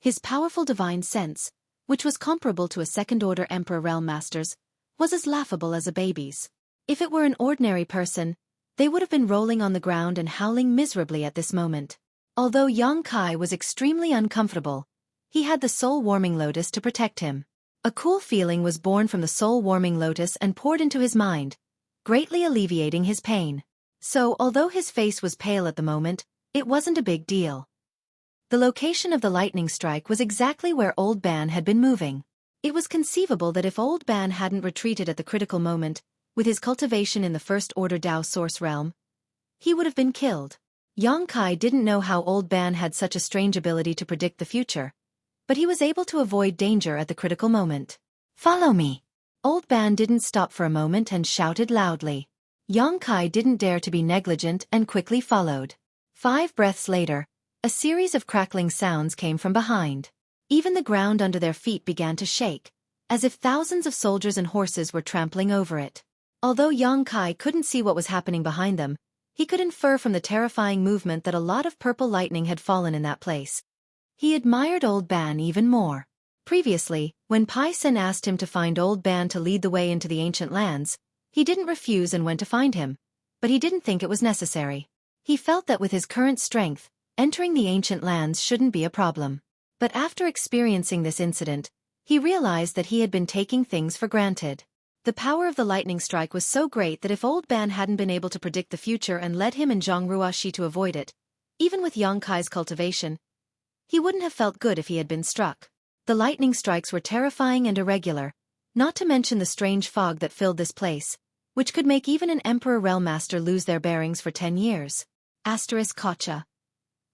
his powerful divine sense, which was comparable to a second-order Emperor Realm Master's, was as laughable as a baby's. If it were an ordinary person, they would have been rolling on the ground and howling miserably at this moment. Although Yang Kai was extremely uncomfortable, he had the soul-warming lotus to protect him. A cool feeling was born from the soul-warming lotus and poured into his mind, greatly alleviating his pain. So, although his face was pale at the moment, it wasn't a big deal. The location of the lightning strike was exactly where Old Ban had been moving. It was conceivable that if Old Ban hadn't retreated at the critical moment, with his cultivation in the first-order Dao Source realm, he would have been killed. Yang Kai didn't know how Old Ban had such a strange ability to predict the future, but he was able to avoid danger at the critical moment. "Follow me." Old Ban didn't stop for a moment and shouted loudly. Yang Kai didn't dare to be negligent and quickly followed. 5 breaths later, a series of crackling sounds came from behind. Even the ground under their feet began to shake, as if thousands of soldiers and horses were trampling over it. Although Yang Kai couldn't see what was happening behind them, he could infer from the terrifying movement that a lot of purple lightning had fallen in that place. He admired Old Ban even more. Previously, when Pai Sen asked him to find Old Ban to lead the way into the ancient lands, he didn't refuse and went to find him, but he didn't think it was necessary. He felt that with his current strength, entering the ancient lands shouldn't be a problem. But after experiencing this incident, he realized that he had been taking things for granted. The power of the lightning strike was so great that if Old Ban hadn't been able to predict the future and led him and Zhang Ruoxi to avoid it, even with Yang Kai's cultivation, he wouldn't have felt good if he had been struck. The lightning strikes were terrifying and irregular, not to mention the strange fog that filled this place, which could make even an Emperor Realm Master lose their bearings for 10 years. Kocha.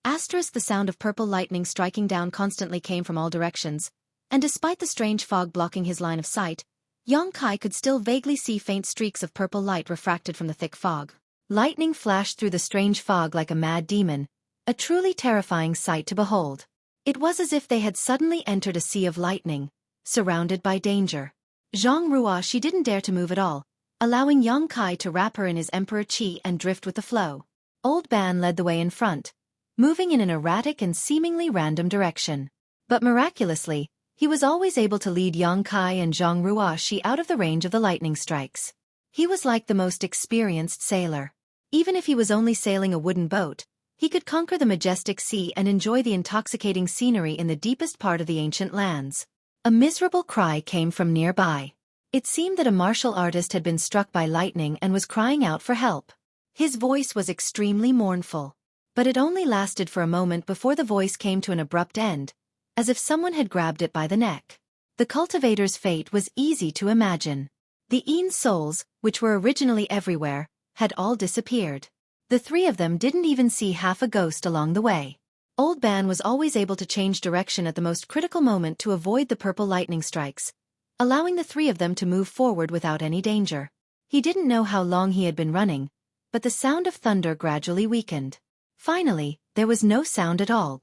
The sound of purple lightning striking down constantly came from all directions, and despite the strange fog blocking his line of sight, Yang Kai could still vaguely see faint streaks of purple light refracted from the thick fog. Lightning flashed through the strange fog like a mad demon, a truly terrifying sight to behold. It was as if they had suddenly entered a sea of lightning, surrounded by danger. Zhang Ruoxi didn't dare to move at all, allowing Yang Kai to wrap her in his emperor qi and drift with the flow. Old Ban led the way in front, moving in an erratic and seemingly random direction. But miraculously, he was always able to lead Yang Kai and Zhang Ruoxi out of the range of the lightning strikes. He was like the most experienced sailor. Even if he was only sailing a wooden boat, he could conquer the majestic sea and enjoy the intoxicating scenery in the deepest part of the ancient lands. A miserable cry came from nearby. It seemed that a martial artist had been struck by lightning and was crying out for help. His voice was extremely mournful. But it only lasted for a moment before the voice came to an abrupt end, as if someone had grabbed it by the neck. The cultivator's fate was easy to imagine. The Yin souls, which were originally everywhere, had all disappeared. The 3 of them didn't even see half a ghost along the way. Old Ban was always able to change direction at the most critical moment to avoid the purple lightning strikes, allowing the 3 of them to move forward without any danger. He didn't know how long he had been running, but the sound of thunder gradually weakened. Finally, there was no sound at all.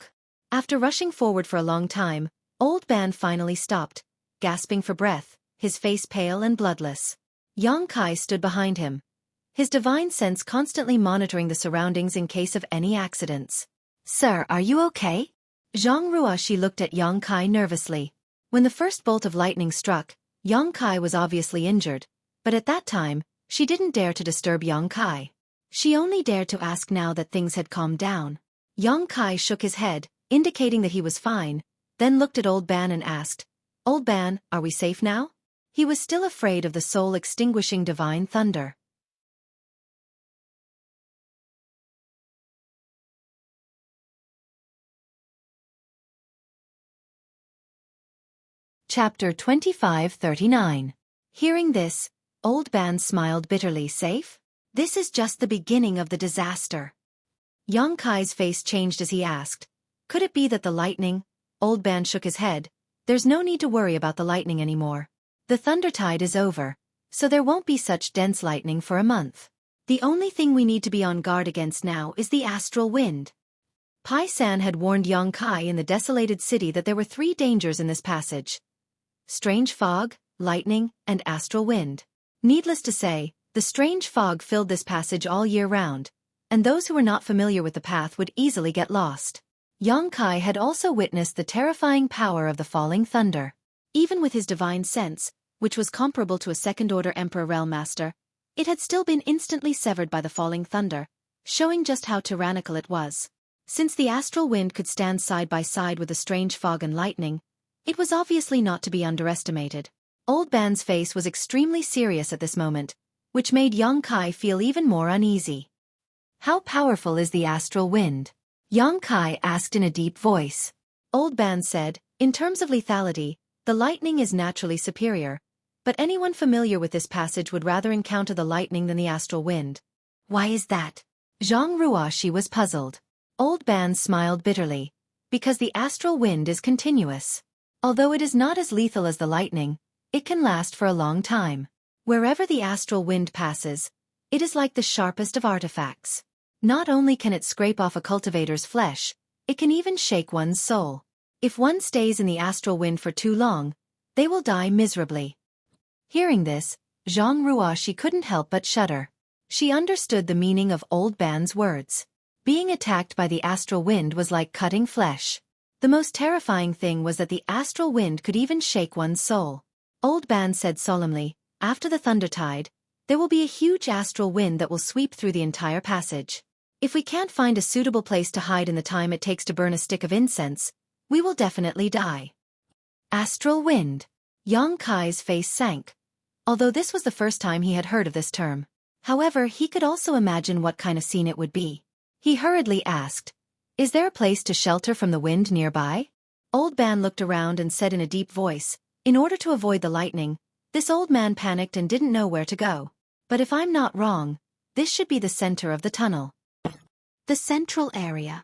After rushing forward for a long time, Old Ban finally stopped, gasping for breath, his face pale and bloodless. Yang Kai stood behind him, his divine sense constantly monitoring the surroundings in case of any accidents. "Sir, are you okay?" Zhang Ruoxi looked at Yang Kai nervously. When the first bolt of lightning struck, Yang Kai was obviously injured, but at that time, she didn't dare to disturb Yang Kai. She only dared to ask now that things had calmed down. Yang Kai shook his head, indicating that he was fine, then looked at Old Ban and asked, "Old Ban, are we safe now?" He was still afraid of the soul-extinguishing divine thunder. Chapter 2539. Hearing this, Old Ban smiled bitterly. "Safe? This is just the beginning of the disaster." Yang Kai's face changed as he asked, "Could it be that the lightning?" Old Ban shook his head. "There's no need to worry about the lightning anymore. The thunder tide is over, so there won't be such dense lightning for a month. The only thing we need to be on guard against now is the astral wind." Pai San had warned Yang Kai in the desolated city that there were 3 dangers in this passage. strange fog, lightning, and astral wind. Needless to say, the strange fog filled this passage all year round, and those who were not familiar with the path would easily get lost. Xueqi had also witnessed the terrifying power of the falling thunder. Even with his divine sense, which was comparable to a second-order Emperor Realm Master, it had still been instantly severed by the falling thunder, showing just how tyrannical it was. Since the astral wind could stand side by side with the strange fog and lightning, it was obviously not to be underestimated. Old Ban's face was extremely serious at this moment, which made Xueqi feel even more uneasy. How powerful is the astral wind? Xueqi asked in a deep voice. Old Ban said, in terms of lethality, the lightning is naturally superior, but anyone familiar with this passage would rather encounter the lightning than the astral wind. Why is that? Zhang Ruoshi was puzzled. Old Ban smiled bitterly. Because the astral wind is continuous. Although it is not as lethal as the lightning, it can last for a long time. Wherever the astral wind passes, it is like the sharpest of artifacts. Not only can it scrape off a cultivator's flesh, it can even shake one's soul. If one stays in the astral wind for too long, they will die miserably. Hearing this, Zhang Ruoshi couldn't help but shudder. She understood the meaning of Old Ban's words. Being attacked by the astral wind was like cutting flesh. The most terrifying thing was that the astral wind could even shake one's soul. Old Ban said solemnly, after the thunder tide, there will be a huge astral wind that will sweep through the entire passage. If we can't find a suitable place to hide in the time it takes to burn a stick of incense, we will definitely die. Astral wind. Xueqi's face sank. Although this was the first time he had heard of this term. However, he could also imagine what kind of scene it would be. He hurriedly asked, is there a place to shelter from the wind nearby? Old Ban looked around and said in a deep voice, in order to avoid the lightning, this old man panicked and didn't know where to go. But if I'm not wrong, this should be the center of the tunnel. The central area.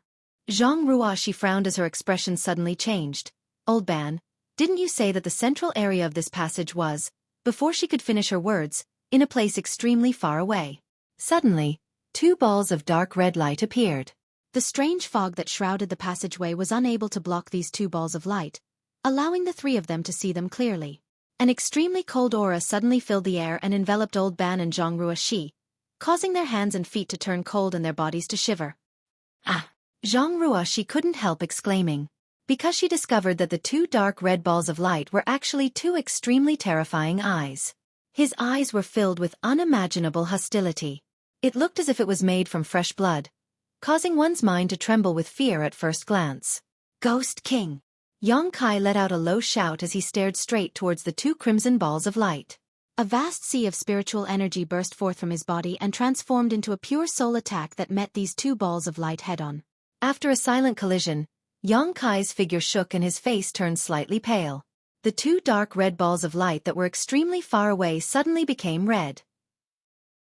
Zhang Ruoshi frowned as her expression suddenly changed. Old Ban, didn't you say that the central area of this passage was, before she could finish her words, in a place extremely far away? Suddenly, two balls of dark red light appeared. The strange fog that shrouded the passageway was unable to block these two balls of light, allowing the three of them to see them clearly. An extremely cold aura suddenly filled the air and enveloped Old Ban and Zhang Ruoshi, causing their hands and feet to turn cold and their bodies to shiver. Ah! Zhang Ruoshi couldn't help exclaiming, because she discovered that the two dark red balls of light were actually two extremely terrifying eyes. His eyes were filled with unimaginable hostility. It looked as if it was made from fresh blood, causing one's mind to tremble with fear at first glance. Ghost King! Xueqi let out a low shout as he stared straight towards the two crimson balls of light. A vast sea of spiritual energy burst forth from his body and transformed into a pure soul attack that met these two balls of light head-on. After a silent collision, Xueqi's figure shook and his face turned slightly pale. The two dark red balls of light that were extremely far away suddenly became red.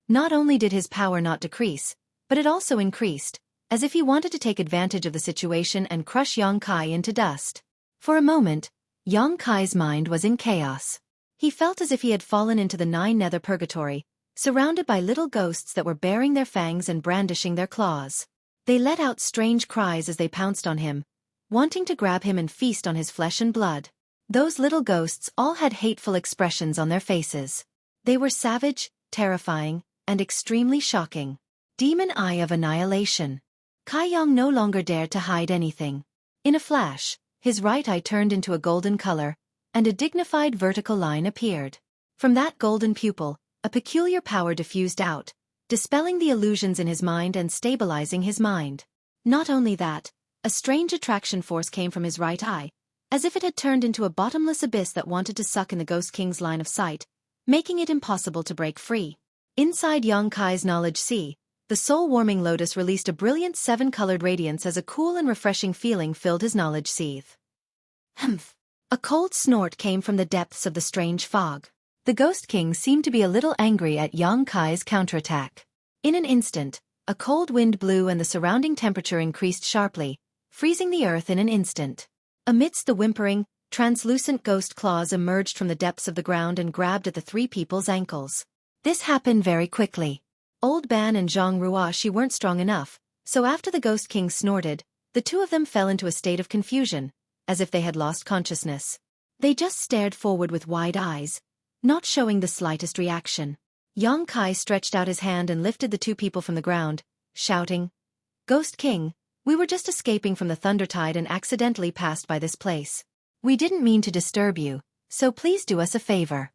Not only did his power not decrease, but it also increased, as if he wanted to take advantage of the situation and crush Xueqi into dust. For a moment, Xueqi's mind was in chaos. He felt as if he had fallen into the nine nether purgatory, surrounded by little ghosts that were baring their fangs and brandishing their claws. They let out strange cries as they pounced on him, wanting to grab him and feast on his flesh and blood. Those little ghosts all had hateful expressions on their faces. They were savage, terrifying, and extremely shocking. Demon Eye of Annihilation. Kaiyong no longer dared to hide anything. In a flash, his right eye turned into a golden color, and a dignified vertical line appeared. From that golden pupil, a peculiar power diffused out, dispelling the illusions in his mind and stabilizing his mind. Not only that, a strange attraction force came from his right eye, as if it had turned into a bottomless abyss that wanted to suck in the Ghost King's line of sight, making it impossible to break free. Inside Xueqi's knowledge sea, the soul-warming lotus released a brilliant seven-colored radiance as a cool and refreshing feeling filled his knowledge seeth. Humph! A cold snort came from the depths of the strange fog. The Ghost King seemed to be a little angry at Xueqi's counterattack. In an instant, a cold wind blew and the surrounding temperature increased sharply, freezing the earth in an instant. Amidst the whimpering, translucent ghost claws emerged from the depths of the ground and grabbed at the three people's ankles. This happened very quickly. Old Ban and Zhang Ruoshi weren't strong enough, so after the Ghost King snorted, the two of them fell into a state of confusion, as if they had lost consciousness. They just stared forward with wide eyes, not showing the slightest reaction. Yang Kai stretched out his hand and lifted the two people from the ground, shouting, "Ghost King, we were just escaping from the Thundertide and accidentally passed by this place. We didn't mean to disturb you, so please do us a favor."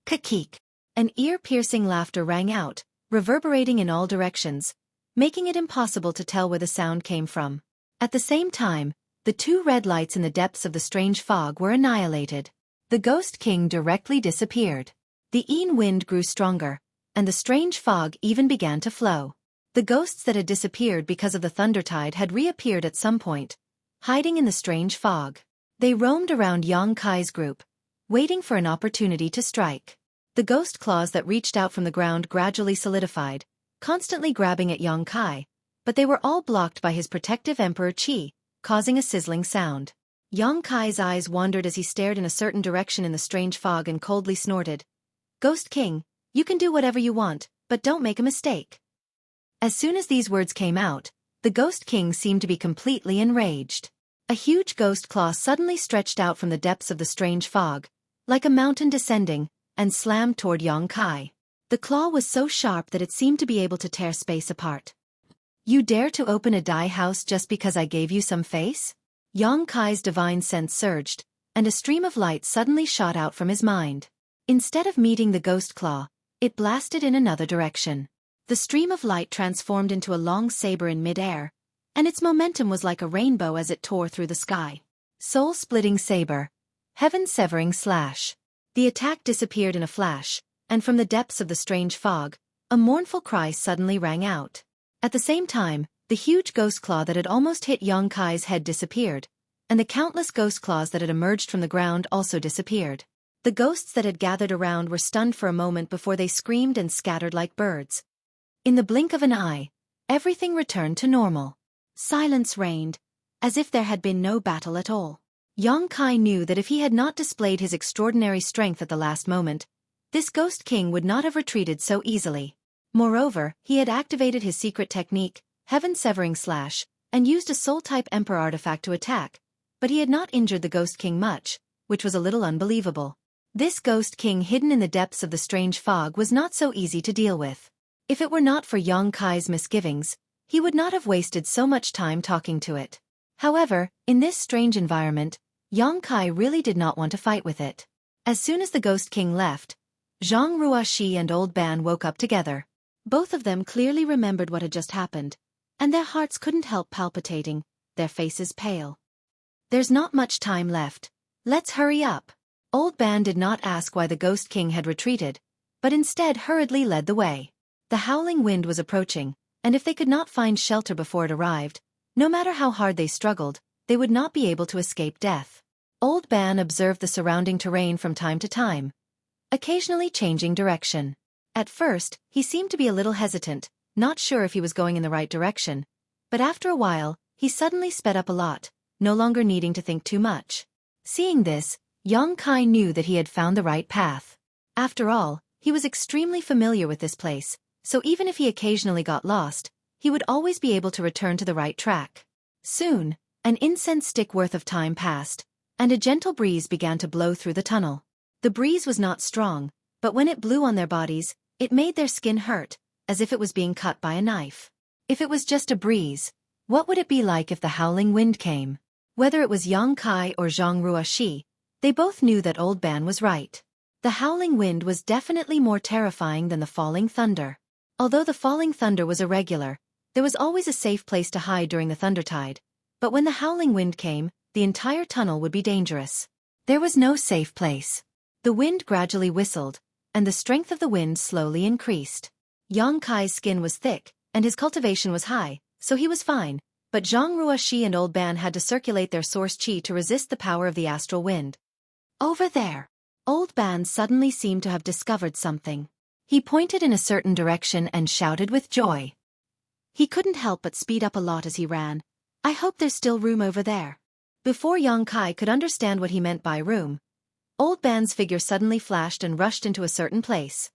Kakik. An ear-piercing laughter rang out, reverberating in all directions, making it impossible to tell where the sound came from. At the same time, the two red lights in the depths of the strange fog were annihilated. The Ghost King directly disappeared. The Een wind grew stronger, and the strange fog even began to flow. The ghosts that had disappeared because of the Thundertide had reappeared at some point, hiding in the strange fog. They roamed around Yang Kai's group, waiting for an opportunity to strike. The ghost claws that reached out from the ground gradually solidified, constantly grabbing at Yang Kai, but they were all blocked by his protective Emperor Qi, causing a sizzling sound. Yang Kai's eyes wandered as he stared in a certain direction in the strange fog and coldly snorted, "Ghost King, you can do whatever you want, but don't make a mistake." As soon as these words came out, the Ghost King seemed to be completely enraged. A huge ghost claw suddenly stretched out from the depths of the strange fog, like a mountain descending, and slammed toward Yang Kai. The claw was so sharp that it seemed to be able to tear space apart. "You dare to open a dye house just because I gave you some face?" Yang Kai's divine sense surged, and a stream of light suddenly shot out from his mind. Instead of meeting the ghost claw, it blasted in another direction. The stream of light transformed into a long saber in mid-air, and its momentum was like a rainbow as it tore through the sky. Soul-splitting saber. Heaven-severing slash. The attack disappeared in a flash, and from the depths of the strange fog, a mournful cry suddenly rang out. At the same time, the huge ghost claw that had almost hit Yang Kai's head disappeared, and the countless ghost claws that had emerged from the ground also disappeared. The ghosts that had gathered around were stunned for a moment before they screamed and scattered like birds. In the blink of an eye, everything returned to normal. Silence reigned, as if there had been no battle at all. Yang Kai knew that if he had not displayed his extraordinary strength at the last moment, this Ghost King would not have retreated so easily. Moreover, he had activated his secret technique, Heaven-severing slash, and used a Soul-type Emperor artifact to attack, but he had not injured the Ghost King much, which was a little unbelievable. This Ghost King hidden in the depths of the strange fog was not so easy to deal with. If it were not for Yang Kai's misgivings, he would not have wasted so much time talking to it. However, in this strange environment, Yang Kai really did not want to fight with it. As soon as the Ghost King left, Zhang Ruoxi and Old Ban woke up together. Both of them clearly remembered what had just happened, and their hearts couldn't help palpitating, their faces pale. "There's not much time left. Let's hurry up." Old Ban did not ask why the Ghost King had retreated, but instead hurriedly led the way. The howling wind was approaching, and if they could not find shelter before it arrived, no matter how hard they struggled, they would not be able to escape death. Old Ban observed the surrounding terrain from time to time, occasionally changing direction. At first, he seemed to be a little hesitant, not sure if he was going in the right direction, but after a while, he suddenly sped up a lot, no longer needing to think too much. Seeing this, Yang Kai knew that he had found the right path. After all, he was extremely familiar with this place, so even if he occasionally got lost, he would always be able to return to the right track. Soon, an incense stick worth of time passed, and a gentle breeze began to blow through the tunnel. The breeze was not strong, but when it blew on their bodies, it made their skin hurt, as if it was being cut by a knife. If it was just a breeze, what would it be like if the howling wind came? Whether it was Yang Kai or Zhang Ruoxi, they both knew that Old Ban was right. The howling wind was definitely more terrifying than the falling thunder. Although the falling thunder was irregular, there was always a safe place to hide during the Thundertide, but when the howling wind came, the entire tunnel would be dangerous. There was no safe place. The wind gradually whistled, and the strength of the wind slowly increased. Yang Kai's skin was thick, and his cultivation was high, so he was fine, but Zhang Ruoxi and Old Ban had to circulate their source qi to resist the power of the astral wind. Over there. Old Ban suddenly seemed to have discovered something. He pointed in a certain direction and shouted with joy. He couldn't help but speed up a lot as he ran. "I hope there's still room over there." Before Yang Kai could understand what he meant by room, Old Ban's figure suddenly flashed and rushed into a certain place.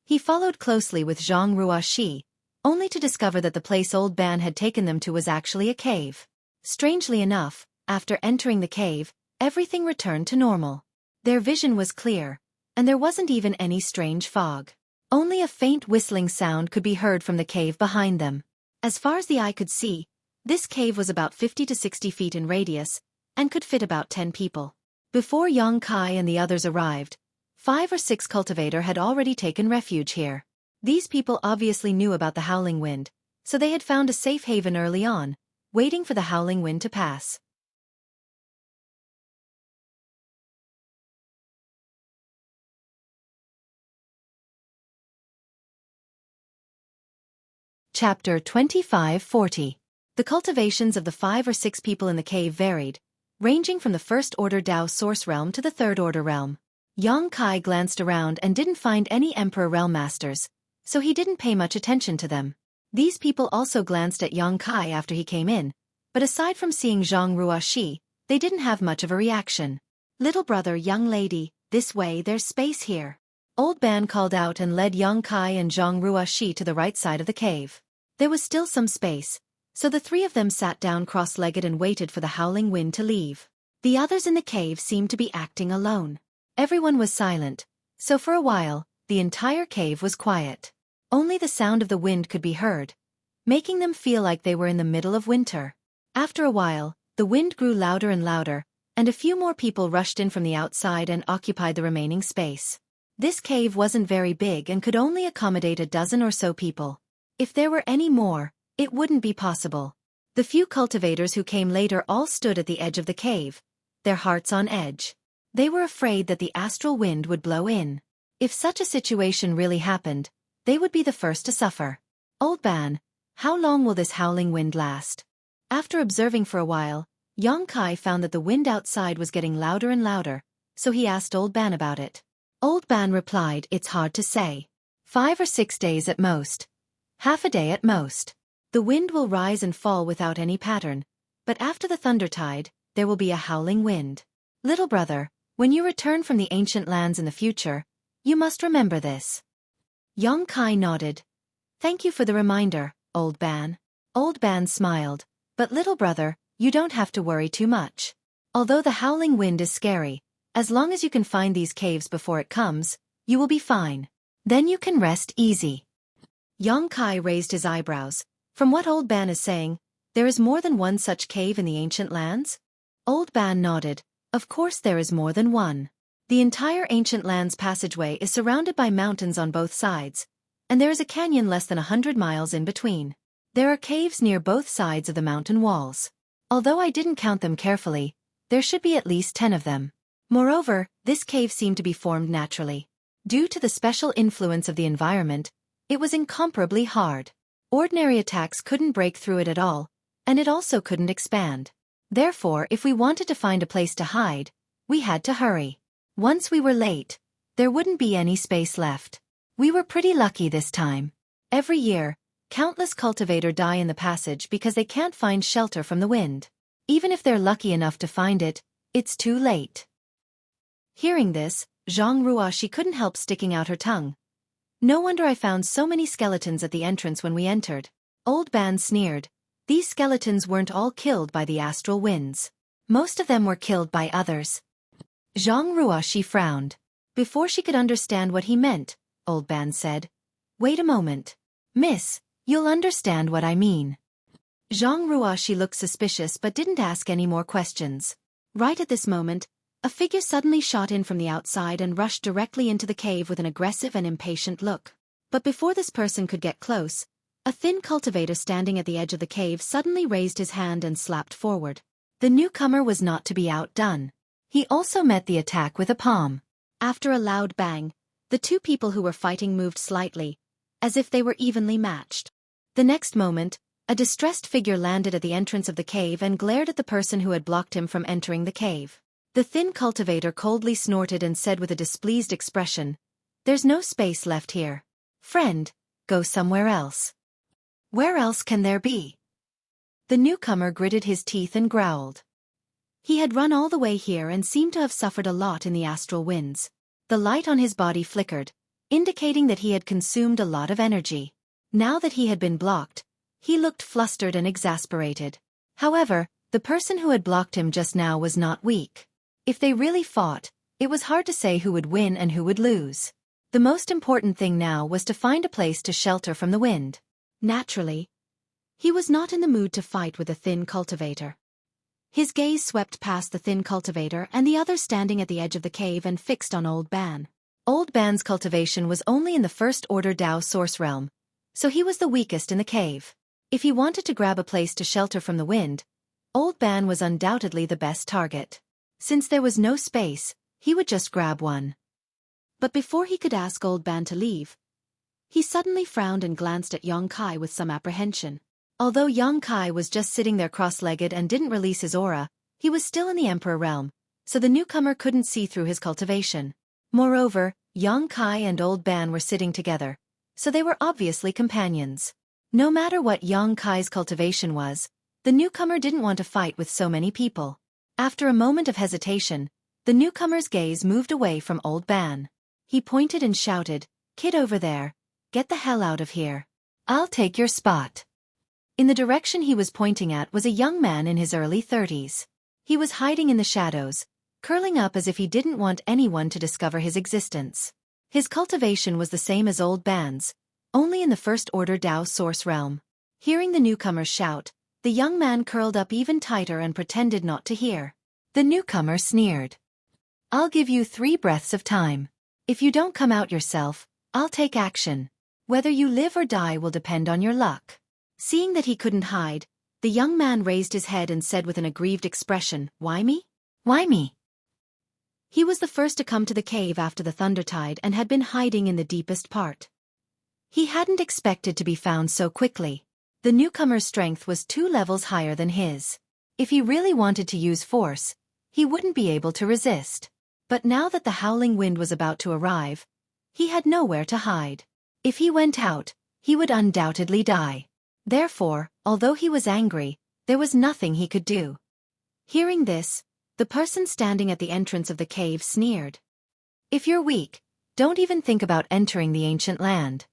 He followed closely with Zhang Ruoxi, only to discover that the place Old Ban had taken them to was actually a cave. Strangely enough, after entering the cave, Everything returned to normal. Their vision was clear, and there wasn't even any strange fog. Only a faint whistling sound could be heard from the cave behind them. As far as the eye could see, this cave was about 50 to 60 feet in radius, and could fit about 10 people. Before Xueqi and the others arrived, 5 or 6 cultivators had already taken refuge here. These people obviously knew about the howling wind, so they had found a safe haven early on, waiting for the howling wind to pass. Chapter 25-40. The cultivations of the 5 or 6 people in the cave varied, ranging from the first-order Dao source realm to the third-order realm. Xueqi glanced around and didn't find any Emperor Realm Masters, so he didn't pay much attention to them. These people also glanced at Xueqi after he came in, but aside from seeing Zhang Ruoxi, they didn't have much of a reaction. "Little brother, young lady, this way, there's space here." Old Ban called out and led Xueqi and Zhang Ruoxi to the right side of the cave. There was still some space, so the 3 of them sat down cross-legged and waited for the howling wind to leave. The others in the cave seemed to be acting alone. Everyone was silent, so for a while, the entire cave was quiet. Only the sound of the wind could be heard, making them feel like they were in the middle of winter. After a while, the wind grew louder and louder, and a few more people rushed in from the outside and occupied the remaining space. This cave wasn't very big and could only accommodate a dozen or so people. If there were any more, it wouldn't be possible. The few cultivators who came later all stood at the edge of the cave, their hearts on edge. They were afraid that the astral wind would blow in. If such a situation really happened, they would be the first to suffer. "Old Ban, how long will this howling wind last?" After observing for a while, Xueqi found that the wind outside was getting louder and louder, so he asked Old Ban about it. Old Ban replied, "It's hard to say. 5 or 6 days at most. Half a day at most. The wind will rise and fall without any pattern, but after the thunder tide, there will be a howling wind. Little brother, when you return from the ancient lands in the future, you must remember this." Xueqi nodded. "Thank you for the reminder, Old Ban." Old Ban smiled, "But little brother, you don't have to worry too much. Although the howling wind is scary, as long as you can find these caves before it comes, you will be fine. Then you can rest easy." Xueqi raised his eyebrows. "From what Old Ban is saying, there is more than one such cave in the ancient lands?" Old Ban nodded. "Of course there is more than one. The entire ancient lands passageway is surrounded by mountains on both sides, and there is a canyon less than 100 miles in between. There are caves near both sides of the mountain walls. Although I didn't count them carefully, there should be at least 10 of them. Moreover, this cave seemed to be formed naturally. Due to the special influence of the environment, it was incomparably hard. Ordinary attacks couldn't break through it at all, and it also couldn't expand. Therefore, if we wanted to find a place to hide, we had to hurry. Once we were late, there wouldn't be any space left. We were pretty lucky this time. Every year, countless cultivators die in the passage because they can't find shelter from the wind. Even if they're lucky enough to find it, it's too late." Hearing this, Zhang Ruoxi couldn't help sticking out her tongue. "No wonder I found so many skeletons at the entrance when we entered." Old Ban sneered. "These skeletons weren't all killed by the astral winds. Most of them were killed by others." Zhang Ruoxi frowned. Before she could understand what he meant, Old Ban said, "Wait a moment. Miss, you'll understand what I mean." Zhang Ruoxi looked suspicious but didn't ask any more questions. Right at this moment, a figure suddenly shot in from the outside and rushed directly into the cave with an aggressive and impatient look. But before this person could get close, a thin cultivator standing at the edge of the cave suddenly raised his hand and slapped forward. The newcomer was not to be outdone. He also met the attack with a palm. After a loud bang, the 2 people who were fighting moved slightly, as if they were evenly matched. The next moment, a distressed figure landed at the entrance of the cave and glared at the person who had blocked him from entering the cave. The thin cultivator coldly snorted and said with a displeased expression, "There's no space left here. Friend, go somewhere else." "Where else can there be?" The newcomer gritted his teeth and growled. He had run all the way here and seemed to have suffered a lot in the astral winds. The light on his body flickered, indicating that he had consumed a lot of energy. Now that he had been blocked, he looked flustered and exasperated. However, the person who had blocked him just now was not weak. If they really fought, it was hard to say who would win and who would lose. The most important thing now was to find a place to shelter from the wind. Naturally, he was not in the mood to fight with the thin cultivator. His gaze swept past the thin cultivator and the others standing at the edge of the cave and fixed on Old Ban. Old Ban's cultivation was only in the first order Dao source realm, so he was the weakest in the cave. If he wanted to grab a place to shelter from the wind, Old Ban was undoubtedly the best target. Since there was no space, he would just grab one. But before he could ask Old Ban to leave, he suddenly frowned and glanced at Xueqi with some apprehension. Although Xueqi was just sitting there cross-legged and didn't release his aura, he was still in the Emperor realm, so the newcomer couldn't see through his cultivation. Moreover, Xueqi and Old Ban were sitting together, so they were obviously companions. No matter what Xueqi's cultivation was, the newcomer didn't want to fight with so many people. After a moment of hesitation, the newcomer's gaze moved away from Old Ban. He pointed and shouted, "Kid over there, get the hell out of here. I'll take your spot." In the direction he was pointing at was a young man in his early 30s. He was hiding in the shadows, curling up as if he didn't want anyone to discover his existence. His cultivation was the same as Old Ban's, only in the first order Dao source realm. Hearing the newcomer's shout, the young man curled up even tighter and pretended not to hear. The newcomer sneered. "I'll give you 3 breaths of time. If you don't come out yourself, I'll take action. Whether you live or die will depend on your luck." Seeing that he couldn't hide, the young man raised his head and said with an aggrieved expression, "Why me? Why me?" He was the first to come to the cave after the thundertide and had been hiding in the deepest part. He hadn't expected to be found so quickly. The newcomer's strength was 2 levels higher than his. If he really wanted to use force, he wouldn't be able to resist. But now that the howling wind was about to arrive, he had nowhere to hide. If he went out, he would undoubtedly die. Therefore, although he was angry, there was nothing he could do. Hearing this, the person standing at the entrance of the cave sneered. "If you're weak, don't even think about entering the ancient land.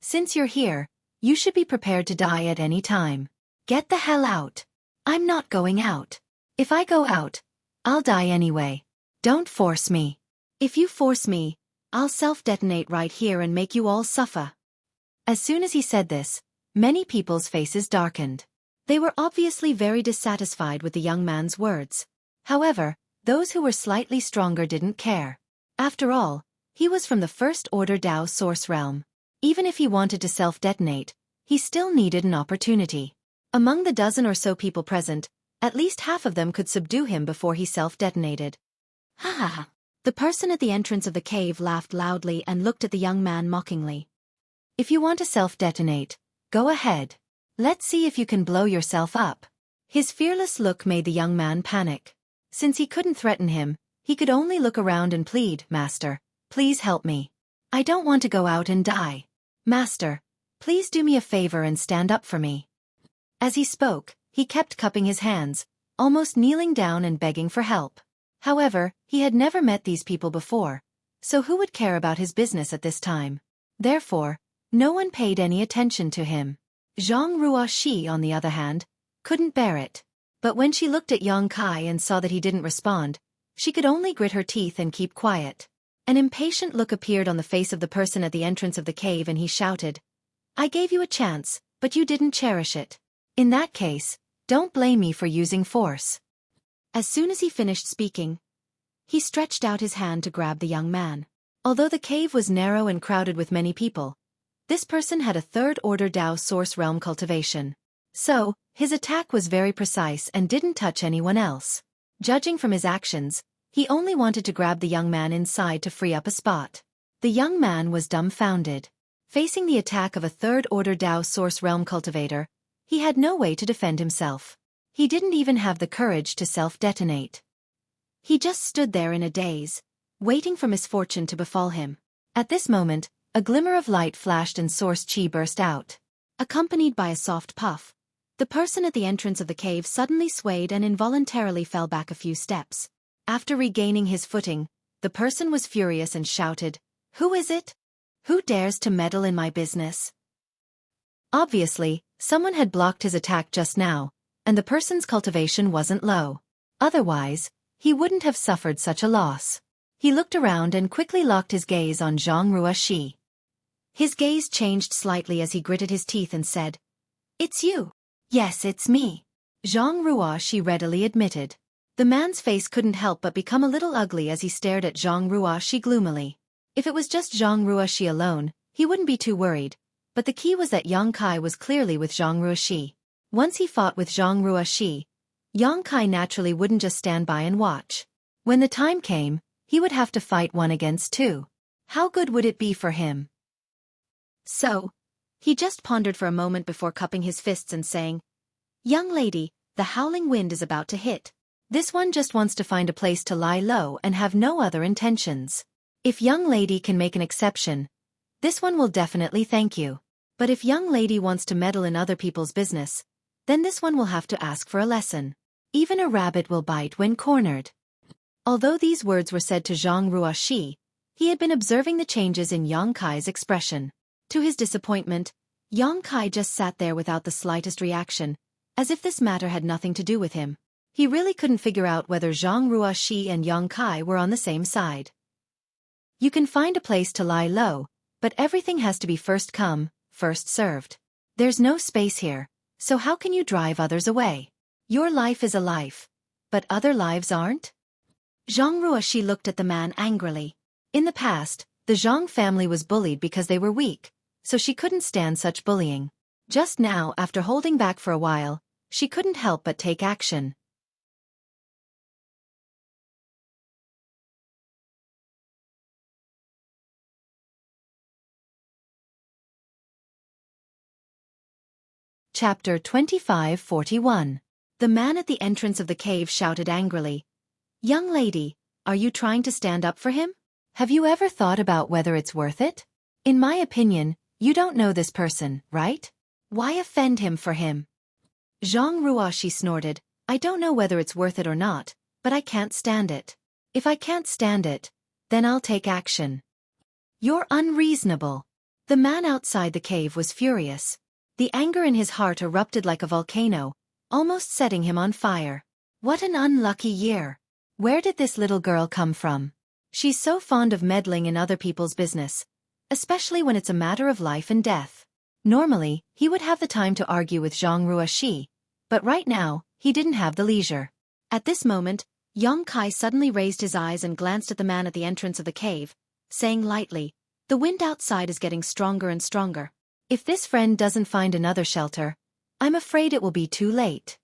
Since you're here, you should be prepared to die at any time. Get the hell out." "I'm not going out. If I go out, I'll die anyway. Don't force me. If you force me, I'll self-detonate right here and make you all suffer." As soon as he said this, many people's faces darkened. They were obviously very dissatisfied with the young man's words. However, those who were slightly stronger didn't care. After all, he was from the first order Dao source realm. Even if he wanted to self-detonate, he still needed an opportunity. Among the dozen or so people present, at least half of them could subdue him before he self-detonated. "Ha ha ha." The person at the entrance of the cave laughed loudly and looked at the young man mockingly. "If you want to self-detonate, go ahead. Let's see if you can blow yourself up." His fearless look made the young man panic. Since he couldn't threaten him, he could only look around and plead, "Master, please help me. I don't want to go out and die. Master, please do me a favor and stand up for me." As he spoke, he kept cupping his hands, almost kneeling down and begging for help. However, he had never met these people before, so who would care about his business at this time? Therefore, no one paid any attention to him. Zhang Ruoxi, on the other hand, couldn't bear it. But when she looked at Xueqi and saw that he didn't respond, she could only grit her teeth and keep quiet. An impatient look appeared on the face of the person at the entrance of the cave and he shouted, "I gave you a chance, but you didn't cherish it. In that case, don't blame me for using force." As soon as he finished speaking, he stretched out his hand to grab the young man. Although the cave was narrow and crowded with many people, this person had a third-order Dao source realm cultivation. So, his attack was very precise and didn't touch anyone else. Judging from his actions, he only wanted to grab the young man inside to free up a spot. The young man was dumbfounded. Facing the attack of a third-order Dao source realm cultivator, he had no way to defend himself. He didn't even have the courage to self-detonate. He just stood there in a daze, waiting for misfortune to befall him. At this moment, a glimmer of light flashed and Source Qi burst out. Accompanied by a soft puff, the person at the entrance of the cave suddenly swayed and involuntarily fell back a few steps. After regaining his footing, the person was furious and shouted, "Who is it? Who dares to meddle in my business?" Obviously, someone had blocked his attack just now, and the person's cultivation wasn't low. Otherwise, he wouldn't have suffered such a loss. He looked around and quickly locked his gaze on Zhang Ruoxi. His gaze changed slightly as he gritted his teeth and said, "It's you." "Yes, it's me," Zhang Ruoxi readily admitted. The man's face couldn't help but become a little ugly as he stared at Zhang Ruoxi gloomily. If it was just Zhang Ruoxi alone, he wouldn't be too worried, but the key was that Yang Kai was clearly with Zhang Ruoxi. Once he fought with Zhang Ruoxi, Yang Kai naturally wouldn't just stand by and watch. When the time came, he would have to fight 1 against 2. How good would it be for him? So, he just pondered for a moment before cupping his fists and saying, "Young lady, the howling wind is about to hit. This one just wants to find a place to lie low and have no other intentions. If young lady can make an exception, this one will definitely thank you. But if young lady wants to meddle in other people's business, then this one will have to ask for a lesson. Even a rabbit will bite when cornered." Although these words were said to Zhang Ruoxi, he had been observing the changes in Yang Kai's expression. To his disappointment, Yang Kai just sat there without the slightest reaction, as if this matter had nothing to do with him. He really couldn't figure out whether Zhang Ruoxi and Yang Kai were on the same side. You can find a place to lie low, but everything has to be first come, first served. There's no space here, so how can you drive others away? Your life is a life, but other lives aren't? Zhang Ruoxi looked at the man angrily. In the past, the Zhang family was bullied because they were weak, so she couldn't stand such bullying. Just now, after holding back for a while, she couldn't help but take action. Chapter 2541. The man at the entrance of the cave shouted angrily, "Young lady, are you trying to stand up for him? Have you ever thought about whether it's worth it? In my opinion, you don't know this person, right? Why offend him for him?" Zhang Ruoxi snorted, "I don't know whether it's worth it or not, but I can't stand it. If I can't stand it, then I'll take action." "You're unreasonable." The man outside the cave was furious. The anger in his heart erupted like a volcano, almost setting him on fire. What an unlucky year. Where did this little girl come from? She's so fond of meddling in other people's business, especially when it's a matter of life and death. Normally, he would have the time to argue with Zhang Ruoxi, but right now, he didn't have the leisure. At this moment, Yang Kai suddenly raised his eyes and glanced at the man at the entrance of the cave, saying lightly, "The wind outside is getting stronger and stronger. If this friend doesn't find another shelter, I'm afraid it will be too late."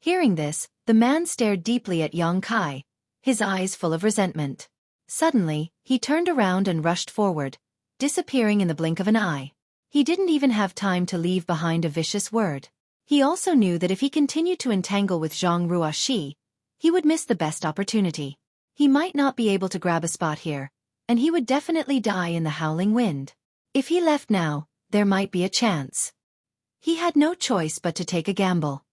Hearing this, the man stared deeply at Yang Kai, his eyes full of resentment. Suddenly, he turned around and rushed forward, disappearing in the blink of an eye. He didn't even have time to leave behind a vicious word. He also knew that if he continued to entangle with Zhang Ruoxi, he would miss the best opportunity. He might not be able to grab a spot here, and he would definitely die in the howling wind. If he left now, there might be a chance. He had no choice but to take a gamble.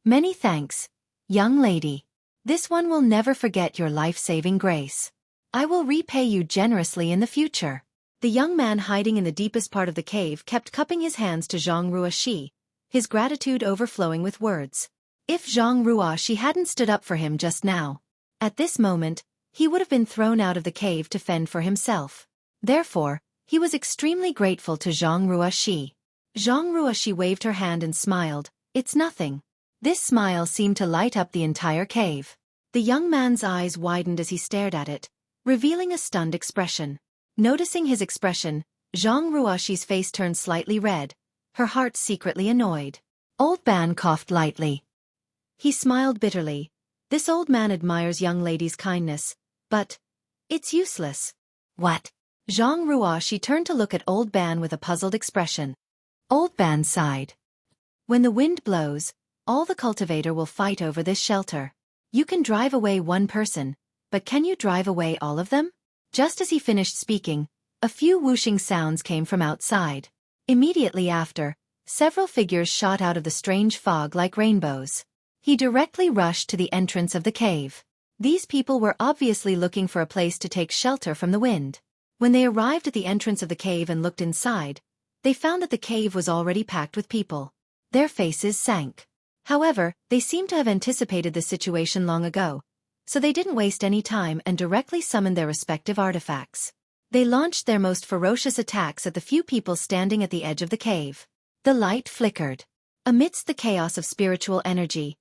"Many thanks, young lady. This one will never forget your life-saving grace. I will repay you generously in the future." The young man hiding in the deepest part of the cave kept cupping his hands to Zhang Ruoxi, his gratitude overflowing with words. If Zhang Ruoxi hadn't stood up for him just now, at this moment, he would have been thrown out of the cave to fend for himself. Therefore, he was extremely grateful to Zhang Ruoxi. Zhang Ruoxi waved her hand and smiled, "It's nothing." This smile seemed to light up the entire cave. The young man's eyes widened as he stared at it, revealing a stunned expression. Noticing his expression, Zhang Ruoxi's face turned slightly red, her heart secretly annoyed. Old man coughed lightly. He smiled bitterly. This old man admires young lady's kindness, but it's useless. What? Zhang Ruoxi turned to look at Old Ban with a puzzled expression. Old Ban sighed. "When the wind blows, all the cultivator will fight over this shelter. You can drive away one person, but can you drive away all of them?" Just as he finished speaking, a few whooshing sounds came from outside. Immediately after, several figures shot out of the strange fog like rainbows. He directly rushed to the entrance of the cave. These people were obviously looking for a place to take shelter from the wind. When they arrived at the entrance of the cave and looked inside, they found that the cave was already packed with people. Their faces sank. However, they seemed to have anticipated this situation long ago, so they didn't waste any time and directly summoned their respective artifacts. They launched their most ferocious attacks at the few people standing at the edge of the cave. The light flickered. Amidst the chaos of spiritual energy,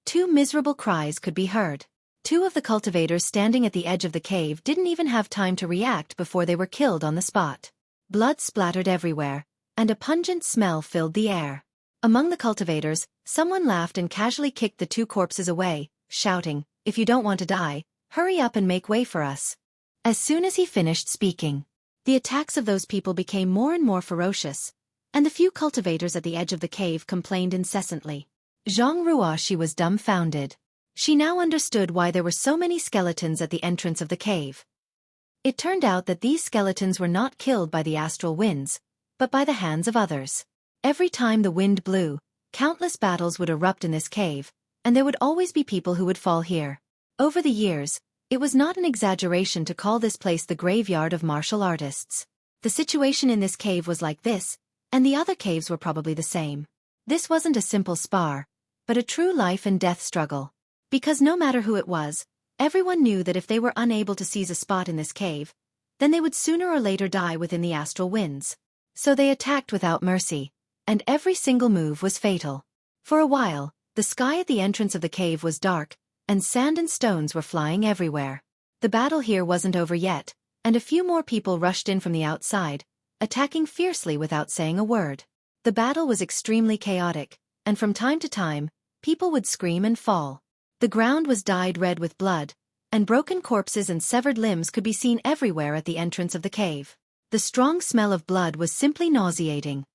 two miserable cries could be heard. Two of the cultivators standing at the edge of the cave didn't even have time to react before they were killed on the spot. Blood splattered everywhere, and a pungent smell filled the air. Among the cultivators, someone laughed and casually kicked the two corpses away, shouting, "If you don't want to die, hurry up and make way for us." As soon as he finished speaking, the attacks of those people became more and more ferocious, and the few cultivators at the edge of the cave complained incessantly. Zhang Ruoshi was dumbfounded. She now understood why there were so many skeletons at the entrance of the cave. It turned out that these skeletons were not killed by the astral winds, but by the hands of others. Every time the wind blew, countless battles would erupt in this cave, and there would always be people who would fall here. Over the years, it was not an exaggeration to call this place the graveyard of martial artists. The situation in this cave was like this, and the other caves were probably the same. This wasn't a simple spar, but a true life and death struggle. Because no matter who it was, everyone knew that if they were unable to seize a spot in this cave, then they would sooner or later die within the astral winds. So they attacked without mercy, and every single move was fatal. For a while, the sky at the entrance of the cave was dark, and sand and stones were flying everywhere. The battle here wasn't over yet, and a few more people rushed in from the outside, attacking fiercely without saying a word. The battle was extremely chaotic, and from time to time, people would scream and fall. The ground was dyed red with blood, and broken corpses and severed limbs could be seen everywhere at the entrance of the cave. The strong smell of blood was simply nauseating.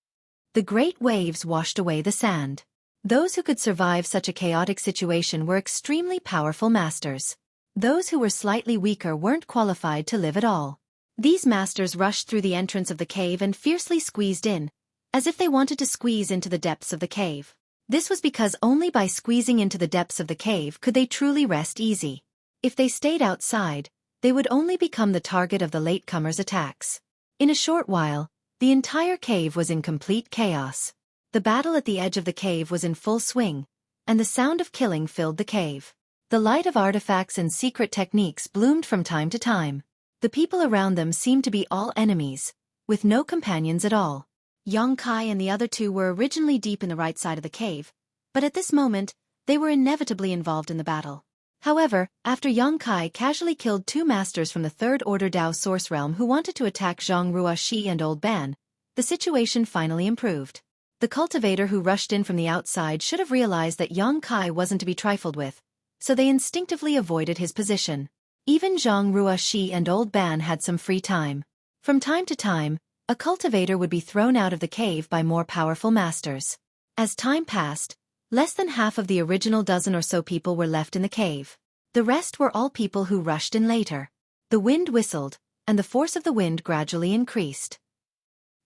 The great waves washed away the sand. Those who could survive such a chaotic situation were extremely powerful masters. Those who were slightly weaker weren't qualified to live at all. These masters rushed through the entrance of the cave and fiercely squeezed in, as if they wanted to squeeze into the depths of the cave. This was because only by squeezing into the depths of the cave could they truly rest easy. If they stayed outside, they would only become the target of the latecomers' attacks. In a short while, the entire cave was in complete chaos. The battle at the edge of the cave was in full swing, and the sound of killing filled the cave. The light of artifacts and secret techniques bloomed from time to time. The people around them seemed to be all enemies, with no companions at all. Xueqi and the other two were originally deep in the right side of the cave, but at this moment, they were inevitably involved in the battle. However, after Xueqi casually killed two masters from the Third Order Dao Source Realm who wanted to attack Zhang Ruoshi and Old Ban, the situation finally improved. The cultivator who rushed in from the outside should have realized that Xueqi wasn't to be trifled with, so they instinctively avoided his position. Even Zhang Ruoshi and Old Ban had some free time. From time to time, a cultivator would be thrown out of the cave by more powerful masters. As time passed, less than half of the original dozen or so people were left in the cave. The rest were all people who rushed in later. The wind whistled, and the force of the wind gradually increased.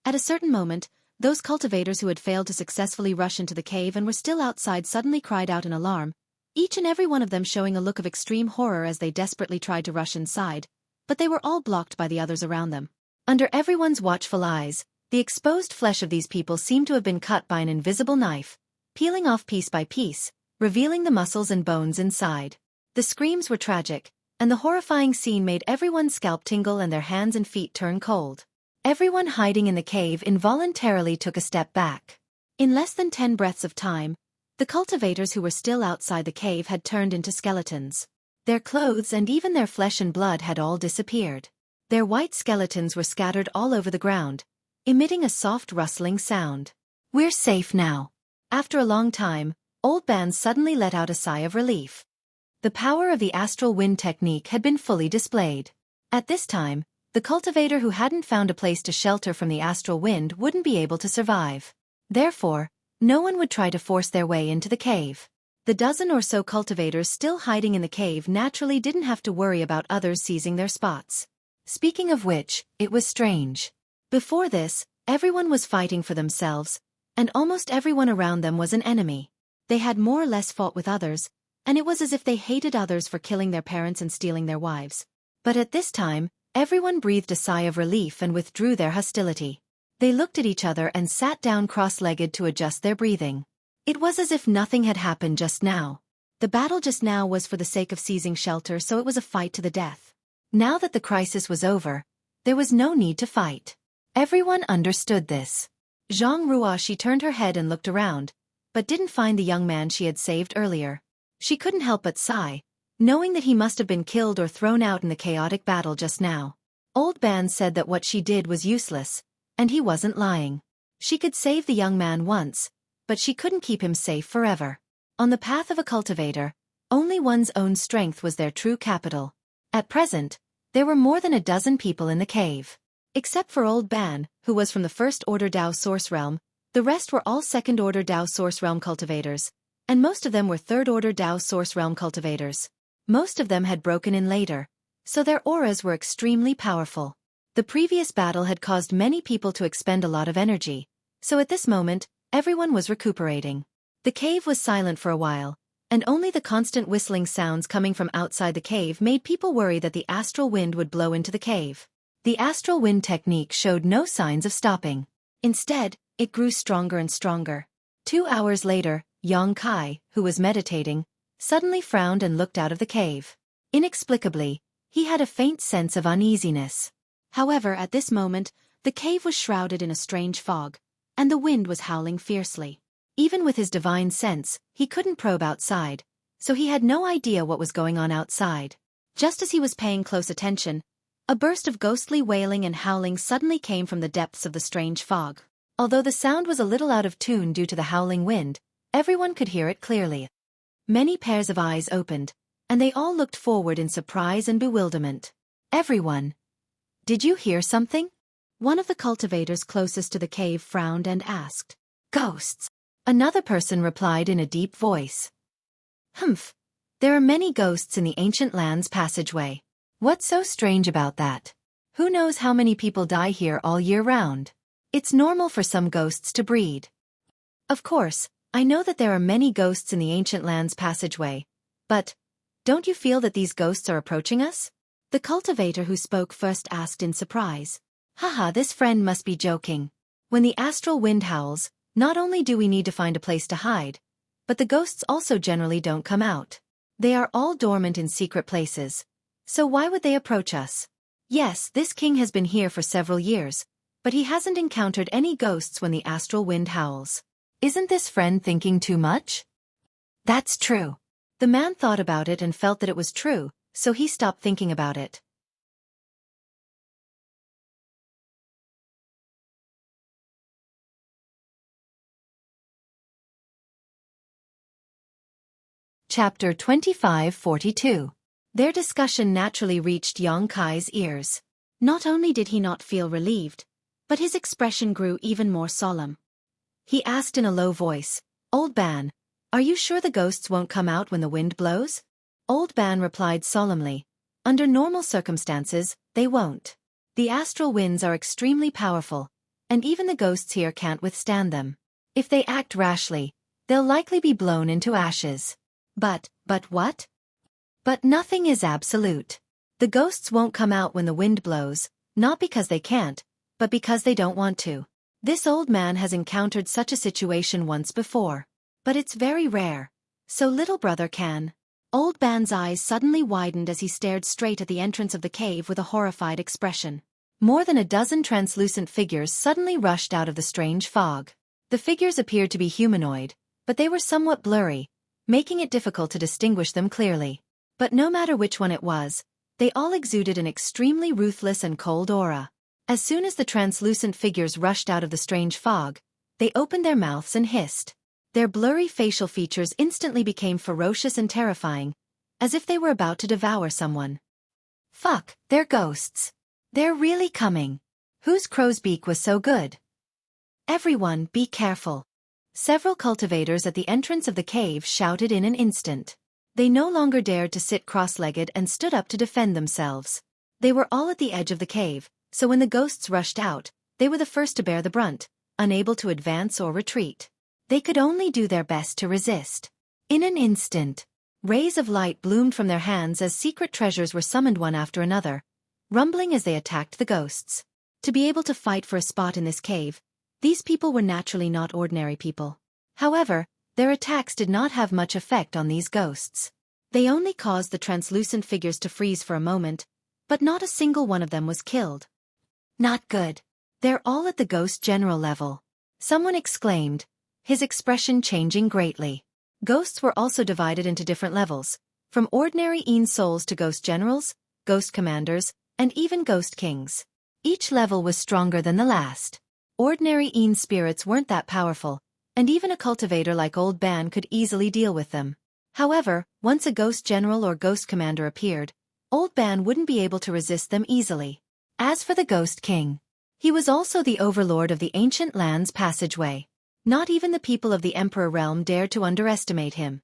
At a certain moment, those cultivators who had failed to successfully rush into the cave and were still outside suddenly cried out in alarm, each and every one of them showing a look of extreme horror as they desperately tried to rush inside, but they were all blocked by the others around them. Under everyone's watchful eyes, the exposed flesh of these people seemed to have been cut by an invisible knife, peeling off piece by piece, revealing the muscles and bones inside. The screams were tragic, and the horrifying scene made everyone's scalp tingle and their hands and feet turn cold. Everyone hiding in the cave involuntarily took a step back. In less than 10 breaths of time, the cultivators who were still outside the cave had turned into skeletons. Their clothes and even their flesh and blood had all disappeared. Their white skeletons were scattered all over the ground, emitting a soft rustling sound. "We're safe now." After a long time, Old Ban suddenly let out a sigh of relief. The power of the astral wind technique had been fully displayed. At this time, the cultivator who hadn't found a place to shelter from the astral wind wouldn't be able to survive. Therefore, no one would try to force their way into the cave. The dozen or so cultivators still hiding in the cave naturally didn't have to worry about others seizing their spots. Speaking of which, it was strange. Before this, everyone was fighting for themselves, and almost everyone around them was an enemy. They had more or less fought with others, and it was as if they hated others for killing their parents and stealing their wives. But at this time, everyone breathed a sigh of relief and withdrew their hostility. They looked at each other and sat down cross-legged to adjust their breathing. It was as if nothing had happened just now. The battle just now was for the sake of seizing shelter, so it was a fight to the death. Now that the crisis was over, there was no need to fight. Everyone understood this. Zhang Ruoxi turned her head and looked around, but didn't find the young man she had saved earlier. She couldn't help but sigh, knowing that he must have been killed or thrown out in the chaotic battle just now. Old Ban said that what she did was useless, and he wasn't lying. She could save the young man once, but she couldn't keep him safe forever. On the path of a cultivator, only one's own strength was their true capital. At present, there were more than a dozen people in the cave. Except for Old Ban, who was from the First Order Dao Source Realm, the rest were all Second Order Dao Source Realm cultivators, and most of them were Third Order Dao Source Realm cultivators. Most of them had broken in later, so their auras were extremely powerful. The previous battle had caused many people to expend a lot of energy, so at this moment, everyone was recuperating. The cave was silent for a while, and only the constant whistling sounds coming from outside the cave made people worry that the astral wind would blow into the cave. The astral wind technique showed no signs of stopping. Instead, it grew stronger and stronger. 2 hours later, Yang Kai, who was meditating, suddenly frowned and looked out of the cave. Inexplicably, he had a faint sense of uneasiness. However, at this moment, the cave was shrouded in a strange fog, and the wind was howling fiercely. Even with his divine sense, he couldn't probe outside, so he had no idea what was going on outside. Just as he was paying close attention, a burst of ghostly wailing and howling suddenly came from the depths of the strange fog. Although the sound was a little out of tune due to the howling wind, everyone could hear it clearly. Many pairs of eyes opened, and they all looked forward in surprise and bewilderment. Everyone. Did you hear something? One of the cultivators closest to the cave frowned and asked. Ghosts. Another person replied in a deep voice. Humph. There are many ghosts in the ancient land's passageway. What's so strange about that? Who knows how many people die here all year round? It's normal for some ghosts to breed. Of course, I know that there are many ghosts in the ancient land's passageway, but don't you feel that these ghosts are approaching us? The cultivator who spoke first asked in surprise. Haha, this friend must be joking. When the astral wind howls, not only do we need to find a place to hide, but the ghosts also generally don't come out. They are all dormant in secret places. So why would they approach us? Yes, this king has been here for several years, but he hasn't encountered any ghosts when the astral wind howls. Isn't this friend thinking too much? That's true. The man thought about it and felt that it was true, so he stopped thinking about it. Chapter 2542. Their discussion naturally reached Yang Kai's ears. Not only did he not feel relieved, but his expression grew even more solemn. He asked in a low voice, Old Ban, are you sure the ghosts won't come out when the wind blows? Old Ban replied solemnly, under normal circumstances, they won't. The astral winds are extremely powerful, and even the ghosts here can't withstand them. If they act rashly, they'll likely be blown into ashes. But what? But nothing is absolute. The ghosts won't come out when the wind blows, not because they can't, but because they don't want to. This old man has encountered such a situation once before. But it's very rare. So little brother can. Old Ban's eyes suddenly widened as he stared straight at the entrance of the cave with a horrified expression. More than a dozen translucent figures suddenly rushed out of the strange fog. The figures appeared to be humanoid, but they were somewhat blurry, making it difficult to distinguish them clearly. But no matter which one it was, they all exuded an extremely ruthless and cold aura. As soon as the translucent figures rushed out of the strange fog, they opened their mouths and hissed. Their blurry facial features instantly became ferocious and terrifying, as if they were about to devour someone. Fuck, they're ghosts. They're really coming. Whose crow's beak was so good? Everyone, be careful. Several cultivators at the entrance of the cave shouted in an instant. They no longer dared to sit cross-legged and stood up to defend themselves. They were all at the edge of the cave, so when the ghosts rushed out, they were the first to bear the brunt, unable to advance or retreat. They could only do their best to resist. In an instant, rays of light bloomed from their hands as secret treasures were summoned one after another, rumbling as they attacked the ghosts. To be able to fight for a spot in this cave, these people were naturally not ordinary people. However, their attacks did not have much effect on these ghosts. They only caused the translucent figures to freeze for a moment, but not a single one of them was killed. Not good. They're all at the ghost general level. Someone exclaimed, his expression changing greatly. Ghosts were also divided into different levels, from ordinary souls to ghost generals, ghost commanders, and even ghost kings. Each level was stronger than the last. Ordinary spirits weren't that powerful, and even a cultivator like Old Ban could easily deal with them. However, once a ghost general or ghost commander appeared, Old Ban wouldn't be able to resist them easily. As for the Ghost King, he was also the overlord of the ancient land's passageway. Not even the people of the Emperor realm dared to underestimate him.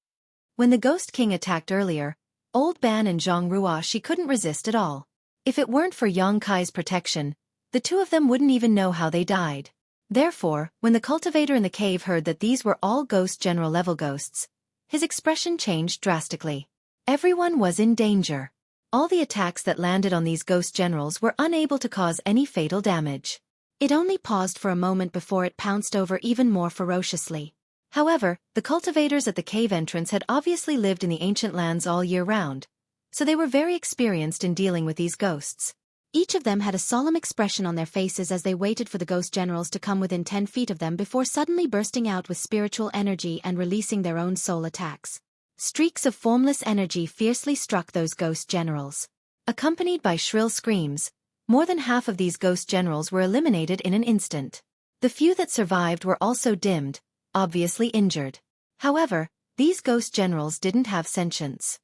When the Ghost King attacked earlier, Old Ban and Zhang Ruo she couldn't resist at all. If it weren't for Yang Kai's protection, the two of them wouldn't even know how they died. Therefore, when the cultivator in the cave heard that these were all ghost general level ghosts, his expression changed drastically. Everyone was in danger. All the attacks that landed on these ghost generals were unable to cause any fatal damage. It only paused for a moment before it pounced over even more ferociously. However, the cultivators at the cave entrance had obviously lived in the ancient lands all year round, so they were very experienced in dealing with these ghosts. Each of them had a solemn expression on their faces as they waited for the ghost generals to come within 10 feet of them before suddenly bursting out with spiritual energy and releasing their own soul attacks. Streaks of formless energy fiercely struck those ghost generals. Accompanied by shrill screams, more than half of these ghost generals were eliminated in an instant. The few that survived were also dimmed, obviously injured. However, these ghost generals didn't have sentience.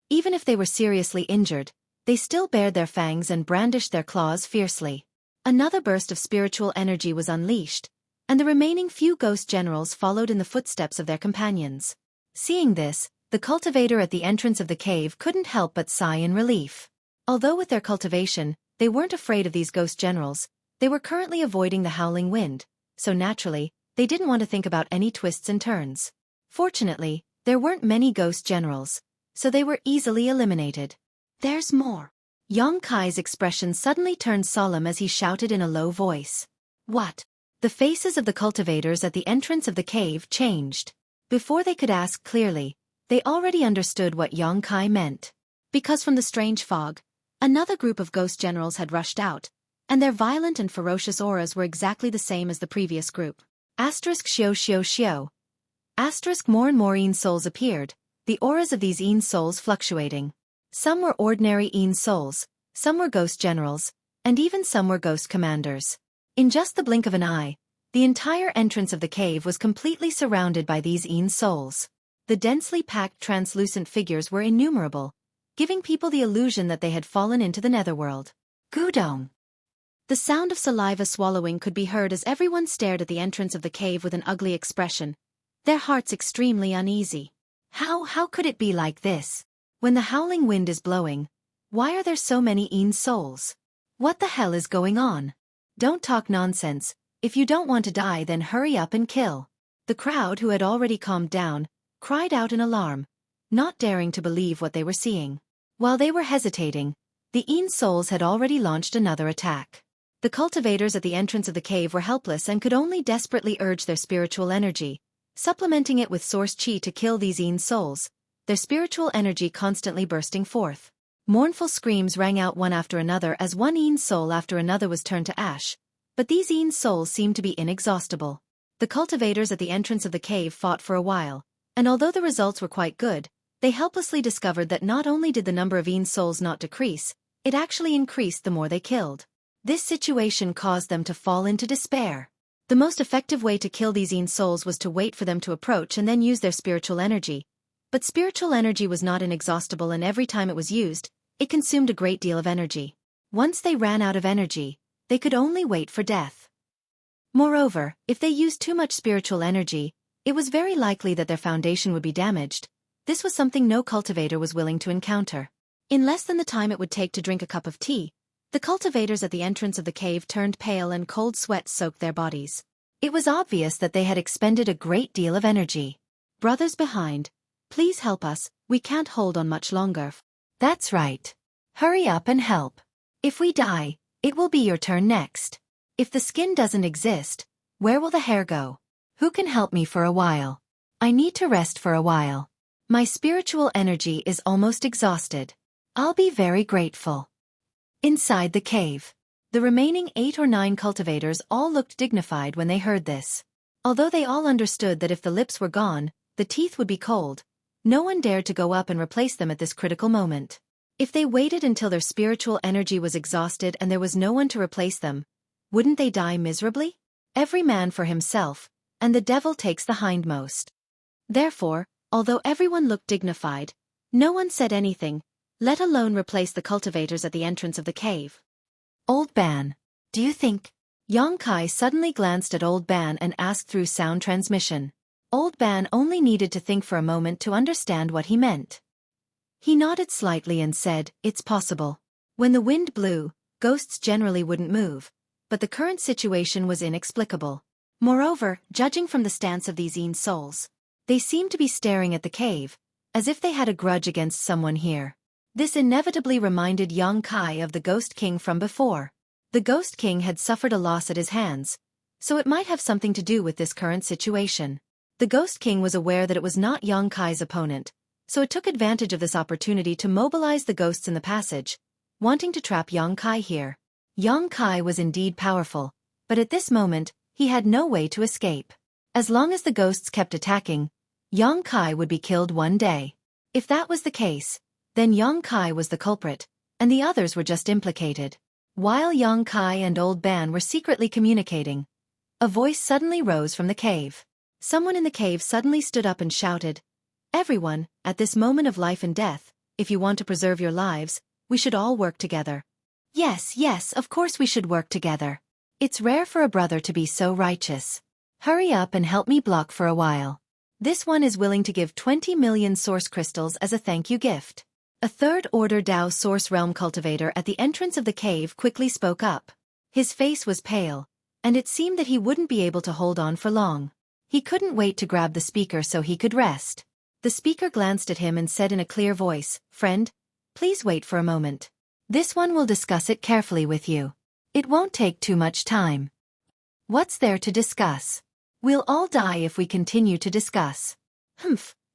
Even if they were seriously injured, they still bared their fangs and brandished their claws fiercely. Another burst of spiritual energy was unleashed, and the remaining few ghost generals followed in the footsteps of their companions. Seeing this, the cultivator at the entrance of the cave couldn't help but sigh in relief. Although with their cultivation, they weren't afraid of these ghost generals, they were currently avoiding the howling wind, so naturally, they didn't want to think about any twists and turns. Fortunately, there weren't many ghost generals, so they were easily eliminated. There's more. Yang Kai's expression suddenly turned solemn as he shouted in a low voice. What? The faces of the cultivators at the entrance of the cave changed. Before they could ask clearly, they already understood what Yang Kai meant. Because from the strange fog, another group of ghost generals had rushed out, and their violent and ferocious auras were exactly the same as the previous group. **Xiao. More and more souls appeared, the auras of these souls fluctuating. Some were ordinary souls, some were ghost generals, and even some were ghost commanders. In just the blink of an eye, the entire entrance of the cave was completely surrounded by these souls. The densely packed translucent figures were innumerable, giving people the illusion that they had fallen into the netherworld. Gudong! The sound of saliva swallowing could be heard as everyone stared at the entrance of the cave with an ugly expression, their hearts extremely uneasy. How could it be like this? When the howling wind is blowing, why are there so many souls? What the hell is going on? Don't talk nonsense. If you don't want to die, then hurry up and kill. The crowd, who had already calmed down, cried out in alarm, not daring to believe what they were seeing. While they were hesitating, the souls had already launched another attack. The cultivators at the entrance of the cave were helpless and could only desperately urge their spiritual energy, supplementing it with source chi to kill these souls, their spiritual energy constantly bursting forth. Mournful screams rang out one after another as one soul after another was turned to ash, but these souls seemed to be inexhaustible. The cultivators at the entrance of the cave fought for a while, and although the results were quite good, they helplessly discovered that not only did the number of souls not decrease, it actually increased the more they killed. This situation caused them to fall into despair. The most effective way to kill these souls was to wait for them to approach and then use their spiritual energy. But spiritual energy was not inexhaustible, and every time it was used, it consumed a great deal of energy. Once they ran out of energy, they could only wait for death. Moreover, if they used too much spiritual energy, it was very likely that their foundation would be damaged. This was something no cultivator was willing to encounter. In less than the time it would take to drink a cup of tea, the cultivators at the entrance of the cave turned pale and cold sweat soaked their bodies. It was obvious that they had expended a great deal of energy. Brothers behind, please help us, we can't hold on much longer. That's right. Hurry up and help. If we die, it will be your turn next. If the skin doesn't exist, where will the hair go? Who can help me for a while? I need to rest for a while. My spiritual energy is almost exhausted. I'll be very grateful. Inside the cave, the remaining 8 or 9 cultivators all looked dignified when they heard this. Although they all understood that if the lips were gone, the teeth would be cold, no one dared to go up and replace them at this critical moment. If they waited until their spiritual energy was exhausted and there was no one to replace them, wouldn't they die miserably? Every man for himself, and the devil takes the hindmost. Therefore, although everyone looked dignified, no one said anything, let alone replace the cultivators at the entrance of the cave. Old Ban, do you think? Yang Kai suddenly glanced at Old Ban and asked through sound transmission. Old Ban only needed to think for a moment to understand what he meant. He nodded slightly and said, it's possible. When the wind blew, ghosts generally wouldn't move, but the current situation was inexplicable. Moreover, judging from the stance of these souls, they seemed to be staring at the cave, as if they had a grudge against someone here. This inevitably reminded Yang Kai of the Ghost King from before. The Ghost King had suffered a loss at his hands, so it might have something to do with this current situation. The Ghost King was aware that it was not Yang Kai's opponent, so it took advantage of this opportunity to mobilize the ghosts in the passage, wanting to trap Yang Kai here. Yang Kai was indeed powerful, but at this moment, he had no way to escape. As long as the ghosts kept attacking, Yang Kai would be killed one day. If that was the case, then Yang Kai was the culprit, and the others were just implicated. While Yang Kai and Old Ban were secretly communicating, a voice suddenly rose from the cave. Someone in the cave suddenly stood up and shouted, everyone, at this moment of life and death, if you want to preserve your lives, we should all work together. Yes, of course we should work together. It's rare for a brother to be so righteous. Hurry up and help me block for a while. This one is willing to give 20 million source crystals as a thank you gift. A third-order Dao Source Realm cultivator at the entrance of the cave quickly spoke up. His face was pale, and it seemed that he wouldn't be able to hold on for long. He couldn't wait to grab the speaker so he could rest. The speaker glanced at him and said in a clear voice, friend, please wait for a moment. This one will discuss it carefully with you. It won't take too much time. What's there to discuss? We'll all die if we continue to discuss.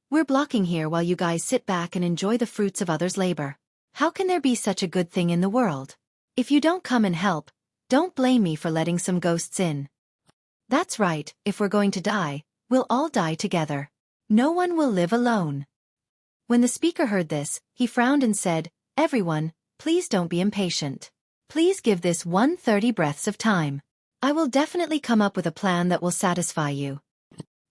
We're blocking here while you guys sit back and enjoy the fruits of others' labor. How can there be such a good thing in the world? If you don't come and help, don't blame me for letting some ghosts in. That's right, if we're going to die, we'll all die together. No one will live alone. When the speaker heard this, he frowned and said, everyone, please don't be impatient. Please give this 130 breaths of time. I will definitely come up with a plan that will satisfy you.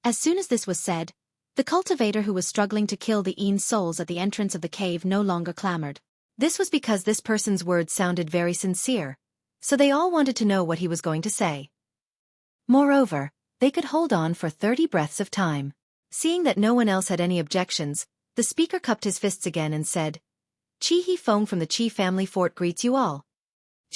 As soon as this was said, the cultivator who was struggling to kill the souls at the entrance of the cave no longer clamored. This was because this person's words sounded very sincere, so they all wanted to know what he was going to say. Moreover, they could hold on for 30 breaths of time. Seeing that no one else had any objections, the speaker cupped his fists again and said, Chi He Feng from the Chi family fort greets you all.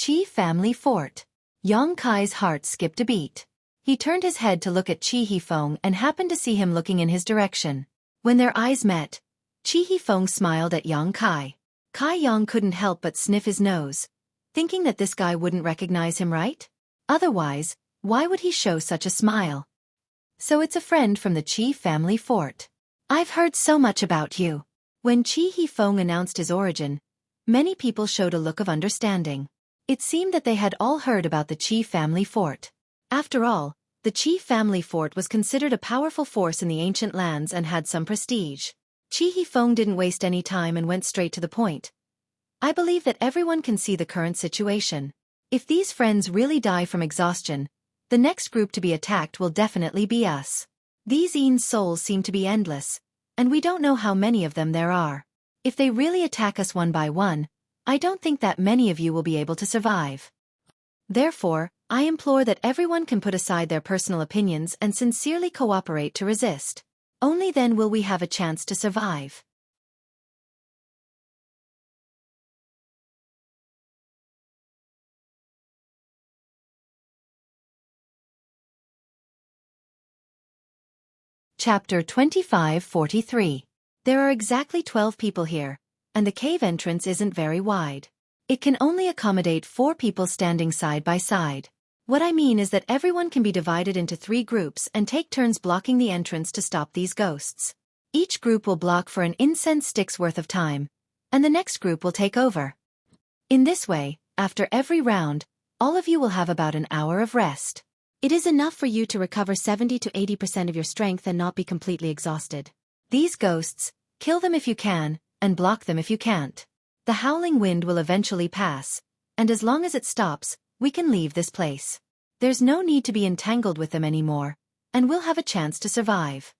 Chi family fort. Yang Kai's heart skipped a beat. He turned his head to look at Chi He Feng and happened to see him looking in his direction. When their eyes met, Chi He Feng smiled at Yang Kai. Kai Yang couldn't help but sniff his nose, thinking that this guy wouldn't recognize him, right? Otherwise, why would he show such a smile? So it's a friend from the Chi family fort. I've heard so much about you. When Chi He Feng announced his origin, many people showed a look of understanding. It seemed that they had all heard about the Chi family fort. After all, the Chi family fort was considered a powerful force in the ancient lands and had some prestige. Chi He Feng didn't waste any time and went straight to the point. I believe that everyone can see the current situation. If these friends really die from exhaustion, the next group to be attacked will definitely be us. These souls seem to be endless, and we don't know how many of them there are. If they really attack us one by one, I don't think that many of you will be able to survive. Therefore, I implore that everyone can put aside their personal opinions and sincerely cooperate to resist. Only then will we have a chance to survive. Chapter 25:43. There are exactly 12 people here, and the cave entrance isn't very wide. It can only accommodate 4 people standing side by side. What I mean is that everyone can be divided into 3 groups and take turns blocking the entrance to stop these ghosts. Each group will block for an incense stick's worth of time, and the next group will take over. In this way, after every round, all of you will have about an hour of rest. It is enough for you to recover 70 to 80% of your strength and not be completely exhausted. These ghosts, kill them if you can, and block them if you can't. The howling wind will eventually pass, and as long as it stops, we can leave this place. There's no need to be entangled with them anymore, and we'll have a chance to survive.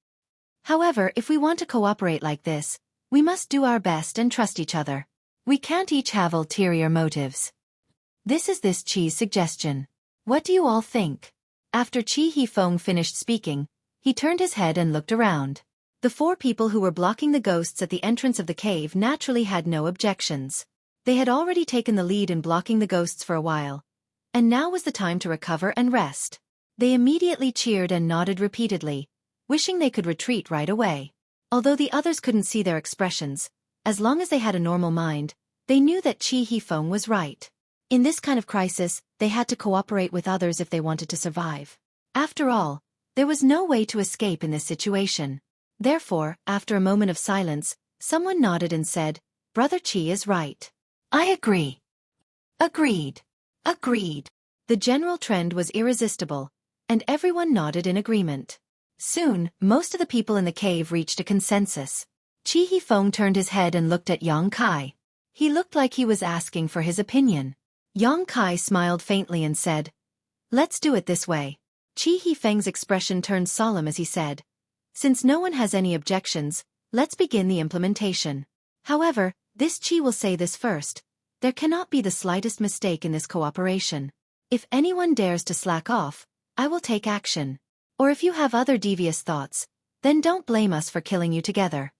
However, if we want to cooperate like this, we must do our best and trust each other. We can't each have ulterior motives. This is this Qi's suggestion. What do you all think? After Qi Hifeng finished speaking, he turned his head and looked around. The 4 people who were blocking the ghosts at the entrance of the cave naturally had no objections. They had already taken the lead in blocking the ghosts for a while, and now was the time to recover and rest. They immediately cheered and nodded repeatedly, wishing they could retreat right away. Although the others couldn't see their expressions, as long as they had a normal mind, they knew that Qi Hifeng was right. In this kind of crisis, they had to cooperate with others if they wanted to survive. After all, there was no way to escape in this situation. Therefore, after a moment of silence, someone nodded and said, "Brother Qi is right. I agree." Agreed. Agreed. The general trend was irresistible, and everyone nodded in agreement. Soon, most of the people in the cave reached a consensus. Qi Hifeng turned his head and looked at Yang Kai. He looked like he was asking for his opinion. Yang Kai smiled faintly and said, "Let's do it this way." Qi Hifeng's expression turned solemn as he said, "Since no one has any objections, let's begin the implementation. However, this Qi will say this first. There cannot be the slightest mistake in this cooperation. If anyone dares to slack off, I will take action. Or if you have other devious thoughts, then don't blame us for killing you together."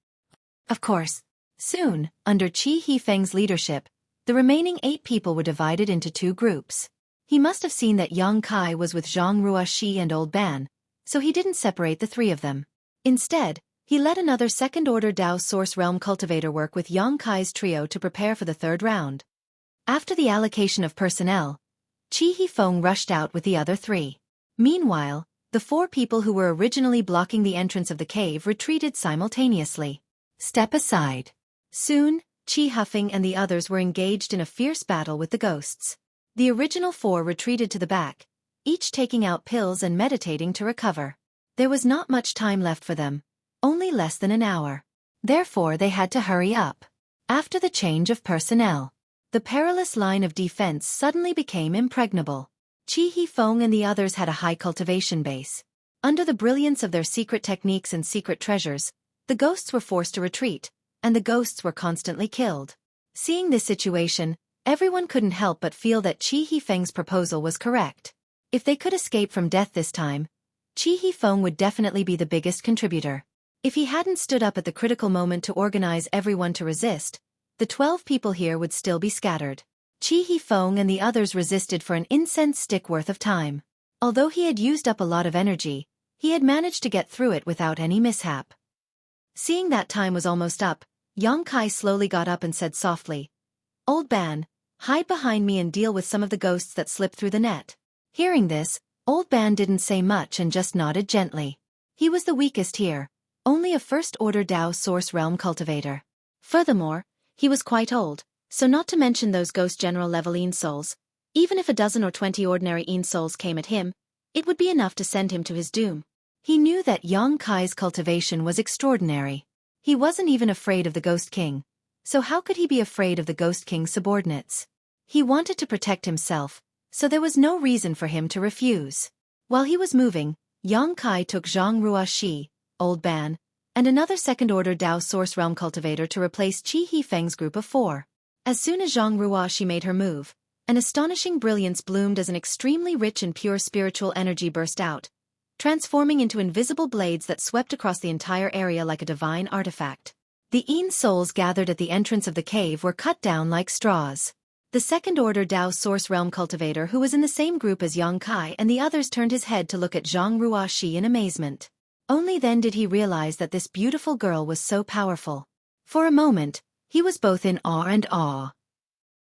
Of course. Soon, under Qi Hifeng's leadership, the remaining 8 people were divided into 2 groups. He must have seen that Yang Kai was with Zhang Ruoxi and Old Ban, so he didn't separate the 3 of them. Instead, he let another second-order Dao Source Realm cultivator work with Yang Kai's trio to prepare for the 3rd round. After the allocation of personnel, Qi Hifeng rushed out with the other 3. Meanwhile, the 4 people who were originally blocking the entrance of the cave retreated simultaneously. Step aside. Soon, Qi Hifeng and the others were engaged in a fierce battle with the ghosts. The original 4 retreated to the back, each taking out pills and meditating to recover. There was not much time left for them, only less than an hour. Therefore they had to hurry up. After the change of personnel, the perilous line of defense suddenly became impregnable. Qi Hifeng and the others had a high cultivation base. Under the brilliance of their secret techniques and secret treasures, the ghosts were forced to retreat, and the ghosts were constantly killed. Seeing this situation, everyone couldn't help but feel that Qi Hifeng's proposal was correct. If they could escape from death this time, Qi Hifeng would definitely be the biggest contributor. If he hadn't stood up at the critical moment to organize everyone to resist, the 12 people here would still be scattered. Qi Hifeng and the others resisted for an incense stick worth of time. Although he had used up a lot of energy, he had managed to get through it without any mishap. Seeing that time was almost up, Yang Kai slowly got up and said softly, "Old Ban, hide behind me and deal with some of the ghosts that slipped through the net." Hearing this, Old Ban didn't say much and just nodded gently. He was the weakest here, only a first-order Dao Source Realm cultivator. Furthermore, he was quite old, so not to mention those ghost general-level Een souls, even if a dozen or 20 ordinary Een souls came at him, it would be enough to send him to his doom. He knew that Yang Kai's cultivation was extraordinary. He wasn't even afraid of the Ghost King, so how could he be afraid of the Ghost King's subordinates? He wanted to protect himself, so there was no reason for him to refuse. While he was moving, Yang Kai took Zhang Ruoxi, Old Ban, and another second-order Dao Source Realm cultivator to replace Qi Hifeng's group of 4. As soon as Zhang Ruoxi made her move, an astonishing brilliance bloomed as an extremely rich and pure spiritual energy burst out, transforming into invisible blades that swept across the entire area like a divine artifact. The Een souls gathered at the entrance of the cave were cut down like straws. The second-order Dao Source Realm cultivator who was in the same group as Yang Kai and the others turned his head to look at Zhang Ruoxi in amazement. Only then did he realize that this beautiful girl was so powerful. For a moment, he was both in awe and awe.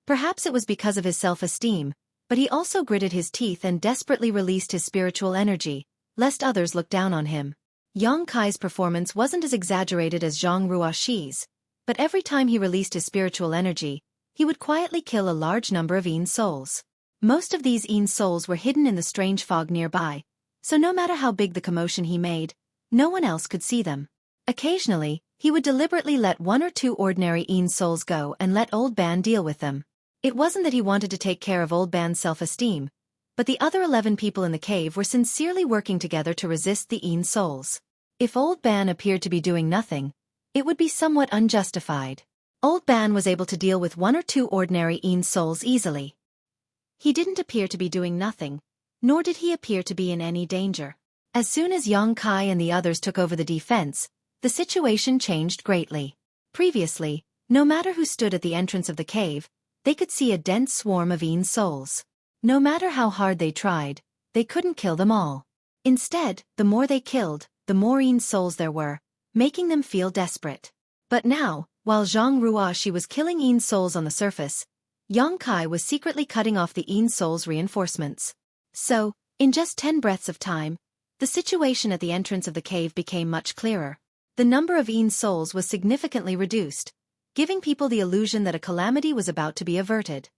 Perhaps it was because of his self-esteem, but he also gritted his teeth and desperately released his spiritual energy, lest others look down on him. Yang Kai's performance wasn't as exaggerated as Zhang Ruoxi's, but every time he released his spiritual energy, he would quietly kill a large number of Yin souls. Most of these Yin souls were hidden in the strange fog nearby, so no matter how big the commotion he made, no one else could see them. Occasionally, he would deliberately let 1 or 2 ordinary Yin souls go and let Old Ban deal with them. It wasn't that he wanted to take care of Old Ban's self-esteem, but the other 11 people in the cave were sincerely working together to resist the Yin souls. If Old Ban appeared to be doing nothing, it would be somewhat unjustified. Old Ban was able to deal with 1 or 2 ordinary Yin souls easily. He didn't appear to be doing nothing, nor did he appear to be in any danger. As soon as Yang Kai and the others took over the defense, the situation changed greatly. Previously, no matter who stood at the entrance of the cave, they could see a dense swarm of Yin souls. No matter how hard they tried, they couldn't kill them all. Instead, the more they killed, the more Yin souls there were, making them feel desperate. But now, while Zhang Ruoxi was killing Yin souls on the surface, Yang Kai was secretly cutting off the Yin souls' reinforcements. So, in just 10 breaths of time, the situation at the entrance of the cave became much clearer. The number of Yin souls was significantly reduced, giving people the illusion that a calamity was about to be averted.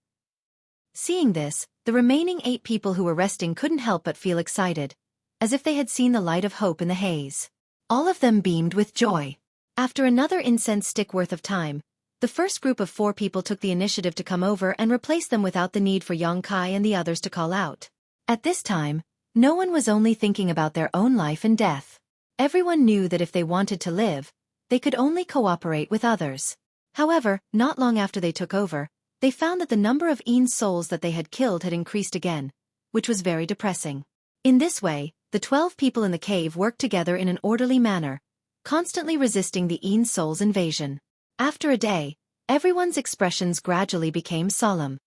Seeing this, the remaining 8 people who were resting couldn't help but feel excited, as if they had seen the light of hope in the haze. All of them beamed with joy. After another incense stick worth of time, the first group of 4 people took the initiative to come over and replace them without the need for Yang Kai and the others to call out. At this time, no one was only thinking about their own life and death. Everyone knew that if they wanted to live, they could only cooperate with others. However, not long after they took over, they found that the number of Yin souls that they had killed had increased again, which was very depressing. In this way, the 12 people in the cave worked together in an orderly manner, constantly resisting the Yin souls' invasion. After a day, everyone's expressions gradually became solemn.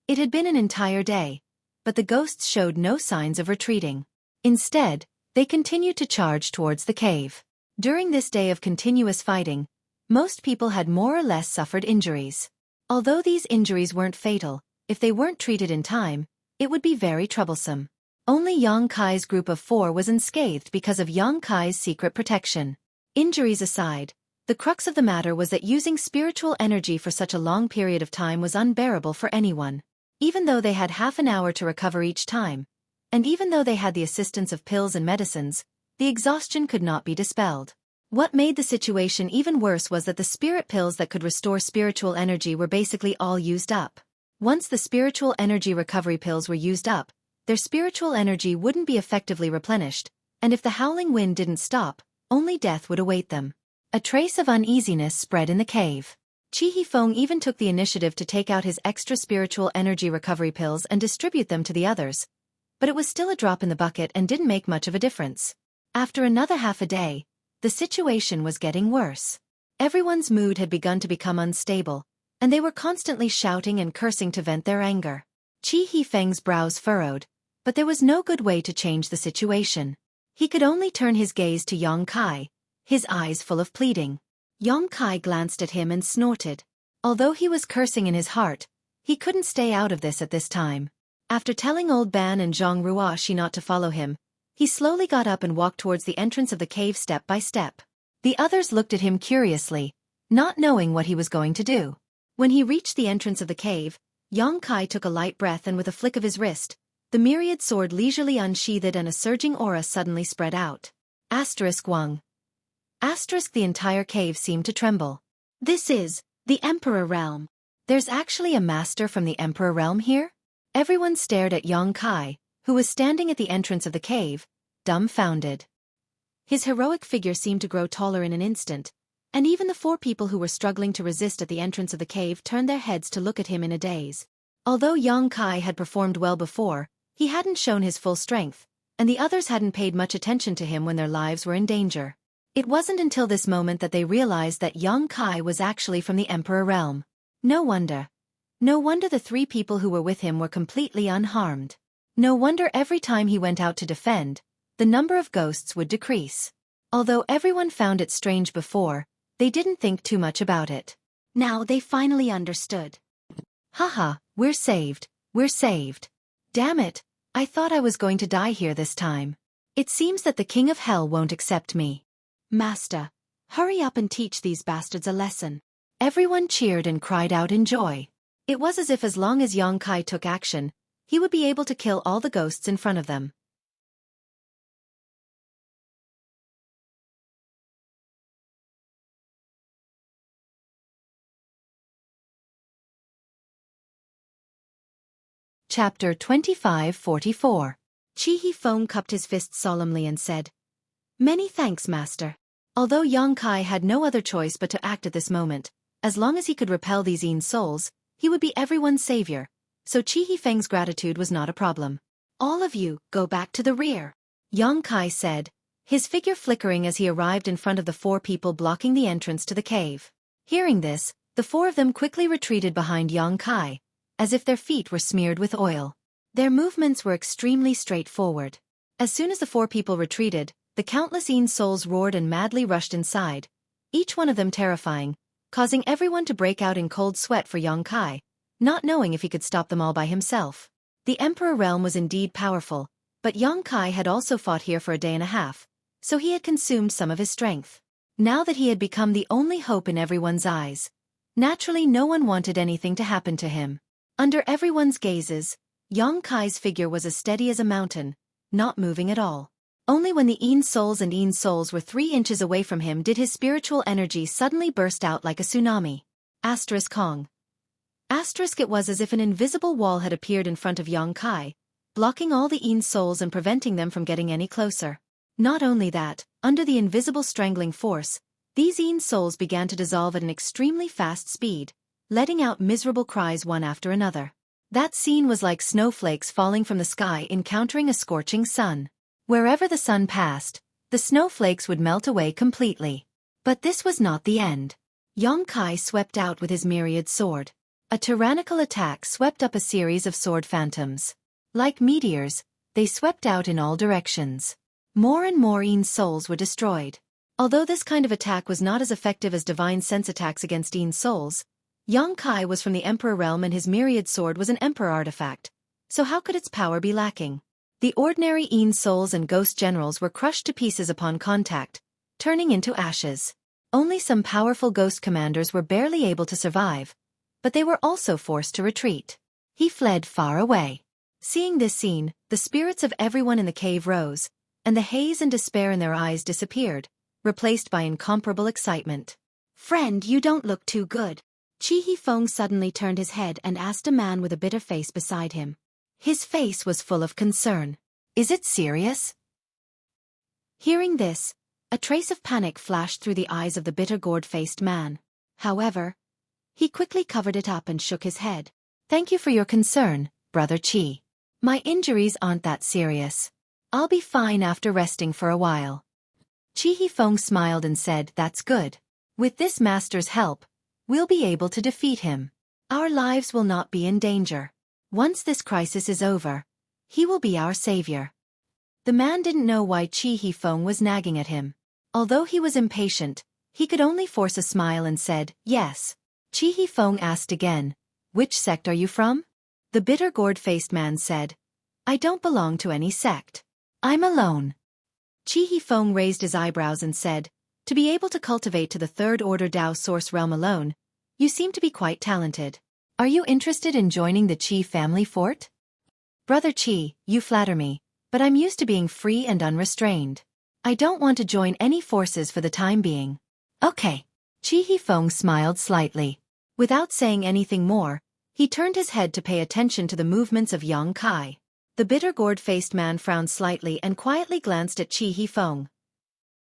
It had been an entire day, but the ghosts showed no signs of retreating. Instead, they continued to charge towards the cave. During this day of continuous fighting, most people had more or less suffered injuries. Although these injuries weren't fatal, if they weren't treated in time, it would be very troublesome. Only Yang Kai's group of 4 was unscathed because of Yang Kai's secret protection. Injuries aside, the crux of the matter was that using spiritual energy for such a long period of time was unbearable for anyone. Even though they had half an hour to recover each time, and even though they had the assistance of pills and medicines, the exhaustion could not be dispelled. What made the situation even worse was that the spirit pills that could restore spiritual energy were basically all used up. Once the spiritual energy recovery pills were used up, their spiritual energy wouldn't be effectively replenished, and if the howling wind didn't stop, only death would await them. A trace of uneasiness spread in the cave. Chi Hifeng even took the initiative to take out his extra spiritual energy recovery pills and distribute them to the others, but it was still a drop in the bucket and didn't make much of a difference. After another half a day, the situation was getting worse. Everyone's mood had begun to become unstable, and they were constantly shouting and cursing to vent their anger. Chi Hifeng's brows furrowed, but there was no good way to change the situation. He could only turn his gaze to Yang Kai, his eyes full of pleading. Yang Kai glanced at him and snorted. Although he was cursing in his heart, he couldn't stay out of this at this time. After telling Old Ban and Zhang Ruoxi not to follow him, he slowly got up and walked towards the entrance of the cave step by step. The others looked at him curiously, not knowing what he was going to do. When he reached the entrance of the cave, Yang Kai took a light breath and with a flick of his wrist, the myriad sword leisurely unsheathed and a surging aura suddenly spread out. *1. The entire cave seemed to tremble. This is the Emperor Realm. There's actually a master from the Emperor Realm here? Everyone stared at Yang Kai, who was standing at the entrance of the cave, dumbfounded. His heroic figure seemed to grow taller in an instant, and even the 4 people who were struggling to resist at the entrance of the cave turned their heads to look at him in a daze. Although Yang Kai had performed well before, he hadn't shown his full strength, and the others hadn't paid much attention to him when their lives were in danger. It wasn't until this moment that they realized that Yang Kai was actually from the Emperor Realm. No wonder. No wonder the 3 people who were with him were completely unharmed. No wonder every time he went out to defend, the number of ghosts would decrease. Although everyone found it strange before, they didn't think too much about it. Now they finally understood. Haha, we're saved, we're saved. Damn it, I thought I was going to die here this time. It seems that the King of Hell won't accept me. Master, hurry up and teach these bastards a lesson. Everyone cheered and cried out in joy. It was as if as long as Xueqi took action, he would be able to kill all the ghosts in front of them. Chapter 25:44. Chi Feng cupped his fists solemnly and said, "Many thanks, Master." Although Xueqi had no other choice but to act at this moment, as long as he could repel these Yin souls, he would be everyone's savior, so Chi Feng's gratitude was not a problem. "All of you, go back to the rear," Xueqi said, his figure flickering as he arrived in front of the 4 people blocking the entrance to the cave. Hearing this, the 4 of them quickly retreated behind Xueqi, as if their feet were smeared with oil. Their movements were extremely straightforward. As soon as the 4 people retreated, the countless Yin souls roared and madly rushed inside, each one of them terrifying, causing everyone to break out in cold sweat for Xueqi, not knowing if he could stop them all by himself. The Emperor realm was indeed powerful, but Xueqi had also fought here for a day and a half, so he had consumed some of his strength. Now that he had become the only hope in everyone's eyes, naturally no one wanted anything to happen to him. Under everyone's gazes, Xueqi's figure was as steady as a mountain, not moving at all. Only when the Yin souls were 3 inches away from him did his spiritual energy suddenly burst out like a tsunami. Kong. It was as if an invisible wall had appeared in front of Xueqi, blocking all the Yin souls and preventing them from getting any closer. Not only that, under the invisible strangling force, these Yin souls began to dissolve at an extremely fast speed, letting out miserable cries one after another. That scene was like snowflakes falling from the sky encountering a scorching sun. Wherever the sun passed, the snowflakes would melt away completely. But this was not the end. Xueqi swept out with his myriad sword. A tyrannical attack swept up a series of sword phantoms. Like meteors, they swept out in all directions. More and more Yin souls were destroyed. Although this kind of attack was not as effective as divine sense attacks against Yin souls, Xueqi was from the Emperor realm and his myriad sword was an Emperor artifact, so how could its power be lacking? The ordinary Yin souls and ghost generals were crushed to pieces upon contact, turning into ashes. Only some powerful ghost commanders were barely able to survive, but they were also forced to retreat. He fled far away. Seeing this scene, the spirits of everyone in the cave rose, and the haze and despair in their eyes disappeared, replaced by incomparable excitement. "Friend, you don't look too good." Chi Feng suddenly turned his head and asked a man with a bitter face beside him. His face was full of concern. "Is it serious?" Hearing this, a trace of panic flashed through the eyes of the bitter gourd-faced man. However, he quickly covered it up and shook his head. "Thank you for your concern, Brother Chi. My injuries aren't that serious. I'll be fine after resting for a while." Chi Feng smiled and said, "That's good. With this master's help, we'll be able to defeat him. Our lives will not be in danger. Once this crisis is over, he will be our savior." The man didn't know why Chi Feng was nagging at him. Although he was impatient, he could only force a smile and said, "Yes." Chi Feng asked again, "Which sect are you from?" The bitter gourd-faced man said, "I don't belong to any sect. I'm alone." Chi Feng raised his eyebrows and said, "To be able to cultivate to the 3rd order Dao source realm alone, you seem to be quite talented. Are you interested in joining the Chi family fort?" "Brother Chi, you flatter me, but I'm used to being free and unrestrained. I don't want to join any forces for the time being." "Okay." Chi Feng smiled slightly. Without saying anything more, he turned his head to pay attention to the movements of Xueqi. The bitter gourd-faced man frowned slightly and quietly glanced at Chi Feng.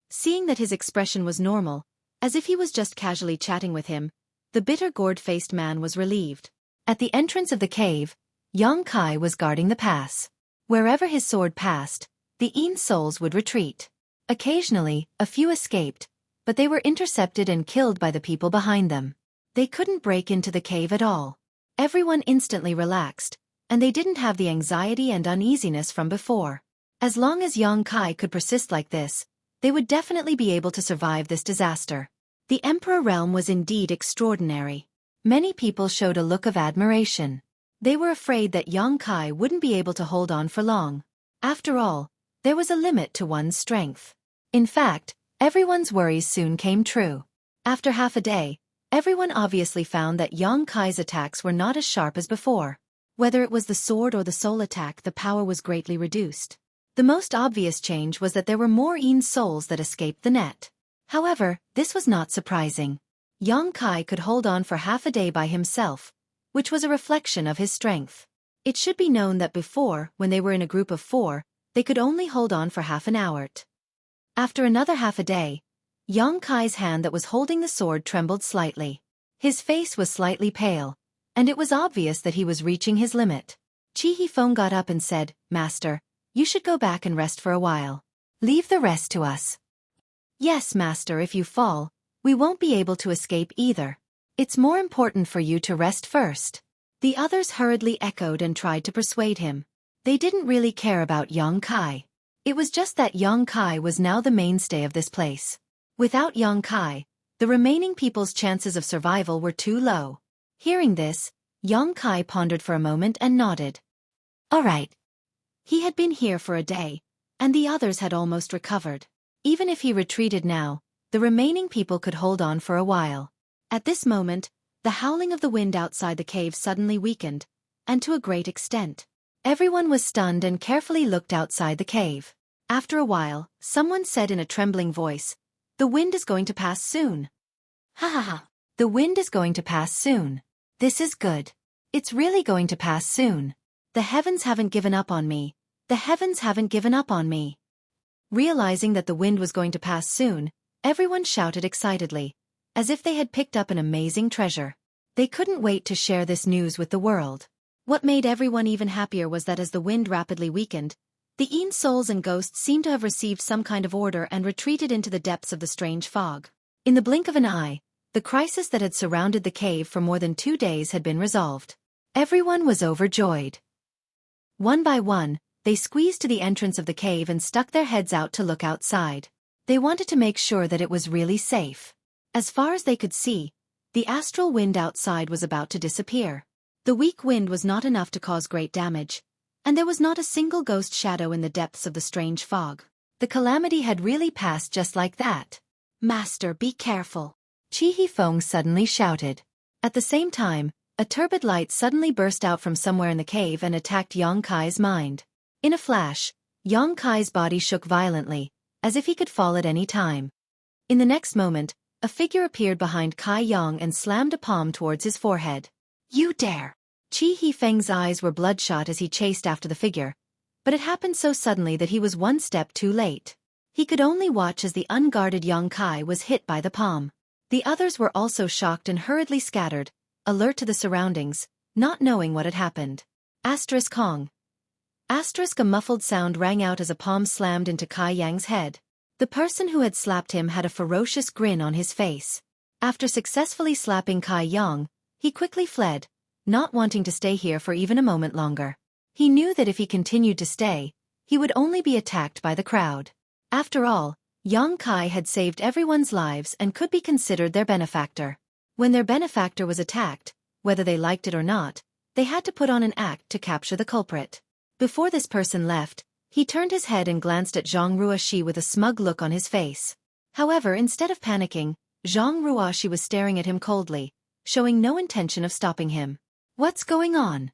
Seeing that his expression was normal, as if he was just casually chatting with him, the bitter gourd-faced man was relieved. At the entrance of the cave, Xueqi was guarding the pass. Wherever his sword passed, the Yin souls would retreat. Occasionally, a few escaped, but they were intercepted and killed by the people behind them. They couldn't break into the cave at all. Everyone instantly relaxed, and they didn't have the anxiety and uneasiness from before. As long as Xueqi could persist like this, they would definitely be able to survive this disaster. The Emperor realm was indeed extraordinary. Many people showed a look of admiration. They were afraid that Yang Kai wouldn't be able to hold on for long. After all, there was a limit to one's strength. In fact, everyone's worries soon came true. After half a day, everyone obviously found that Yang Kai's attacks were not as sharp as before. Whether it was the sword or the soul attack, the power was greatly reduced. The most obvious change was that there were more Yin souls that escaped the net. However, this was not surprising. Yang Kai could hold on for half a day by himself, which was a reflection of his strength. It should be known that before, when they were in a group of 4, they could only hold on for half an hour. After another half a day, Yang Kai's hand that was holding the sword trembled slightly. His face was slightly pale, and it was obvious that he was reaching his limit. Xueqi got up and said, "Master, you should go back and rest for a while. Leave the rest to us." "Yes, Master, if you fall, we won't be able to escape either. It's more important for you to rest first." The others hurriedly echoed and tried to persuade him. They didn't really care about Yang Kai. It was just that Yang Kai was now the mainstay of this place. Without Yang Kai, the remaining people's chances of survival were too low. Hearing this, Yang Kai pondered for a moment and nodded. All right. He had been here for a day, and the others had almost recovered. Even if he retreated now, the remaining people could hold on for a while. At this moment, the howling of the wind outside the cave suddenly weakened, and to a great extent. Everyone was stunned and carefully looked outside the cave. After a while, someone said in a trembling voice, "The wind is going to pass soon." "Ha ha ha. The wind is going to pass soon. This is good. It's really going to pass soon. The heavens haven't given up on me. The heavens haven't given up on me." Realizing that the wind was going to pass soon, everyone shouted excitedly, as if they had picked up an amazing treasure. They couldn't wait to share this news with the world. What made everyone even happier was that as the wind rapidly weakened, the Yin souls and ghosts seemed to have received some kind of order and retreated into the depths of the strange fog. In the blink of an eye, the crisis that had surrounded the cave for more than 2 days had been resolved. Everyone was overjoyed. One by one, they squeezed to the entrance of the cave and stuck their heads out to look outside. They wanted to make sure that it was really safe. As far as they could see, the astral wind outside was about to disappear. The weak wind was not enough to cause great damage, and there was not a single ghost shadow in the depths of the strange fog. The calamity had really passed just like that. "Master, be careful," Xueqi suddenly shouted. At the same time, a turbid light suddenly burst out from somewhere in the cave and attacked Yang Kai's mind. In a flash, Yang Kai's body shook violently, as if he could fall at any time. In the next moment, a figure appeared behind Kai Yang and slammed a palm towards his forehead. "You dare!" Xueqi's eyes were bloodshot as he chased after the figure, but it happened so suddenly that he was one step too late. He could only watch as the unguarded Yang Kai was hit by the palm. The others were also shocked and hurriedly scattered, alert to the surroundings, not knowing what had happened. Kong. A muffled sound rang out as a palm slammed into Kai Yang's head. The person who had slapped him had a ferocious grin on his face. After successfully slapping Kai Yang, he quickly fled, not wanting to stay here for even a moment longer. He knew that if he continued to stay, he would only be attacked by the crowd. After all, Yang Kai had saved everyone's lives and could be considered their benefactor. When their benefactor was attacked, whether they liked it or not, they had to put on an act to capture the culprit. Before this person left, he turned his head and glanced at Zhang Ruoxi with a smug look on his face. However, instead of panicking, Zhang Ruoxi was staring at him coldly, showing no intention of stopping him. "What's going on?"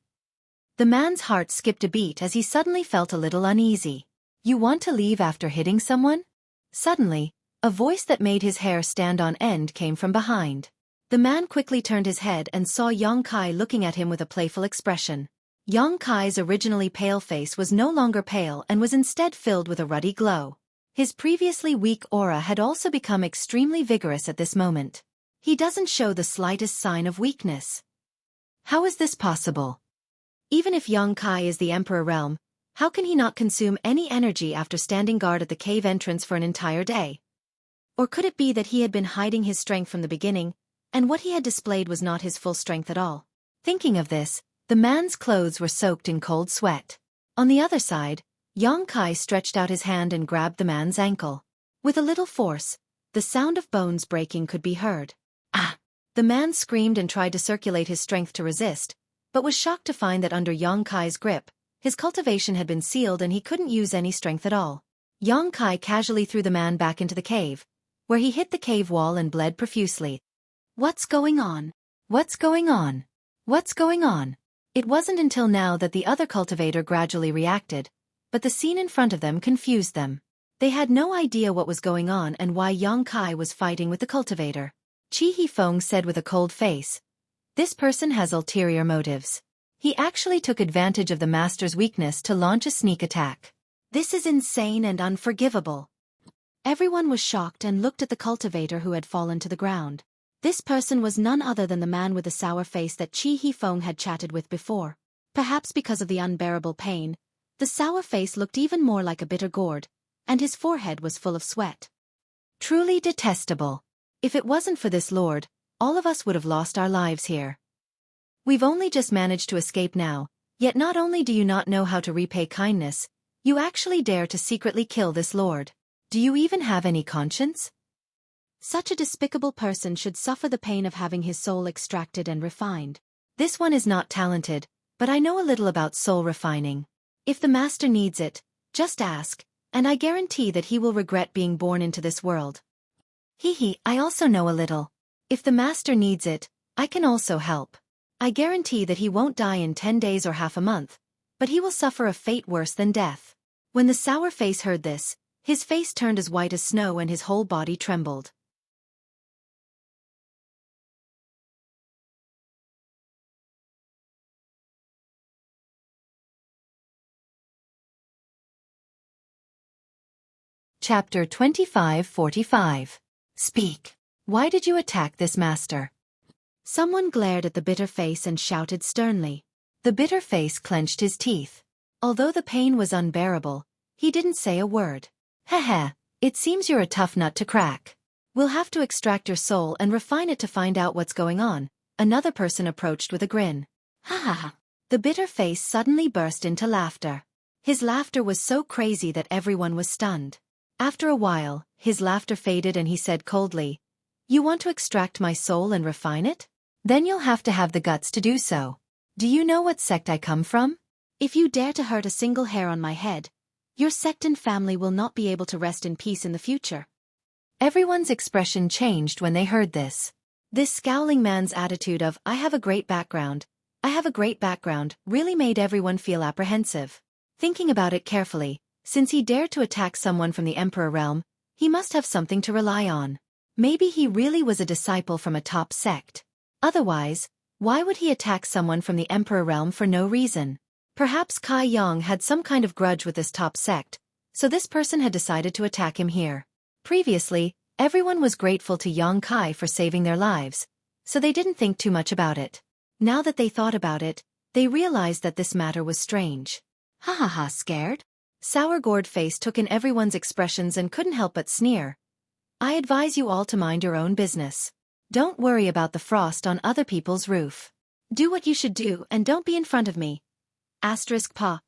The man's heart skipped a beat as he suddenly felt a little uneasy. "You want to leave after hitting someone?" Suddenly, a voice that made his hair stand on end came from behind. The man quickly turned his head and saw Yang Kai looking at him with a playful expression. Yang Kai's originally pale face was no longer pale and was instead filled with a ruddy glow. His previously weak aura had also become extremely vigorous at this moment. He doesn't show the slightest sign of weakness. How is this possible? Even if Yang Kai is the Emperor Realm, how can he not consume any energy after standing guard at the cave entrance for an entire day? Or could it be that he had been hiding his strength from the beginning, and what he had displayed was not his full strength at all? Thinking of this, the man's clothes were soaked in cold sweat. On the other side, Yang Kai stretched out his hand and grabbed the man's ankle. With a little force, the sound of bones breaking could be heard. "Ah!" The man screamed and tried to circulate his strength to resist, but was shocked to find that under Yang Kai's grip, his cultivation had been sealed and he couldn't use any strength at all. Yang Kai casually threw the man back into the cave, where he hit the cave wall and bled profusely. What's going on? What's going on? What's going on? It wasn't until now that the other cultivator gradually reacted, but the scene in front of them confused them. They had no idea what was going on and why Yang Kai was fighting with the cultivator. Chi Hifeng said with a cold face, "This person has ulterior motives. He actually took advantage of the master's weakness to launch a sneak attack. This is insane and unforgivable." Everyone was shocked and looked at the cultivator who had fallen to the ground. This person was none other than the man with the sour face that Chi Hifeng had chatted with before. Perhaps because of the unbearable pain, the sour face looked even more like a bitter gourd, and his forehead was full of sweat. Truly detestable. If it wasn't for this lord, all of us would have lost our lives here. We've only just managed to escape now, yet not only do you not know how to repay kindness, you actually dare to secretly kill this lord. Do you even have any conscience? Such a despicable person should suffer the pain of having his soul extracted and refined. This one is not talented, but I know a little about soul refining. If the master needs it, just ask, and I guarantee that he will regret being born into this world. I also know a little. If the master needs it, I can also help. I guarantee that he won't die in 10 days or half a month, but he will suffer a fate worse than death. When the sour face heard this, his face turned as white as snow and his whole body trembled. Chapter 25:45. Speak. Why did you attack this master? Someone glared at the bitter face and shouted sternly. The bitter face clenched his teeth. Although the pain was unbearable, he didn't say a word. Heh, it seems you're a tough nut to crack. We'll have to extract your soul and refine it to find out what's going on. Another person approached with a grin. Ha ha ha. The bitter face suddenly burst into laughter. His laughter was so crazy that everyone was stunned. After a while, his laughter faded and he said coldly, "You want to extract my soul and refine it? Then you'll have to have the guts to do so. Do you know what sect I come from? If you dare to hurt a single hair on my head, your sect and family will not be able to rest in peace in the future." Everyone's expression changed when they heard this. This scowling man's attitude of, I have a great background, really made everyone feel apprehensive. Thinking about it carefully, since he dared to attack someone from the Emperor realm, he must have something to rely on. Maybe he really was a disciple from a top sect. Otherwise, why would he attack someone from the Emperor realm for no reason? Perhaps Kai Yang had some kind of grudge with this top sect, so this person had decided to attack him here. Previously, everyone was grateful to Yang Kai for saving their lives, so they didn't think too much about it. Now that they thought about it, they realized that this matter was strange. Ha ha ha, scared? Sour gourd face took in everyone's expressions and couldn't help but sneer. I advise you all to mind your own business. Don't worry about the frost on other people's roof. Do what you should do and don't be in front of me. Asterisk pa.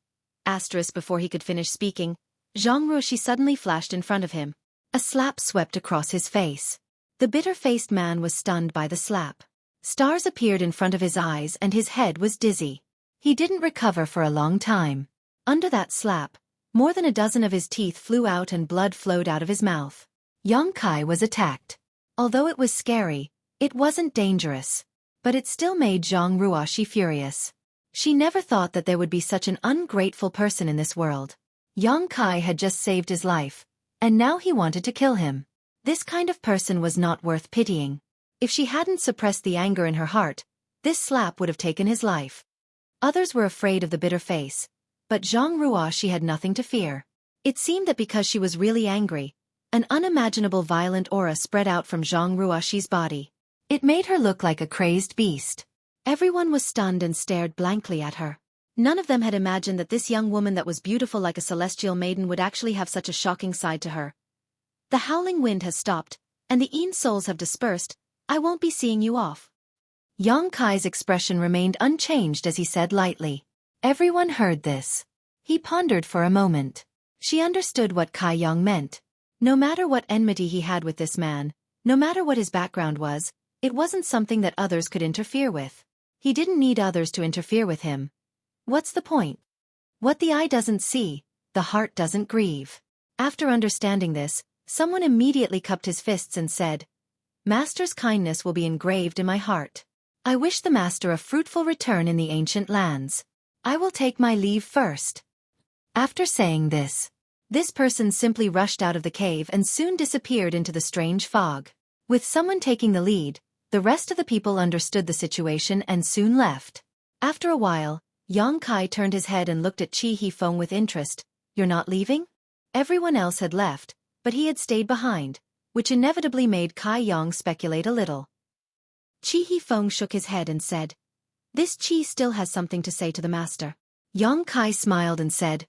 Asterisk before he could finish speaking, Zhang Ruoshi suddenly flashed in front of him. A slap swept across his face. The bitter-faced man was stunned by the slap. Stars appeared in front of his eyes and his head was dizzy. He didn't recover for a long time. Under that slap, more than a dozen of his teeth flew out and blood flowed out of his mouth. Yang Kai was attacked. Although it was scary, it wasn't dangerous. But it still made Zhang Ruoshi furious. She never thought that there would be such an ungrateful person in this world. Yang Kai had just saved his life, and now he wanted to kill him. This kind of person was not worth pitying. If she hadn't suppressed the anger in her heart, this slap would have taken his life. Others were afraid of the bitter face, but Zhang Ruoshi had nothing to fear. It seemed that because she was really angry, an unimaginable violent aura spread out from Zhang Ruoshi's body. It made her look like a crazed beast. Everyone was stunned and stared blankly at her. None of them had imagined that this young woman that was beautiful like a celestial maiden would actually have such a shocking side to her. The howling wind has stopped, and the Een souls have dispersed. I won't be seeing you off. Yang Kai's expression remained unchanged as he said lightly. Everyone heard this. He pondered for a moment. She understood what Kai Yang meant. No matter what enmity he had with this man, no matter what his background was, it wasn't something that others could interfere with. He didn't need others to interfere with him. What's the point? What the eye doesn't see, the heart doesn't grieve. After understanding this, someone immediately cupped his fists and said, Master's kindness will be engraved in my heart. I wish the master a fruitful return in the ancient lands. I will take my leave first. After saying this person simply rushed out of the cave and soon disappeared into the strange fog. With someone taking the lead, the rest of the people understood the situation and soon left. After a while, Yang Kai turned his head and looked at Chi He Feng with interest. You're not leaving? Everyone else had left, but he had stayed behind, which inevitably made Kai Yang speculate a little. Chi He Feng shook his head and said, This Chi still has something to say to the master. Yang Kai smiled and said,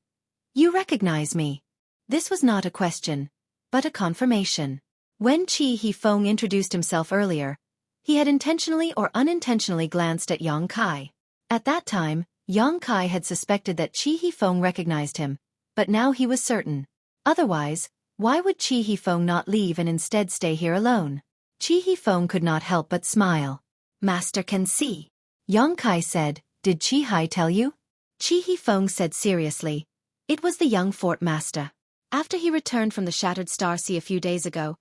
You recognize me. This was not a question, but a confirmation. When Chi He Feng introduced himself earlier, he had intentionally or unintentionally glanced at Yang Kai. At that time, Yang Kai had suspected that Chi He Feng recognized him, but now he was certain. Otherwise, why would Chi He Feng not leave and instead stay here alone? Chi He Feng could not help but smile. Master can see. Yang Kai said, Did Chi Hai tell you? Chi He Feng said seriously, It was the young fort master. After he returned from the Shattered Star Sea a few days ago,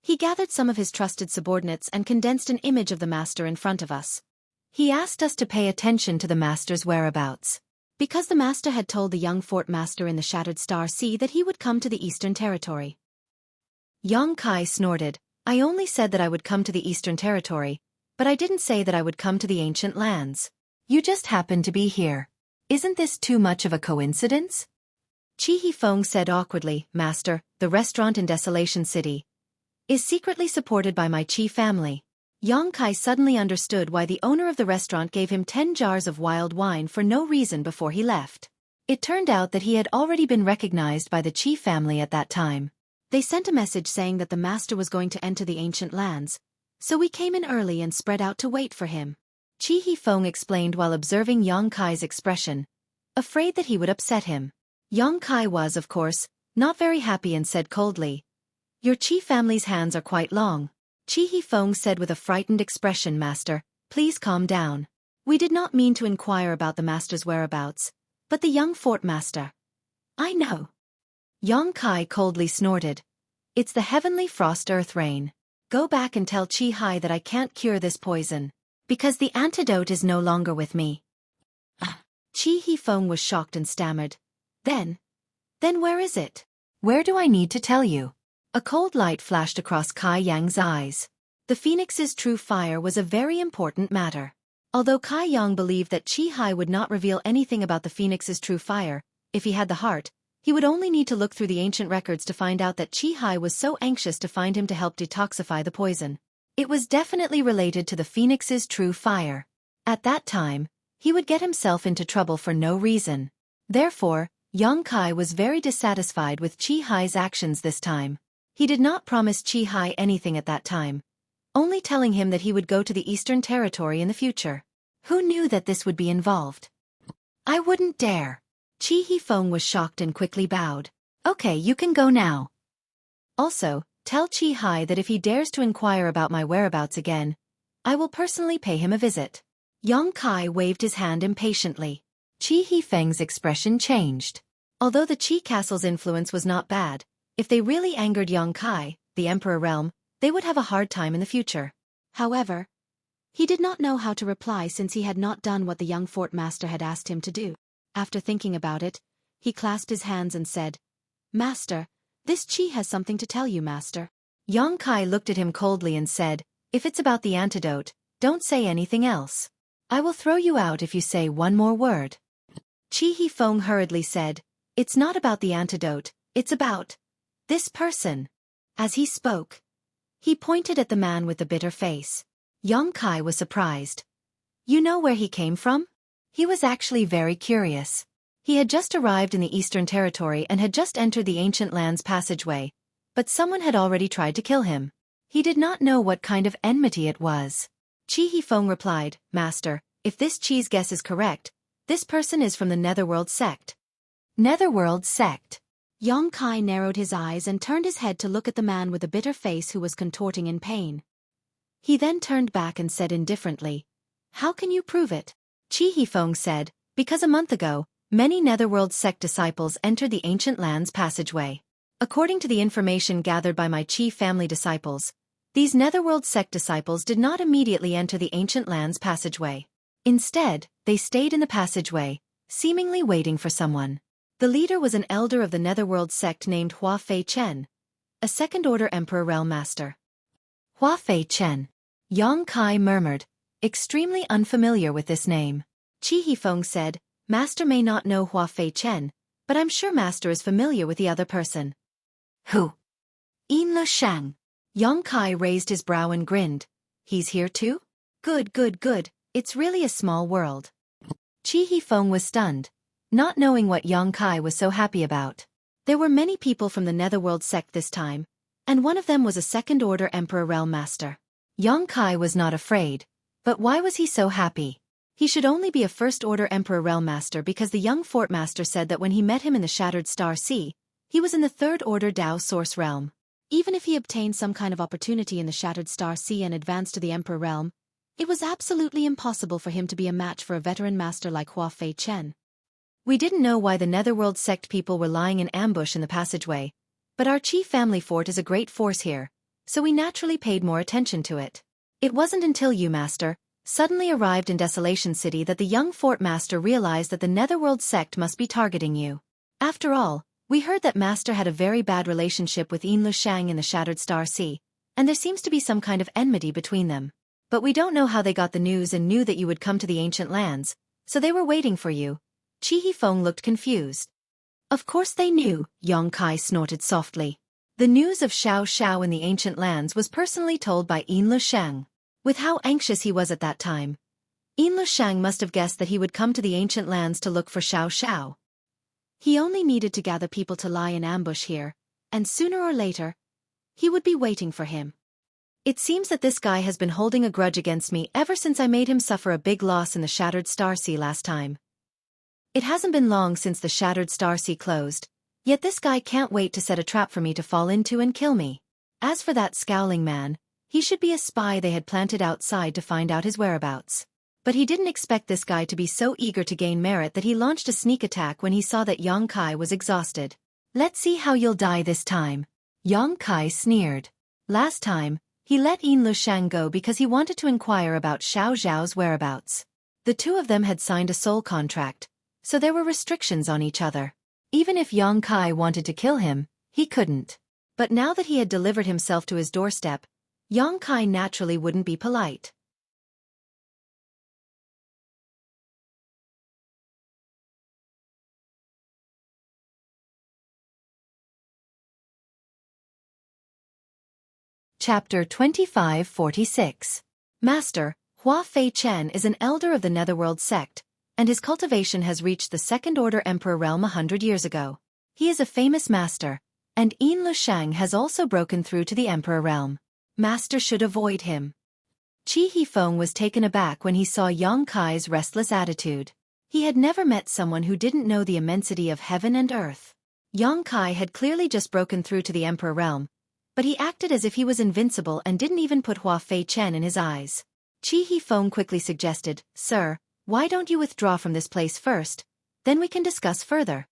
he gathered some of his trusted subordinates and condensed an image of the master in front of us. He asked us to pay attention to the master's whereabouts. Because the master had told the young fort master in the Shattered Star Sea that he would come to the Eastern Territory. Yang Kai snorted, I only said that I would come to the Eastern Territory, but I didn't say that I would come to the ancient lands. You just happened to be here. Isn't this too much of a coincidence? Chi He Feng said awkwardly, Master, the restaurant in Desolation City is secretly supported by my Chi family. Yang Kai suddenly understood why the owner of the restaurant gave him 10 jars of wild wine for no reason before he left. It turned out that he had already been recognized by the Chi family at that time. They sent a message saying that the master was going to enter the ancient lands, so we came in early and spread out to wait for him. Chi He Feng explained while observing Yang Kai's expression, afraid that he would upset him. Yang Kai was, of course, not very happy and said coldly, Your Chi family's hands are quite long. Chi He Feng said with a frightened expression, Master, please calm down. We did not mean to inquire about the master's whereabouts, but the young fort master. I know. Yang Kai coldly snorted. It's the heavenly frost earth rain. Go back and tell Chi Hai that I can't cure this poison, because the antidote is no longer with me. Chi He Feng was shocked and stammered. Then where is it? Where do I need to tell you? A cold light flashed across Kai Yang's eyes. The phoenix's true fire was a very important matter. Although Kai Yang believed that Chi Hai would not reveal anything about the phoenix's true fire, if he had the heart, he would only need to look through the ancient records to find out that Chi Hai was so anxious to find him to help detoxify the poison. It was definitely related to the phoenix's true fire. At that time, he would get himself into trouble for no reason. Therefore, Yang Kai was very dissatisfied with Chi Hai's actions this time. He did not promise Chi Hai anything at that time, only telling him that he would go to the Eastern Territory in the future. Who knew that this would be involved? I wouldn't dare. Chi He Feng was shocked and quickly bowed. Okay, you can go now. Also, tell Chi Hai that if he dares to inquire about my whereabouts again, I will personally pay him a visit. Yang Kai waved his hand impatiently. Chi He Feng's expression changed. Although the Chi Castle's influence was not bad, if they really angered Yang Kai, the Emperor realm, they would have a hard time in the future. However, he did not know how to reply since he had not done what the young fort master had asked him to do. After thinking about it, he clasped his hands and said, Master, this Chi has something to tell you, Master. Yang Kai looked at him coldly and said, If it's about the antidote, don't say anything else. I will throw you out if you say one more word. Chi He Feng hurriedly said, It's not about the antidote, it's about this person. As he spoke, he pointed at the man with the bitter face. Yang Kai was surprised. You know where he came from? He was actually very curious. He had just arrived in the Eastern Territory and had just entered the ancient lands passageway, but someone had already tried to kill him. He did not know what kind of enmity it was. Chi He Feng replied, Master, if this Chi's guess is correct, this person is from the Netherworld sect. Netherworld sect. Yang Kai narrowed his eyes and turned his head to look at the man with the bitter face who was contorting in pain. He then turned back and said indifferently, How can you prove it? Chi Hifeng said, because a month ago, many Netherworld sect disciples entered the Ancient Lands passageway. According to the information gathered by my Chi family disciples, these Netherworld sect disciples did not immediately enter the Ancient Lands passageway. Instead, they stayed in the passageway, seemingly waiting for someone. The leader was an elder of the Netherworld sect named Hua Fei Chen, a second-order Emperor Realm Master. Hua Fei Chen. Yang Kai murmured, extremely unfamiliar with this name. Chi Hifeng said, Master may not know Hua Fei Chen, but I'm sure Master is familiar with the other person. Who? Yin Shang. Yang Kai raised his brow and grinned. He's here too? Good, good, good. It's really a small world. Chi Hifeng was stunned, not knowing what Yang Kai was so happy about. There were many people from the Netherworld sect this time, and one of them was a second-order Emperor Realm Master. Yang Kai was not afraid, but why was he so happy? He should only be a first-order Emperor Realm Master because the young Fort Master said that when he met him in the Shattered Star Sea, he was in the third-order Dao Source Realm. Even if he obtained some kind of opportunity in the Shattered Star Sea and advanced to the Emperor Realm, it was absolutely impossible for him to be a match for a veteran master like Hua Fei Chen. We didn't know why the Netherworld sect people were lying in ambush in the passageway, but our Chi family fort is a great force here, so we naturally paid more attention to it. It wasn't until you, Master, suddenly arrived in Desolation City that the young Fort Master realized that the Netherworld sect must be targeting you. After all, we heard that Master had a very bad relationship with Yin Shang in the Shattered Star Sea, and there seems to be some kind of enmity between them. But we don't know how they got the news and knew that you would come to the Ancient Lands, so they were waiting for you. Chi Hifeng looked confused. Of course they knew, Yang Kai snorted softly. The news of Xiao Xiao in the Ancient Lands was personally told by Yin Shang. With how anxious he was at that time, Yin Shang must have guessed that he would come to the Ancient Lands to look for Xiao Xiao. He only needed to gather people to lie in ambush here, and sooner or later, he would be waiting for him. It seems that this guy has been holding a grudge against me ever since I made him suffer a big loss in the Shattered Star Sea last time. It hasn't been long since the Shattered Star Sea closed, yet this guy can't wait to set a trap for me to fall into and kill me. As for that scowling man, he should be a spy they had planted outside to find out his whereabouts. But he didn't expect this guy to be so eager to gain merit that he launched a sneak attack when he saw that Yang Kai was exhausted. Let's see how you'll die this time. Yang Kai sneered. Last time, he let Yin Shang go because he wanted to inquire about Xiao Zhao's whereabouts. The two of them had signed a soul contract, so there were restrictions on each other. Even if Yang Kai wanted to kill him, he couldn't. But now that he had delivered himself to his doorstep, Yang Kai naturally wouldn't be polite. Chapter 2546. Master, Hua Fei Chen is an elder of the Netherworld sect, and his cultivation has reached the Second-Order Emperor realm 100 years ago. He is a famous master, and Yin Shang has also broken through to the Emperor realm. Master should avoid him. Chi Hifeng was taken aback when he saw Yang Kai's restless attitude. He had never met someone who didn't know the immensity of heaven and earth. Yang Kai had clearly just broken through to the Emperor realm, but he acted as if he was invincible and didn't even put Hua Fei Chen in his eyes. Chi Hifeng quickly suggested, Sir, why don't you withdraw from this place first? Then we can discuss further.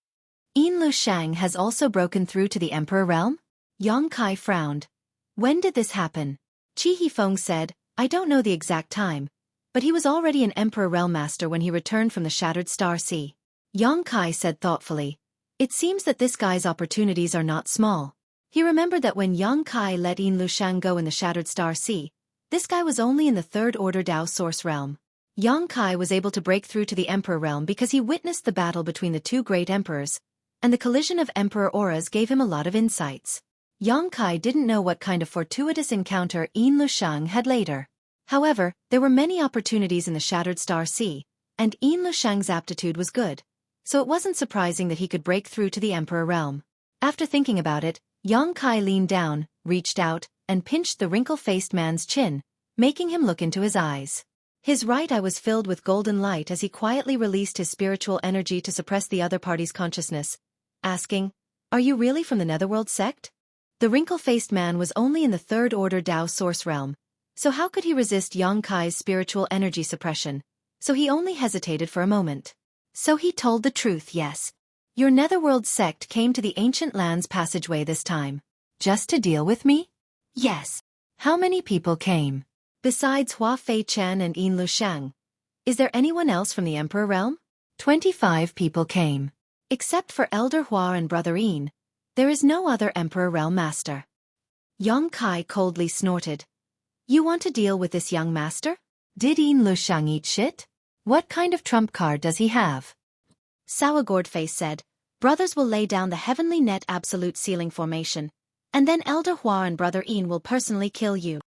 Yin Shang has also broken through to the Emperor realm? Yang Kai frowned. When did this happen? Chi Hifeng said, I don't know the exact time, but he was already an Emperor realm master when he returned from the Shattered Star Sea. Yang Kai said thoughtfully, It seems that this guy's opportunities are not small. He remembered that when Yang Kai let Yin Shang go in the Shattered Star Sea, this guy was only in the Third-Order Dao Source realm. Yang Kai was able to break through to the Emperor realm because he witnessed the battle between the two great emperors, and the collision of Emperor auras gave him a lot of insights. Yang Kai didn't know what kind of fortuitous encounter Yin Shang had later. However, there were many opportunities in the Shattered Star Sea, and Yin Shang's aptitude was good, so it wasn't surprising that he could break through to the Emperor realm. After thinking about it, Yang Kai leaned down, reached out, and pinched the wrinkle-faced man's chin, making him look into his eyes. His right eye was filled with golden light as he quietly released his spiritual energy to suppress the other party's consciousness, asking, Are you really from the Netherworld sect? The wrinkle-faced man was only in the Third-Order Dao Source realm, So how could he resist Yang Kai's spiritual energy suppression? So he only hesitated for a moment. So he told the truth, yes. Your Netherworld sect came to the Ancient Lands passageway this time. Just to deal with me? Yes. How many people came? Besides Hua Fei Chen and Yin Lushang. Is there anyone else from the Emperor Realm? 25 people came. Except for Elder Hua and Brother Yin, there is no other Emperor Realm Master. Yang Kai coldly snorted. You want to deal with this young master? Did Yin Lushang eat shit? What kind of trump card does he have? Sour Gourdface said, brothers will lay down the Heavenly Net Absolute Sealing Formation, and then Elder Hua and Brother Yin will personally kill you.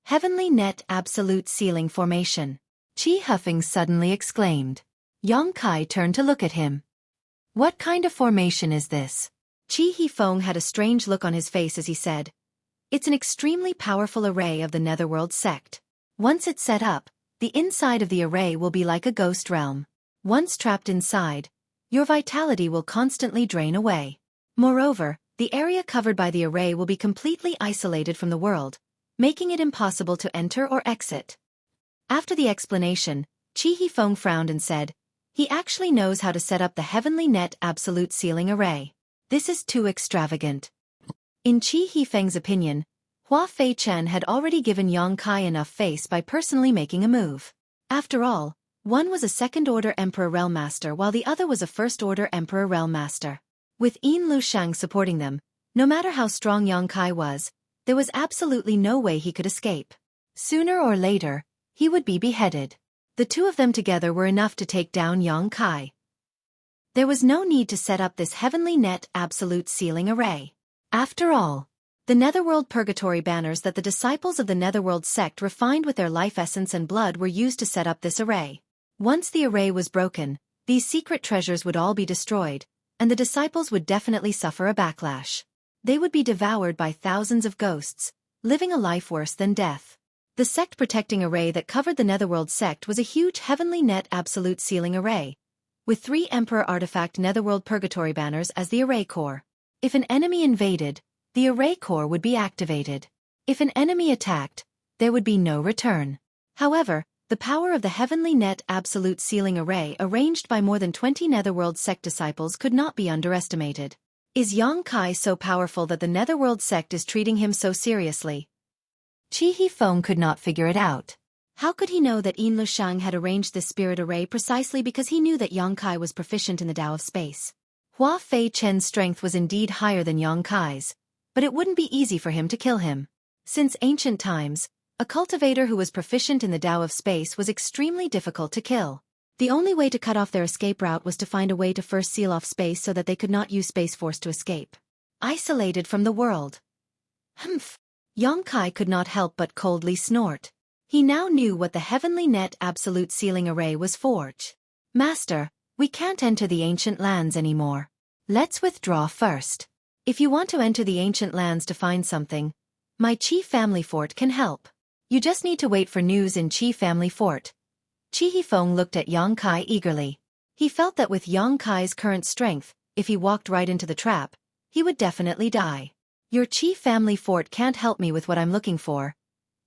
Heavenly Net Absolute Sealing Formation. Chi Huffing suddenly exclaimed. Yang Kai turned to look at him. What kind of formation is this? Chi Hifeng had a strange look on his face as he said, it's an extremely powerful array of the Netherworld sect. Once it's set up, the inside of the array will be like a ghost realm. Once trapped inside, your vitality will constantly drain away. Moreover, the area covered by the array will be completely isolated from the world, making it impossible to enter or exit. After the explanation, Chi Hifeng frowned and said, he actually knows how to set up the Heavenly Net Absolute Sealing Array. This is too extravagant. In Chi Hifeng's opinion, Hua Fei Chen had already given Yang Kai enough face by personally making a move. After all, one was a second-order Emperor Realm Master while the other was a first-order Emperor Realm Master. With Yin Lushang supporting them, no matter how strong Yang Kai was, there was absolutely no way he could escape. Sooner or later, he would be beheaded. The two of them together were enough to take down Yang Kai. There was no need to set up this Heavenly Net Absolute Sealing Array. After all, the Netherworld Purgatory banners that the disciples of the Netherworld sect refined with their life essence and blood were used to set up this array. Once the array was broken, these secret treasures would all be destroyed, and the disciples would definitely suffer a backlash. They would be devoured by thousands of ghosts, living a life worse than death. The sect-protecting array that covered the Netherworld sect was a huge Heavenly Net Absolute Sealing Array, with 3 Emperor Artifact Netherworld Purgatory banners as the array core. If an enemy invaded, the array core would be activated. If an enemy attacked, there would be no return. However, the power of the Heavenly Net Absolute Sealing Array arranged by more than 20 Netherworld sect disciples could not be underestimated. Is Yang Kai so powerful that the Netherworld sect is treating him so seriously? Chi Hifeng could not figure it out. How could he know that Yin Lushang had arranged this spirit array precisely because he knew that Yang Kai was proficient in the Tao of Space? Hua Fei Chen's strength was indeed higher than Yang Kai's, but it wouldn't be easy for him to kill him. Since ancient times, a cultivator who was proficient in the Tao of Space was extremely difficult to kill. The only way to cut off their escape route was to find a way to first seal off space so that they could not use Space Force to escape. Isolated from the world. Humph. Yang Kai could not help but coldly snort. He now knew what the Heavenly Net Absolute Sealing Array was for. Master, we can't enter the Ancient Lands anymore. Let's withdraw first. If you want to enter the Ancient Lands to find something, my Qi family fort can help. You just need to wait for news in Qi family fort. Chi Hifeng looked at Yang Kai eagerly. He felt that with Yang Kai's current strength, if he walked right into the trap, he would definitely die. Your Qi family fort can't help me with what I'm looking for.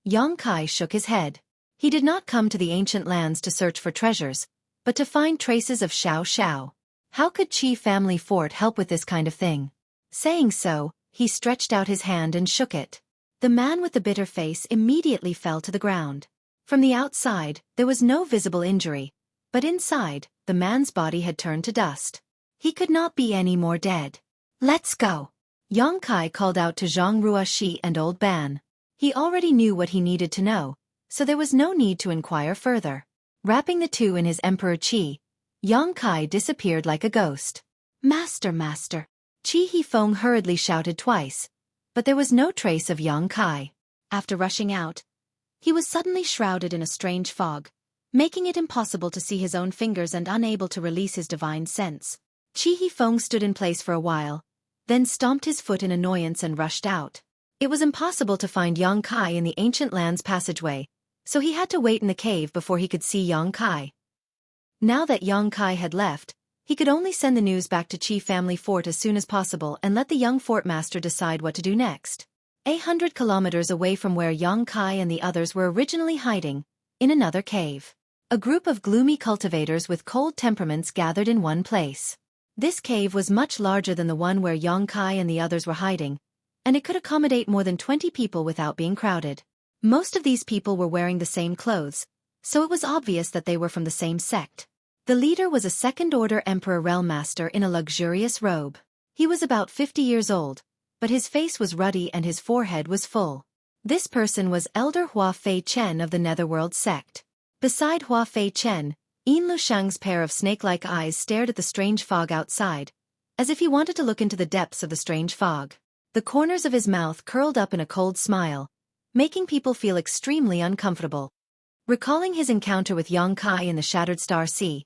Yang Kai shook his head. He did not come to the Ancient Lands to search for treasures, but to find traces of Xiao Xiao. How could Qi family fort help with this kind of thing? Saying so, he stretched out his hand and shook it. The man with the bitter face immediately fell to the ground. From the outside, there was no visible injury, but inside, the man's body had turned to dust. He could not be any more dead. Let's go. Yang Kai called out to Zhang Ruoxi and Old Ban. He already knew what he needed to know, so there was no need to inquire further. Wrapping the two in his Emperor Qi, Yang Kai disappeared like a ghost. Master, master. Qi Hifeng hurriedly shouted twice, but there was no trace of Yang Kai. After rushing out, he was suddenly shrouded in a strange fog, making it impossible to see his own fingers and unable to release his divine sense. Qi Hifeng stood in place for a while, then stomped his foot in annoyance and rushed out. It was impossible to find Yang Kai in the Ancient Lands passageway, so he had to wait in the cave before he could see Yang Kai. Now that Yang Kai had left, he could only send the news back to Qi family fort as soon as possible and let the young fort master decide what to do next. 100 kilometers away from where Yang Kai and the others were originally hiding, in another cave. A group of gloomy cultivators with cold temperaments gathered in one place. This cave was much larger than the one where Yang Kai and the others were hiding, and it could accommodate more than 20 people without being crowded. Most of these people were wearing the same clothes, so it was obvious that they were from the same sect. The leader was a second-order Emperor Realm Master in a luxurious robe. He was about 50 years old, but his face was ruddy and his forehead was full. This person was Elder Hua Fei Chen of the Netherworld sect. Beside Hua Fei Chen, Yin Lushang's pair of snake-like eyes stared at the strange fog outside, as if he wanted to look into the depths of the strange fog. The corners of his mouth curled up in a cold smile, making people feel extremely uncomfortable. Recalling his encounter with Yang Kai in the Shattered Star Sea,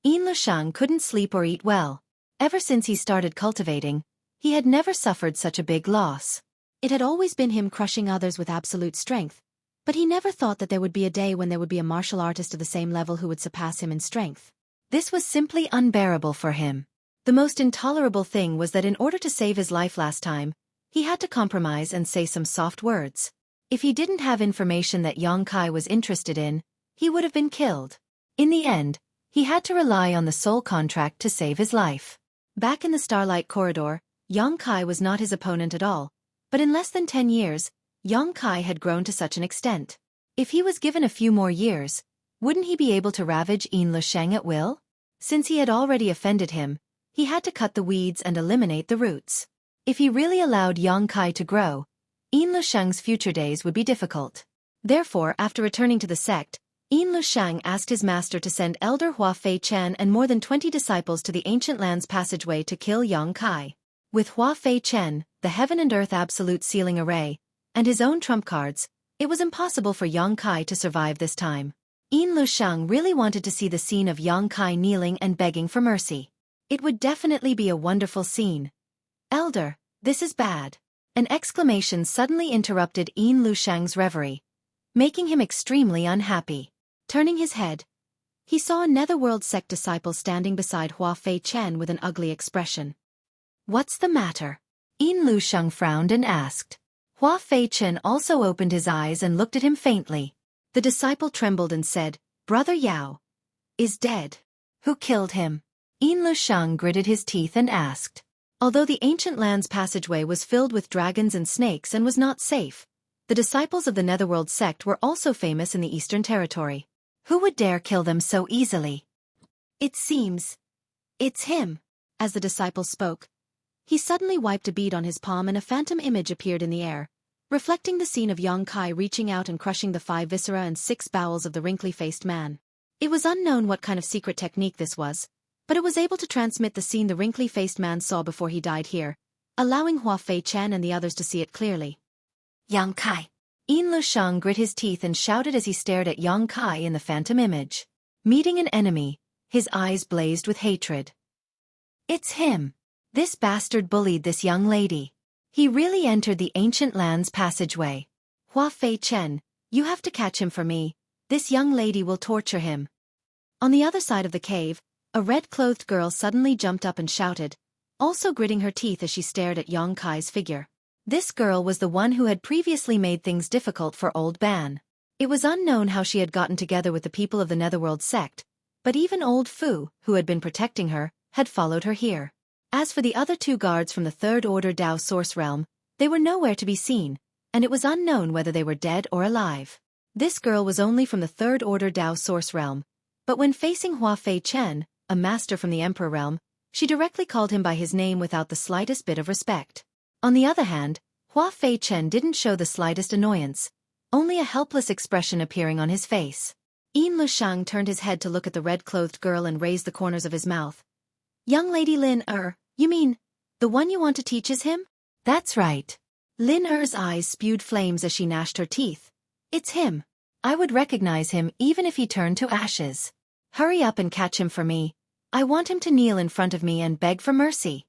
Yin Lushang couldn't sleep or eat well. Ever since he started cultivating, he had never suffered such a big loss. It had always been him crushing others with absolute strength, but he never thought that there would be a day when there would be a martial artist of the same level who would surpass him in strength. This was simply unbearable for him. The most intolerable thing was that in order to save his life last time, he had to compromise and say some soft words. If he didn't have information that Yang Kai was interested in, he would have been killed. In the end, he had to rely on the soul contract to save his life. Back in the Starlight Corridor, Yang Kai was not his opponent at all, but in less than 10 years, Yang Kai had grown to such an extent. If he was given a few more years, wouldn't he be able to ravage Yin Lushang at will? Since he had already offended him, he had to cut the weeds and eliminate the roots. If he really allowed Yang Kai to grow, Yin Lushang's future days would be difficult. Therefore, after returning to the sect, Yin Lushang asked his master to send Elder Hua Fei Chen and more than 20 disciples to the Ancient Lands passageway to kill Yang Kai. With Hua Fei Chen, the Heaven and Earth Absolute Sealing Array, and his own trump cards, it was impossible for Yang Kai to survive this time. Yin Lushang really wanted to see the scene of Yang Kai kneeling and begging for mercy. It would definitely be a wonderful scene. "Elder, this is bad." An exclamation suddenly interrupted Yin Lushang's reverie, making him extremely unhappy. Turning his head, he saw a Netherworld sect disciple standing beside Hua Fei Chen with an ugly expression. "What's the matter?" Yin Lushang frowned and asked. Hua Fei Chen also opened his eyes and looked at him faintly. The disciple trembled and said, "Brother Yao is dead." "Who killed him?" Yin Lushang gritted his teeth and asked. Although the Ancient Lands passageway was filled with dragons and snakes and was not safe, the disciples of the Netherworld sect were also famous in the Eastern Territory. Who would dare kill them so easily? "It seems it's him." As the disciple spoke, he suddenly wiped a bead on his palm and a phantom image appeared in the air, reflecting the scene of Yang Kai reaching out and crushing the 5 viscera and 6 bowels of the wrinkly-faced man. It was unknown what kind of secret technique this was, but it was able to transmit the scene the wrinkly-faced man saw before he died here, allowing Hua Fei Chen and the others to see it clearly. "Yang Kai." Yin Lushang grit his teeth and shouted as he stared at Yang Kai in the phantom image. Meeting an enemy, his eyes blazed with hatred. "It's him. This bastard bullied this young lady. He really entered the Ancient Lands passageway. Hua Fei Chen, you have to catch him for me. This young lady will torture him." On the other side of the cave, a red-clothed girl suddenly jumped up and shouted, also gritting her teeth as she stared at Yang Kai's figure. This girl was the one who had previously made things difficult for Old Ban. It was unknown how she had gotten together with the people of the Netherworld sect, but even Old Fu, who had been protecting her, had followed her here. As for the other 2 guards from the Third Order Dao Source Realm, they were nowhere to be seen, and it was unknown whether they were dead or alive. This girl was only from the Third Order Dao Source Realm, but when facing Hua Fei Chen, a master from the Emperor Realm, she directly called him by his name without the slightest bit of respect. On the other hand, Hua Fei Chen didn't show the slightest annoyance, only a helpless expression appearing on his face. Yin Lushang turned his head to look at the red-clothed girl and raised the corners of his mouth. "Young Lady Lin you mean, the one you want to teach is him?" "That's right." Lin Er's eyes spewed flames as she gnashed her teeth. "It's him. I would recognize him even if he turned to ashes. Hurry up and catch him for me. I want him to kneel in front of me and beg for mercy."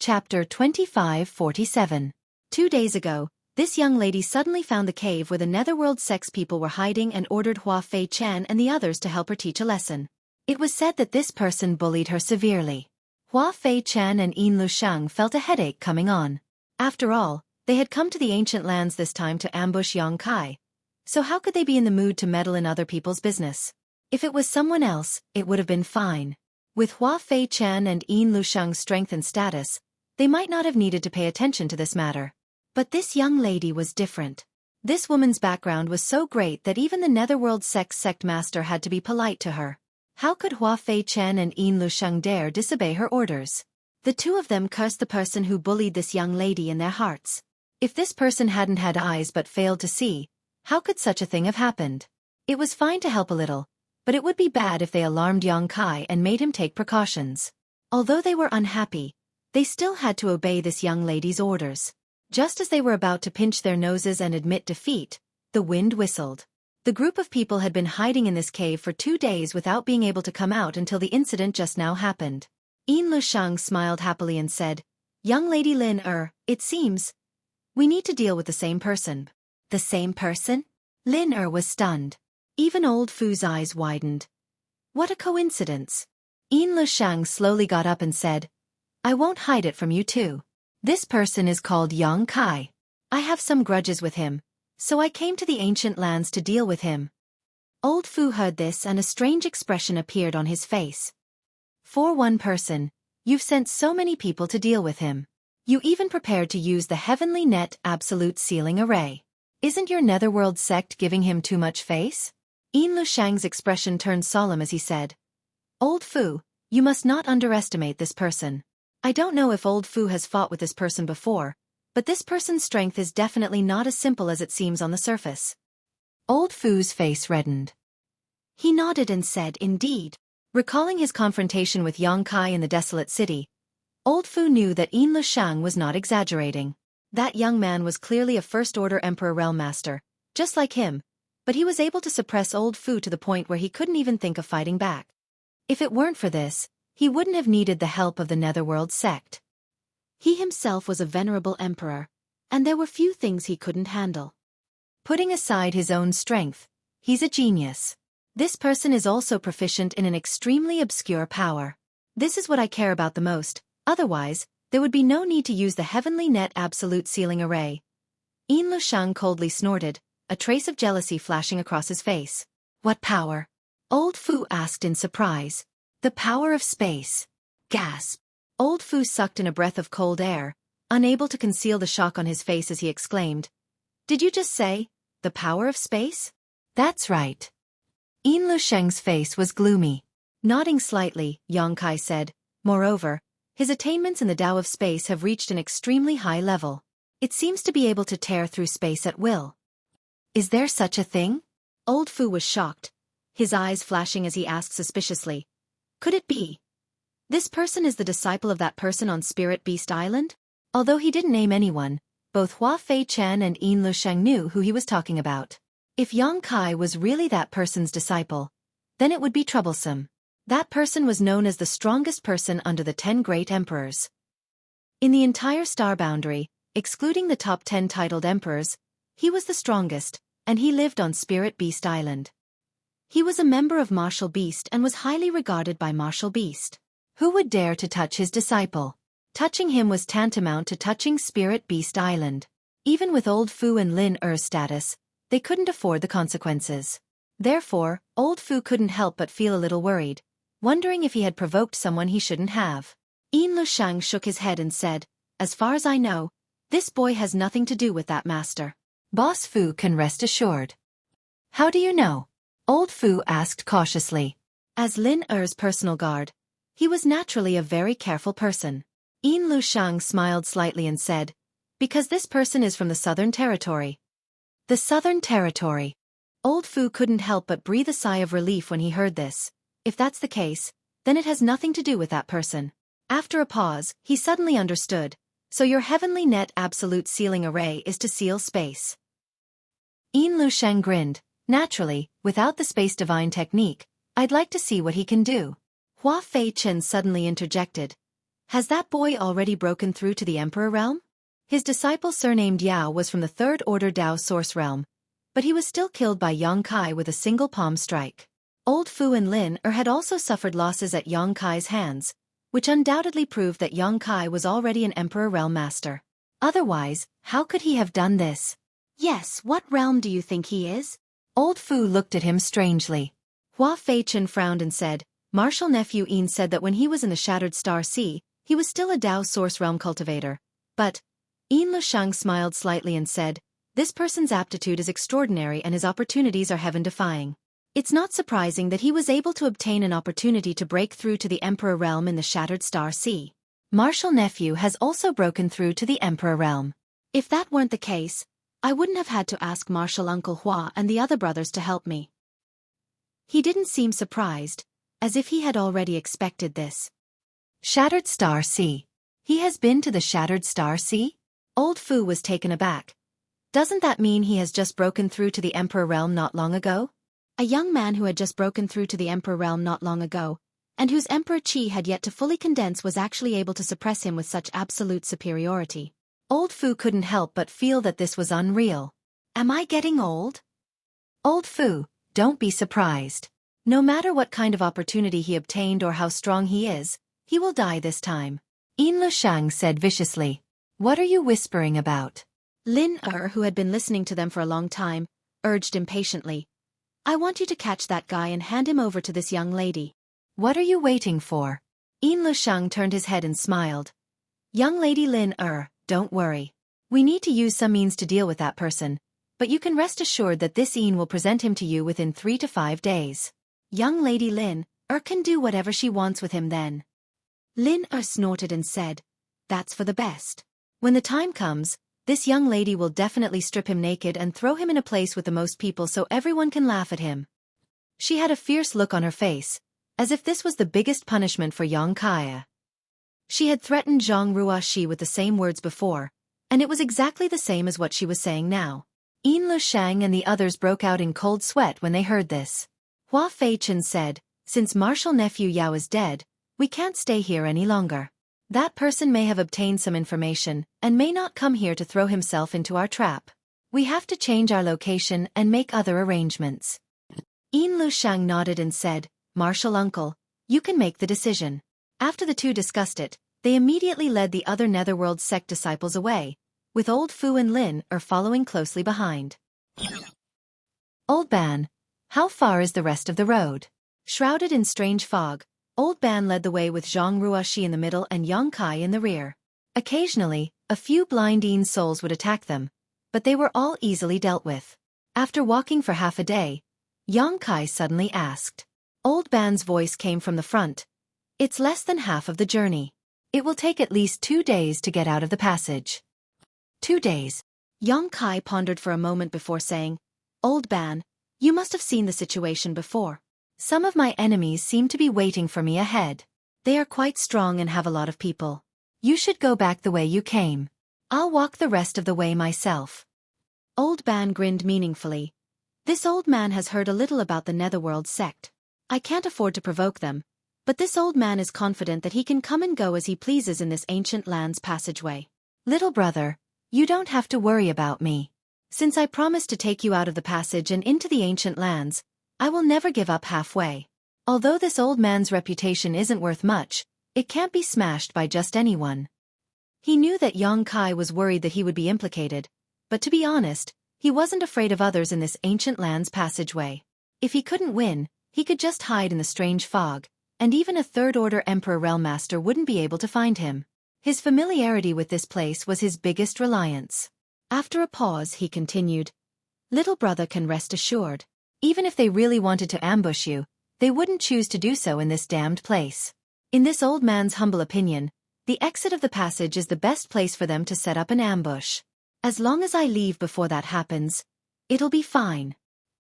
Chapter 2547. 2 days ago, This young lady suddenly found the cave where the netherworld sex people were hiding and ordered Hua Fei Chen and the others to help her teach a lesson. It was said that this person bullied her severely. Hua Fei Chen and Yin Lusheng felt a headache coming on. After all, they had come to the ancient lands this time to ambush Yang Kai. So how could they be in the mood to meddle in other people's business? If it was someone else, it would have been fine. With Hua Fei Chen and Yin Lusheng's strength and status, they might not have needed to pay attention to this matter. But this young lady was different. This woman's background was so great that even the netherworld sex sect master had to be polite to her. How could Hua Fei Chen and Yin Lusheng dare disobey her orders? The two of them cursed the person who bullied this young lady in their hearts. If this person hadn't had eyes but failed to see, how could such a thing have happened? It was fine to help a little, but it would be bad if they alarmed Yang Kai and made him take precautions. Although they were unhappy, they still had to obey this young lady's orders. Just as they were about to pinch their noses and admit defeat, the wind whistled. The group of people had been hiding in this cave for 2 days without being able to come out until the incident just now happened. Yin Lusheng smiled happily and said, "Young Lady Lin it seems we need to deal with the same person." The same person? Lin was stunned. Even old Fu's eyes widened. What a coincidence. Yin Lusheng slowly got up and said, "I won't hide it from you too. This person is called Yang Kai. I have some grudges with him, so I came to the ancient lands to deal with him." Old Fu heard this and a strange expression appeared on his face. "For one person, you've sent so many people to deal with him. You even prepared to use the Heavenly Net Absolute Sealing Array. Isn't your netherworld sect giving him too much face?" Yin Lusheng's expression turned solemn as he said, "Old Fu, you must not underestimate this person. I don't know if Old Fu has fought with this person before, but this person's strength is definitely not as simple as it seems on the surface." Old Fu's face reddened. He nodded and said, "Indeed." Recalling his confrontation with Yang Kai in the desolate city, Old Fu knew that Yin Lusheng was not exaggerating. That young man was clearly a First-Order Emperor Realm Master, just like him, but he was able to suppress Old Fu to the point where he couldn't even think of fighting back. If it weren't for this, he wouldn't have needed the help of the netherworld sect. He himself was a venerable emperor, and there were few things he couldn't handle. Putting aside his own strength, he's a genius. This person is also proficient in an extremely obscure power. This is what I care about the most, otherwise, there would be no need to use the Heavenly Net Absolute Sealing Array. Yin Lusheng coldly snorted, a trace of jealousy flashing across his face. "What power?" Old Fu asked in surprise. "The power of space." Gasp. Old Fu sucked in a breath of cold air, unable to conceal the shock on his face as he exclaimed, "Did you just say, the power of space?" "That's right." Yin Lusheng's face was gloomy. Nodding slightly, Yang Kai said, "Moreover, his attainments in the Tao of space have reached an extremely high level. It seems to be able to tear through space at will." "Is there such a thing?" Old Fu was shocked, his eyes flashing as he asked suspiciously, "Could it be? This person is the disciple of that person on Spirit Beast Island?" Although he didn't name anyone, both Hua Fei Chen and Yin Lusheng knew who he was talking about. If Yang Kai was really that person's disciple, then it would be troublesome. That person was known as the strongest person under the 10 great emperors. In the entire star boundary, excluding the top 10 titled emperors, he was the strongest, and he lived on Spirit Beast Island. He was a member of Martial Beast and was highly regarded by Martial Beast. Who would dare to touch his disciple? Touching him was tantamount to touching Spirit Beast Island. Even with Old Fu and Lin Er's status, they couldn't afford the consequences. Therefore, Old Fu couldn't help but feel a little worried, wondering if he had provoked someone he shouldn't have. Yin Lusheng shook his head and said, "As far as I know, this boy has nothing to do with that master. Boss Fu can rest assured." "How do you know?" Old Fu asked cautiously. As Lin Er's personal guard, he was naturally a very careful person. Yin Lusheng smiled slightly and said, "Because this person is from the Southern Territory." The Southern Territory. Old Fu couldn't help but breathe a sigh of relief when he heard this. If that's the case, then it has nothing to do with that person. After a pause, he suddenly understood. "So your Heavenly Net Absolute Sealing Array is to seal space." Yin Lusheng grinned. "Naturally, without the Space Divine technique, I'd like to see what he can do." Hua Fei Chen suddenly interjected. "Has that boy already broken through to the Emperor realm?" His disciple surnamed Yao was from the Third Order Dao Source Realm, but he was still killed by Yang Kai with a single palm strike. Old Fu and Lin had also suffered losses at Yang Kai's hands, which undoubtedly proved that Yang Kai was already an Emperor Realm Master. Otherwise, how could he have done this? Yes, what realm do you think he is? Old Fu looked at him strangely. Hua Feichen frowned and said, Martial Nephew Yin said that when he was in the Shattered Star Sea, he was still a Dao Source Realm cultivator. But, Yin Lushang smiled slightly and said, this person's aptitude is extraordinary and his opportunities are heaven-defying. It's not surprising that he was able to obtain an opportunity to break through to the Emperor Realm in the Shattered Star Sea. Martial Nephew has also broken through to the Emperor Realm. If that weren't the case, I wouldn't have had to ask Martial Uncle Hua and the other brothers to help me. He didn't seem surprised, as if he had already expected this. Shattered Star Sea. He has been to the Shattered Star Sea? Old Fu was taken aback. Doesn't that mean he has just broken through to the Emperor Realm not long ago? A young man who had just broken through to the Emperor Realm not long ago, and whose Emperor Qi had yet to fully condense, was actually able to suppress him with such absolute superiority. Old Fu couldn't help but feel that this was unreal. Am I getting old? Old Fu, don't be surprised. No matter what kind of opportunity he obtained or how strong he is, he will die this time. Yin Lushang said viciously. What are you whispering about? Lin who had been listening to them for a long time, urged impatiently. I want you to catch that guy and hand him over to this young lady. What are you waiting for? Yin Lushang turned his head and smiled. Young lady Lin don't worry. We need to use some means to deal with that person, but you can rest assured that this Yin will present him to you within 3 to 5 days. Young lady Lin can do whatever she wants with him then. Lin snorted and said, that's for the best. When the time comes, this young lady will definitely strip him naked and throw him in a place with the most people so everyone can laugh at him. She had a fierce look on her face, as if this was the biggest punishment for Yang Kai. She had threatened Zhang Ruoxi with the same words before, and it was exactly the same as what she was saying now. Yin Lushang and the others broke out in cold sweat when they heard this. Hua Feichen said, since Martial Nephew Yao is dead, we can't stay here any longer. That person may have obtained some information and may not come here to throw himself into our trap. We have to change our location and make other arrangements. Yin Lushang nodded and said, Martial Uncle, you can make the decision. After the two discussed it, they immediately led the other Netherworld sect disciples away, with Old Fu and Lin following closely behind. Old Ban, how far is the rest of the road? Shrouded in strange fog, Old Ban led the way with Zhang Ruoxi in the middle and Yang Kai in the rear. Occasionally, a few blind Yin souls would attack them, but they were all easily dealt with. After walking for half a day, Yang Kai suddenly asked. Old Ban's voice came from the front. It's less than half of the journey. It will take at least 2 days to get out of the passage. 2 days. Yang Kai pondered for a moment before saying, Old Ban, you must have seen the situation before. Some of my enemies seem to be waiting for me ahead. They are quite strong and have a lot of people. You should go back the way you came. I'll walk the rest of the way myself. Old Ban grinned meaningfully. This old man has heard a little about the Netherworld sect. I can't afford to provoke them, but this old man is confident that he can come and go as he pleases in this ancient land's passageway. Little brother, you don't have to worry about me. Since I promised to take you out of the passage and into the ancient lands, I will never give up halfway. Although this old man's reputation isn't worth much, it can't be smashed by just anyone. He knew that Yang Kai was worried that he would be implicated, but to be honest, he wasn't afraid of others in this ancient land's passageway. If he couldn't win, he could just hide in the strange fog, and even a third-order Emperor Realm Master wouldn't be able to find him. His familiarity with this place was his biggest reliance. After a pause, he continued, Little brother can rest assured. Even if they really wanted to ambush you, they wouldn't choose to do so in this damned place. In this old man's humble opinion, the exit of the passage is the best place for them to set up an ambush. As long as I leave before that happens, it'll be fine.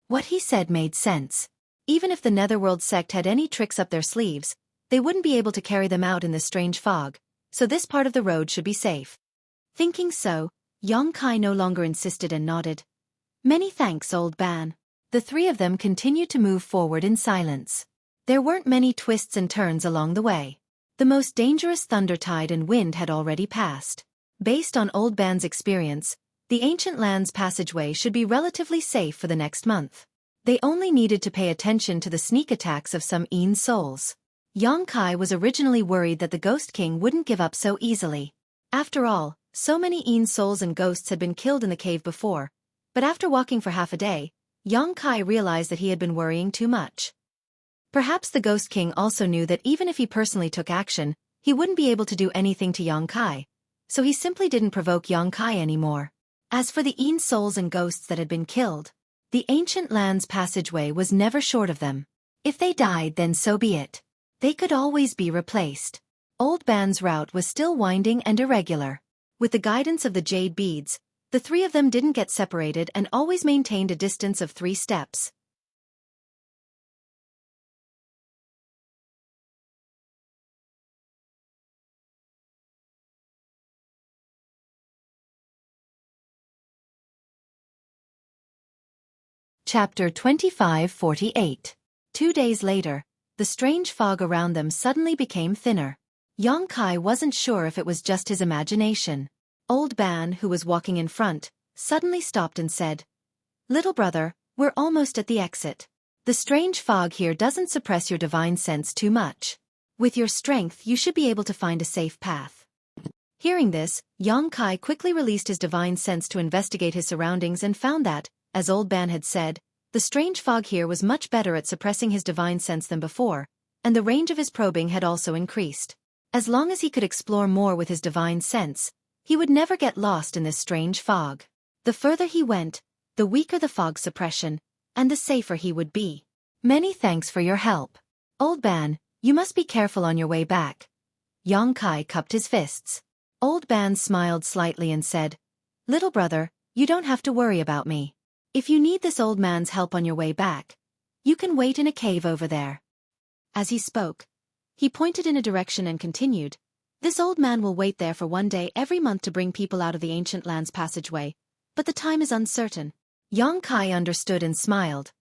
What he said made sense. Even if the Netherworld sect had any tricks up their sleeves, they wouldn't be able to carry them out in this strange fog, so this part of the road should be safe. Thinking so, Yang Kai no longer insisted and nodded. Many thanks, Old Ban. The three of them continued to move forward in silence. There weren't many twists and turns along the way. The most dangerous thunder tide and wind had already passed. Based on Old Ban's experience, the ancient land's passageway should be relatively safe for the next month. They only needed to pay attention to the sneak attacks of some Een souls. Yang Kai was originally worried that the Ghost King wouldn't give up so easily. After all, so many Een souls and ghosts had been killed in the cave before, but after walking for half a day, Yang Kai realized that he had been worrying too much. Perhaps the Ghost King also knew that even if he personally took action, he wouldn't be able to do anything to Yang Kai, so he simply didn't provoke Yang Kai anymore. As for the Een souls and ghosts that had been killed, the ancient land's passageway was never short of them. If they died, then so be it. They could always be replaced. Old Ban's route was still winding and irregular. With the guidance of the jade beads, the three of them didn't get separated and always maintained a distance of 3 steps. Chapter 25:48. 2 days later, the strange fog around them suddenly became thinner. Yang Kai wasn't sure if it was just his imagination. Old Ban, who was walking in front, suddenly stopped and said, "Little brother, we're almost at the exit. The strange fog here doesn't suppress your divine sense too much. With your strength you should be able to find a safe path." Hearing this, Yang Kai quickly released his divine sense to investigate his surroundings and found that, as Old Ban had said, the strange fog here was much better at suppressing his divine sense than before, and the range of his probing had also increased. As long as he could explore more with his divine sense, he would never get lost in this strange fog. The further he went, the weaker the fog suppression, and the safer he would be. "Many thanks for your help. Old Ban, you must be careful on your way back." Yang Kai cupped his fists. Old Ban smiled slightly and said, "Little brother, you don't have to worry about me. If you need this old man's help on your way back, you can wait in a cave over there." As he spoke, he pointed in a direction and continued, "This old man will wait there for 1 day every month to bring people out of the ancient land's passageway, but the time is uncertain." Yang Kai understood and smiled.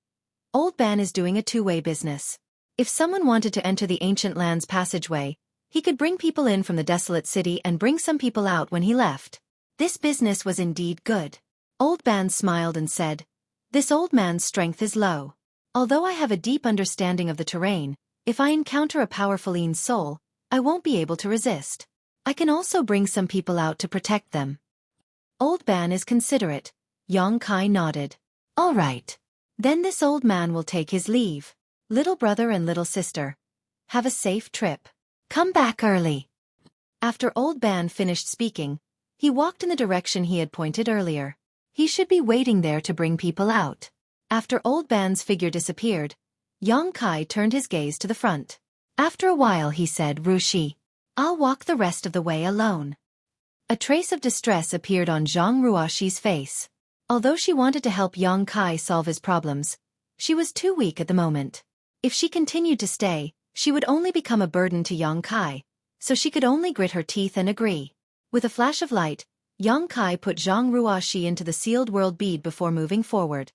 Old Ban is doing a two-way business. If someone wanted to enter the ancient land's passageway, he could bring people in from the desolate city and bring some people out when he left. This business was indeed good. Old Ban smiled and said, "This old man's strength is low. Although I have a deep understanding of the terrain, if I encounter a powerful Een soul, I won't be able to resist. I can also bring some people out to protect them." Old Ban is considerate. Yang Kai nodded. "All right. Then this old man will take his leave. Little brother and little sister, have a safe trip. Come back early." After Old Ban finished speaking, he walked in the direction he had pointed earlier. He should be waiting there to bring people out. After Old Ban's figure disappeared, Yang Kai turned his gaze to the front. After a while he said, "Rushi, I'll walk the rest of the way alone." A trace of distress appeared on Zhang Ruoshi's face. Although she wanted to help Yang Kai solve his problems, she was too weak at the moment. If she continued to stay, she would only become a burden to Yang Kai, so she could only grit her teeth and agree. With a flash of light, Yang Kai put Zhang Ruoshi into the sealed world bead before moving forward.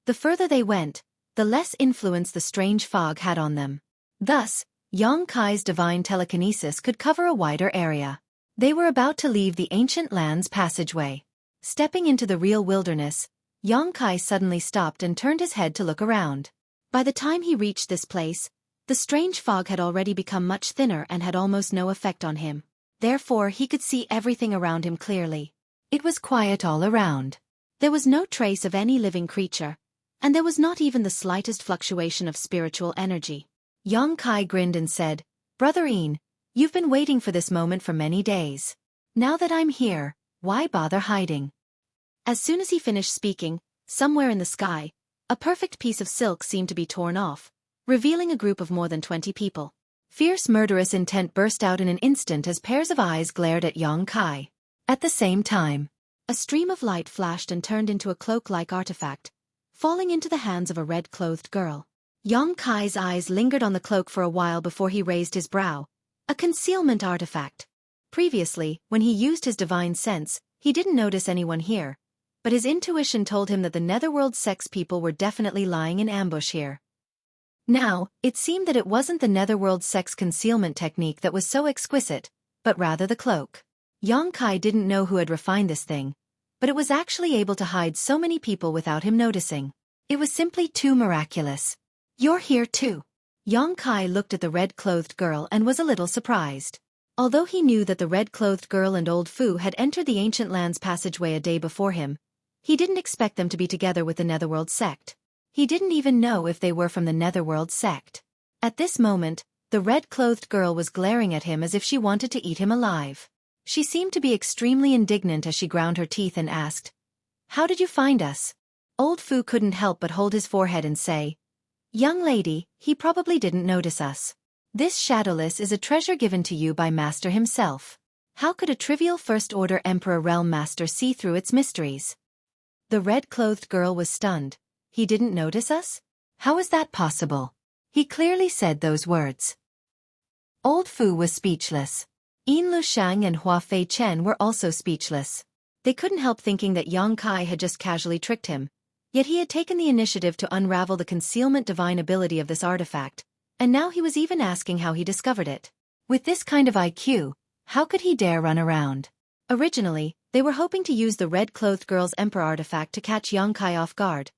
The further they went, the less influence the strange fog had on them. Thus, Yang Kai's divine telekinesis could cover a wider area. They were about to leave the ancient land's passageway. Stepping into the real wilderness, Yang Kai suddenly stopped and turned his head to look around. By the time he reached this place, the strange fog had already become much thinner and had almost no effect on him. Therefore he could see everything around him clearly. It was quiet all around. There was no trace of any living creature, and there was not even the slightest fluctuation of spiritual energy. Yang Kai grinned and said, "Brother Een, you've been waiting for this moment for many days. Now that I'm here, why bother hiding?" As soon as he finished speaking, somewhere in the sky, a perfect piece of silk seemed to be torn off, revealing a group of more than 20 people. Fierce murderous intent burst out in an instant as pairs of eyes glared at Yang Kai. At the same time, a stream of light flashed and turned into a cloak-like artifact, falling into the hands of a red-clothed girl. Yang Kai's eyes lingered on the cloak for a while before he raised his brow. A concealment artifact. Previously, when he used his divine sense, he didn't notice anyone here, but his intuition told him that the netherworld sex people were definitely lying in ambush here. Now, it seemed that it wasn't the netherworld sex concealment technique that was so exquisite, but rather the cloak. Yang Kai didn't know who had refined this thing, but it was actually able to hide so many people without him noticing. It was simply too miraculous. You're here too. Yang Kai looked at the red-clothed girl and was a little surprised. Although he knew that the red-clothed girl and old Fu had entered the ancient land's passageway a day before him, he didn't expect them to be together with the Netherworld sect. He didn't even know if they were from the Netherworld sect. At this moment, the red-clothed girl was glaring at him as if she wanted to eat him alive. She seemed to be extremely indignant as she ground her teeth and asked, "How did you find us?" Old Fu couldn't help but hold his forehead and say, "Young lady, he probably didn't notice us. This shadowless is a treasure given to you by Master himself. How could a trivial First-Order Emperor Realm Master see through its mysteries?" The red-clothed girl was stunned. He didn't notice us? How is that possible? He clearly said those words. Old Fu was speechless. Yin Lushang and Hua Fei Chen were also speechless. They couldn't help thinking that Yang Kai had just casually tricked him, yet he had taken the initiative to unravel the concealment divine ability of this artifact, and now he was even asking how he discovered it. With this kind of IQ, how could he dare run around? Originally, they were hoping to use the red-clothed girl's Emperor artifact to catch Yang Kai off guard,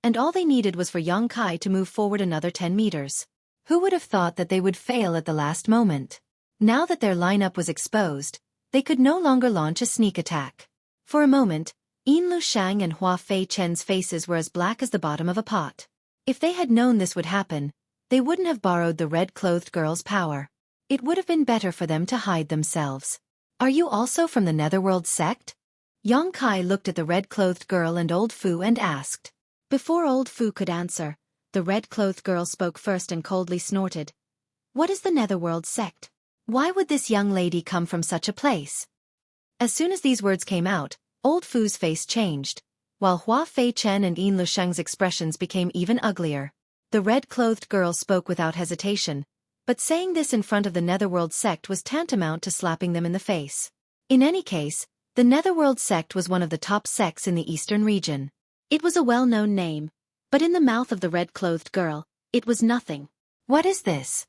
and all they needed was for Yang Kai to move forward another 10 meters. Who would have thought that they would fail at the last moment? Now that their lineup was exposed, they could no longer launch a sneak attack. For a moment, Yin Lushang and Hua Fei Chen's faces were as black as the bottom of a pot. If they had known this would happen, they wouldn't have borrowed the red-clothed girl's power. It would have been better for them to hide themselves. "Are you also from the Netherworld sect?" Yang Kai looked at the red-clothed girl and old Fu and asked. Before old Fu could answer, the red-clothed girl spoke first and coldly snorted. "What is the Netherworld sect? Why would this young lady come from such a place?" As soon as these words came out, old Fu's face changed, while Hua Fei Chen and Yin Lusheng's expressions became even uglier. The red-clothed girl spoke without hesitation, but saying this in front of the Netherworld sect was tantamount to slapping them in the face. In any case, the Netherworld sect was one of the top sects in the eastern region. It was a well-known name, but in the mouth of the red-clothed girl, it was nothing. What is this?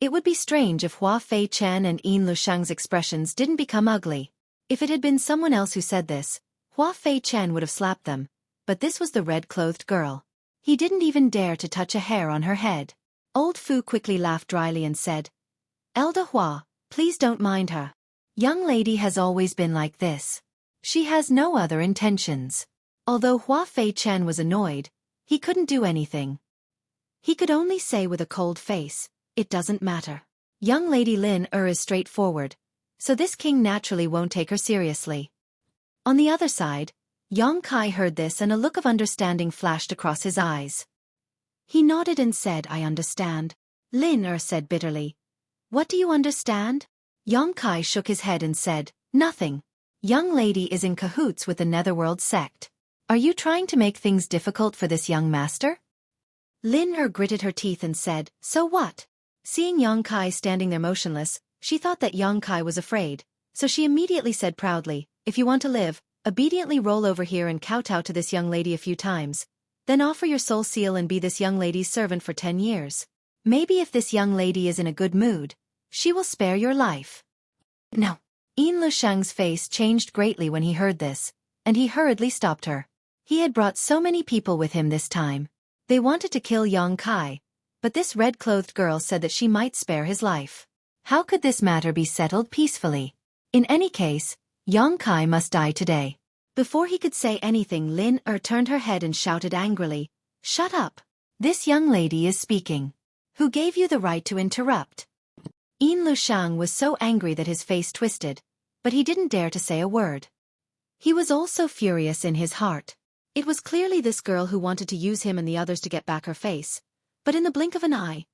It would be strange if Hua Fei Chen and Yin Lusheng's expressions didn't become ugly. If it had been someone else who said this, Hua Fei Chen would have slapped them, but this was the red-clothed girl. He didn't even dare to touch a hair on her head. Old Fu quickly laughed dryly and said, "Elder Hua, please don't mind her. Young lady has always been like this. She has no other intentions." Although Hua Fei Chen was annoyed, he couldn't do anything. He could only say with a cold face, "It doesn't matter. Young lady Lin is straightforward, so this king naturally won't take her seriously." On the other side, Yang Kai heard this and a look of understanding flashed across his eyes. He nodded and said, "I understand." Lin said bitterly, "What do you understand?" Yang Kai shook his head and said, "Nothing. Young lady is in cahoots with the Netherworld sect. Are you trying to make things difficult for this young master?" Lin gritted her teeth and said, "So what?" Seeing Yang Kai standing there motionless, she thought that Yang Kai was afraid, so she immediately said proudly, "If you want to live, obediently roll over here and kowtow to this young lady a few times. Then offer your soul seal and be this young lady's servant for 10 years. Maybe if this young lady is in a good mood, she will spare your life." No. Yin Lusheng's face changed greatly when he heard this, and he hurriedly stopped her. He had brought so many people with him this time. They wanted to kill Yang Kai, but this red-clothed girl said that she might spare his life. How could this matter be settled peacefully? In any case, Yang Kai must die today. Before he could say anything, Lin turned her head and shouted angrily, "Shut up! This young lady is speaking. Who gave you the right to interrupt?" Yin Lushang was so angry that his face twisted, but he didn't dare to say a word. He was also furious in his heart. It was clearly this girl who wanted to use him and the others to get back her face, but in the blink of an eye,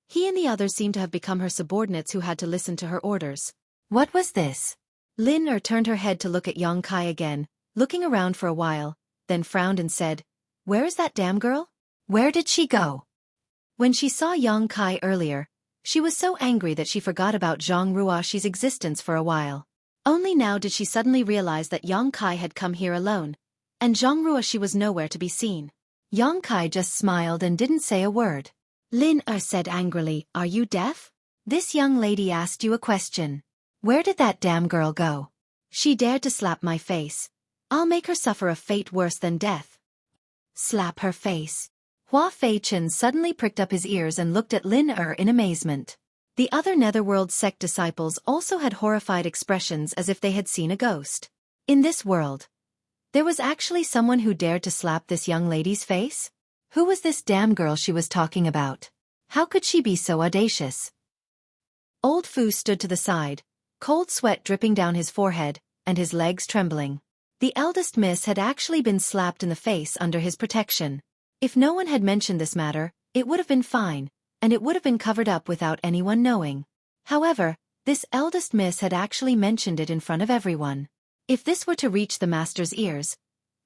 he and the others seemed to have become her subordinates who had to listen to her orders. What was this? Lin turned her head to look at Yang Kai again, looking around for a while, then frowned and said, "Where is that damn girl? Where did she go?" When she saw Yang Kai earlier, she was so angry that she forgot about Zhang Ruoxi's existence for a while. Only now did she suddenly realize that Yang Kai had come here alone, and Zhang Ruoxi was nowhere to be seen. Yang Kai just smiled and didn't say a word. Lin said angrily, "Are you deaf? This young lady asked you a question. Where did that damn girl go? She dared to slap my face. I'll make her suffer a fate worse than death. Slap her face. Hua Fei-chen suddenly pricked up his ears and looked at Lin in amazement. The other Netherworld sect disciples also had horrified expressions as if they had seen a ghost. In this world, there was actually someone who dared to slap this young lady's face? Who was this damn girl she was talking about? How could she be so audacious? Old Fu stood to the side, cold sweat dripping down his forehead, and his legs trembling. The eldest miss had actually been slapped in the face under his protection. If no one had mentioned this matter, it would have been fine, and it would have been covered up without anyone knowing. However, this eldest miss had actually mentioned it in front of everyone. If this were to reach the master's ears,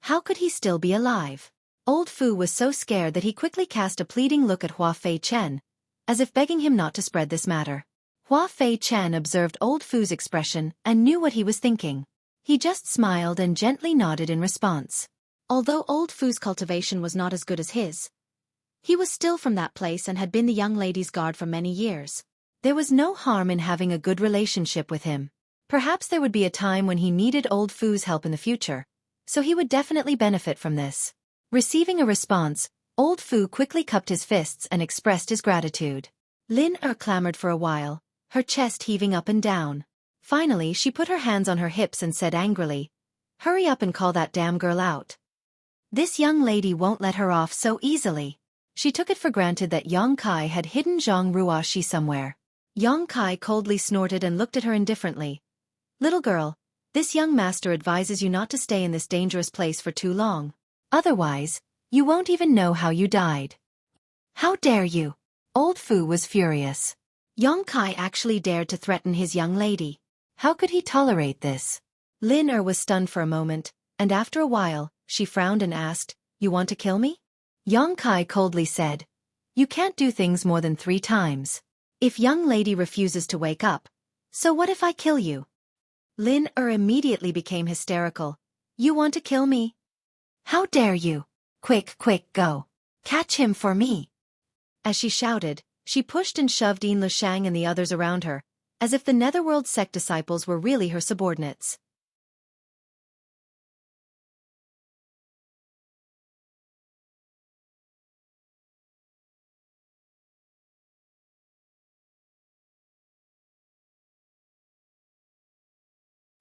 how could he still be alive? Old Fu was so scared that he quickly cast a pleading look at Hua Fei-chen, as if begging him not to spread this matter. Hua Fei-chen observed Old Fu's expression and knew what he was thinking. He just smiled and gently nodded in response. Although Old Fu's cultivation was not as good as his, he was still from that place and had been the young lady's guard for many years. There was no harm in having a good relationship with him. Perhaps there would be a time when he needed Old Fu's help in the future, so he would definitely benefit from this. Receiving a response, Old Fu quickly cupped his fists and expressed his gratitude. Lin clamored for a while, her chest heaving up and down. Finally, she put her hands on her hips and said angrily, "Hurry up and call that damn girl out. This young lady won't let her off so easily." She took it for granted that Yang Kai had hidden Zhang Ruoxi somewhere. Yang Kai coldly snorted and looked at her indifferently. "Little girl, this young master advises you not to stay in this dangerous place for too long. Otherwise, you won't even know how you died." "How dare you?" Old Fu was furious. Yang Kai actually dared to threaten his young lady. How could he tolerate this? Lin was stunned for a moment, and after a while, she frowned and asked, "You want to kill me?" Yang Kai coldly said, "You can't do things more than 3 times. If young lady refuses to wake up, so what if I kill you?" Lin immediately became hysterical. "You want to kill me? How dare you? Quick, go. Catch him for me." As she shouted, she pushed and shoved Yin Lushang and the others around her, as if the Netherworld sect disciples were really her subordinates.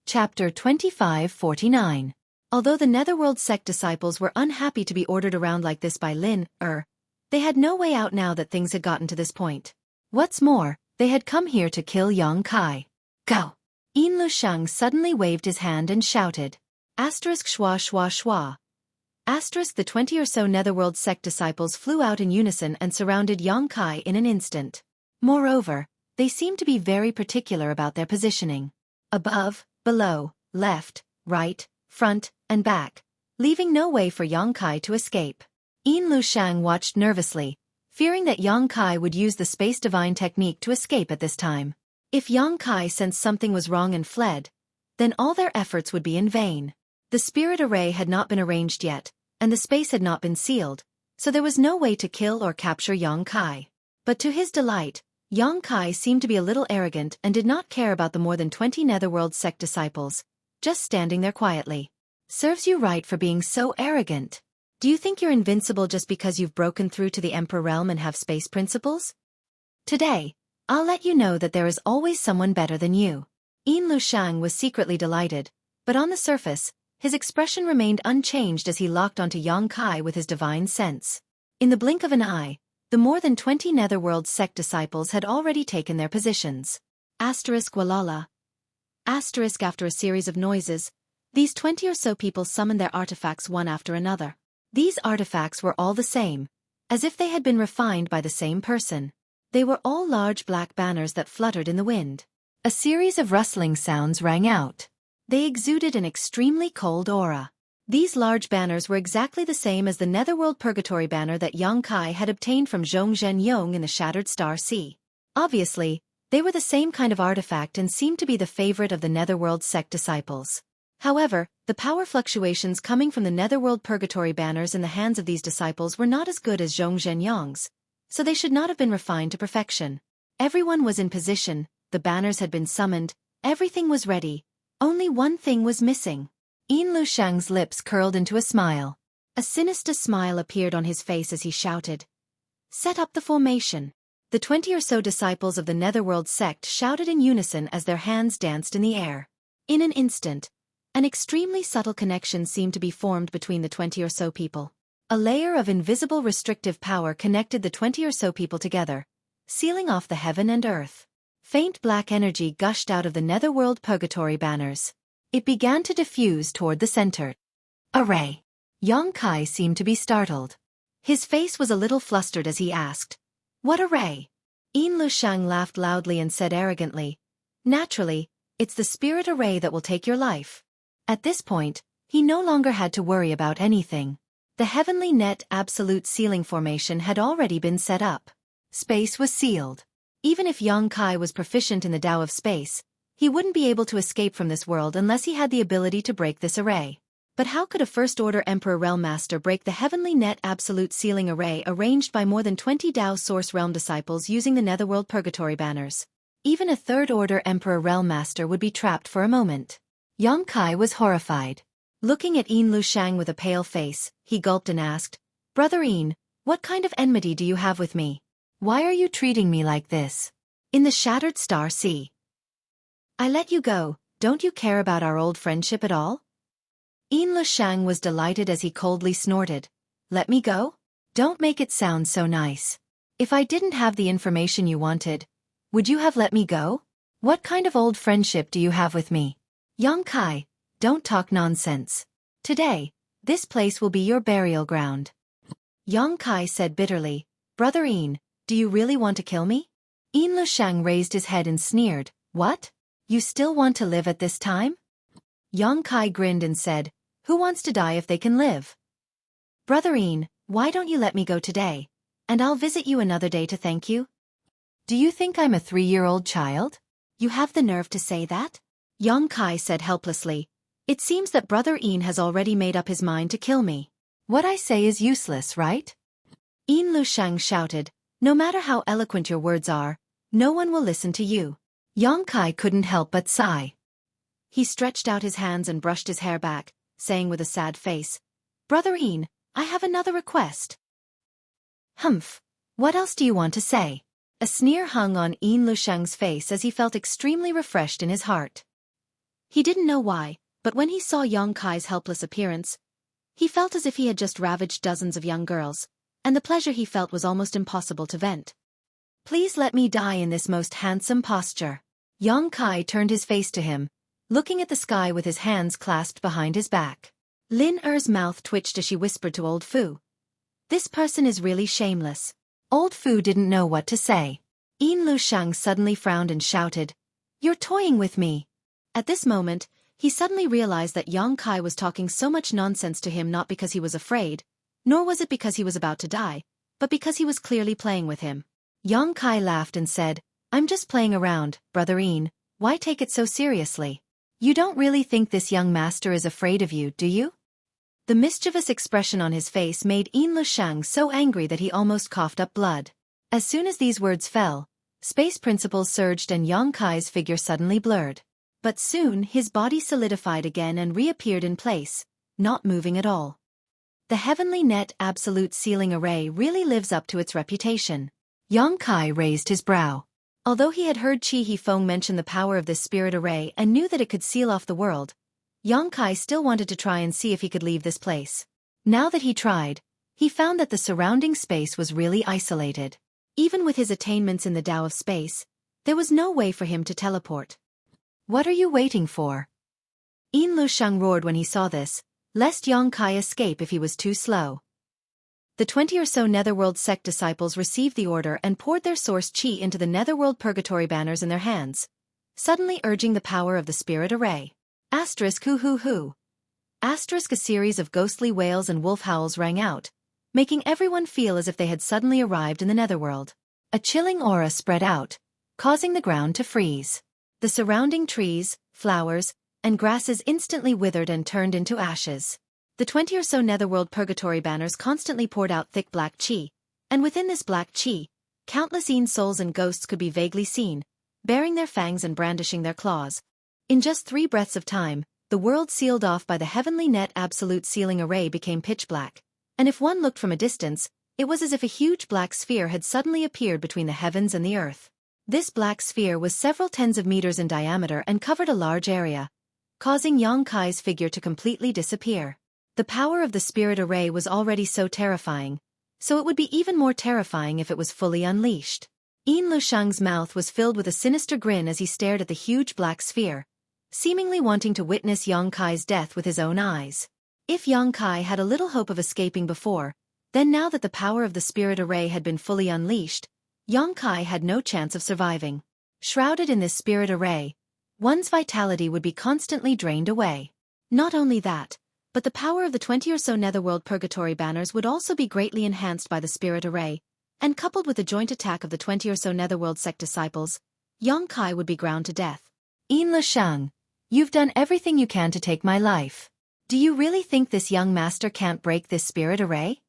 Chapter 2549. Although the Netherworld sect disciples were unhappy to be ordered around like this by Lin they had no way out now that things had gotten to this point. What's more, they had come here to kill Yang Kai. Go! Yin Lushang suddenly waved his hand and shouted. Asterisk schwa schwa schwa. Asterisk the 20 or so Netherworld sect disciples flew out in unison and surrounded Yang Kai in an instant. Moreover, they seemed to be very particular about their positioning. Above, below, left, right, front, and back, leaving no way for Yang Kai to escape. Yin Lushang watched nervously, fearing that Yang Kai would use the Space Divine technique to escape at this time. If Yang Kai sensed something was wrong and fled, then all their efforts would be in vain. The spirit array had not been arranged yet, and the space had not been sealed, so there was no way to kill or capture Yang Kai. But to his delight, Yang Kai seemed to be a little arrogant and did not care about the more than 20 Netherworld sect disciples, just standing there quietly. Serves you right for being so arrogant. Do you think you're invincible just because you've broken through to the Emperor realm and have space principles? Today, I'll let you know that there is always someone better than you. Yin Lushang was secretly delighted, but on the surface, his expression remained unchanged as he locked onto Yang Kai with his divine sense. In the blink of an eye, the more than 20 Netherworld sect disciples had already taken their positions. Asterisk walala. Asterisk after a series of noises, these 20 or so people summoned their artifacts one after another. These artifacts were all the same, as if they had been refined by the same person. They were all large black banners that fluttered in the wind. A series of rustling sounds rang out. They exuded an extremely cold aura. These large banners were exactly the same as the Netherworld Purgatory banner that Yang Kai had obtained from Zhongzhen Yong in the Shattered Star Sea. Obviously, they were the same kind of artifact and seemed to be the favorite of the Netherworld sect disciples. However, the power fluctuations coming from the Netherworld Purgatory banners in the hands of these disciples were not as good as Zhongzhen Yong's, so they should not have been refined to perfection. Everyone was in position, the banners had been summoned, Everything was ready. Only one thing was missing. Yin Lushang's lips curled into a smile. A sinister smile appeared on his face as he shouted, "Set up the formation." The 20 or so disciples of the Netherworld sect shouted in unison as their hands danced in the air. In an instant, an extremely subtle connection seemed to be formed between the 20 or so people. A layer of invisible restrictive power connected the 20 or so people together, sealing off the heaven and earth. Faint black energy gushed out of the Netherworld purgatory banners. It began to diffuse toward the center. A ray. Yang Kai seemed to be startled. His face was a little flustered as he asked, "What a ray?" Yin Lushang laughed loudly and said arrogantly, "Naturally, it's the spirit array that will take your life." At this point, he no longer had to worry about anything. The heavenly net absolute sealing formation had already been set up. Space was sealed. Even if Yang Kai was proficient in the Tao of space, he wouldn't be able to escape from this world unless he had the ability to break this array. But how could a First-Order Emperor Realm Master break the heavenly net absolute sealing array arranged by more than 20 Tao Source Realm disciples using the Netherworld Purgatory banners? Even a Third-Order Emperor Realm Master would be trapped for a moment. Yang Kai was horrified. Looking at Yin Lushang with a pale face, he gulped and asked, "Brother Yin, what kind of enmity do you have with me? Why are you treating me like this?" In the Shattered Star Sea. "I let you go, don't you care about our old friendship at all?" Yin Lushang was delighted as he coldly snorted, "Let me go? Don't make it sound so nice. If I didn't have the information you wanted, would you have let me go? What kind of old friendship do you have with me? Yang Kai, don't talk nonsense. Today, this place will be your burial ground." Yang Kai said bitterly, "Brother Yin, do you really want to kill me?" Yin Lushang raised his head and sneered, "What? You still want to live at this time?" Yang Kai grinned and said, "Who wants to die if they can live? Brother Yin, why don't you let me go today, and I'll visit you another day to thank you? Do you think I'm a 3-year-old child? You have the nerve to say that?" Yang Kai said helplessly, "It seems that Brother Yin has already made up his mind to kill me. What I say is useless, right?" Yin Lushang shouted, "No matter how eloquent your words are, no one will listen to you." Yang Kai couldn't help but sigh. He stretched out his hands and brushed his hair back, saying with a sad face, "Brother Yin, I have another request." "Humph, what else do you want to say?" A sneer hung on Yin Lushang's face as he felt extremely refreshed in his heart. He didn't know why, but when he saw Yang Kai's helpless appearance, he felt as if he had just ravaged dozens of young girls, and the pleasure he felt was almost impossible to vent. "Please let me die in this most handsome posture." Yang Kai turned his face to him, looking at the sky with his hands clasped behind his back. Lin Er's mouth twitched as she whispered to Old Fu, "This person is really shameless." Old Fu didn't know what to say. Yin Lushang suddenly frowned and shouted, "You're toying with me." At this moment, he suddenly realized that Yang Kai was talking so much nonsense to him not because he was afraid, nor was it because he was about to die, but because he was clearly playing with him. Yang Kai laughed and said, "I'm just playing around, Brother Yin, why take it so seriously? You don't really think this young master is afraid of you, do you?" The mischievous expression on his face made Yin Lushang so angry that he almost coughed up blood. As soon as these words fell, space principles surged and Yang Kai's figure suddenly blurred. But soon his body solidified again and reappeared in place, not moving at all. The heavenly net absolute sealing array really lives up to its reputation. Yang Kai raised his brow. Although he had heard Qi Hifeng mention the power of this spirit array and knew that it could seal off the world, Yang Kai still wanted to try and see if he could leave this place. Now that he tried, he found that the surrounding space was really isolated. Even with his attainments in the Tao of space, there was no way for him to teleport. "What are you waiting for?" Yin Lushang roared when he saw this, lest Yang Kai escape if he was too slow. The 20 or so Netherworld sect disciples received the order and poured their source Qi into the Netherworld purgatory banners in their hands, suddenly urging the power of the spirit array. Asterisk hoo hoo hoo. Asterisk a series of ghostly wails and wolf howls rang out, making everyone feel as if they had suddenly arrived in the Netherworld. A chilling aura spread out, causing the ground to freeze. The surrounding trees, flowers, and grasses instantly withered and turned into ashes. The 20 or so Netherworld purgatory banners constantly poured out thick black Qi, and within this black Qi, countless Yin souls and ghosts could be vaguely seen, baring their fangs and brandishing their claws. In just 3 breaths of time, the world sealed off by the heavenly net absolute sealing array became pitch black, and if one looked from a distance, it was as if a huge black sphere had suddenly appeared between the heavens and the earth. This black sphere was several tens of meters in diameter and covered a large area, causing Yang Kai's figure to completely disappear. The power of the spirit array was already so terrifying, so it would be even more terrifying if it was fully unleashed. Yin Lushang's mouth was filled with a sinister grin as he stared at the huge black sphere, seemingly wanting to witness Yang Kai's death with his own eyes. If Yang Kai had a little hope of escaping before, then now that the power of the spirit array had been fully unleashed, Yang Kai had no chance of surviving. Shrouded in this spirit array, one's vitality would be constantly drained away. Not only that, but the power of the 20 or so Netherworld Purgatory banners would also be greatly enhanced by the spirit array, and coupled with the joint attack of the 20 or so Netherworld sect disciples, Yang Kai would be ground to death. Yin Lushang, you've done everything you can to take my life. Do you really think this young master can't break this spirit array?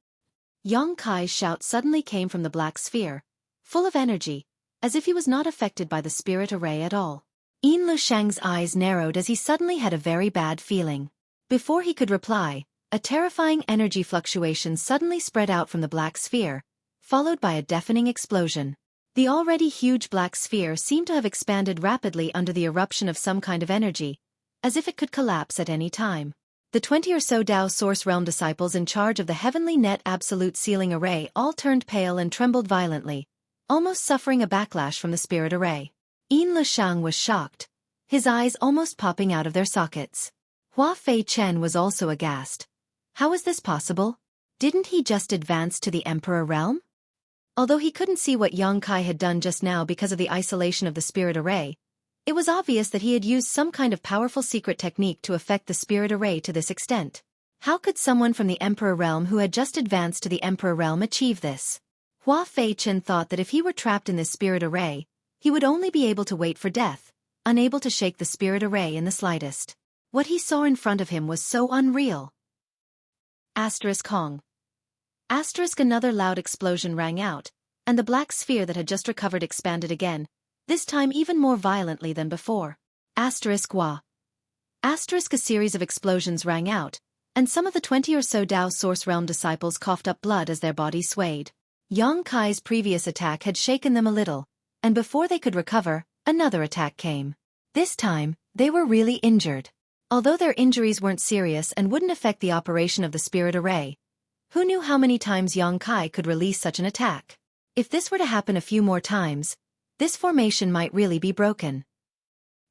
Yang Kai's shout suddenly came from the black sphere, full of energy, as if he was not affected by the spirit array at all. Yin Lushang's eyes narrowed as he suddenly had a very bad feeling. Before he could reply, a terrifying energy fluctuation suddenly spread out from the black sphere, followed by a deafening explosion. The already huge black sphere seemed to have expanded rapidly under the eruption of some kind of energy, as if it could collapse at any time. The 20 or so Tao Source Realm disciples in charge of the heavenly net absolute sealing array all turned pale and trembled violently, almost suffering a backlash from the spirit array. Yin Lushang was shocked, his eyes almost popping out of their sockets. Hua Fei Chen was also aghast. How is this possible? Didn't he just advance to the Emperor Realm? Although he couldn't see what Yang Kai had done just now because of the isolation of the spirit array, it was obvious that he had used some kind of powerful secret technique to affect the spirit array to this extent. How could someone from the Emperor Realm who had just advanced to the Emperor Realm achieve this? Hua Fei Chen thought that if he were trapped in this spirit array, he would only be able to wait for death, unable to shake the spirit array in the slightest. What he saw in front of him was so unreal. Asterisk Hong. Asterisk another loud explosion rang out, and the black sphere that had just recovered expanded again, this time even more violently than before. Asterisk Wa. Asterisk a series of explosions rang out, and some of the 20 or so Tao Source Realm disciples coughed up blood as their bodies swayed. Yang Kai's previous attack had shaken them a little, and before they could recover, another attack came. This time, they were really injured. Although their injuries weren't serious and wouldn't affect the operation of the spirit array, who knew how many times Yang Kai could release such an attack? If this were to happen a few more times, this formation might really be broken.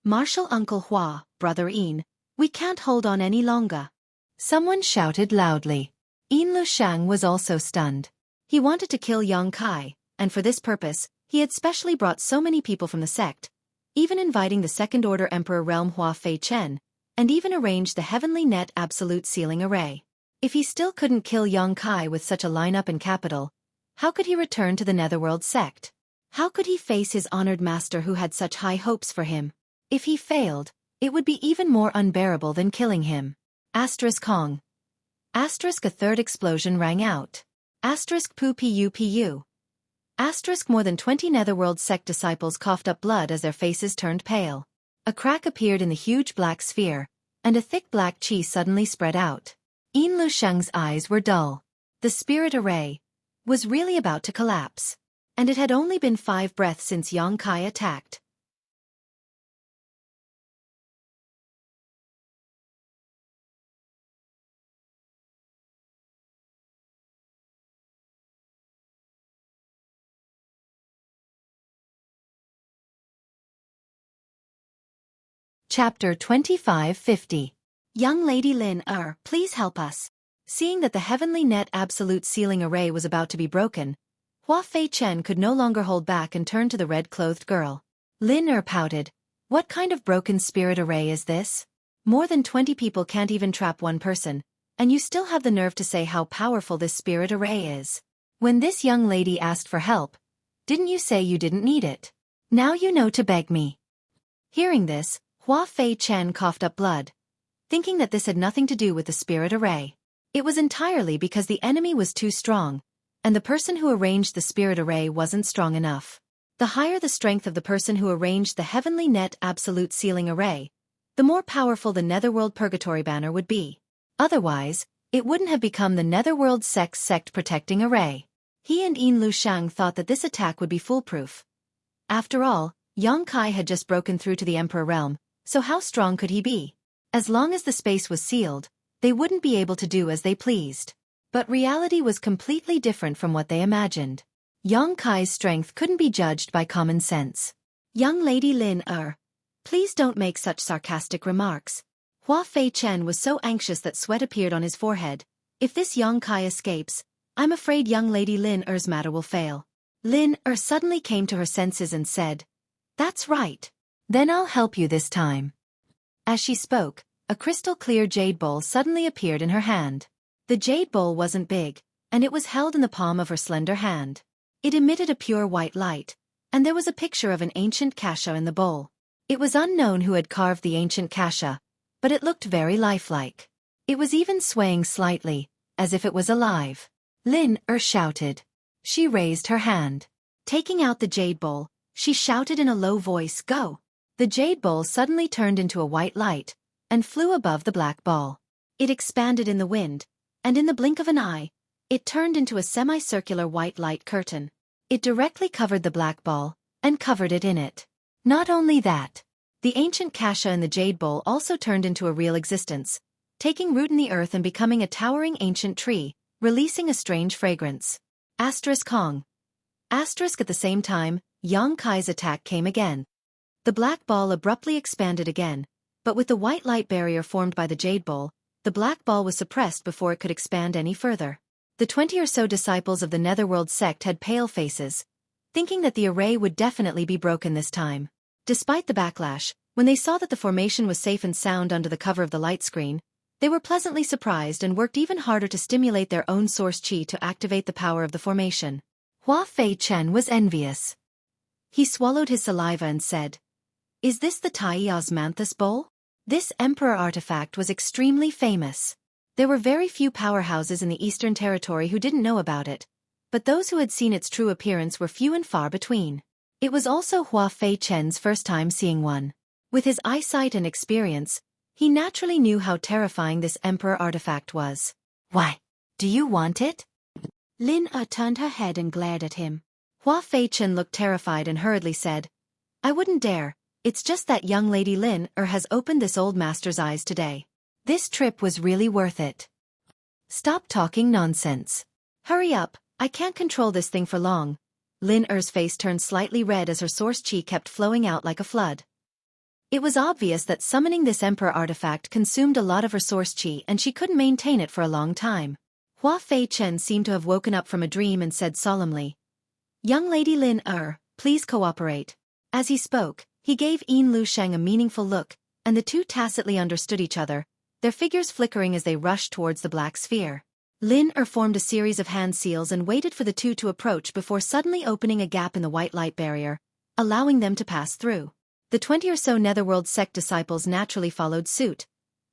Martial Uncle Hua, Brother Yin, we can't hold on any longer. Someone shouted loudly. Yin Lushang was also stunned. He wanted to kill Yang Kai, and for this purpose, he had specially brought so many people from the sect, even inviting the Second Order Emperor Realm Hua Fei Chen, and even arranged the heavenly net absolute sealing array. If he still couldn't kill Yang Kai with such a lineup in capital, how could he return to the Netherworld sect? How could he face his honored master who had such high hopes for him? If he failed, it would be even more unbearable than killing him. Asterisk Hong. Asterisk a third explosion rang out. Asterisk pu pu pu. Asterisk more than 20 Netherworld sect disciples coughed up blood as their faces turned pale. A crack appeared in the huge black sphere, and a thick black chi suddenly spread out. Yin Lushang's eyes were dull. The spirit array was really about to collapse, and it had only been 5 breaths since Yang Kai attacked. Chapter 2550. Young Lady Lin please help us. Seeing that the heavenly net absolute sealing array was about to be broken, Hua Fei Chen could no longer hold back and turned to the red-clothed girl. Lin pouted. What kind of broken spirit array is this? More than 20 people can't even trap one person, and you still have the nerve to say how powerful this spirit array is. When this young lady asked for help, didn't you say you didn't need it? Now you know to beg me. Hearing this, Hua Fei Chen coughed up blood, thinking that this had nothing to do with the spirit array. It was entirely because the enemy was too strong, and the person who arranged the spirit array wasn't strong enough. The higher the strength of the person who arranged the heavenly net absolute sealing array, the more powerful the Netherworld Purgatory banner would be. Otherwise, it wouldn't have become the Netherworld sect protecting array. He and Yin Lushang thought that this attack would be foolproof. After all, Yang Kai had just broken through to the Emperor realm, so how strong could he be? As long as the space was sealed, they wouldn't be able to do as they pleased. But reality was completely different from what they imagined. Yang Kai's strength couldn't be judged by common sense. Young Lady Lin please don't make such sarcastic remarks. Hua Fei Chen was so anxious that sweat appeared on his forehead. If this Yang Kai escapes, I'm afraid young Lady Lin matter will fail. Lin suddenly came to her senses and said, "That's right. Then I'll help you this time." As she spoke, a crystal-clear jade bowl suddenly appeared in her hand. The jade bowl wasn't big, and it was held in the palm of her slender hand. It emitted a pure white light, and there was a picture of an ancient kasha in the bowl. It was unknown who had carved the ancient kasha, but it looked very lifelike. It was even swaying slightly, as if it was alive. Lin shouted. She raised her hand. Taking out the jade bowl, she shouted in a low voice, "Go!" The jade bowl suddenly turned into a white light, and flew above the black ball. It expanded in the wind, and in the blink of an eye, it turned into a semicircular white light curtain. It directly covered the black ball, and covered it in it. Not only that, the ancient kasha in the jade bowl also turned into a real existence, taking root in the earth and becoming a towering ancient tree, releasing a strange fragrance. Kong. At the same time, Yang Kai's attack came again. The black ball abruptly expanded again, but with the white light barrier formed by the jade bowl, the black ball was suppressed before it could expand any further. The 20 or so disciples of the Netherworld sect had pale faces, thinking that the array would definitely be broken this time. Despite the backlash, when they saw that the formation was safe and sound under the cover of the light screen, they were pleasantly surprised and worked even harder to stimulate their own source chi to activate the power of the formation. Hua Fei Chen was envious. He swallowed his saliva and said, "Is this the Tai Osmanthus bowl?" This emperor artifact was extremely famous. There were very few powerhouses in the Eastern Territory who didn't know about it, but those who had seen its true appearance were few and far between. It was also Hua Fei Chen's first time seeing one. With his eyesight and experience, he naturally knew how terrifying this emperor artifact was. "Why? Do you want it?" Lin turned her head and glared at him. Hua Fei Chen looked terrified and hurriedly said, "I wouldn't dare. It's just that young Lady Lin has opened this old master's eyes today. This trip was really worth it." "Stop talking nonsense. Hurry up, I can't control this thing for long." Lin face turned slightly red as her source chi kept flowing out like a flood. It was obvious that summoning this emperor artifact consumed a lot of her source chi and she couldn't maintain it for a long time. Hua Fei Chen seemed to have woken up from a dream and said solemnly, "Young Lady Lin please cooperate." As he spoke, he gave Yin Lushang a meaningful look, and the two tacitly understood each other, their figures flickering as they rushed towards the black sphere. Lin formed a series of hand seals and waited for the two to approach before suddenly opening a gap in the white light barrier, allowing them to pass through. The 20 or so Netherworld sect disciples naturally followed suit,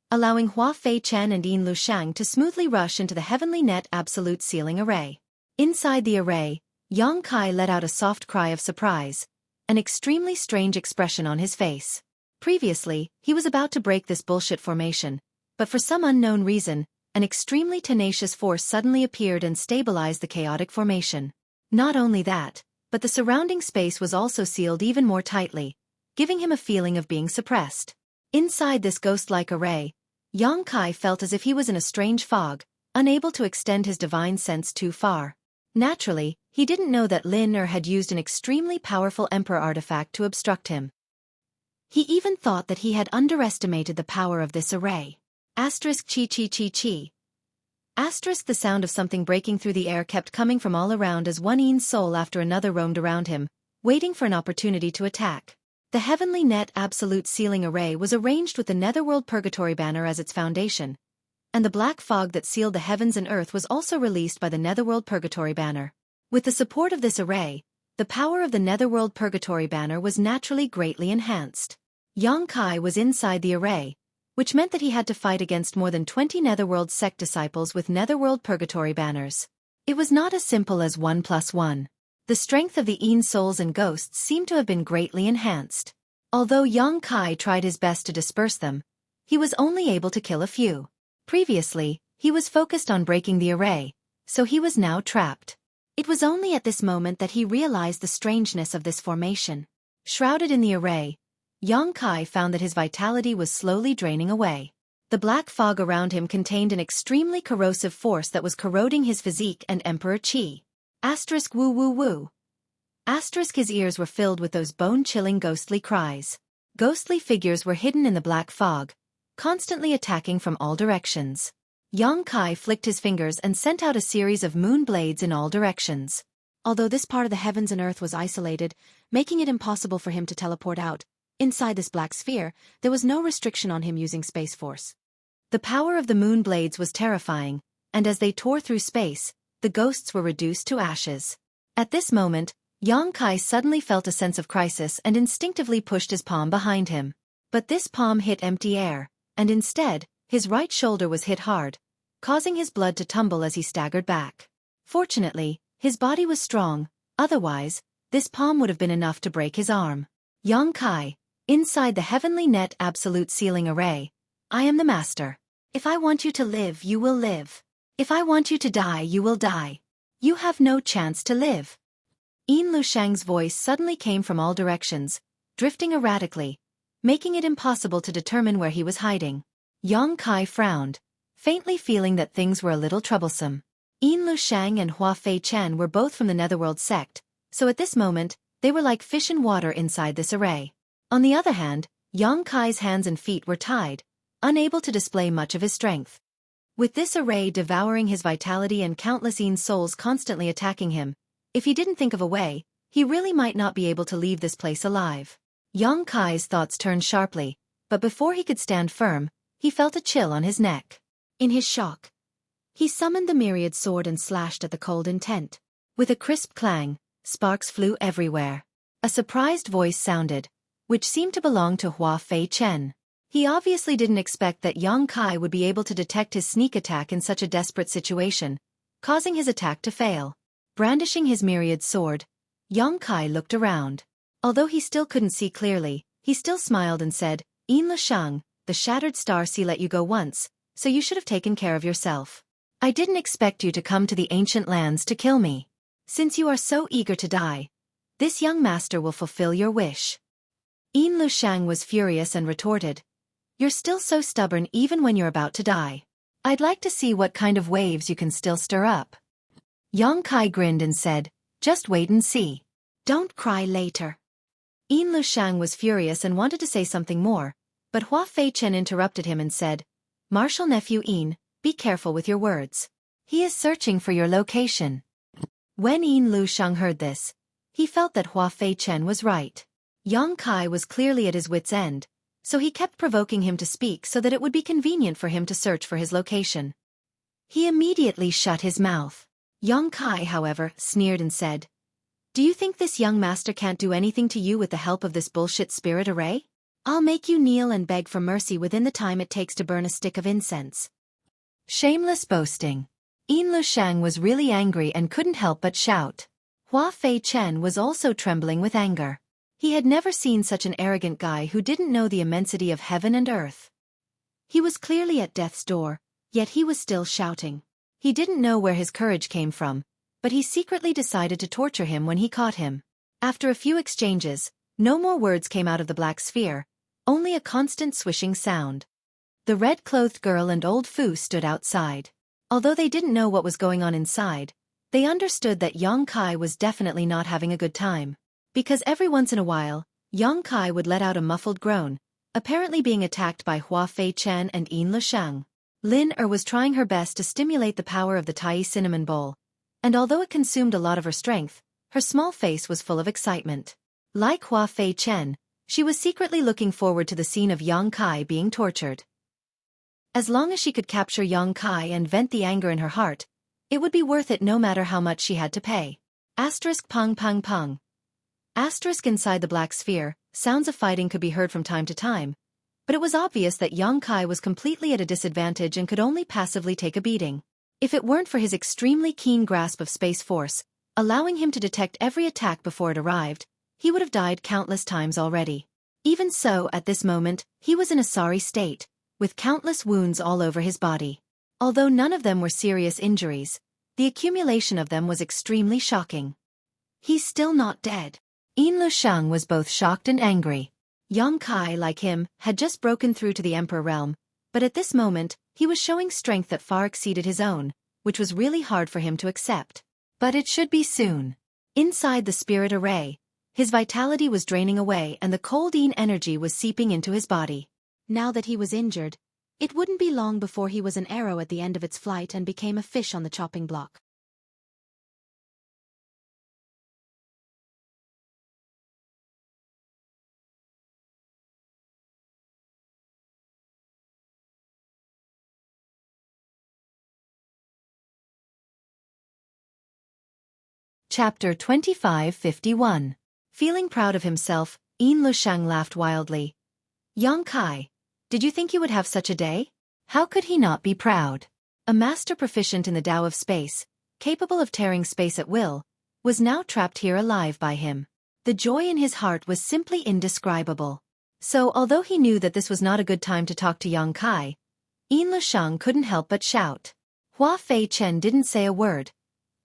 allowing Hua Fei Chen and Yin Lushang to smoothly rush into the Heavenly Net Absolute Sealing Array. Inside the array, Yang Kai let out a soft cry of surprise, an extremely strange expression on his face. Previously, he was about to break this bullshit formation, but for some unknown reason, an extremely tenacious force suddenly appeared and stabilized the chaotic formation. Not only that, but the surrounding space was also sealed even more tightly, giving him a feeling of being suppressed. Inside this ghost-like array, Yang Kai felt as if he was in a strange fog, unable to extend his divine sense too far. Naturally, he didn't know that Lin had used an extremely powerful emperor artifact to obstruct him. He even thought that he had underestimated the power of this array. Asterisk chi chi chi chi. Asterisk the sound of something breaking through the air kept coming from all around as one Yin soul after another roamed around him, waiting for an opportunity to attack. The Heavenly Net Absolute Sealing Array was arranged with the Netherworld Purgatory banner as its foundation, and the black fog that sealed the heavens and earth was also released by the Netherworld Purgatory banner. With the support of this array, the power of the Netherworld Purgatory banner was naturally greatly enhanced. Yang Kai was inside the array, which meant that he had to fight against more than 20 Netherworld sect disciples with Netherworld Purgatory banners. It was not as simple as 1+1. The strength of the Yin souls and ghosts seemed to have been greatly enhanced. Although Yang Kai tried his best to disperse them, he was only able to kill a few. Previously, he was focused on breaking the array, so he was now trapped. It was only at this moment that he realized the strangeness of this formation. Shrouded in the array, Yang Kai found that his vitality was slowly draining away. The black fog around him contained an extremely corrosive force that was corroding his physique and emperor qi. Asterisk woo woo woo. Asterisk his ears were filled with those bone-chilling ghostly cries. Ghostly figures were hidden in the black fog, constantly attacking from all directions. Yang Kai flicked his fingers and sent out a series of moon blades in all directions. Although this part of the heavens and earth was isolated, making it impossible for him to teleport out, inside this black sphere, there was no restriction on him using Space Force. The power of the moon blades was terrifying, and as they tore through space, the ghosts were reduced to ashes. At this moment, Yang Kai suddenly felt a sense of crisis and instinctively pushed his palm behind him. But this palm hit empty air, and instead, his right shoulder was hit hard, causing his blood to tumble as he staggered back. Fortunately, his body was strong, otherwise, this palm would have been enough to break his arm. Yang Kai, inside the heavenly net absolute sealing array, I am the master. If I want you to live, you will live. If I want you to die, you will die. You have no chance to live. Yin Lushang's voice suddenly came from all directions, drifting erratically, making it impossible to determine where he was hiding. Yang Kai frowned, faintly feeling that things were a little troublesome. Yin Lushang and Hua Fei Chen were both from the Netherworld sect, so at this moment, they were like fish in water inside this array. On the other hand, Yang Kai's hands and feet were tied, unable to display much of his strength. With this array devouring his vitality and countless Yin souls constantly attacking him, if he didn't think of a way, he really might not be able to leave this place alive. Yang Kai's thoughts turned sharply, but before he could stand firm, he felt a chill on his neck. In his shock, he summoned the myriad sword and slashed at the cold intent. With a crisp clang, sparks flew everywhere. A surprised voice sounded, which seemed to belong to Hua Fei Chen. He obviously didn't expect that Yang Kai would be able to detect his sneak attack in such a desperate situation, causing his attack to fail. Brandishing his myriad sword, Yang Kai looked around. Although he still couldn't see clearly, he still smiled and said, Yin Lushang, the shattered star sea let you go once, so you should have taken care of yourself. I didn't expect you to come to the ancient lands to kill me. Since you are so eager to die, this young master will fulfill your wish. Yin Lushang was furious and retorted, You're still so stubborn even when you're about to die. I'd like to see what kind of waves you can still stir up. Yang Kai grinned and said, Just wait and see. Don't cry later. Yin Lushang was furious and wanted to say something more, but Hua Fei Chen interrupted him and said, Martial nephew Yin, be careful with your words. He is searching for your location. When Yin Lushang heard this, he felt that Hua Fei Chen was right. Yang Kai was clearly at his wit's end, so he kept provoking him to speak so that it would be convenient for him to search for his location. He immediately shut his mouth. Yang Kai, however, sneered and said, Do you think this young master can't do anything to you with the help of this bullshit spirit array? I'll make you kneel and beg for mercy within the time it takes to burn a stick of incense. Shameless boasting. Yin Lushang was really angry and couldn't help but shout. Hua Fei Chen was also trembling with anger. He had never seen such an arrogant guy who didn't know the immensity of heaven and earth. He was clearly at death's door, yet he was still shouting. He didn't know where his courage came from, but he secretly decided to torture him when he caught him. After a few exchanges, no more words came out of the black sphere, only a constant swishing sound. The red-clothed girl and old Fu stood outside. Although they didn't know what was going on inside, they understood that Yang Kai was definitely not having a good time. Because every once in a while, Yang Kai would let out a muffled groan, apparently being attacked by Hua Fei Chen and Yin Lushang. Lin was trying her best to stimulate the power of the Tai cinnamon bowl, and although it consumed a lot of her strength, her small face was full of excitement. Like Hua Fei Chen, she was secretly looking forward to the scene of Yang Kai being tortured. As long as she could capture Yang Kai and vent the anger in her heart, it would be worth it no matter how much she had to pay. Asterisk pung pung pung. Asterisk inside the black sphere, sounds of fighting could be heard from time to time, but it was obvious that Yang Kai was completely at a disadvantage and could only passively take a beating. If it weren't for his extremely keen grasp of space force, allowing him to detect every attack before it arrived, he would have died countless times already. Even so, at this moment, he was in a sorry state, with countless wounds all over his body. Although none of them were serious injuries, the accumulation of them was extremely shocking. He's still not dead. Yin Lusheng was both shocked and angry. Yang Kai, like him, had just broken through to the Emperor realm, but at this moment, he was showing strength that far exceeded his own, which was really hard for him to accept. But it should be soon. Inside the spirit array, his vitality was draining away and the cold Yin energy was seeping into his body. Now that he was injured, it wouldn't be long before he was an arrow at the end of its flight and became a fish on the chopping block. Chapter 25:51. Feeling proud of himself, Yin Lusheng laughed wildly. Yang Kai, did you think you would have such a day? How could he not be proud? A master proficient in the Tao of space, capable of tearing space at will, was now trapped here alive by him. The joy in his heart was simply indescribable. So although he knew that this was not a good time to talk to Yang Kai, Yin Lusheng couldn't help but shout. Hua Fei Chen didn't say a word,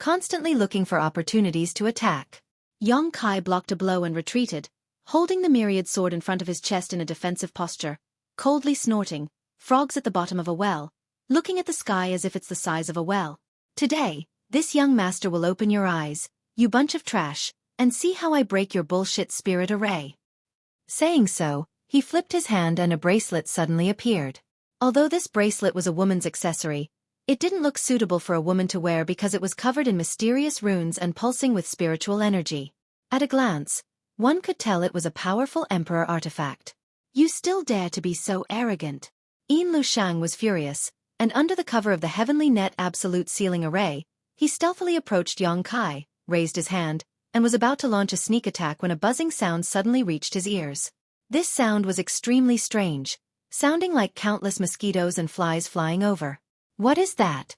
constantly looking for opportunities to attack. Yang Kai blocked a blow and retreated, holding the myriad sword in front of his chest in a defensive posture, coldly snorting, frogs at the bottom of a well, looking at the sky as if it's the size of a well. Today, this young master will open your eyes, you bunch of trash, and see how I break your bullshit spirit array. Saying so, he flipped his hand and a bracelet suddenly appeared. Although this bracelet was a woman's accessory, it didn't look suitable for a woman to wear because it was covered in mysterious runes and pulsing with spiritual energy. At a glance, one could tell it was a powerful emperor artifact. You still dare to be so arrogant? Yin Lusheng was furious, and under the cover of the heavenly net absolute sealing array, he stealthily approached Yang Kai, raised his hand, and was about to launch a sneak attack when a buzzing sound suddenly reached his ears. This sound was extremely strange, sounding like countless mosquitoes and flies flying over. What is that?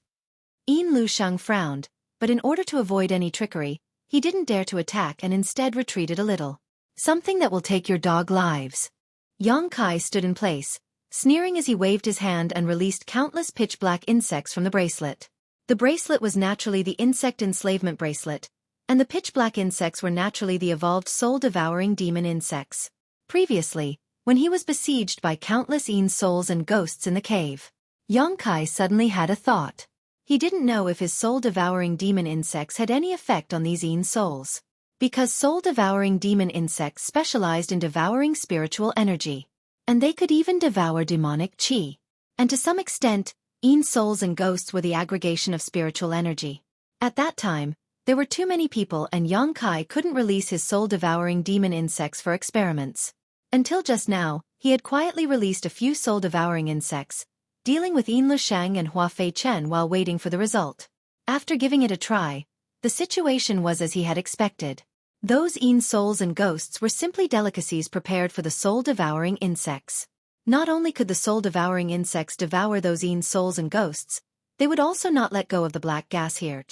Yin Lusheng frowned, but in order to avoid any trickery, he didn't dare to attack and instead retreated a little. Something that will take your dog lives. Yang Kai stood in place, sneering as he waved his hand and released countless pitch-black insects from the bracelet. The bracelet was naturally the insect enslavement bracelet, and the pitch-black insects were naturally the evolved soul-devouring demon insects. Previously, when he was besieged by countless Yin souls and ghosts in the cave, Yang Kai suddenly had a thought. He didn't know if his soul-devouring demon insects had any effect on these Yin souls. Because soul-devouring demon insects specialized in devouring spiritual energy. And they could even devour demonic qi. And to some extent, Yin souls and ghosts were the aggregation of spiritual energy. At that time, there were too many people and Yang Kai couldn't release his soul-devouring demon insects for experiments. Until just now, he had quietly released a few soul-devouring insects, dealing with Yin Lusheng and Hua Fei Chen while waiting for the result. After giving it a try, the situation was as he had expected. Those Yin souls and ghosts were simply delicacies prepared for the soul-devouring insects. Not only could the soul-devouring insects devour those Yin souls and ghosts, they would also not let go of the black gas here.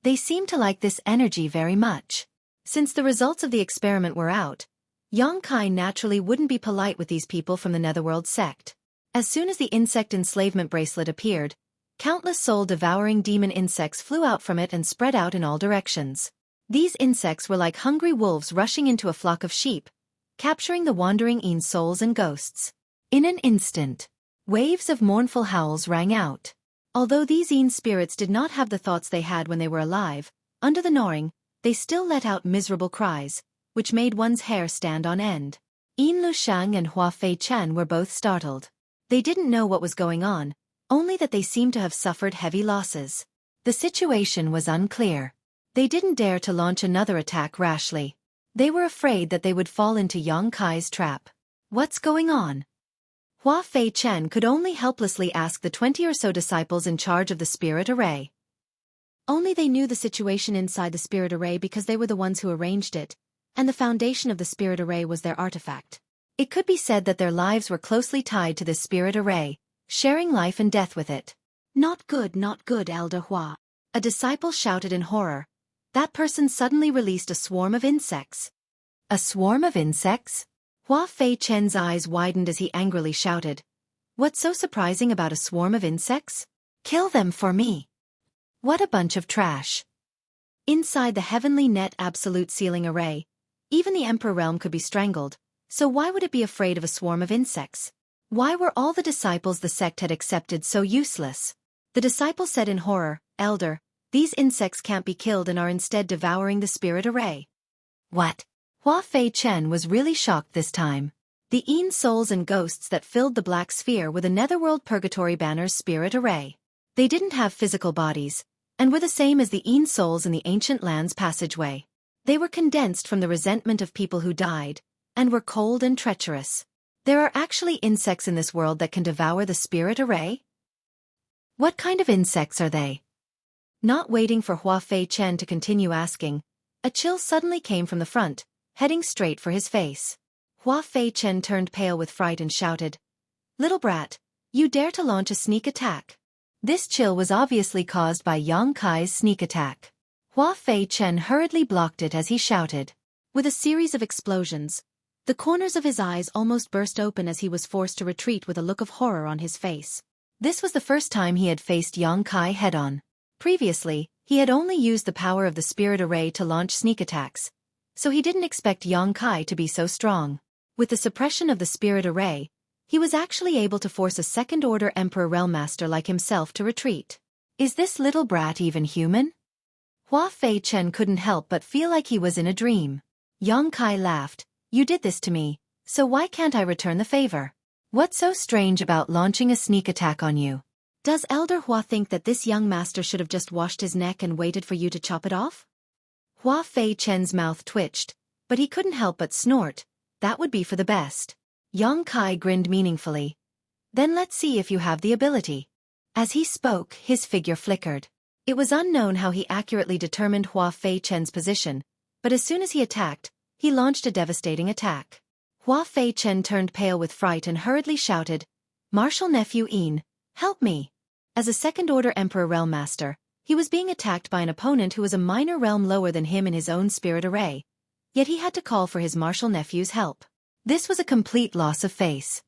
They seemed to like this energy very much. Since the results of the experiment were out, Yang Kai naturally wouldn't be polite with these people from the Netherworld sect. As soon as the insect enslavement bracelet appeared, countless soul-devouring demon insects flew out from it and spread out in all directions. These insects were like hungry wolves rushing into a flock of sheep, capturing the wandering Yin souls and ghosts. In an instant, waves of mournful howls rang out. Although these Yin spirits did not have the thoughts they had when they were alive, under the gnawing, they still let out miserable cries, which made one's hair stand on end. Yin Lusheng and Hua Fei Chen were both startled. They didn't know what was going on, only that they seemed to have suffered heavy losses. The situation was unclear. They didn't dare to launch another attack rashly. They were afraid that they would fall into Yang Kai's trap. What's going on? Hua Fei Chen could only helplessly ask the 20 or so disciples in charge of the spirit array. Only they knew the situation inside the spirit array because they were the ones who arranged it, and the foundation of the spirit array was their artifact. It could be said that their lives were closely tied to this spirit array, sharing life and death with it. Not good, Elder Hua. A disciple shouted in horror. That person suddenly released a swarm of insects. A swarm of insects? Hua Fei Chen's eyes widened as he angrily shouted, "What's so surprising about a swarm of insects? Kill them for me! What a bunch of trash!" Inside the heavenly net absolute sealing array, even the Emperor realm could be strangled, so why would it be afraid of a swarm of insects? Why were all the disciples the sect had accepted so useless? The disciples said in horror, "Elder, these insects can't be killed and are instead devouring the spirit array." What? Hua Fei Chen was really shocked this time. The Yin souls and ghosts that filled the black sphere were the Netherworld Purgatory Banner's spirit array. They didn't have physical bodies, and were the same as the Yin souls in the ancient land's passageway. They were condensed from the resentment of people who died, and were cold and treacherous. There are actually insects in this world that can devour the spirit array? What kind of insects are they? Not waiting for Hua Fei Chen to continue asking, a chill suddenly came from the front, heading straight for his face. Hua Fei Chen turned pale with fright and shouted, "Little brat, you dare to launch a sneak attack?" This chill was obviously caused by Yang Kai's sneak attack. Hua Fei Chen hurriedly blocked it as he shouted. With a series of explosions, the corners of his eyes almost burst open as he was forced to retreat with a look of horror on his face. This was the first time he had faced Yang Kai head-on. Previously, he had only used the power of the spirit array to launch sneak attacks, so he didn't expect Yang Kai to be so strong. With the suppression of the spirit array, he was actually able to force a second-order Emperor Realm Master like himself to retreat. Is this little brat even human? Hua Fei Chen couldn't help but feel like he was in a dream. Yang Kai laughed, "You did this to me, so why can't I return the favor? What's so strange about launching a sneak attack on you? Does Elder Hua think that this young master should have just washed his neck and waited for you to chop it off?" Hua Fei Chen's mouth twitched, but he couldn't help but snort. That would be for the best. Yang Kai grinned meaningfully. "Then let's see if you have the ability." As he spoke, his figure flickered. It was unknown how he accurately determined Hua Fei Chen's position, but as soon as he attacked, he launched a devastating attack. Hua Fei Chen turned pale with fright and hurriedly shouted, "Martial Nephew Yin, help me!" As a second-order Emperor Realm Master, he was being attacked by an opponent who was a minor realm lower than him in his own spirit array, yet he had to call for his martial nephew's help. This was a complete loss of face.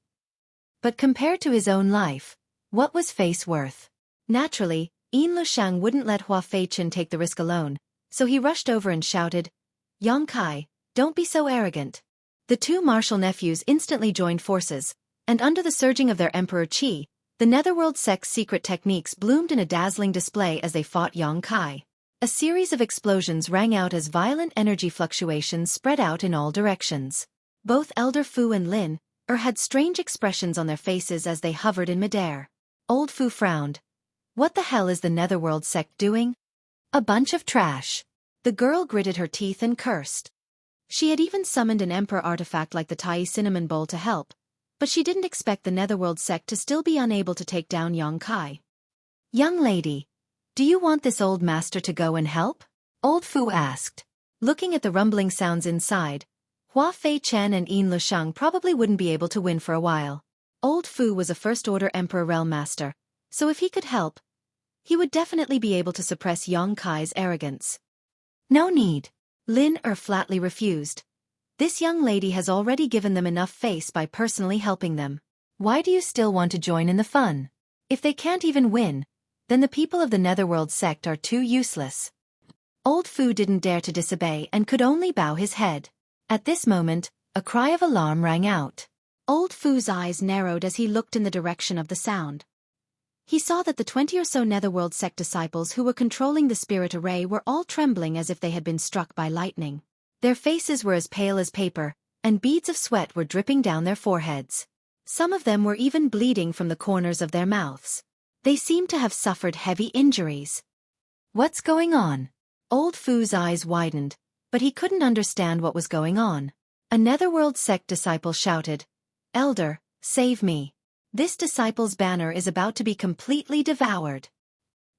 But compared to his own life, what was face worth? Naturally, Yin Lushang wouldn't let Hua Fei Chen take the risk alone, so he rushed over and shouted, "Yang Kai, don't be so arrogant." The two martial nephews instantly joined forces, and under the surging of their Emperor Qi, the Netherworld sect's secret techniques bloomed in a dazzling display as they fought Yang Kai. A series of explosions rang out as violent energy fluctuations spread out in all directions. Both Elder Fu and Lin had strange expressions on their faces as they hovered in midair. Old Fu frowned. "What the hell is the Netherworld sect doing? A bunch of trash." The girl gritted her teeth and cursed. She had even summoned an Emperor artifact like the Tai Cinnamon Bowl to help, but she didn't expect the Netherworld sect to still be unable to take down Yang Kai. "Young lady, do you want this old master to go and help?" Old Fu asked. Looking at the rumbling sounds inside, Hua Fei Chen and Yin Lushang probably wouldn't be able to win for a while. Old Fu was a first-order Emperor Realm Master, so if he could help, he would definitely be able to suppress Yang Kai's arrogance. "No need." Lin flatly refused. "This young lady has already given them enough face by personally helping them. Why do you still want to join in the fun? If they can't even win, then the people of the Netherworld sect are too useless." Old Fu didn't dare to disobey and could only bow his head. At this moment, a cry of alarm rang out. Old Fu's eyes narrowed as he looked in the direction of the sound. He saw that the 20 or so Netherworld sect disciples who were controlling the spirit array were all trembling as if they had been struck by lightning. Their faces were as pale as paper, and beads of sweat were dripping down their foreheads. Some of them were even bleeding from the corners of their mouths. They seemed to have suffered heavy injuries. "What's going on?" Old Fu's eyes widened, but he couldn't understand what was going on. A Netherworld sect disciple shouted, "Elder, save me. This disciple's banner is about to be completely devoured."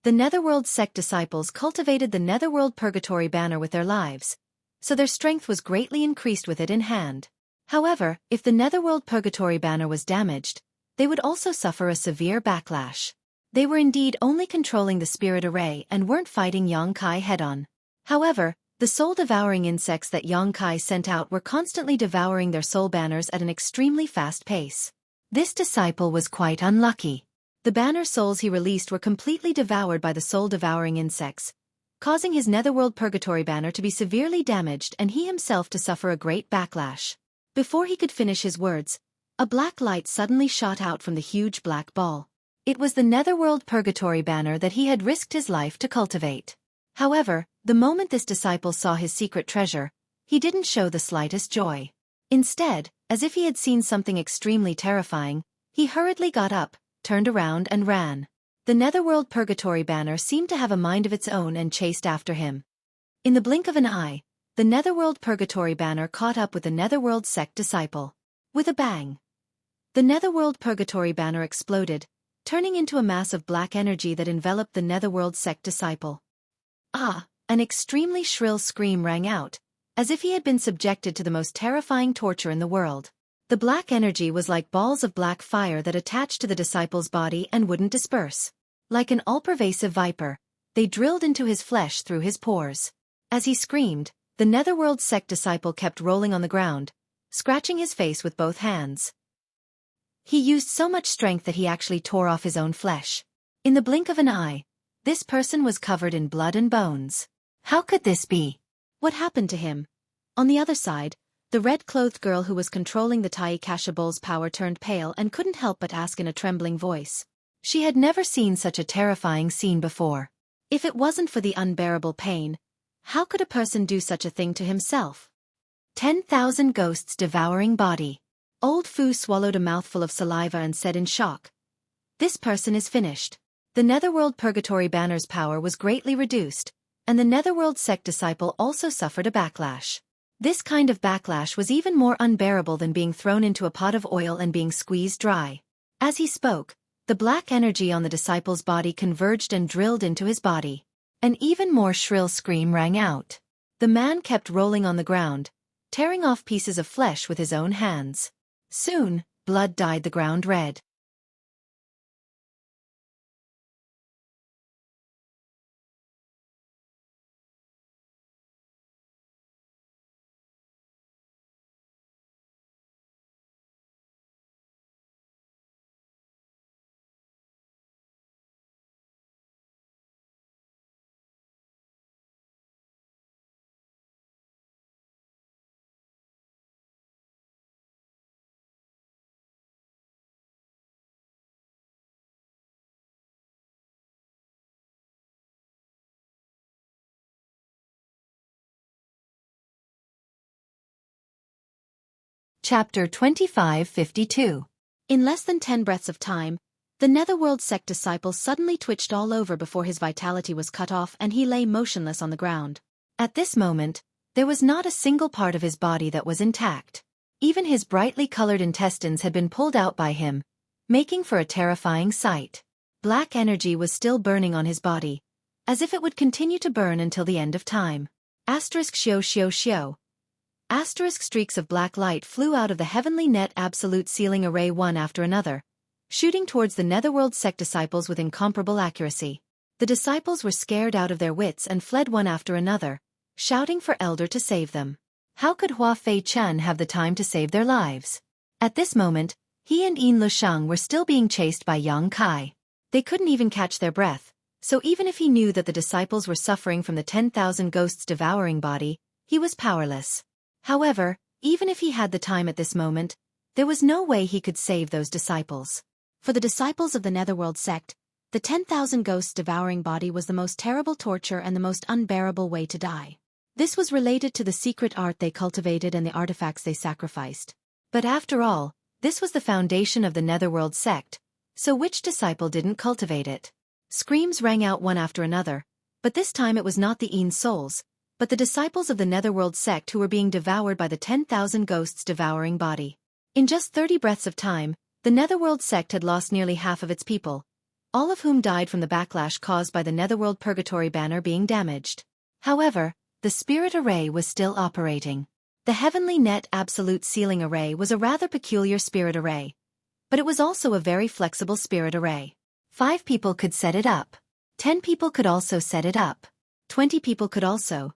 The Netherworld sect disciples cultivated the Netherworld Purgatory banner with their lives, so their strength was greatly increased with it in hand. However, if the Netherworld Purgatory banner was damaged, they would also suffer a severe backlash. They were indeed only controlling the spirit array and weren't fighting Yang Kai head-on. However, The soul-devouring insects that Yongkai sent out were constantly devouring their soul banners at an extremely fast pace. This disciple was quite unlucky. The banner souls he released were completely devoured by the soul-devouring insects, causing his netherworld purgatory banner to be severely damaged and he himself to suffer a great backlash. Before he could finish his words, a black light suddenly shot out from the huge black ball. It was the netherworld purgatory banner that he had risked his life to cultivate. However, the moment this disciple saw his secret treasure, he didn't show the slightest joy. Instead, as if he had seen something extremely terrifying, he hurriedly got up, turned around and ran. The netherworld purgatory banner seemed to have a mind of its own and chased after him. In the blink of an eye, the netherworld purgatory banner caught up with the netherworld sect disciple. With a bang, the netherworld purgatory banner exploded, turning into a mass of black energy that enveloped the netherworld sect disciple. Ah! An extremely shrill scream rang out, as if he had been subjected to the most terrifying torture in the world. The black energy was like balls of black fire that attached to the disciple's body and wouldn't disperse. Like an all-pervasive viper, they drilled into his flesh through his pores. As he screamed, the netherworld sect disciple kept rolling on the ground, scratching his face with both hands. He used so much strength that he actually tore off his own flesh. In the blink of an eye, this person was covered in blood and bones. How could this be? What happened to him? On the other side, the red-clothed girl who was controlling the Tai Kasha Bull's power turned pale and couldn't help but ask in a trembling voice. She had never seen such a terrifying scene before. If it wasn't for the unbearable pain, how could a person do such a thing to himself? 10,000 ghosts devouring body. Old Fu swallowed a mouthful of saliva and said in shock. This person is finished. The netherworld purgatory banner's power was greatly reduced, and the netherworld sect disciple also suffered a backlash. This kind of backlash was even more unbearable than being thrown into a pot of oil and being squeezed dry. As he spoke, the black energy on the disciple's body converged and drilled into his body. An even more shrill scream rang out. The man kept rolling on the ground, tearing off pieces of flesh with his own hands. Soon, blood dyed the ground red. Chapter 2552. In less than 10 breaths of time, the netherworld sect disciple suddenly twitched all over before his vitality was cut off and he lay motionless on the ground. At this moment, there was not a single part of his body that was intact. Even his brightly colored intestines had been pulled out by him, making for a terrifying sight. Black energy was still burning on his body, as if it would continue to burn until the end of time. **Xio. Streaks of black light flew out of the heavenly net absolute sealing array one after another, shooting towards the netherworld sect disciples with incomparable accuracy. The disciples were scared out of their wits and fled one after another, shouting for Elder to save them. How could Hua Fei Chun have the time to save their lives? At this moment, he and Yin Lusheng were still being chased by Yang Kai. They couldn't even catch their breath, so even if he knew that the disciples were suffering from the 10,000 ghosts devouring body, he was powerless. However, even if he had the time at this moment, there was no way he could save those disciples. For the disciples of the netherworld sect, the 10,000 ghosts devouring body was the most terrible torture and the most unbearable way to die. This was related to the secret art they cultivated and the artifacts they sacrificed. But after all, this was the foundation of the netherworld sect, so which disciple didn't cultivate it? Screams rang out one after another, but this time it was not the Yin souls, but the disciples of the netherworld sect who were being devoured by the 10,000 ghosts devouring body. In just 30 breaths of time, the netherworld sect had lost nearly half of its people, all of whom died from the backlash caused by the netherworld purgatory banner being damaged. However, the spirit array was still operating. The heavenly net absolute sealing array was a rather peculiar spirit array, but it was also a very flexible spirit array. 5 people could set it up. 10 people could also set it up. 20 people could also.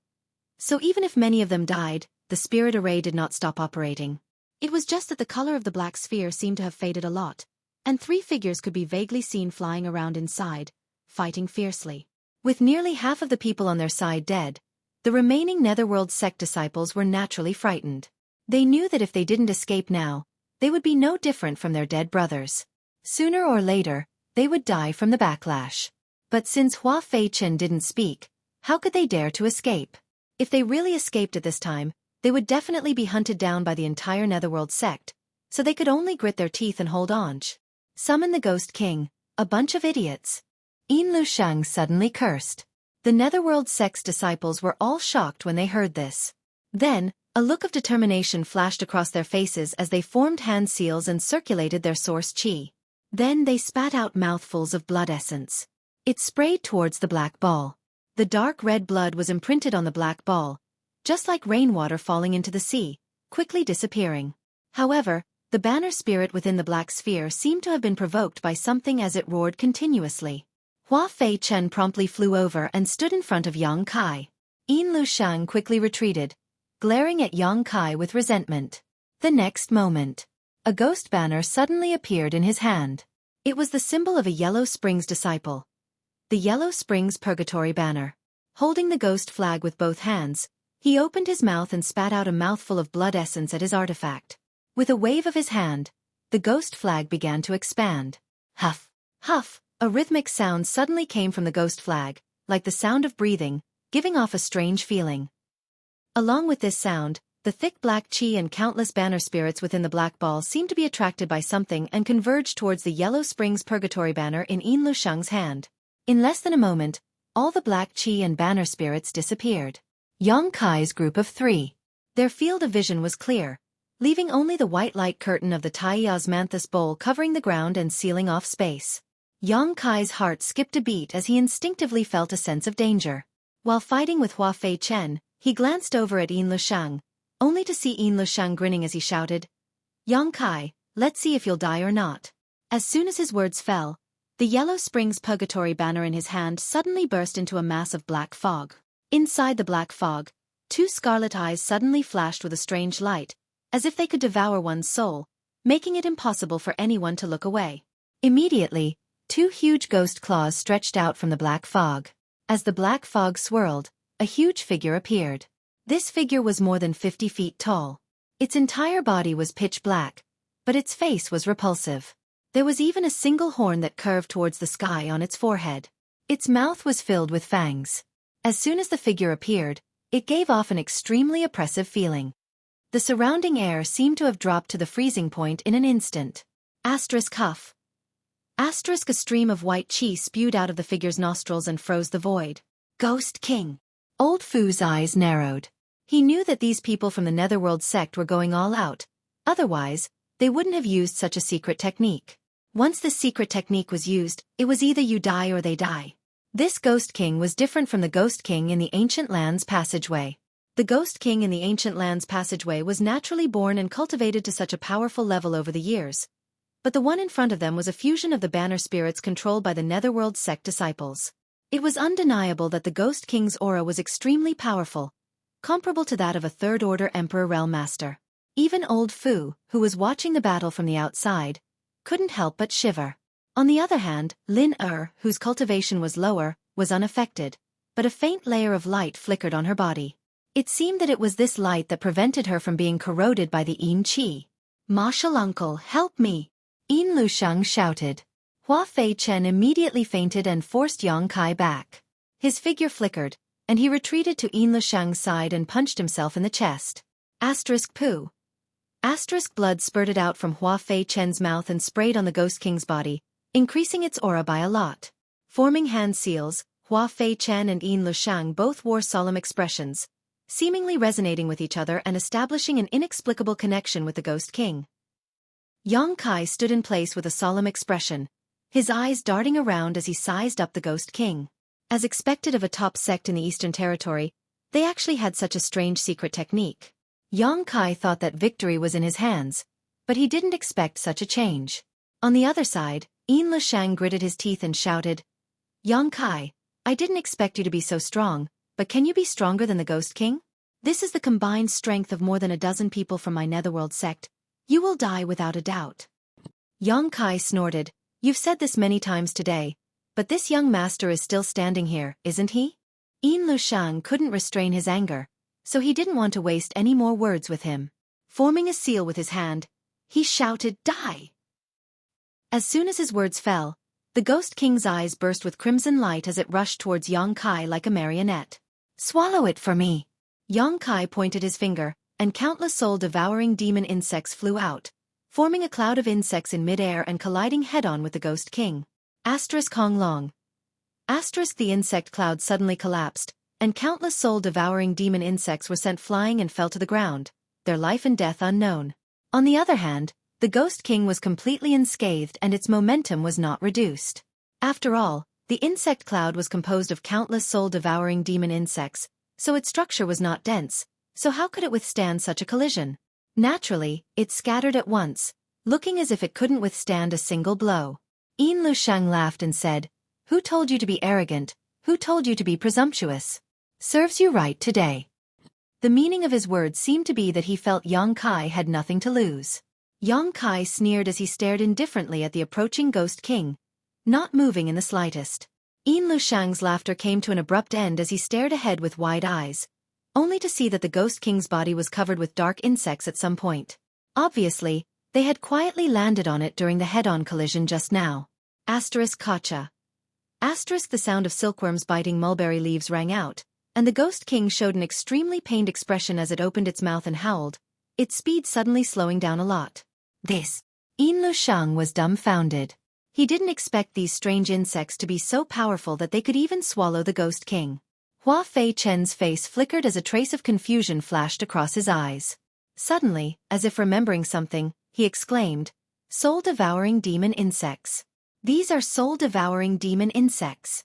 So even if many of them died, the spirit array did not stop operating. It was just that the color of the black sphere seemed to have faded a lot, and 3 figures could be vaguely seen flying around inside, fighting fiercely. With nearly half of the people on their side dead, the remaining Netherworld sect disciples were naturally frightened. They knew that if they didn't escape now, they would be no different from their dead brothers. Sooner or later, they would die from the backlash. But since Hua Fei-chen didn't speak, how could they dare to escape? If they really escaped at this time, they would definitely be hunted down by the entire Netherworld sect, so they could only grit their teeth and hold on. Summon the Ghost King, a bunch of idiots. Yin Lusheng suddenly cursed. The Netherworld sect's disciples were all shocked when they heard this. Then, a look of determination flashed across their faces as they formed hand seals and circulated their source chi. Then they spat out mouthfuls of blood essence. It sprayed towards the black ball. The dark red blood was imprinted on the black ball, just like rainwater falling into the sea, quickly disappearing. However, the banner spirit within the black sphere seemed to have been provoked by something as it roared continuously. Hua Fei-chen promptly flew over and stood in front of Yang Kai. Yin Lusheng quickly retreated, glaring at Yang Kai with resentment. The next moment, a ghost banner suddenly appeared in his hand. It was the symbol of a Yellow Springs disciple. The Yellow Springs Purgatory banner. Holding the ghost flag with both hands, he opened his mouth and spat out a mouthful of blood essence at his artifact. With a wave of his hand, the ghost flag began to expand. Huff, huff, a rhythmic sound suddenly came from the ghost flag, like the sound of breathing, giving off a strange feeling. Along with this sound, the thick black chi and countless banner spirits within the black ball seemed to be attracted by something and converged towards the Yellow Springs Purgatory banner in Yin Lusheng's hand. In less than a moment, all the black chi and banner spirits disappeared. Yang Kai's group of 3. Their field of vision was clear, leaving only the white light curtain of the Tai Osmanthus bowl covering the ground and sealing off space. Yang Kai's heart skipped a beat as he instinctively felt a sense of danger. While fighting with Hua Fei-chen, he glanced over at Yin Lusheng, only to see Yin Lusheng grinning as he shouted, "Yang Kai, let's see if you'll die or not." As soon as his words fell, the Yellow Springs Purgatory banner in his hand suddenly burst into a mass of black fog. Inside the black fog, 2 scarlet eyes suddenly flashed with a strange light, as if they could devour one's soul, making it impossible for anyone to look away. Immediately, 2 huge ghost claws stretched out from the black fog. As the black fog swirled, a huge figure appeared. This figure was more than 50 feet tall. Its entire body was pitch black, but its face was repulsive. There was even a single horn that curved towards the sky on its forehead. Its mouth was filled with fangs. As soon as the figure appeared, it gave off an extremely oppressive feeling. The surrounding air seemed to have dropped to the freezing point in an instant. Asterisk huff. Asterisk, a stream of white chi spewed out of the figure's nostrils and froze the void. Ghost King. Old Fu's eyes narrowed. He knew that these people from the Netherworld sect were going all out. Otherwise, they wouldn't have used such a secret technique. Once this secret technique was used, it was either you die or they die. This Ghost King was different from the Ghost King in the Ancient Lands Passageway. The Ghost King in the Ancient Lands Passageway was naturally born and cultivated to such a powerful level over the years. But the one in front of them was a fusion of the banner spirits controlled by the Netherworld sect disciples. It was undeniable that the Ghost King's aura was extremely powerful, comparable to that of a Third-Order Emperor Realm Master. Even old Fu, who was watching the battle from the outside, couldn't help but shiver. On the other hand, Lin whose cultivation was lower, was unaffected, but a faint layer of light flickered on her body. It seemed that it was this light that prevented her from being corroded by the Yin Qi. "Martial uncle, help me!" Yin Lusheng shouted. Hua Fei-chen immediately fainted and forced Yang Kai back. His figure flickered, and he retreated to Yin Lusheng's side and punched himself in the chest. Asterisk poo. Asterisk blood spurted out from Hua Fei-chen's mouth and sprayed on the Ghost King's body, increasing its aura by a lot. Forming hand seals, Hua Fei-chen and Yin Lusheng both wore solemn expressions, seemingly resonating with each other and establishing an inexplicable connection with the Ghost King. Yang Kai stood in place with a solemn expression, his eyes darting around as he sized up the Ghost King. As expected of a top sect in the Eastern Territory, they actually had such a strange secret technique. Yang Kai thought that victory was in his hands, but he didn't expect such a change. On the other side, Yin Lusheng gritted his teeth and shouted, "Yang Kai, I didn't expect you to be so strong, but can you be stronger than the Ghost King?" This is the combined strength of more than a dozen people from my netherworld sect. You will die without a doubt. Yang Kai snorted. You've said this many times today, but this young master is still standing here, isn't he? Yin Lushang couldn't restrain his anger, so he didn't want to waste any more words with him. Forming a seal with his hand, he shouted, Die! As soon as his words fell, the Ghost King's eyes burst with crimson light as it rushed towards Yang Kai like a marionette. Swallow it for me! Yang Kai pointed his finger, and countless soul-devouring demon insects flew out, forming a cloud of insects in mid-air and colliding head-on with the Ghost King. Hong Long. The insect cloud suddenly collapsed, and countless soul-devouring demon insects were sent flying and fell to the ground, their life and death unknown. On the other hand, the Ghost King was completely unscathed and its momentum was not reduced. After all, the insect cloud was composed of countless soul-devouring demon insects, so its structure was not dense, so how could it withstand such a collision? Naturally, it scattered at once, looking as if it couldn't withstand a single blow. Yin Lushang laughed and said, Who told you to be arrogant? Who told you to be presumptuous? Serves you right today. The meaning of his words seemed to be that he felt Yang Kai had nothing to lose. Yang Kai sneered as he stared indifferently at the approaching Ghost King, not moving in the slightest. Yin Lushang's laughter came to an abrupt end as he stared ahead with wide eyes, only to see that the Ghost King's body was covered with dark insects at some point. Obviously, they had quietly landed on it during the head-on collision just now. Kacha. The sound of silkworms biting mulberry leaves rang out, and the Ghost King showed an extremely pained expression as it opened its mouth and howled, its speed suddenly slowing down a lot. This. Yin Lushang was dumbfounded. He didn't expect these strange insects to be so powerful that they could even swallow the Ghost King. Hua Fei Chen's face flickered as a trace of confusion flashed across his eyes. Suddenly, as if remembering something, he exclaimed, Soul-devouring demon insects. These are soul-devouring demon insects.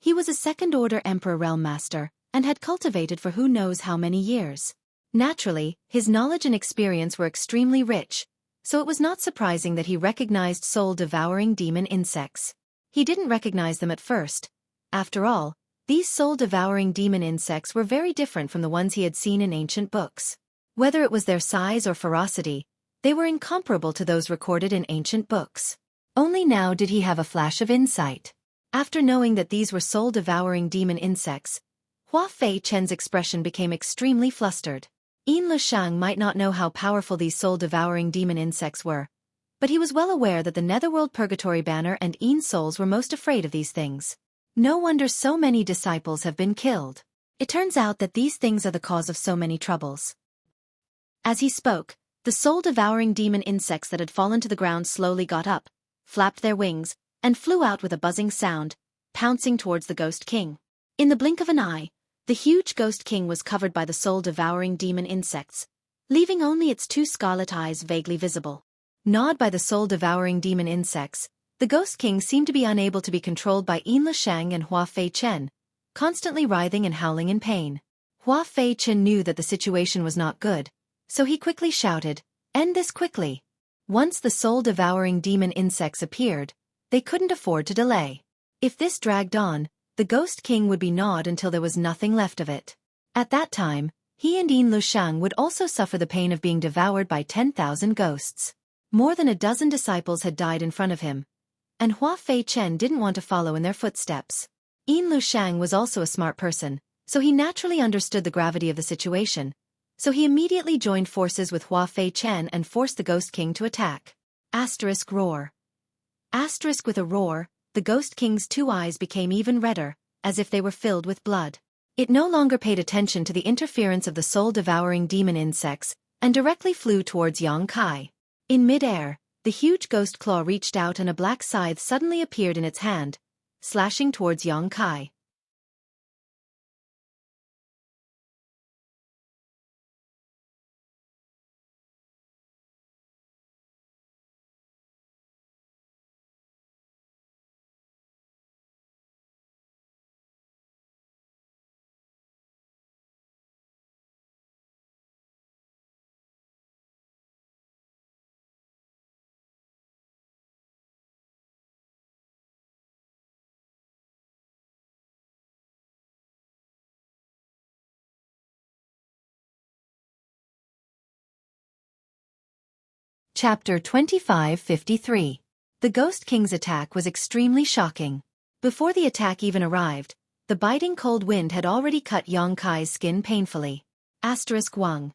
He was a second-order Emperor Realm Master, and had cultivated for who knows how many years. Naturally, his knowledge and experience were extremely rich, so it was not surprising that he recognized soul-devouring demon insects. He didn't recognize them at first. After all, these soul-devouring demon insects were very different from the ones he had seen in ancient books. Whether it was their size or ferocity, they were incomparable to those recorded in ancient books. Only now did he have a flash of insight. After knowing that these were soul-devouring demon insects, Hua Fei Chen's expression became extremely flustered. Yin Lushang might not know how powerful these soul-devouring demon insects were, but he was well aware that the Netherworld Purgatory Banner and Yin souls were most afraid of these things. No wonder so many disciples have been killed. It turns out that these things are the cause of so many troubles. As he spoke, the soul-devouring demon insects that had fallen to the ground slowly got up, flapped their wings, and flew out with a buzzing sound, pouncing towards the Ghost King. In the blink of an eye, the huge Ghost King was covered by the soul-devouring demon insects, leaving only its two scarlet eyes vaguely visible. Gnawed by the soul-devouring demon insects, the Ghost King seemed to be unable to be controlled by Yin Lushang and Hua Fei Chen, constantly writhing and howling in pain. Hua Fei Chen knew that the situation was not good, so he quickly shouted, End this quickly. Once the soul-devouring demon insects appeared, they couldn't afford to delay. If this dragged on, the Ghost King would be gnawed until there was nothing left of it. At that time, he and Yin Lushang would also suffer the pain of being devoured by 10,000 ghosts. More than a dozen disciples had died in front of him, and Hua Fei Chen didn't want to follow in their footsteps. Yin Lushang was also a smart person, so he naturally understood the gravity of the situation, so he immediately joined forces with Hua Fei Chen and forced the Ghost King to attack. Roar. With a roar, the Ghost King's two eyes became even redder, as if they were filled with blood. It no longer paid attention to the interference of the soul-devouring demon insects, and directly flew towards Yang Kai. In mid-air, the huge ghost claw reached out and a black scythe suddenly appeared in its hand, slashing towards Yang Kai. Chapter 2553. The Ghost King's attack was extremely shocking. Before the attack even arrived, the biting cold wind had already cut Yang Kai's skin painfully. Wang.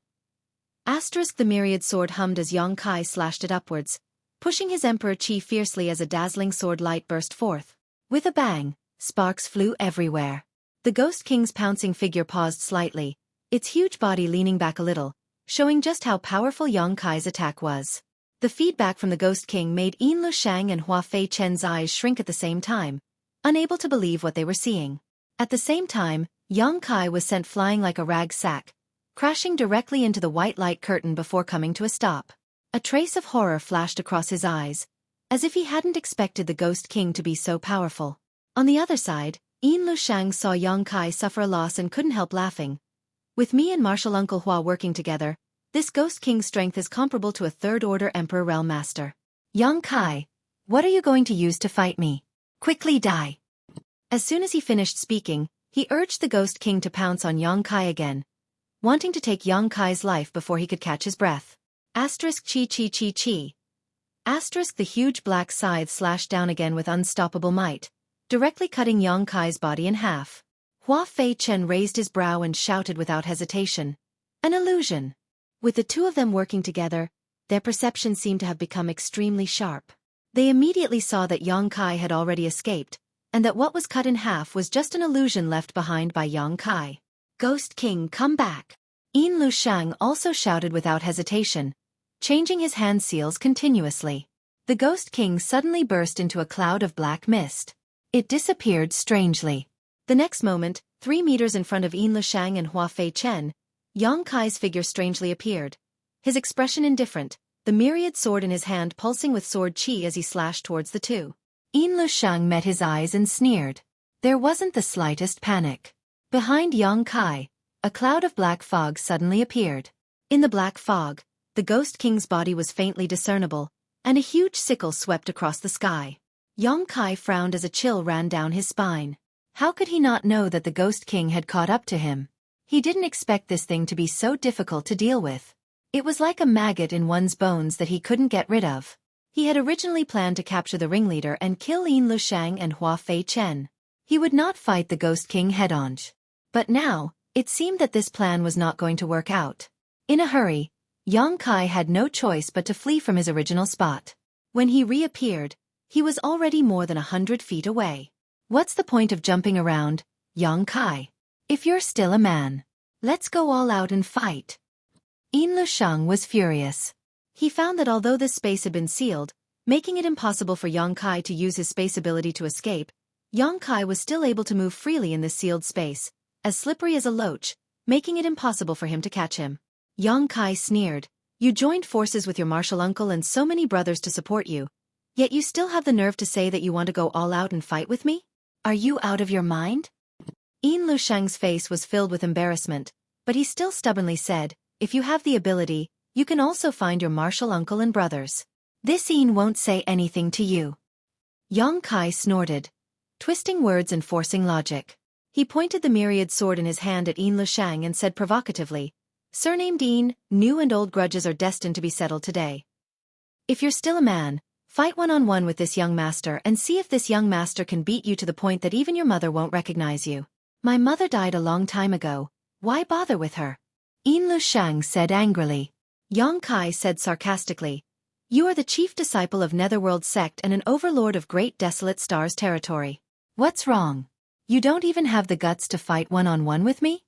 The myriad sword hummed as Yang Kai slashed it upwards, pushing his Emperor Qi fiercely as a dazzling sword light burst forth. With a bang, sparks flew everywhere. The Ghost King's pouncing figure paused slightly, its huge body leaning back a little, showing just how powerful Yang Kai's attack was. The feedback from the Ghost King made Yin Lushang and Hua Fei Chen's eyes shrink at the same time, unable to believe what they were seeing. At the same time, Yang Kai was sent flying like a rag sack, crashing directly into the white light curtain before coming to a stop. A trace of horror flashed across his eyes, as if he hadn't expected the Ghost King to be so powerful. On the other side, Yin Lushang saw Yang Kai suffer a loss and couldn't help laughing. With me and Martial Uncle Hua working together, this Ghost King's strength is comparable to a third-order Emperor Realm Master. Yang Kai, what are you going to use to fight me? Quickly die. As soon as he finished speaking, he urged the Ghost King to pounce on Yang Kai again, wanting to take Yang Kai's life before he could catch his breath. Chi. The huge black scythe slashed down again with unstoppable might, directly cutting Yang Kai's body in half. Hua Fei Chen raised his brow and shouted without hesitation. An illusion. With the two of them working together, their perception seemed to have become extremely sharp. They immediately saw that Yang Kai had already escaped, and that what was cut in half was just an illusion left behind by Yang Kai. Ghost King, come back! Yin Lushang also shouted without hesitation, changing his hand seals continuously. The Ghost King suddenly burst into a cloud of black mist. It disappeared strangely. The next moment, 3 meters in front of Yin Lushang and Hua Fei Chen, Yang Kai's figure strangely appeared, his expression indifferent, the myriad sword in his hand pulsing with sword chi as he slashed towards the two. Yin Lushang met his eyes and sneered. There wasn't the slightest panic. Behind Yang Kai, a cloud of black fog suddenly appeared. In the black fog, the Ghost King's body was faintly discernible, and a huge sickle swept across the sky. Yang Kai frowned as a chill ran down his spine. How could he not know that the Ghost King had caught up to him? He didn't expect this thing to be so difficult to deal with. It was like a maggot in one's bones that he couldn't get rid of. He had originally planned to capture the ringleader and kill Yin Lushang and Hua Fei Chen. He would not fight the Ghost King head-on. But now, it seemed that this plan was not going to work out. In a hurry, Yang Kai had no choice but to flee from his original spot. When he reappeared, he was already more than 100 feet away. What's the point of jumping around, Yang Kai? If you're still a man, let's go all out and fight. Yin Lushang was furious. He found that although this space had been sealed, making it impossible for Yang Kai to use his space ability to escape, Yang Kai was still able to move freely in this sealed space, as slippery as a loach, making it impossible for him to catch him. Yang Kai sneered. You joined forces with your martial uncle and so many brothers to support you, yet you still have the nerve to say that you want to go all out and fight with me? Are you out of your mind? Yin Lushang's face was filled with embarrassment, but he still stubbornly said, if you have the ability, you can also find your martial uncle and brothers. This Yin won't say anything to you. Yang Kai snorted, twisting words and forcing logic. He pointed the myriad sword in his hand at Yin Lushang and said provocatively, surnamed Yin, new and old grudges are destined to be settled today. If you're still a man, fight one-on-one with this young master and see if this young master can beat you to the point that even your mother won't recognize you. My mother died a long time ago, why bother with her? Yin Lushang said angrily. Yang Kai said sarcastically, you are the chief disciple of Netherworld sect and an overlord of Great Desolate Stars territory. What's wrong? You don't even have the guts to fight one-on-one with me?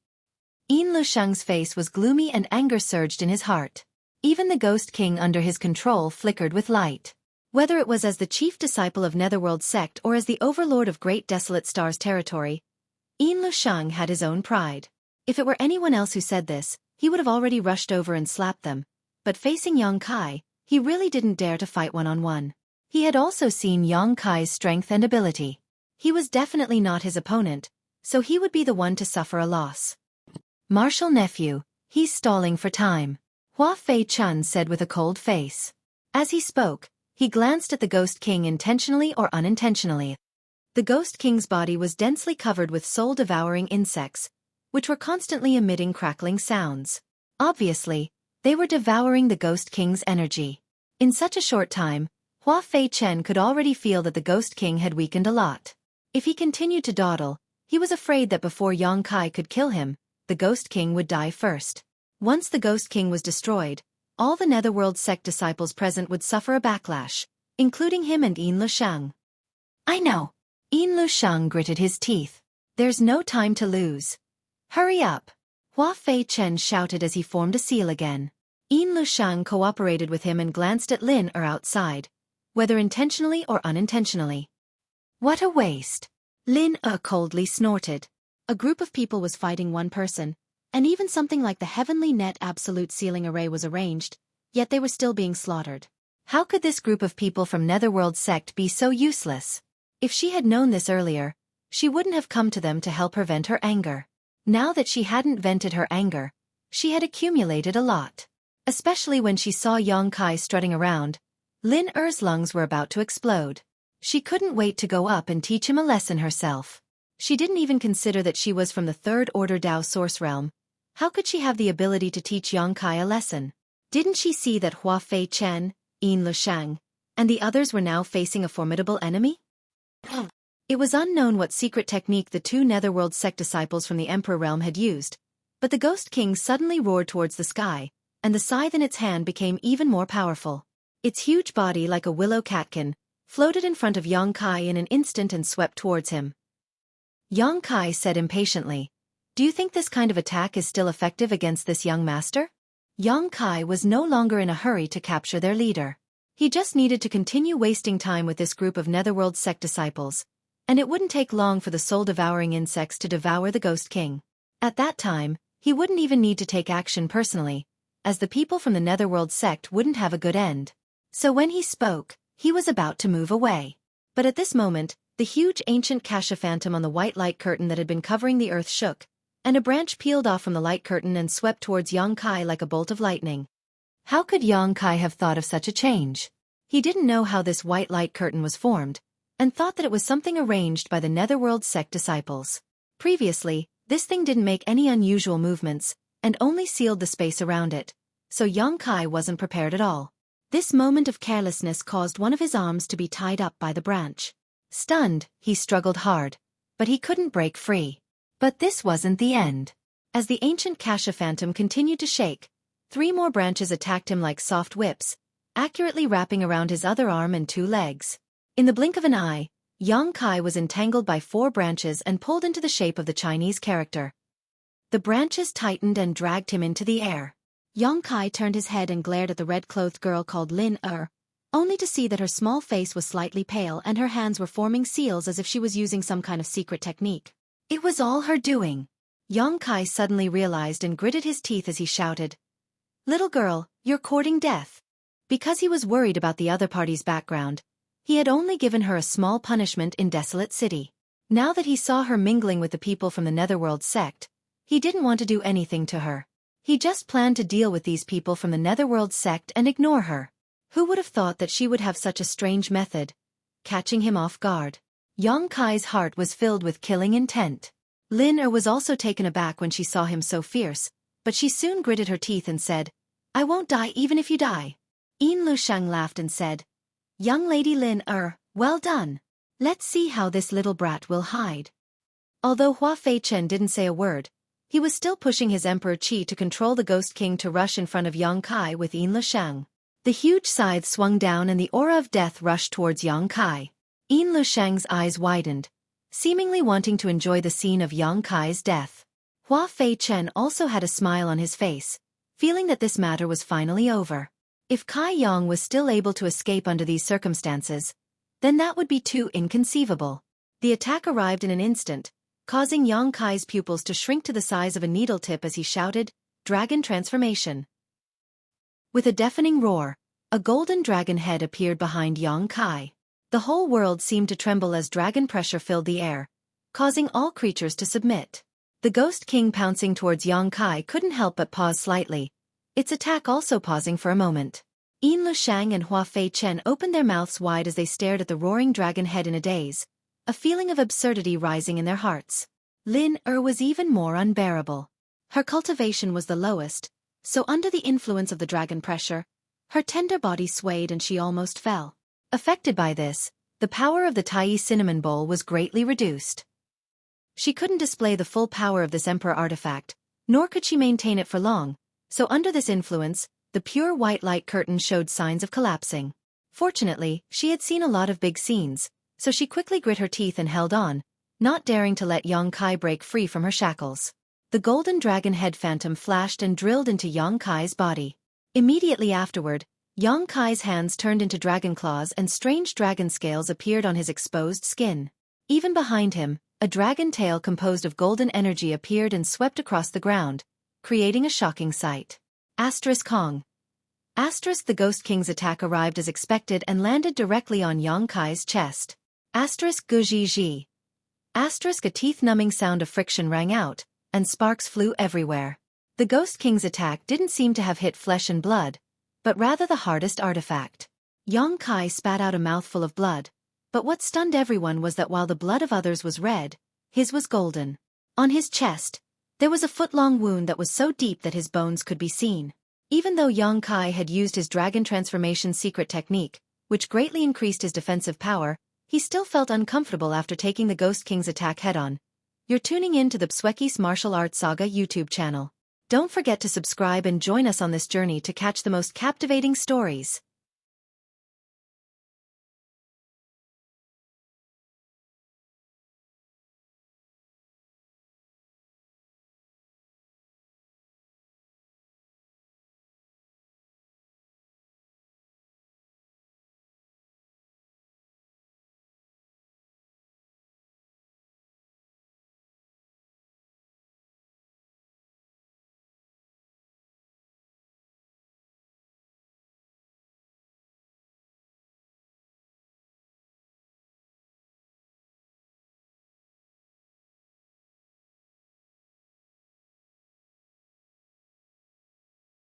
Yin Lushang's face was gloomy and anger surged in his heart. Even the Ghost King under his control flickered with light. Whether it was as the chief disciple of Netherworld sect or as the overlord of Great Desolate Stars territory, Yin Lushang had his own pride. If it were anyone else who said this, he would have already rushed over and slapped them, but facing Yang Kai, he really didn't dare to fight one-on-one. He had also seen Yang Kai's strength and ability. He was definitely not his opponent, so he would be the one to suffer a loss. Martial nephew, he's stalling for time, Hua Fei Chun said with a cold face. As he spoke, he glanced at the Ghost King intentionally or unintentionally. The Ghost King's body was densely covered with soul-devouring insects, which were constantly emitting crackling sounds. Obviously, they were devouring the Ghost King's energy. In such a short time, Hua Fei Chen could already feel that the Ghost King had weakened a lot. If he continued to dawdle, he was afraid that before Yang Kai could kill him, the Ghost King would die first. Once the Ghost King was destroyed, all the Netherworld sect disciples present would suffer a backlash, including him and Yin Lushang. I know. Yin Lushang gritted his teeth. There's no time to lose. Hurry up. Hua Fei Chen shouted as he formed a seal again. Yin Lushang cooperated with him and glanced at Lin outside, whether intentionally or unintentionally. What a waste. Lin coldly snorted. A group of people was fighting one person, and even something like the Heavenly Net Absolute Sealing Array was arranged, yet they were still being slaughtered. How could this group of people from Netherworld sect be so useless? If she had known this earlier, she wouldn't have come to them to help her vent her anger. Now that she hadn't vented her anger, she had accumulated a lot. Especially when she saw Yang Kai strutting around, Lin Er's lungs were about to explode. She couldn't wait to go up and teach him a lesson herself. She didn't even consider that she was from the Third Order Dao Source Realm. How could she have the ability to teach Yang Kai a lesson? Didn't she see that Hua Fei Chen, Yin Lushang, and the others were now facing a formidable enemy? It was unknown what secret technique the two Netherworld sect disciples from the Emperor realm had used, but the Ghost King suddenly roared towards the sky, and the scythe in its hand became even more powerful. Its huge body, like a willow catkin, floated in front of Yang Kai in an instant and swept towards him. Yang Kai said impatiently, "Do you think this kind of attack is still effective against this young master?" Yang Kai was no longer in a hurry to capture their leader. He just needed to continue wasting time with this group of Netherworld sect disciples, and it wouldn't take long for the soul-devouring insects to devour the Ghost King. At that time, he wouldn't even need to take action personally, as the people from the Netherworld sect wouldn't have a good end. So when he spoke, he was about to move away. But at this moment, the huge ancient Kasha phantom on the white light curtain that had been covering the earth shook, and a branch peeled off from the light curtain and swept towards Yang Kai like a bolt of lightning. How could Yang Kai have thought of such a change? He didn't know how this white light curtain was formed, and thought that it was something arranged by the Netherworld sect disciples. Previously, this thing didn't make any unusual movements, and only sealed the space around it, so Yang Kai wasn't prepared at all. This moment of carelessness caused one of his arms to be tied up by the branch. Stunned, he struggled hard, but he couldn't break free. But this wasn't the end. As the ancient Kasha phantom continued to shake, 3 more branches attacked him like soft whips, accurately wrapping around his other arm and 2 legs. In the blink of an eye, Yang Kai was entangled by 4 branches and pulled into the shape of the Chinese character. The branches tightened and dragged him into the air. Yang Kai turned his head and glared at the red-clothed girl called Lin only to see that her small face was slightly pale and her hands were forming seals as if she was using some kind of secret technique. It was all her doing. Yang Kai suddenly realized and gritted his teeth as he shouted, "Little girl, you're courting death." Because he was worried about the other party's background, he had only given her a small punishment in Desolate City. Now that he saw her mingling with the people from the Netherworld sect, he didn't want to do anything to her. He just planned to deal with these people from the Netherworld sect and ignore her. Who would have thought that she would have such a strange method? Catching him off guard. Yang Kai's heart was filled with killing intent. Lin was also taken aback when she saw him so fierce, but she soon gritted her teeth and said, "I won't die even if you die." Yin Lushang laughed and said, "Young lady Lin well done. Let's see how this little brat will hide." Although Hua Fei Chen didn't say a word, he was still pushing his Emperor Qi to control the Ghost King to rush in front of Yang Kai with Yin Lushang. The huge scythe swung down and the aura of death rushed towards Yang Kai. Yin Lushang's eyes widened, seemingly wanting to enjoy the scene of Yang Kai's death. Hua Fei Chen also had a smile on his face, feeling that this matter was finally over. If Kai Yang was still able to escape under these circumstances, then that would be too inconceivable. The attack arrived in an instant, causing Yang Kai's pupils to shrink to the size of a needle tip as he shouted, "Dragon transformation." With a deafening roar, a golden dragon head appeared behind Yang Kai. The whole world seemed to tremble as dragon pressure filled the air, causing all creatures to submit. The Ghost King pouncing towards Yang Kai couldn't help but pause slightly, its attack also pausing for a moment. Yin Lushang and Hua Fei Chen opened their mouths wide as they stared at the roaring dragon head in a daze, a feeling of absurdity rising in their hearts. Lin was even more unbearable. Her cultivation was the lowest, so under the influence of the dragon pressure, Her tender body swayed and she almost fell. Affected by this, the power of the Tai cinnamon bowl was greatly reduced. She couldn't display the full power of this emperor artifact, nor could she maintain it for long, so under this influence, the pure white light curtain showed signs of collapsing. Fortunately, she had seen a lot of big scenes, so she quickly grit her teeth and held on, not daring to let Yang Kai break free from her shackles. The golden dragon head phantom flashed and drilled into Yang Kai's body. Immediately afterward, Yang Kai's hands turned into dragon claws and strange dragon scales appeared on his exposed skin. Even behind him, a dragon tail composed of golden energy appeared and swept across the ground, creating a shocking sight. Kong. The Ghost King's attack arrived as expected and landed directly on Yang Kai's chest. Guji. A teeth-numbing sound of friction rang out, and sparks flew everywhere. The Ghost King's attack didn't seem to have hit flesh and blood, but rather the hardest artifact. Yang Kai spat out a mouthful of blood, but what stunned everyone was that while the blood of others was red, his was golden. On his chest, there was a foot-long wound that was so deep that his bones could be seen. Even though Yang Kai had used his dragon transformation secret technique, which greatly increased his defensive power, he still felt uncomfortable after taking the Ghost King's attack head-on. You're tuning in to the Xueqi's Martial Arts Saga YouTube channel. Don't forget to subscribe and join us on this journey to catch the most captivating stories.